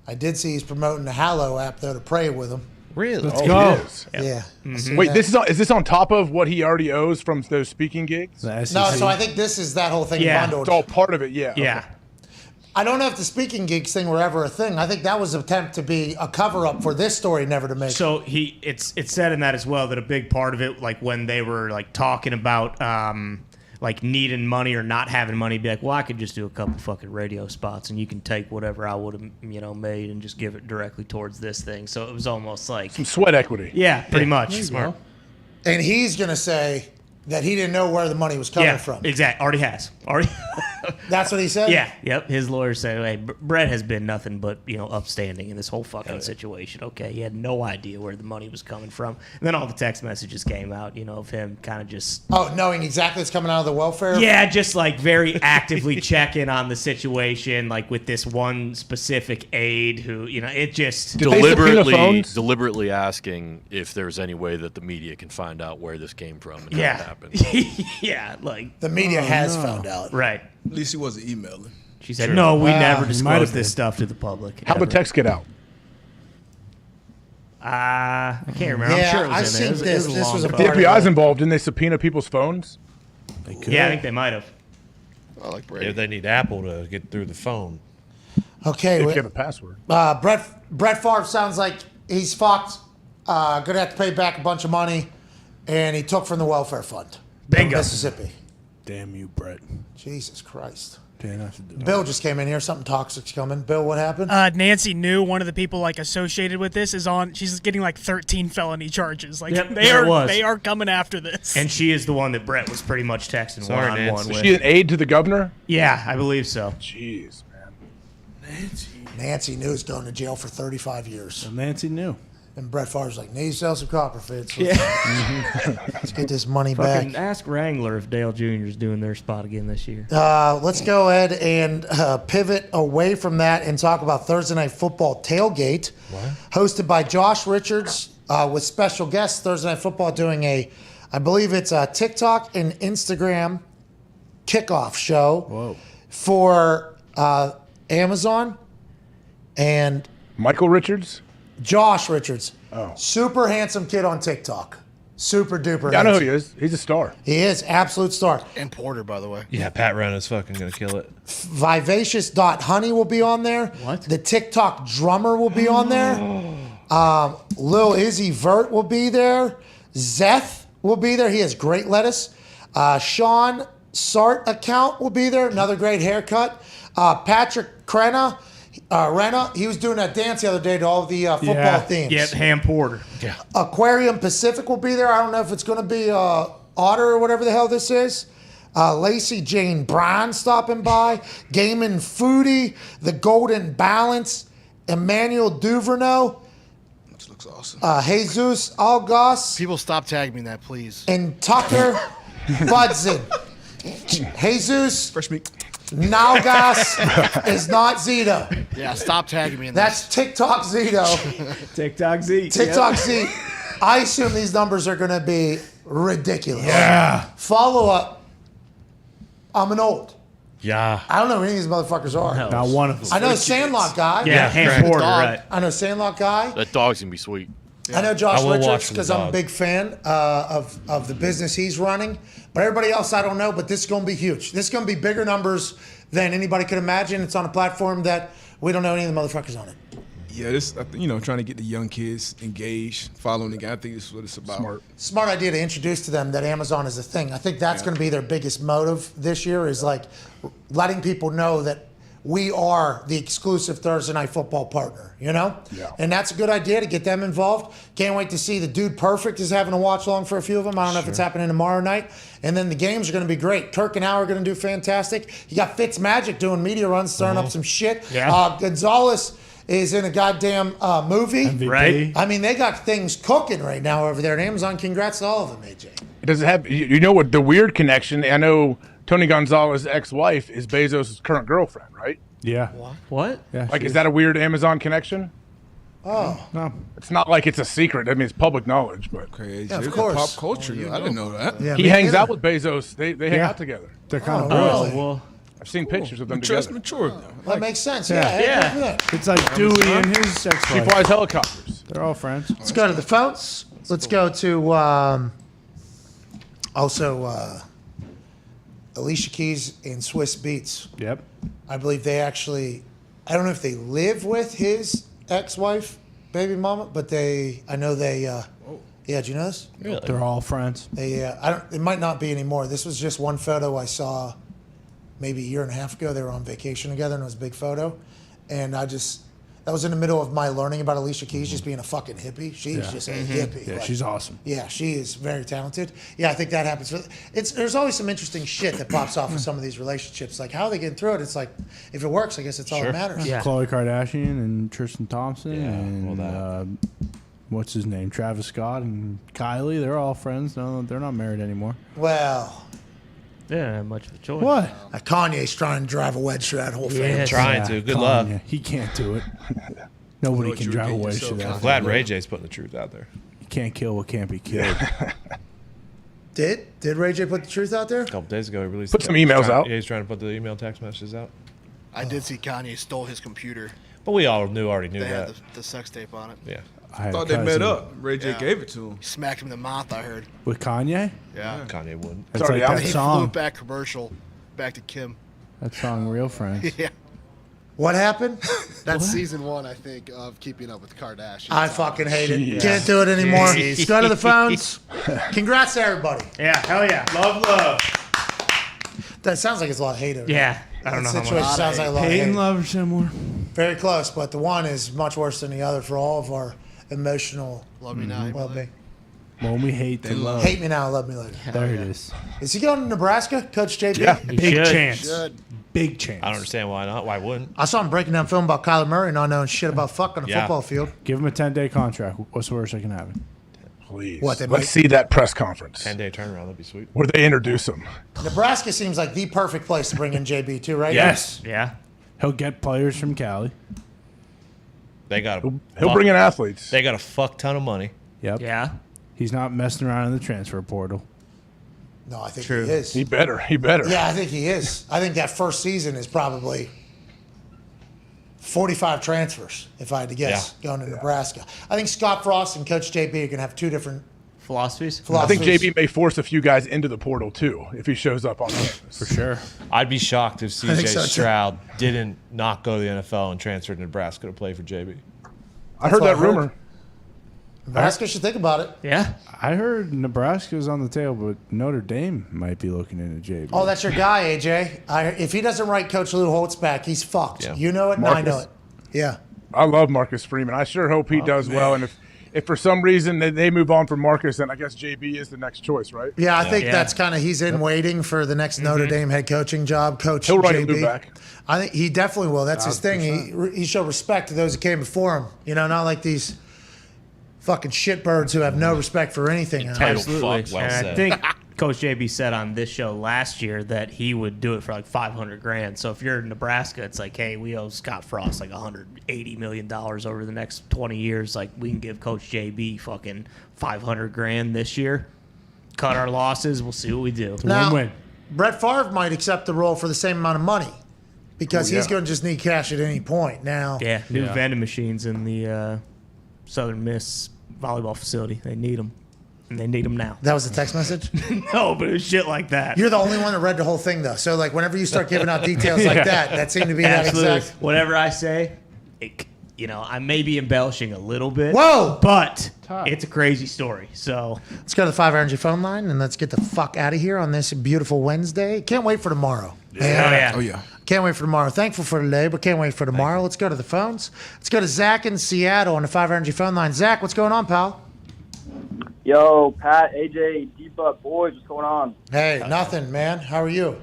S3: I did see he's promoting the Hallow app, though, to pray with him.
S6: Really?
S4: Let's go.
S15: He is.
S3: Yeah.
S7: Mm-hmm.
S15: Wait, is this on top of what he already owes from those speaking gigs?
S3: No, so I think this is that whole thing bundled.
S15: It's all part of it. Yeah.
S7: Yeah.
S3: I don't know if the speaking gigs thing were ever a thing. I think that was an attempt to be a cover up for this story never to make.
S7: So it's said in that as well that a big part of it, like when they were like talking about like needing money or not having money, be like, well, I could just do a couple fucking radio spots and you can take whatever I would have made and just give it directly towards this thing. So it was almost like
S15: some sweat equity.
S7: Yeah, pretty much.
S3: Smart. And he's gonna say that he didn't know where the money was coming from.
S7: Exactly. Already has.
S3: That's what he said?
S7: Yeah. Yep. His lawyer said, hey, Brett has been nothing but, upstanding in this whole fucking situation. Okay. He had no idea where the money was coming from. And then all the text messages came out, of him kind of just.
S3: Oh, knowing exactly it's coming out of the welfare?
S7: Yeah. Just like very actively checking on the situation, like with this one specific aide who, it just.
S17: Deliberately asking if there's any way that the media can find out where this came from and how it happened.
S7: Yeah. Like.
S3: The media has found out.
S7: Right.
S5: At least he wasn't emailing.
S7: She said, no, we never disclosed this stuff to the public.
S15: How'd the text get out?
S7: I can't remember. I'm sure it was in there.
S3: This was a
S15: If the FBI's involved, didn't they subpoena people's phones?
S7: They could. Yeah, I think they might have.
S5: I like Brady.
S6: Yeah, they need Apple to get through the phone.
S3: Okay.
S15: If you have a password.
S3: Brett Favre sounds like he's fucked. Gonna have to pay back a bunch of money, and he took from the welfare fund.
S7: Bingo.
S3: Mississippi.
S4: Damn you, Brett.
S3: Jesus Christ.
S4: Didn't have to do
S3: Bill just came in here. Something toxic's coming. Bill, what happened?
S8: Nancy New, one of the people associated with this, is on. She's getting 13 felony charges.
S7: Yep,
S8: they are coming after this.
S7: And she is the one that Brett was pretty much texting one-on-one with.
S15: Is she an aide to the governor?
S7: Yeah, I believe so.
S15: Jeez, man.
S3: Nancy New's going to jail for 35 years.
S4: Well, Nancy New.
S3: And Brett Favre's like, need to sell some Copperfields.
S7: Yeah.
S3: Let's get this money
S7: Fucking
S3: back.
S7: ask Wrangler if Dale Jr. is doing their spot again this year.
S3: Let's go ahead and pivot away from that and talk about Thursday Night Football Tailgate, hosted by Josh Richards with special guests. Thursday Night Football doing I believe it's a TikTok and Instagram kickoff show for Amazon and
S15: Michael Richards.
S3: Josh Richards.
S15: Oh.
S3: Super handsome kid on TikTok. Super duper.
S15: Yeah, I know who
S3: handsome.
S15: he is. He's a star.
S3: He is. Absolute star.
S9: And Porter, by the way.
S6: Yeah, Pat Renna's fucking going to kill it.
S3: Vivacious.honey will be on there.
S7: What?
S3: The TikTok drummer will be on there. Lil Izzy Vert will be there. Zeth will be there. He has great lettuce. Sean Sart account will be there. Another great haircut. Patrick Renna, he was doing that dance the other day to all the football themes.
S7: Yeah, Ham Porter.
S6: Yeah.
S3: Aquarium Pacific will be there. I don't know if it's going to be Otter or whatever the hell this is. Lacey Jane Brown stopping by. Gaiman Foodie. The Golden Balance. Emmanuel Duvernay.
S9: This looks awesome.
S3: Jesus Algas.
S9: People stop tagging me in that, please.
S3: And Tucker Budson. Jesus.
S5: Fresh meat.
S3: Nalgas is not Zito.
S9: Yeah, stop tagging me in
S3: That's TikTok Zito.
S7: TikTok Z.
S3: TikTok Z. I assume these numbers are going to be ridiculous.
S4: Yeah.
S3: Follow up. I'm an old.
S6: Yeah.
S3: I don't know who any of these motherfuckers are.
S4: Not one of them.
S3: I know Sandlot guy.
S7: Yeah, Ham Porter, right.
S3: I know Sandlot guy.
S17: That dog's going to be sweet.
S3: I know Josh
S6: I will watch
S3: Richards
S6: the
S3: because I'm a
S6: dog.
S3: big fan of the business he's running. But everybody else, I don't know. But this is going to be huge. This is going to be bigger numbers than anybody could imagine. It's on a platform that we don't know any of the motherfuckers on it.
S5: Yeah, this trying to get the young kids engaged, following the game. I think this is what it's about.
S3: Smart idea to introduce to them that Amazon is a thing. I think that's going to be their biggest motive this year is letting people know that we are the exclusive Thursday Night Football partner, Yeah. And that's a good idea to get them involved. Can't wait to see the Dude Perfect is having a watch along for a few of them. I don't know if it's happening tomorrow night. And then the games are going to be great. Kirk and Al are going to do fantastic. You got Fitzmagic doing media runs, stirring up some shit.
S7: Yeah.
S3: Gonzalez is in a goddamn movie.
S4: MVP.
S7: Right.
S3: I mean, they got things cooking right now over there at Amazon. Congrats to all of them, AJ.
S15: Does it have? You know what the weird connection? I know Tony Gonzalez's ex-wife is Bezos' current girlfriend, right?
S4: Yeah.
S7: What?
S4: Yeah.
S15: Is that a weird Amazon connection?
S3: Oh.
S4: No.
S15: It's not like it's a secret. I mean, it's public knowledge, but
S5: Crazy.
S3: Yeah, of
S5: It's
S3: course.
S5: pop culture. I didn't know that.
S3: Yeah,
S15: he
S3: me
S15: hangs
S3: neither.
S15: out with Bezos. They hang out together.
S4: They're kind of
S3: Oh,
S4: bros.
S3: really?
S7: Well,
S15: I've seen pictures of them
S5: Trust
S15: together.
S5: mature.
S3: That makes sense.
S4: Yeah.
S3: Yeah.
S7: Yeah.
S3: Yeah.
S4: It's like Dewey and his
S15: She
S4: ex-wife.
S15: flies helicopters.
S4: They're all friends.
S3: Let's go to the phones. Let's go to also Alicia Keys and Swiss Beats.
S4: Yep.
S3: I believe they actually, I don't know if they live with his ex-wife, baby mama, but I know they, yeah, do you know this?
S4: Really? They're all friends.
S3: It might not be anymore. This was just one photo I saw maybe a year and a half ago. They were on vacation together, and it was a big photo. And that was in the middle of my learning about Alicia Keys just being a fucking hippie. She's just a hippie.
S4: Yeah, she's awesome.
S3: Yeah, she is very talented. Yeah, I think that happens. There's always some interesting shit that pops off with some of these relationships. Like, how are they getting through it? It's like, if it works, I guess it's all that matters.
S4: Yeah. Khloe Kardashian and Tristan Thompson and what's his name? Travis Scott and Kylie. They're all friends. No, they're not married anymore.
S3: Well,
S7: they don't have much of a choice.
S4: What?
S3: Kanye's trying to drive a wedge through that whole thing.
S6: Yeah, trying to. Good luck.
S4: He can't do it. Nobody can drive a wedge to that.
S6: I'm glad Ray J's putting the truth out there.
S4: You can't kill what can't be killed.
S3: Did Ray J put the truth out there?
S6: A couple days ago, he released.
S15: Put some emails out.
S6: Yeah, he's trying to put the email text messages out.
S9: I did see Kanye stole his computer.
S6: But we all already knew
S9: They
S6: that.
S9: had the sex tape on it.
S6: Yeah.
S5: I thought they met up. Ray J gave it to him.
S9: He smacked him in the mouth, I heard.
S4: With Kanye?
S9: Yeah.
S6: Kanye wouldn't.
S4: It's like that
S9: He flew
S4: song.
S9: it back commercial, back to Kim.
S4: That song, Real Friends.
S9: Yeah.
S3: What happened?
S16: That's season 1, I think, of Keeping Up with the Kardashians.
S3: I fucking hate it.
S16: Jeez.
S3: Can't do it anymore.
S16: Jeez.
S3: Let's go to the phones. Congrats to everybody.
S7: Yeah, hell yeah.
S3: Love. That sounds like it's a lot of hate. over
S7: Yeah,
S3: there.
S7: I don't know
S3: That
S7: how
S3: situation
S7: much.
S3: sounds like a lot of
S4: Hate
S3: hate.
S4: and love are similar.
S3: Very close, but the one is much worse than the other for all of our emotional
S9: Love me now.
S3: well-being.
S4: When we hate, they love.
S3: Hate me now, love me later.
S4: There it is.
S3: Is he going to Nebraska, Coach JB?
S4: Yeah, big
S7: should.
S4: chance. Big chance.
S6: I don't understand why not. Why wouldn't?
S3: I saw him breaking down film about Kyler Murray not knowing shit about fuck on a
S6: Yeah.
S3: football field.
S4: Give him a 10-day contract. What's the worst that can happen?
S15: Please.
S3: What, they
S15: Let's
S3: might-
S15: see that press conference
S6: 10-day turnaround. That'd be sweet.
S15: where they introduce him.
S3: Nebraska seems like the perfect place to bring in JB too, right?
S4: Yes.
S7: Yeah.
S4: He'll get players from Cali.
S6: They got a
S15: He'll bring in athletes.
S6: They got a fuck ton of money.
S4: Yep.
S7: Yeah.
S4: He's not messing around in the transfer portal.
S3: No, I think
S4: True.
S3: he is.
S15: He better.
S3: Yeah, I think he is. I think that first season is probably 45 transfers, if I had to guess, going to Nebraska. I think Scott Frost and Coach JB are going to have two different
S7: philosophies.
S15: I think JB may force a few guys into the portal too if he shows up on campus.
S4: For sure.
S6: I'd be shocked if
S3: I think
S6: CJ
S3: so, too.
S6: Stroud didn't not go to the NFL and transfer to Nebraska to play for JB.
S15: I heard
S3: what
S15: that
S3: I heard.
S15: rumor.
S3: Nebraska should think about it.
S7: Yeah.
S4: I heard Nebraska's on the table, but Notre Dame might be looking into JB.
S3: Oh, that's your guy, AJ. If he doesn't write Coach Lou Holtz back, he's fucked.
S6: Yeah.
S3: You know it, and I know
S15: Marcus.
S3: it. Yeah.
S15: I love Marcus Freeman. I sure hope he does well. And if for some reason they move on from Marcus, then I guess JB is the next choice, right?
S3: Yeah, I think that's kind of he's in waiting for the next Notre Dame head coaching job. Coach
S15: He'll write
S3: JB.
S15: Lou back.
S3: I think he definitely will. That's his thing. He showed respect to those who came before him. You know, not like these fucking shitbirds who have no respect for anything.
S7: Absolutely.
S6: fuck, well
S7: and I
S6: said.
S7: think Coach JB said on this show last year that he would do it for like $500,000. So if you're in Nebraska, it's like, hey, we owe Scott Frost like $180 million over the next 20 years. Like, we can give Coach JB fucking $500,000 this year. Cut our losses. We'll see what we do.
S3: Now,
S4: Win-win.
S3: Brett Favre might accept the role for the same amount of money because he's going to just need cash at any point. Now,
S7: Yeah, new vending machines in the Southern Miss volleyball facility. They need them. And they need them now.
S3: that was a text message.
S7: No, but it was shit like that.
S3: You're the only one that read the whole thing, though. So, like, whenever you start giving out details like that seemed to be
S7: Absolutely.
S3: that exact.
S7: Whatever I say, I may be embellishing a little bit.
S3: Whoa!
S7: But it's a crazy story. So
S3: Let's go to the 5 Energy phone line and let's get the fuck out of here on this beautiful Wednesday. Can't wait for tomorrow.
S7: Oh yeah.
S3: Can't wait for tomorrow. Thankful for today, but can't wait for tomorrow. Let's go to the phones. Let's go to Zach in Seattle on the 5 Energy phone line. Zach, what's going on, pal?
S10: Yo, Pat, AJ, D-Buck, boys, what's going on?
S3: Hey, nothing, man. How are you?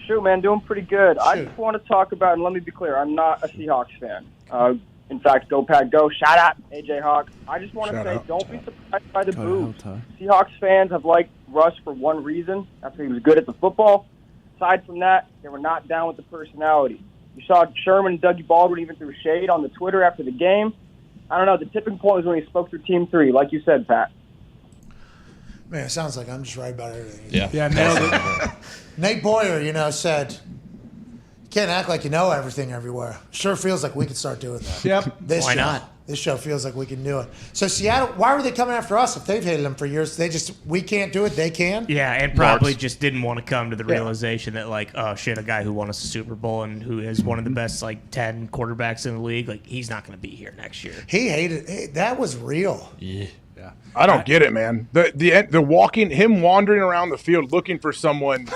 S10: Shoot, man, doing pretty good. I
S3: Shoot.
S10: just want to talk about, and let me be clear, I'm not a Seahawks fan. In fact, go Pat, go. Shout out, AJ Hawk. I just want to say, don't be surprised by the boos. Seahawks fans have liked Russ for one reason. That's why he was good at the football. Aside from that, they were not down with the personality. You saw Sherman and Dougie Baldwin even threw shade on the Twitter after the game. I don't know. The tipping point was when he spoke through Team 3, like you said, Pat.
S3: Man, it sounds like I'm just right about everything.
S6: Yeah.
S4: Nailed it.
S3: Nate Boyer, said, you can't act like you know everything everywhere. Sure feels like we could start doing that.
S4: Yep.
S3: This
S7: Why
S3: year.
S7: not?
S3: This show feels like we can do it. So Seattle, why were they coming after us if they've hated them for years? We can't do it. They can.
S7: Yeah, and probably just didn't want to come to the realization that like, oh shit, a guy who won us a Super Bowl and who is one of the best like 10 quarterbacks in the league, like he's not going to be here next year.
S3: He hated that was real.
S17: Yeah.
S15: I don't get it, man. The walking, him wandering around the field looking for someone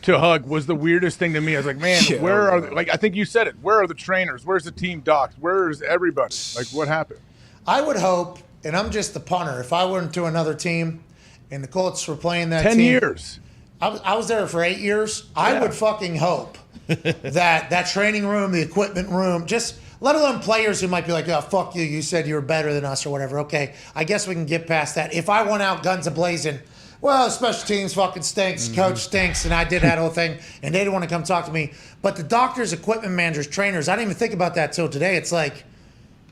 S15: to hug was the weirdest thing to me. I was like, man, where are I think you said it. Where are the trainers? Where's the team docs? Where's everybody? Like, what happened?
S3: I would hope, and I'm just the punter. If I went to another team, and the Colts were playing that
S15: 10
S3: team,
S15: years.
S3: I was there for 8 years. I would fucking hope that training room, the equipment room, just. Let alone players who might be like, oh, fuck you, you said you were better than us or whatever. Okay, I guess we can get past that. If I went out guns a-blazing, well, special teams fucking stinks, coach stinks, and I did that whole thing, and they didn't want to come talk to me. But the doctors, equipment managers, trainers, I didn't even think about that till today. It's like,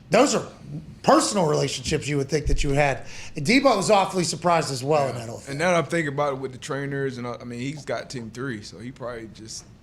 S3: those are personal relationships you would think that you had. And Tebow was awfully surprised as well in that whole thing.
S5: And now that I'm thinking about it with the trainers, and I mean, he's got Team 3, so he probably just –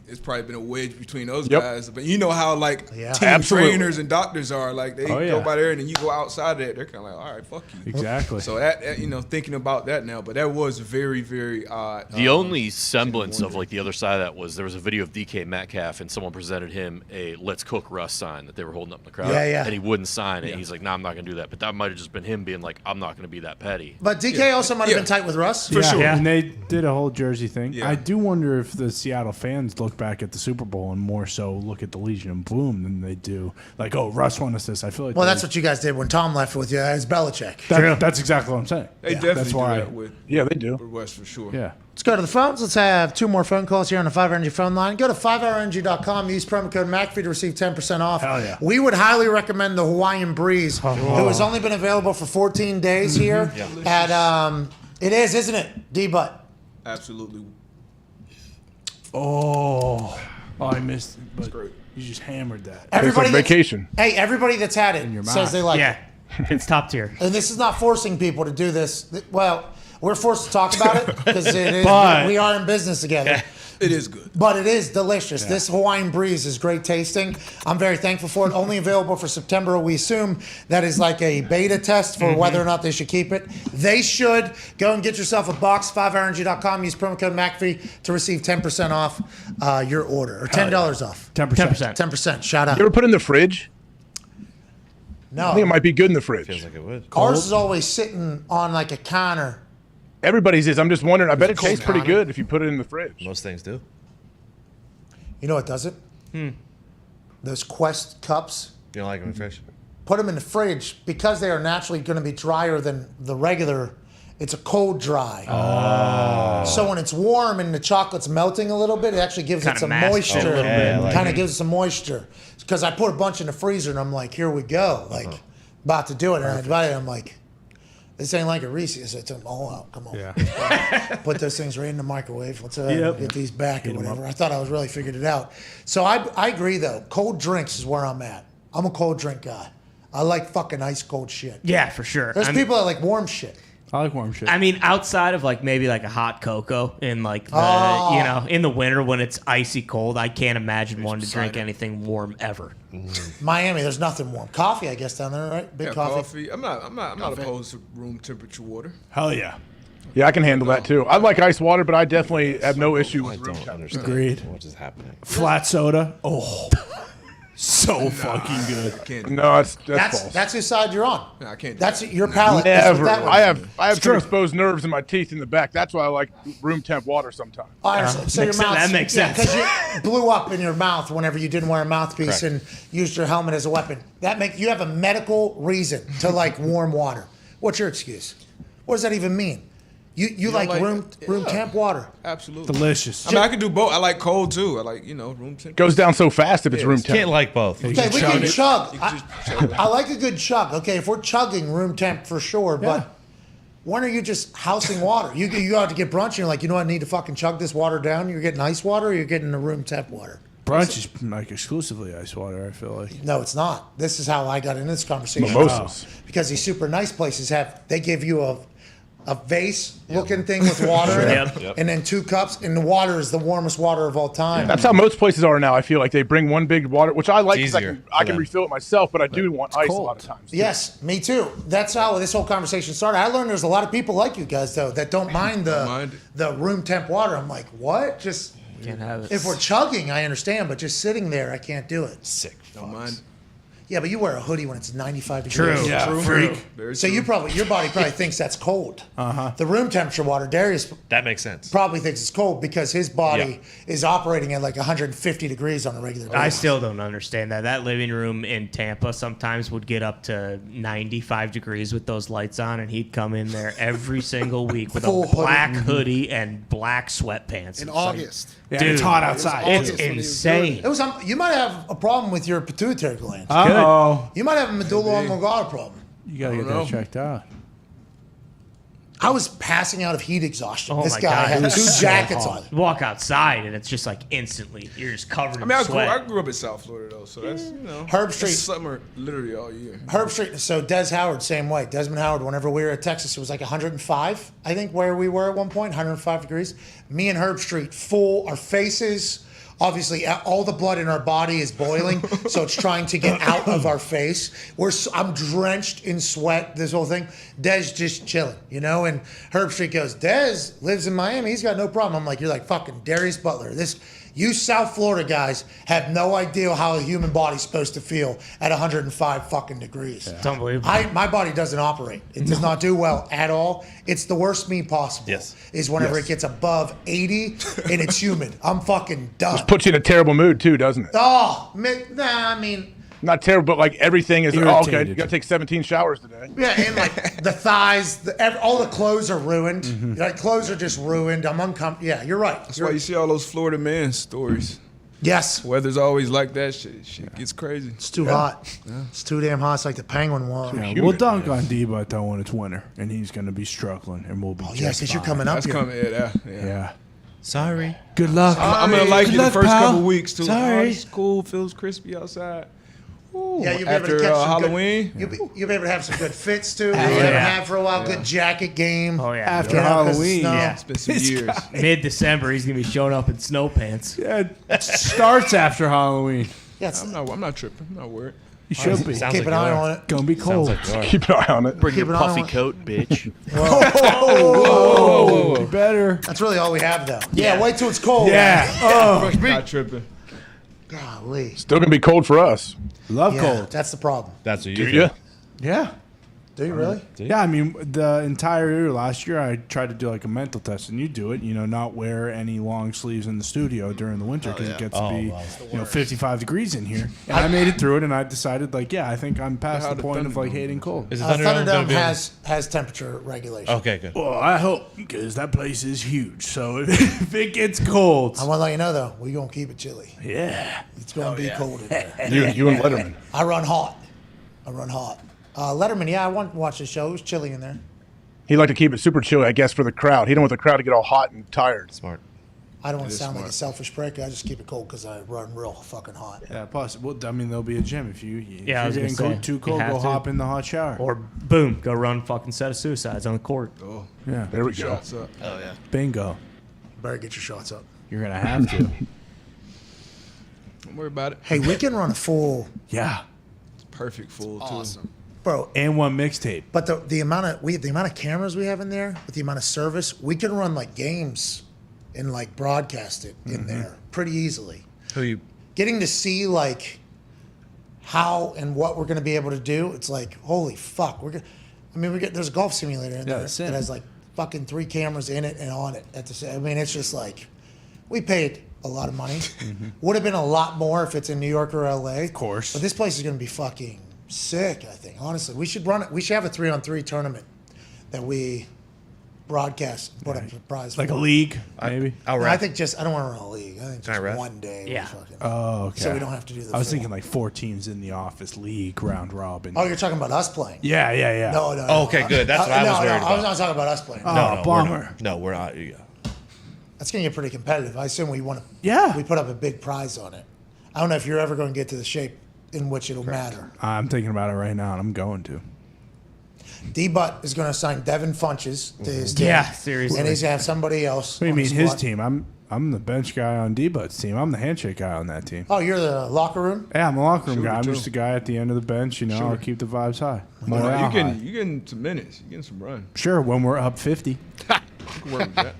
S5: it's probably been a wedge between those guys. But you know how, like, team trainers and doctors are. Like, they go by there, and then you go outside of that, they're kind of like, all right, fuck you.
S4: Exactly.
S5: So, that thinking about that now, but that was very, very odd.
S17: The only semblance of, like, the other side of that was there was a video of DK Metcalf, and someone presented him a Let's Cook Russ sign that they were holding up in the crowd. And he wouldn't sign it. He's like, nah, I'm not going to do that. But that might have just been him being like, I'm not going to be that petty.
S3: But DK also might have been tight with Russ.
S4: For sure. Yeah, and they did a whole jersey thing. Yeah. I do wonder if the Seattle fans look back at the Super Bowl and more so look at the Legion of Boom than they do like, oh, Russ won us this. I feel like
S3: that's what you guys did when Tom left with you as Belichick.
S4: That's exactly what I'm saying.
S5: They definitely
S4: that's
S5: do
S4: why.
S5: That with
S15: they do.
S5: With Russ for sure.
S4: Yeah.
S3: Let's go to the phones. Let's have 2 more phone calls here on the 5 Energy phone line. Go to 5hourenergy.com. Use promo code McAfee to receive 10% off.
S4: Hell yeah.
S3: We would highly recommend the Hawaiian Breeze, who has only been available for 14 days here. At it is, isn't it, D-Butt?
S5: Absolutely.
S4: Oh, I missed it. But
S5: great.
S4: You just hammered that.
S3: Everybody
S15: like vacation.
S3: Hey, everybody that's had it says they like it.
S7: It's top tier.
S3: And this is not forcing people to do this. Well, we're forced to talk about it because it is. We are in business together.
S5: It is good.
S3: But it is delicious. This Hawaiian Breeze is great tasting. I'm very thankful for it. Only available for September. We assume that is like a beta test for whether or not they should keep it. They should. Go and get yourself a box, 5hourenergy.com. Use promo code McAfee to receive 10% off your order. Or $10 off.
S4: 10%.
S3: 10%. Shout out.
S15: You ever put it in the fridge?
S3: No.
S15: I think it might be good in the fridge.
S17: Feels like it would.
S3: Ours is always sitting on like a counter.
S15: Everybody's is. I'm just wondering. I bet it tastes pretty good if you put it in the fridge.
S17: Most things do.
S3: You know what does it? Those Quest cups.
S17: You don't like them in fish?
S3: Put them in the fridge because they are naturally going to be drier than the regular. It's a cold dry. So when it's warm and the chocolate's melting a little bit, it actually gives it some moisture. Kind of gives it some moisture. Because I put a bunch in the freezer and I'm like, here we go. Like, about to do it. And I bite it, I'm like, this ain't like a Reese's. It's an all out. Come on.
S4: Yeah.
S3: Put those things right in the microwave. Let's get these back or whatever. I thought I was really figured it out. So I agree, though. Cold drinks is where I'm at. I'm a cold drink guy. I like fucking ice cold shit.
S7: Yeah, for sure.
S3: There's people that like warm shit.
S4: I like warm shit.
S7: I mean, outside of like maybe like a hot cocoa in like the, in the winter when it's icy cold, I can't imagine wanting to drink anything warm ever.
S3: Miami, there's nothing warm. Coffee, I guess, down there, right? Big
S5: coffee. I'm not opposed to room temperature water.
S4: Hell yeah.
S15: Yeah, I can handle that too. I like ice water, but I definitely have no issue with room temperature.
S4: Agreed.
S17: What is happening?
S4: Flat soda. Oh. So fucking good.
S15: No, that's false.
S3: That's whose side you're on.
S5: No, I can't.
S3: That's your palate.
S15: Never. I have exposed nerves in my teeth in the back. That's why I like room temp water sometimes.
S3: I understand. So your mouth.
S7: That makes sense.
S3: Because you blew up in your mouth whenever you didn't wear a mouthpiece and used your helmet as a weapon. You have a medical reason to like warm water. What's your excuse? What does that even mean? You like room temp water?
S5: Absolutely.
S4: Delicious.
S5: I mean, I can do both. I like cold too. I like, room temp.
S15: Goes down so fast if it's room temp.
S17: Can't like both.
S3: Okay, we can chug. I like a good chug. Okay, if we're chugging room temp for sure, but when are you just housing water? You go out to get brunch and you're like, I need to fucking chug this water down. You're getting ice water or you're getting the room temp water?
S4: Brunch is like exclusively ice water, I feel like.
S3: No, it's not. This is how I got into this conversation.
S15: Mimosas.
S3: Because these super nice places they give you a vase-looking thing with water in it,
S15: Yep.
S3: and then 2 cups, and the water is the warmest water of all time.
S15: That's how most places are now. I feel like they bring one big water, which I like because
S3: easier
S15: I
S3: for
S15: can
S3: them.
S15: refill it myself, but I do want ice a lot of times.
S3: Yes, me too. That's how this whole conversation started. I learned there's a lot of people like you guys though that don't mind the room temp water. I'm like, what? Just
S7: can't have it.
S3: if we're chugging, I understand, but just sitting there, I can't do it.
S6: Sick.
S5: Don't mind.
S3: Yeah, but you wear a hoodie when it's 95 degrees.
S4: True. Yeah,
S3: True.
S4: freak.
S5: Very
S3: So
S5: true.
S3: your body probably thinks that's cold.
S4: Uh-huh.
S3: The room temperature water, Darius
S6: That makes sense.
S3: probably thinks it's cold because his body is operating at like 150 degrees on a regular basis.
S7: I still don't understand that. That living room in Tampa sometimes would get up to 95 degrees with those lights on, and he'd come in there every single week with
S3: Full
S7: a
S3: hoodie.
S7: black hoodie and black sweatpants.
S16: In
S7: It's like-
S16: August.
S4: Yeah,
S7: Dude,
S4: it's hot outside.
S7: It's
S16: August when he was
S7: insane.
S3: It was you might have a problem with your pituitary gland.
S4: Uh-oh.
S3: You might have a medulla oblongata problem.
S4: You got to get that checked out.
S3: I was passing out of heat exhaustion.
S7: Oh
S3: this
S7: my
S3: guy
S7: God, it
S3: had
S7: was
S3: 2
S7: so
S3: jackets
S7: hot.
S3: on.
S7: Walk outside and it's just like instantly you're just covered
S5: I
S7: in
S5: mean, I
S7: sweat.
S5: grew up in South Florida though, so that's
S3: Herb Street.
S5: it's summer literally all year.
S3: Herb Street. So Des Howard, same way. Desmond Howard, whenever we were at Texas, it was like 105, I think, where we were at one point, 105 degrees. Me and Herb Street, full, our faces, obviously all the blood in our body is boiling, so it's trying to get out of our face. I'm drenched in sweat, this whole thing. Des just chilling, you know? And Herb Street goes, Des lives in Miami. He's got no problem. I'm like, you're like fucking Darius Butler. You South Florida guys have no idea how a human body's supposed to feel at 105 fucking degrees.
S7: It's unbelievable.
S3: My body doesn't operate. It does not do well at all. It's the worst me possible.
S6: Yes.
S3: Is whenever it gets above 80 and it's humid. I'm fucking done.
S15: Just puts you in a terrible mood too, doesn't it?
S3: Oh, I mean,
S15: Not terrible, but like everything is okay.
S4: Irritated.
S15: You got to take 17 showers today.
S3: yeah, and like the thighs, all the clothes are ruined.
S4: Mm-hmm.
S3: Like clothes are just ruined. I'm uncomfortable. Yeah, you're right.
S5: That's why you see all those Florida man stories.
S3: Yes.
S5: Weather's always like that. Shit gets crazy.
S3: It's too hot. It's too damn hot. It's like the penguin wall.
S4: Yeah, we'll dunk on Debo though when it's winter, and he's going to be struggling, and we'll be.
S3: Oh, yeah, because you're
S4: fine.
S3: coming up
S5: That's
S3: here.
S5: coming. Yeah.
S4: Yeah.
S6: Sorry.
S4: Good luck.
S5: I'm gonna like
S4: Good
S5: you the
S4: luck,
S5: first
S4: pal.
S5: couple weeks too.
S4: Sorry.
S5: Oh, it's cool. Feels crispy outside. Ooh,
S3: Yeah, you'll be
S5: after
S3: able to catch some
S5: Halloween.
S3: You'll be able to have some good fits too. You haven't had for a while. Good jacket game.
S7: Oh, yeah.
S4: After
S3: You know, 'cause of
S4: Halloween,
S3: snow.
S7: Yeah.
S5: It's been some years.
S7: Mid-December, he's going to be showing up in snow pants.
S4: Yeah, it starts after Halloween.
S3: Yeah, it's,
S5: I'm not tripping. I'm not worried.
S4: You should be.
S6: Sounds
S3: keep
S6: like
S3: an
S6: you
S3: eye
S6: are.
S3: on it.
S4: Gonna be cold.
S6: Sounds like you are.
S15: Keep an eye on it.
S17: Bring
S3: Keep
S17: your
S3: an eye
S17: puffy
S3: on it.
S17: coat, bitch.
S4: Whoa, you better.
S3: That's really all we have, though. Yeah, wait till it's cold.
S4: Yeah. Oh,
S5: Not tripping.
S3: Golly.
S15: Still gonna be cold for us.
S4: love
S3: Yeah,
S4: cold.
S3: that's the problem.
S6: That's what
S15: Do
S6: you
S15: you?
S6: think.
S4: Yeah.
S3: Do you really?
S4: Yeah, I mean, the entire year last year, I tried to do like a mental test, and you do it, not wear any long sleeves in the studio during the winter because it gets to be, 55 degrees in here. And I made it through it, and I decided, I think I'm past the point of hating cold.
S6: Is the Thunderdome gonna
S3: Thunderdome
S6: be-
S3: has temperature regulation.
S6: Okay, good.
S4: Well, I hope because that place is huge. So if it gets cold,
S3: I want to let you know, though, we're going to keep it chilly.
S4: yeah,
S3: It's going to be cold in there.
S15: You and Letterman.
S3: I run hot. Letterman, I want to watch the show. It was chilly in there.
S15: He'd like to keep it super chilly, I guess, for the crowd. He don't want the crowd to get all hot and tired.
S6: Smart.
S3: I don't want to sound like a selfish prick. I just keep it cold because I run real fucking hot.
S4: yeah. Plus, I mean, there'll be a gym if
S7: Yeah, I
S4: you're
S7: was
S4: getting
S7: gonna say,
S4: too
S7: you
S4: cold.
S7: have
S4: Go
S7: to.
S4: hop in the hot shower.
S7: Or boom, go run fucking set of suicides on the court.
S5: Oh,
S4: yeah,
S15: There we go.
S5: shots up.
S17: Oh yeah.
S4: bingo.
S3: Better get your shots up.
S4: You're gonna have to.
S5: Don't worry about it.
S3: Hey, we can run a full,
S4: Yeah,
S5: It's perfect full too.
S16: Awesome.
S3: bro.
S4: and one mixtape.
S3: But the amount of cameras we have in there, with the amount of service, we can run like games and like broadcast it in there pretty easily.
S6: Who you?
S3: Getting to see like how and what we're going to be able to do, it's like holy fuck. There's a golf simulator in there
S4: that's
S3: that
S4: it.
S3: has like fucking 3 cameras in it and on it at the same. I mean, it's just like we paid a lot of money. Would have been a lot more if it's in New York or LA. Of
S4: course.
S3: But this place is going to be fucking sick, I think. Honestly, we should run it. We should have a 3-on-3 tournament that we broadcast and put up a prize
S4: Like
S3: for.
S4: a league, maybe.
S6: I'll
S3: I
S6: rap.
S3: think I don't want to run a league. I think
S6: Can I
S3: just
S6: rap?
S3: one day. we
S7: Yeah.
S3: fucking-
S4: Oh, okay.
S3: So we don't have to do the
S4: I was
S3: full.
S4: thinking like 4 teams in the office league round robin.
S3: Oh, you're talking about us playing?
S4: Yeah.
S3: No.
S6: Oh, okay, good. That's what I was worried
S3: I was
S6: about.
S3: not talking about us playing.
S4: Oh,
S6: No,
S4: bummer.
S6: we're not. Yeah.
S3: That's going to get pretty competitive. I assume we want to.
S4: Yeah.
S3: We put up a big prize on it. I don't know if you're ever going to get to the shape in which it'll matter.
S4: I'm thinking about it right now, and I'm going to.
S3: D-Butt is going to assign Devin Funches to his team.
S7: Yeah, seriously.
S3: And he's going to have somebody else.
S4: What do you
S3: on
S4: mean
S3: the
S4: his
S3: squad.
S4: team? I'm the bench guy on D-Butt's team. I'm the handshake guy on that team.
S3: Oh, you're the locker room?
S4: Yeah, I'm a locker room
S5: Sure,
S4: guy. I'm
S5: too.
S4: just a guy at the end of the bench. I'll keep the vibes high.
S5: Well,
S4: Morale high.
S5: you getting some minutes. You getting some run.
S4: Sure, when we're up 50.
S5: You can work with that.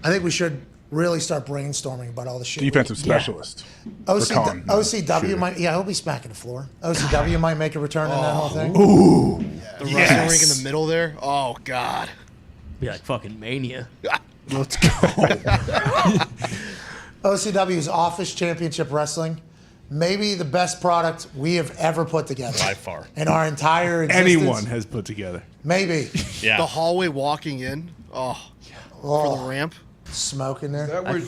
S3: I think we should really start brainstorming about all the shit.
S15: Defensive specialist.
S3: OCW might, he'll be smacking the floor. OCW might make a return in that whole thing.
S4: Ooh.
S9: The wrestling rink in the middle there. Oh God.
S7: Be like fucking Mania.
S4: Let's go.
S3: OCW's Office Championship Wrestling, maybe the best product we have ever put together.
S6: By far.
S3: In our entire existence.
S4: Anyone has put together.
S3: Maybe.
S6: Yeah.
S9: The hallway walking in. For the ramp.
S3: Smoke in there.
S5: Is that where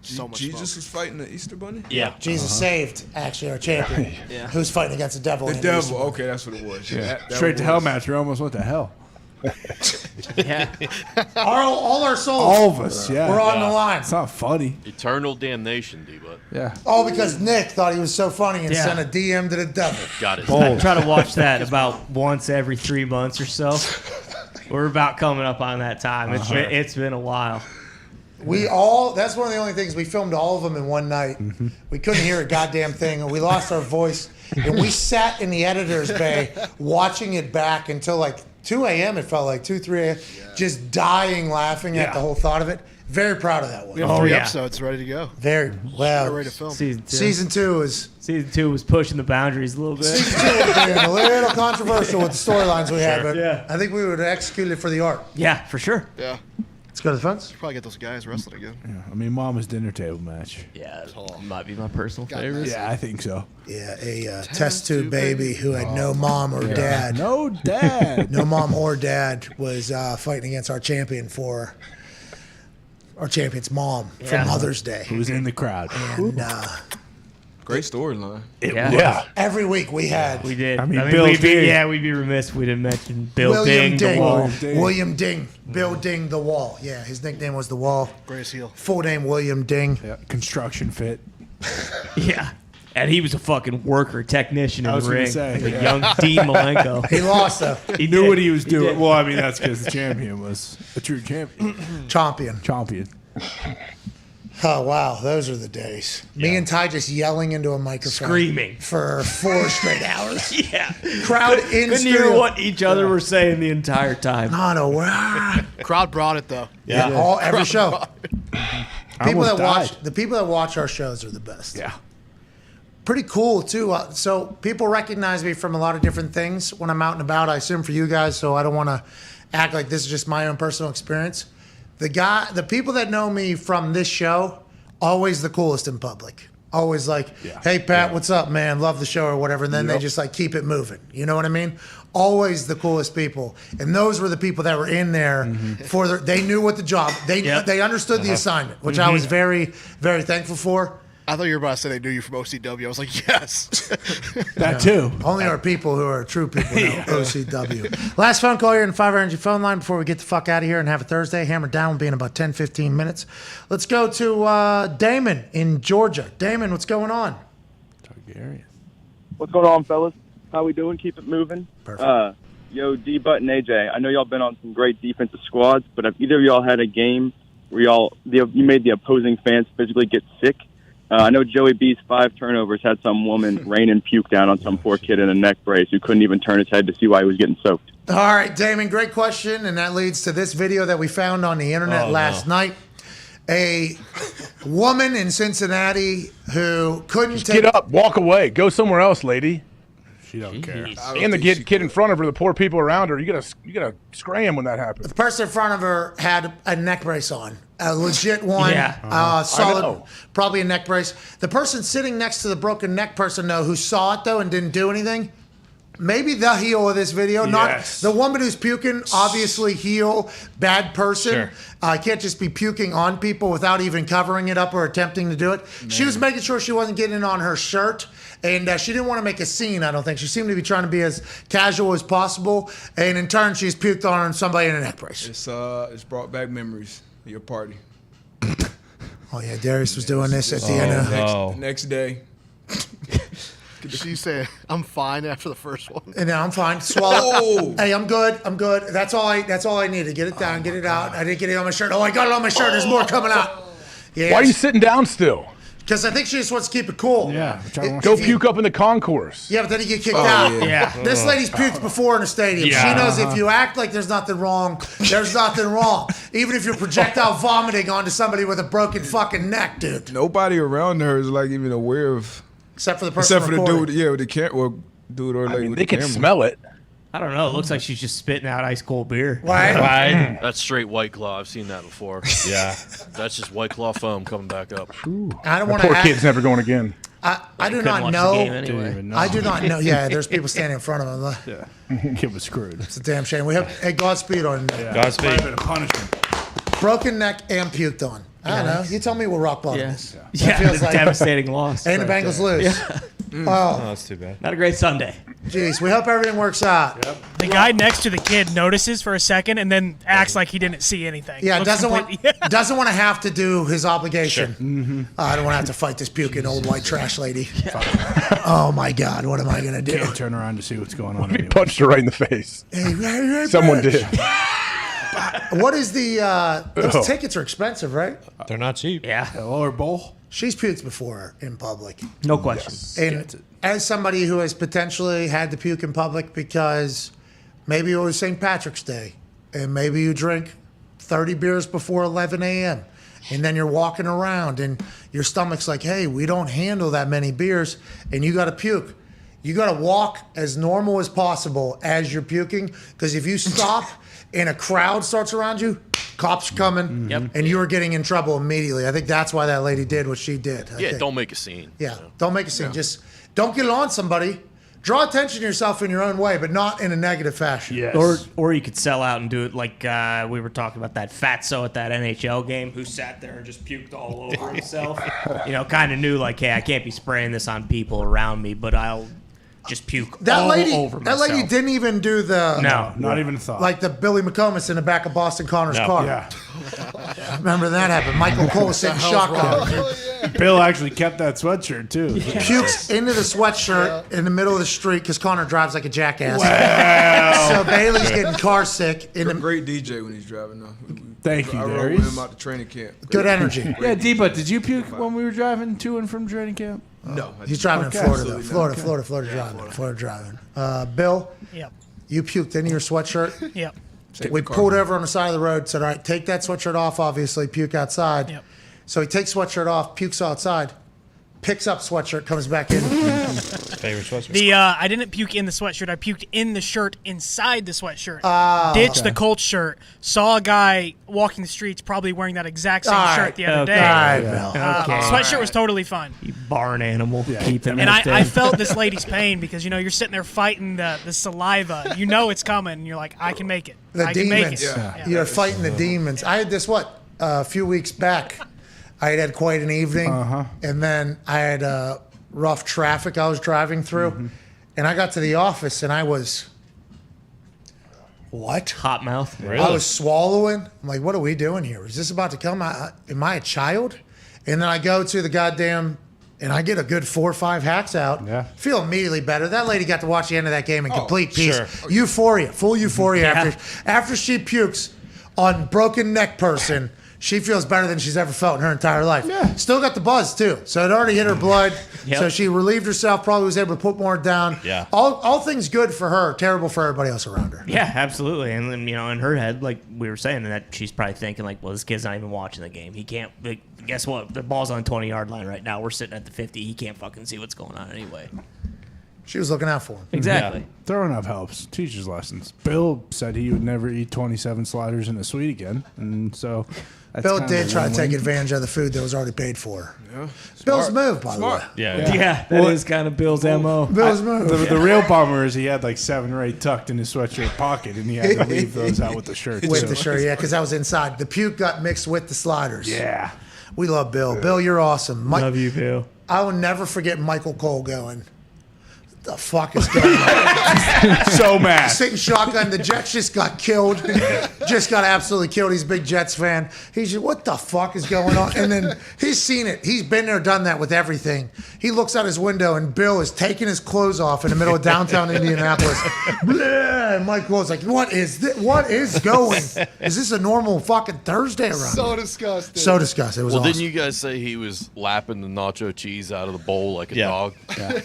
S9: So much
S5: Jesus
S9: smoke.
S5: was fighting the Easter Bunny?
S6: Yeah.
S3: Jesus saved, actually, our champion.
S9: Yeah.
S3: Who's fighting against the devil.
S5: The
S3: in
S5: devil.
S3: Easter.
S5: Okay, that's what it was.
S4: Yeah.
S5: That
S4: Straight to hell
S5: was-
S4: match. We almost went to hell.
S7: Yeah.
S3: All our souls.
S4: All of us, yeah.
S3: We're on the line.
S4: It's not funny.
S17: Eternal damnation, D-Butt.
S4: Yeah.
S3: All because Nick thought he was so funny and
S7: Yeah.
S3: sent a DM to the devil.
S17: Got it.
S7: I try to watch that about once every 3 months or so. We're about coming up on that time. It's been a while.
S3: That's one of the only things, we filmed all of them in one night. We couldn't hear a goddamn thing, and we lost our voice. And we sat in the editor's bay watching it back until like 2 a.m. It felt like 2, 3 a.m. Just dying laughing at the whole thought of it. Very proud of that one.
S9: We have 3 episodes ready to go.
S3: Very well.
S9: We're ready to film.
S3: Season 2
S7: was pushing the boundries a little bit.
S3: Season 2 was being a little controversial with the storylines we had, but
S7: Yeah.
S3: I think we would execute it for the art.
S7: Yeah, for sure.
S9: Yeah.
S3: Let's go to the fence.
S9: Should probably get those guys wrestling again.
S4: Yeah. I mean, Mama's dinner table match.
S7: Yeah, might be my personal favorite.
S4: Yeah, I think so.
S3: Yeah, a test tube baby who had no mom or dad.
S4: No dad.
S3: No mom or dad was fighting against our champion for our champion's mom for Mother's Day.
S4: Who was in the crowd?
S3: And
S5: Great storyline.
S3: yeah, every week we had.
S7: We did.
S4: I mean, Bill Ding.
S7: We'd be remiss if we didn't mention Bill
S3: William
S7: Ding, the Wall.
S3: William Ding. Bill Ding, the Wall. Yeah, his nickname was the Wall.
S9: Greatest heel.
S3: Full name William Ding.
S4: Yeah. Construction fit.
S7: Yeah. And he was a fucking worker, technician in
S4: I was
S7: the
S4: gonna
S7: ring.
S4: say,
S7: like
S4: yeah.
S7: a young Dean Malenko.
S3: He lost though.
S4: He knew what he was doing.
S7: did.
S4: Well, I mean, that's because the champion was a true champion.
S3: Champion. Oh, wow. Those are the days. Me and Ty just yelling into a microphone.
S7: Screaming.
S3: For 4 straight hours.
S7: Yeah.
S3: Crowd in
S7: Couldn't hear
S3: studio.
S7: what each other were saying the entire time.
S3: Not a word.
S9: Crowd brought it though.
S3: Yeah. Every show.
S4: I
S3: People
S4: almost
S3: that watch
S4: died.
S3: the people that watch our shows are the best.
S4: Yeah.
S3: Pretty cool too. So people recognize me from a lot of different things when I'm out and about. I assume for you guys, so I don't want to act like this is just my own personal experience. The people that know me from this show, always the coolest in public. Always like, hey Pat, what's up, man? Love the show or whatever. And then they just like keep it moving. You know what I mean? Always the coolest people. And those were the people that were in there they knew what the job. They understood the assignment, which I was very, very thankful for.
S9: I thought you were about to say they knew you from OCW. I was like, yes.
S4: That too.
S3: Only our people who are true people know OCW. Last phone call here in the 5 Energy phone line before we get the fuck out of here and have a Thursday. Hammer down will be in about 10, 15 minutes. Let's go to Damon in Georgia. Damon, what's going on?
S4: Targaryen.
S10: What's going on, fellas? How we doing? Keep it moving.
S3: Perfect.
S10: Yo, D-Butt and AJ, I know y'all been on some great defensive squads, but have either of y'all had a game where you made the opposing fans physically get sick? I know Joey B's 5 turnovers had some woman rain and puke down on some poor kid in a neck brace who couldn't even turn his head to see why he was getting soaked.
S3: All right, Damon, great question. And that leads to this video that we found on the internet last night. A woman in Cincinnati who couldn't
S15: Get up, walk away, go somewhere else, lady.
S4: She don't care.
S15: And the kid in front of her, the poor people around her. You gotta scram when that happens.
S3: The person in front of her had a neck brace on, a legit one, solid, probably a neck brace. The person sitting next to the broken neck person, though, who saw it though and didn't do anything, maybe the heel of this video, not the woman who's puking. Obviously, heel, bad person. Can't just be puking on people without even covering it up or attempting to do it. She was making sure she wasn't getting it on her shirt. And she didn't want to make a scene, I don't think. She seemed to be trying to be as casual as possible. And in turn, she's puked on somebody in a neck brace.
S5: It's brought back memories of your party.
S3: Oh, yeah, Darius was doing this at the end of
S5: next day.
S9: She said, "I'm fine" after the first one.
S3: And now I'm fine. Swallow. Hey, I'm good. I'm good. That's all I needed. Get it down. Get it out. I didn't get it on my shirt. Oh, I got it on my shirt. There's more coming out.
S15: Why are you sitting down still?
S3: Because I think she just wants to keep it cool.
S15: Yeah. Go puke up in the concourse.
S3: Yeah, but then you get kicked out.
S15: Yeah.
S3: This lady's puked before in a stadium.
S15: Yeah.
S3: She knows if you act like there's nothing wrong, there's nothing wrong. Even if you're projectile vomiting onto somebody with a broken fucking neck, dude.
S5: Nobody around her is like even aware of.
S3: Except for the person
S5: Except for the
S3: recording.
S5: dude, with the camera, or dude or lady with
S15: they
S5: the
S15: can
S5: camera.
S15: smell it.
S7: I don't know. It looks like she's just spitting out ice cold beer.
S17: Right. That's straight White Claw. I've seen that before. Yeah. That's just White Claw foam coming back up.
S3: I don't
S15: That
S3: want
S15: poor
S3: to.
S15: kid's never going again.
S3: I do
S17: couldn't
S3: not
S17: watch the
S3: know.
S17: game anyway.
S3: I do not know. Yeah, there's people standing in front of him.
S4: Yeah. Kid was screwed.
S3: It's a damn shame. We have hey, Godspeed on.
S6: Godspeed.
S4: Quite a bit of punishment.
S3: Broken neck and puked on. I don't know. You tell me what rock bottom is.
S7: Yeah,
S3: That feels like
S7: devastating loss.
S3: And the
S7: right
S3: Bengals
S7: there.
S3: lose.
S7: Yeah.
S3: Oh,
S6: that's too bad.
S7: Not a great Sunday.
S3: Jeez, we hope everything works out.
S8: The guy next to the kid notices for a second and then acts like he didn't see anything.
S3: Yeah,
S8: Looks
S3: doesn't want
S8: completely-
S3: doesn't want to have to do his obligation.
S4: Mm-hmm.
S3: I don't want to have to fight this puking old white trash lady. Oh my God, what am I gonna do?
S4: Can't turn around to see what's going on.
S15: He punched her right in the face.
S3: Hey,
S15: Someone
S3: bitch.
S15: did.
S3: What is the? Those
S15: Oh.
S3: tickets are expensive, right?
S6: They're not cheap.
S7: Yeah.
S4: Lower bowl.
S3: She's puked before in public.
S7: No question.
S3: And as somebody who has potentially had to puke in public because maybe it was St. Patrick's Day and maybe you drink 30 beers before 11 a.m. and then you're walking around and your stomach's like, hey, we don't handle that many beers and you got to puke. You got to walk as normal as possible as you're puking because if you stop and a crowd starts around you, cops are coming and you're getting in trouble immediately. I think that's why that lady did what she did. I
S17: Yeah,
S3: think.
S17: don't make a scene.
S3: Yeah, don't make a scene. Just don't get it on somebody. Draw attention to yourself in your own way, but not in a negative fashion.
S7: Or you could sell out and do it like we were talking about that fatso at that NHL game who sat there and just puked all over himself. Kind of knew like, hey, I can't be spraying this on people around me, but I'll just puke all over
S3: That
S7: myself.
S3: lady didn't even do the
S4: Not even a thought.
S3: like the Billy McComas in the back of Boston Connor's car.
S4: Yeah.
S3: Remember that happened. Michael Cole was sitting shotgun.
S4: Bill actually kept that sweatshirt too.
S3: Pukes into the sweatshirt in the middle of the street because Connor drives like a jackass.
S4: Wow.
S3: So Bailey's getting car sick.
S5: Great DJ when he's driving though.
S4: Thank you,
S5: I rode
S4: Darius.
S5: with him out to training camp.
S3: Good energy.
S4: Yeah, Deepa, did you puke when we were driving to and from training camp?
S5: No.
S3: He's driving
S4: Okay.
S3: in Florida, though.
S4: Absolutely
S3: Florida driving. Florida driving. Bill,
S8: Yep.
S3: you puked into your sweatshirt.
S8: Yep.
S3: We pulled over on the side of the road, said, all right, take that sweatshirt off, obviously, puke outside.
S8: Yep.
S3: So he takes sweatshirt off, pukes outside, picks up sweatshirt, comes back in.
S6: Favorite sweatshirt.
S8: I didn't puke in the sweatshirt. I puked in the shirt inside the sweatshirt. Ditched
S3: okay.
S8: the Colts shirt. Saw a guy walking the streets probably wearing that exact same
S3: All right.
S8: shirt the other day.
S3: All right, Bill.
S8: Sweatshirt was totally fine.
S7: You barn animal. Keeping
S8: And
S7: that
S8: I
S7: thing.
S8: felt this lady's pain because, you're sitting there fighting the saliva. You know it's coming. And you're like, I can make it.
S3: The
S8: I can make
S3: demons.
S8: it. Yeah.
S3: You're fighting the demons. I had this, a few weeks back. I had quite an evening. And then I had rough traffic I was driving through. And I got to the office and I was, what?
S7: Hot mouth.
S3: I was swallowing. I'm like, what are we doing here? Is this about to come? Am I a child? And then I go to the goddamn, and I get a good 4 or 5 hacks out.
S4: Yeah.
S3: Feel immediately better. That lady got to watch the end of that game in complete peace.
S6: sure.
S3: Euphoria, full euphoria. After she pukes on broken neck person, she feels better than she's ever felt in her entire life.
S4: Yeah.
S3: Still got the buzz too. So it already hit her blood.
S7: Yep.
S3: So she relieved herself, probably was able to put more down.
S6: Yeah.
S3: All things good for her, terrible for everybody else around her.
S7: Yeah, absolutely. And then, in her head, like we were saying, that she's probably thinking, like, well, this kid's not even watching the game. He can't, guess what? The ball's on the 20-yard line right now. We're sitting at the 50. He can't fucking see what's going on anyway.
S3: She was looking out for him.
S7: Exactly.
S4: Yeah. Throwing up helps. Teaches lessons. Bill said he would never eat 27 sliders in a suite again. And so that's
S3: Bill
S4: kind of
S3: did
S4: a
S3: try to take
S4: win-win.
S3: advantage of the food that was already paid for.
S5: Yeah.
S3: Bill's
S5: Smart.
S3: move, by the way.
S6: Yeah.
S7: That is kind of Bill's MO.
S3: Bill's move.
S4: The real bummer is he had like 7 or 8 tucked in his sweatshirt pocket, and he had to leave those out with the shirt.
S3: With
S4: So-
S3: the shirt, yeah, because that was inside. The puke got mixed with the sliders.
S4: Yeah.
S3: We love Bill. Bill, you're awesome.
S7: Love you, Bill.
S3: I will never forget Michael Cole going, the fuck is going on?
S4: So mad.
S3: Sitting shotgun. The Jets just got killed. Just got absolutely killed. He's a big Jets fan. He's just, what the fuck is going on? And then he's seen it. He's been there, done that with everything. He looks out his window and Bill is taking his clothes off in the middle of downtown Indianapolis. Blah, and Mike Will's like, what is this? What is going? Is this a normal fucking Thursday around
S16: So
S3: here?
S16: disgusting.
S3: So disgusting. It was awesome.
S17: Didn't you guys say he was lapping the nacho cheese out of the bowl like a dog?
S3: Yeah.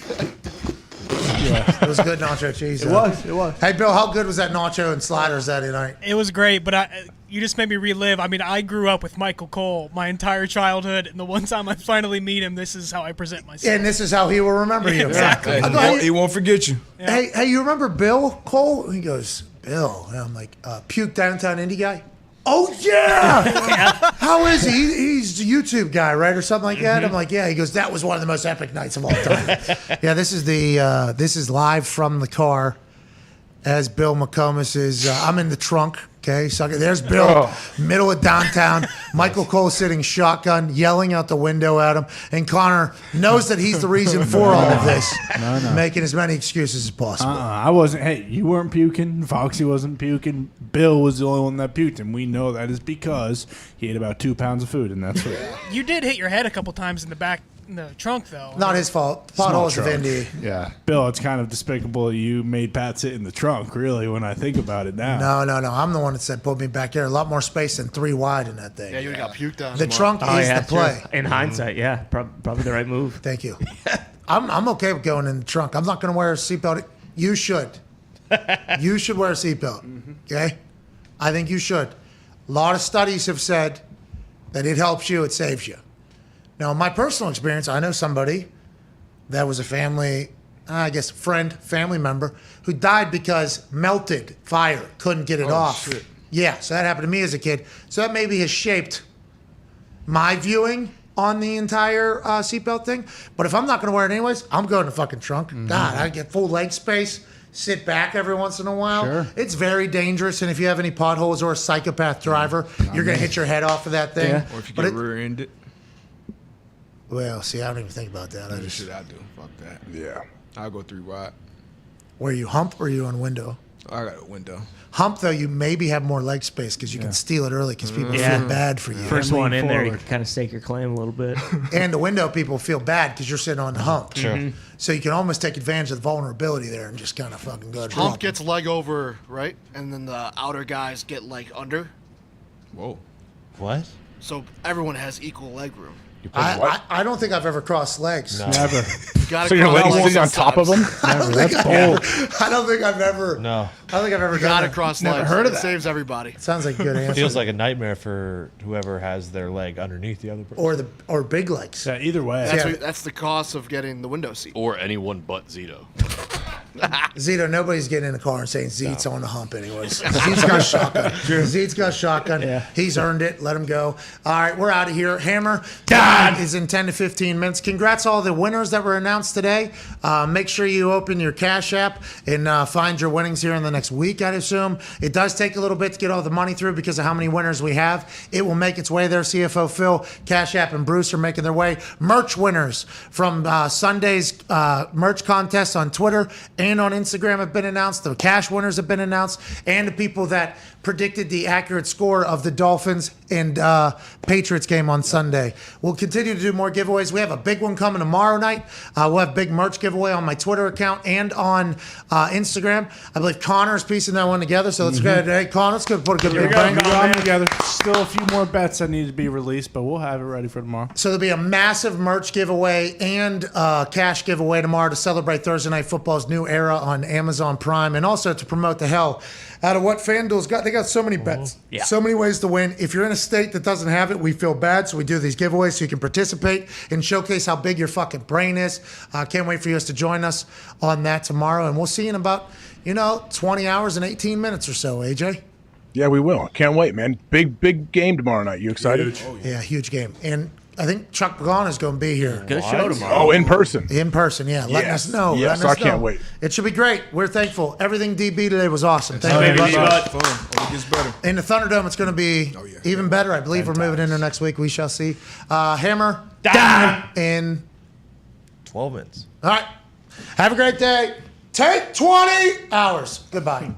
S3: It was good nacho cheese.
S4: It was.
S3: Hey, Bill, how good was that nacho and sliders that night?
S8: It was great, but you just made me relive. I mean, I grew up with Michael Cole my entire childhood, and the one time I finally meet him, this is how I present myself.
S3: And this is how he will remember you.
S8: Exactly.
S5: He won't forget you.
S3: Hey, you remember Bill Cole? He goes, Bill. And I'm like, puke downtown Indy guy? Oh, yeah. How is he? He's a YouTube guy, right? Or something like that? I'm like, yeah. He goes, that was one of the most epic nights of all time. Yeah, this is live from the car as Bill McComas is, I'm in the trunk. Okay, so there's Bill, middle of downtown. Michael Cole sitting shotgun, yelling out the window at him. And Connor knows that he's the reason for all of this, making as many excuses as possible.
S4: I wasn't. Hey, you weren't puking. Foxy wasn't puking. Bill was the only one that puked, and we know that is because he ate about 2 pounds of food, and that's it.
S8: You did hit your head a couple times in the back, in the trunk, though.
S3: Not his fault. Potholes of Indy.
S4: Yeah. Bill, it's kind of despicable you made Pat sit in the trunk, really, when I think about it now.
S3: No. I'm the one that said put me back there. A lot more space than 3 wide in that thing.
S16: Yeah, you got puked on.
S3: The trunk is the play.
S7: In hindsight, yeah, probably the right move.
S3: Thank you. I'm okay with going in the trunk. I'm not going to wear a seatbelt. You should. You should wear a seatbelt. Okay? I think you should. A lot of studies have said that it helps you, it saves you. Now, in my personal experience, I know somebody that was a family, family member, who died because melted fire, couldn't get it off.
S5: Shit.
S3: Yeah, so that happened to me as a kid. So that maybe has shaped my viewing on the entire seatbelt thing. But if I'm not going to wear it anyways, I'm going to fucking trunk. God, I get full leg space, sit back every once in a while.
S4: Sure.
S3: It's very dangerous, and if you have any potholes or a psychopath driver, you're going to hit your head off of that thing.
S5: Yeah. Or if you get rear-ended.
S3: Well, see, I don't even think about that.
S5: That's shit I do. Fuck that.
S15: Yeah.
S5: I'll go 3 wide.
S3: Were you hump or are you on window?
S5: I got a window.
S3: Hump, though, you maybe have more leg space because you can steal it early because people feel bad for you.
S7: First one in there, you can kind of stake your claim a little bit.
S3: And the window people feel bad because you're sitting on the hump.
S7: Sure.
S3: So you can almost take advantage of the vulnerability there and just kind of fucking go.
S9: Hump gets leg over, right? And then the outer guys get leg under.
S5: Whoa.
S6: What?
S9: So everyone has equal leg room.
S3: I don't think I've ever crossed legs.
S4: No. Never.
S9: So your legs
S15: sitting on top of them?
S3: I don't think I've ever.
S6: No.
S3: I don't think I've ever
S9: You
S3: done
S9: gotta
S3: that.
S9: cross
S3: Never
S9: legs.
S3: heard of
S9: It
S3: that.
S9: saves everybody.
S3: Sounds like a good answer.
S6: Feels like a nightmare for whoever has their leg underneath the other person.
S3: Or big legs.
S4: Yeah, either way.
S9: That's the cost of getting the window seat.
S17: Or anyone but Zito.
S3: Zito, nobody's getting in the car and saying Zeet's on the hump anyways. Zeet's got shotgun. Zeet's got shotgun.
S7: Yeah.
S3: He's earned it. Let him go. All right, we're out of here. Hammer Dahn is in 10 to 15 minutes. Congrats all the winners that were announced today. Make sure you open your Cash App and find your winnings here in the next week, I'd assume. It does take a little bit to get all the money through because of how many winners we have. It will make its way there. CFO Phil, Cash App, and Bruce are making their way. Merch winners from Sunday's merch contest on Twitter and on Instagram have been announced. The cash winners have been announced. And the people that predicted the accurate score of the Dolphins and Patriots game on Sunday. We'll continue to do more giveaways. We have a big one coming tomorrow night. We'll have big merch giveaway on my Twitter account and on Instagram. I believe Connor's piecing that one together. So let's go ahead. Hey, Connor, let's go put a good big bang.
S4: We got them together. Still a few more bets that need to be released, but we'll have it ready for tomorrow.
S3: So there'll be a massive merch giveaway and cash giveaway tomorrow to celebrate Thursday Night Football's new era on Amazon Prime, and also to promote the hell out of what FanDuel's got. They got so many bets, so many ways to win. If you're in a state that doesn't have it, we feel bad, so we do these giveaways so you can participate and showcase how big your fucking brain is. Can't wait for you guys to join us on that tomorrow, and we'll see you in about 20 hours and 18 minutes or so, AJ.
S15: Yeah, we will. Can't wait, man. Big game tomorrow night. You excited?
S3: Huge. Yeah, huge game. And I think Chuck Pagano is going to be here.
S7: Good show tomorrow.
S15: Oh, in person.
S3: In person, yeah. Letting us know.
S15: Yes,
S3: letting us
S15: I can't
S3: know.
S15: wait.
S3: It should be great. We're thankful. Everything DB today was awesome. Thank you very much.
S5: Fun. It gets better.
S3: In the Thunderdome, it's going to be even better. I believe we're moving in there next week. We shall see. Hammer Dahn in
S6: 12 minutes.
S3: All right. Have a great day. Take 20 hours. Goodbye.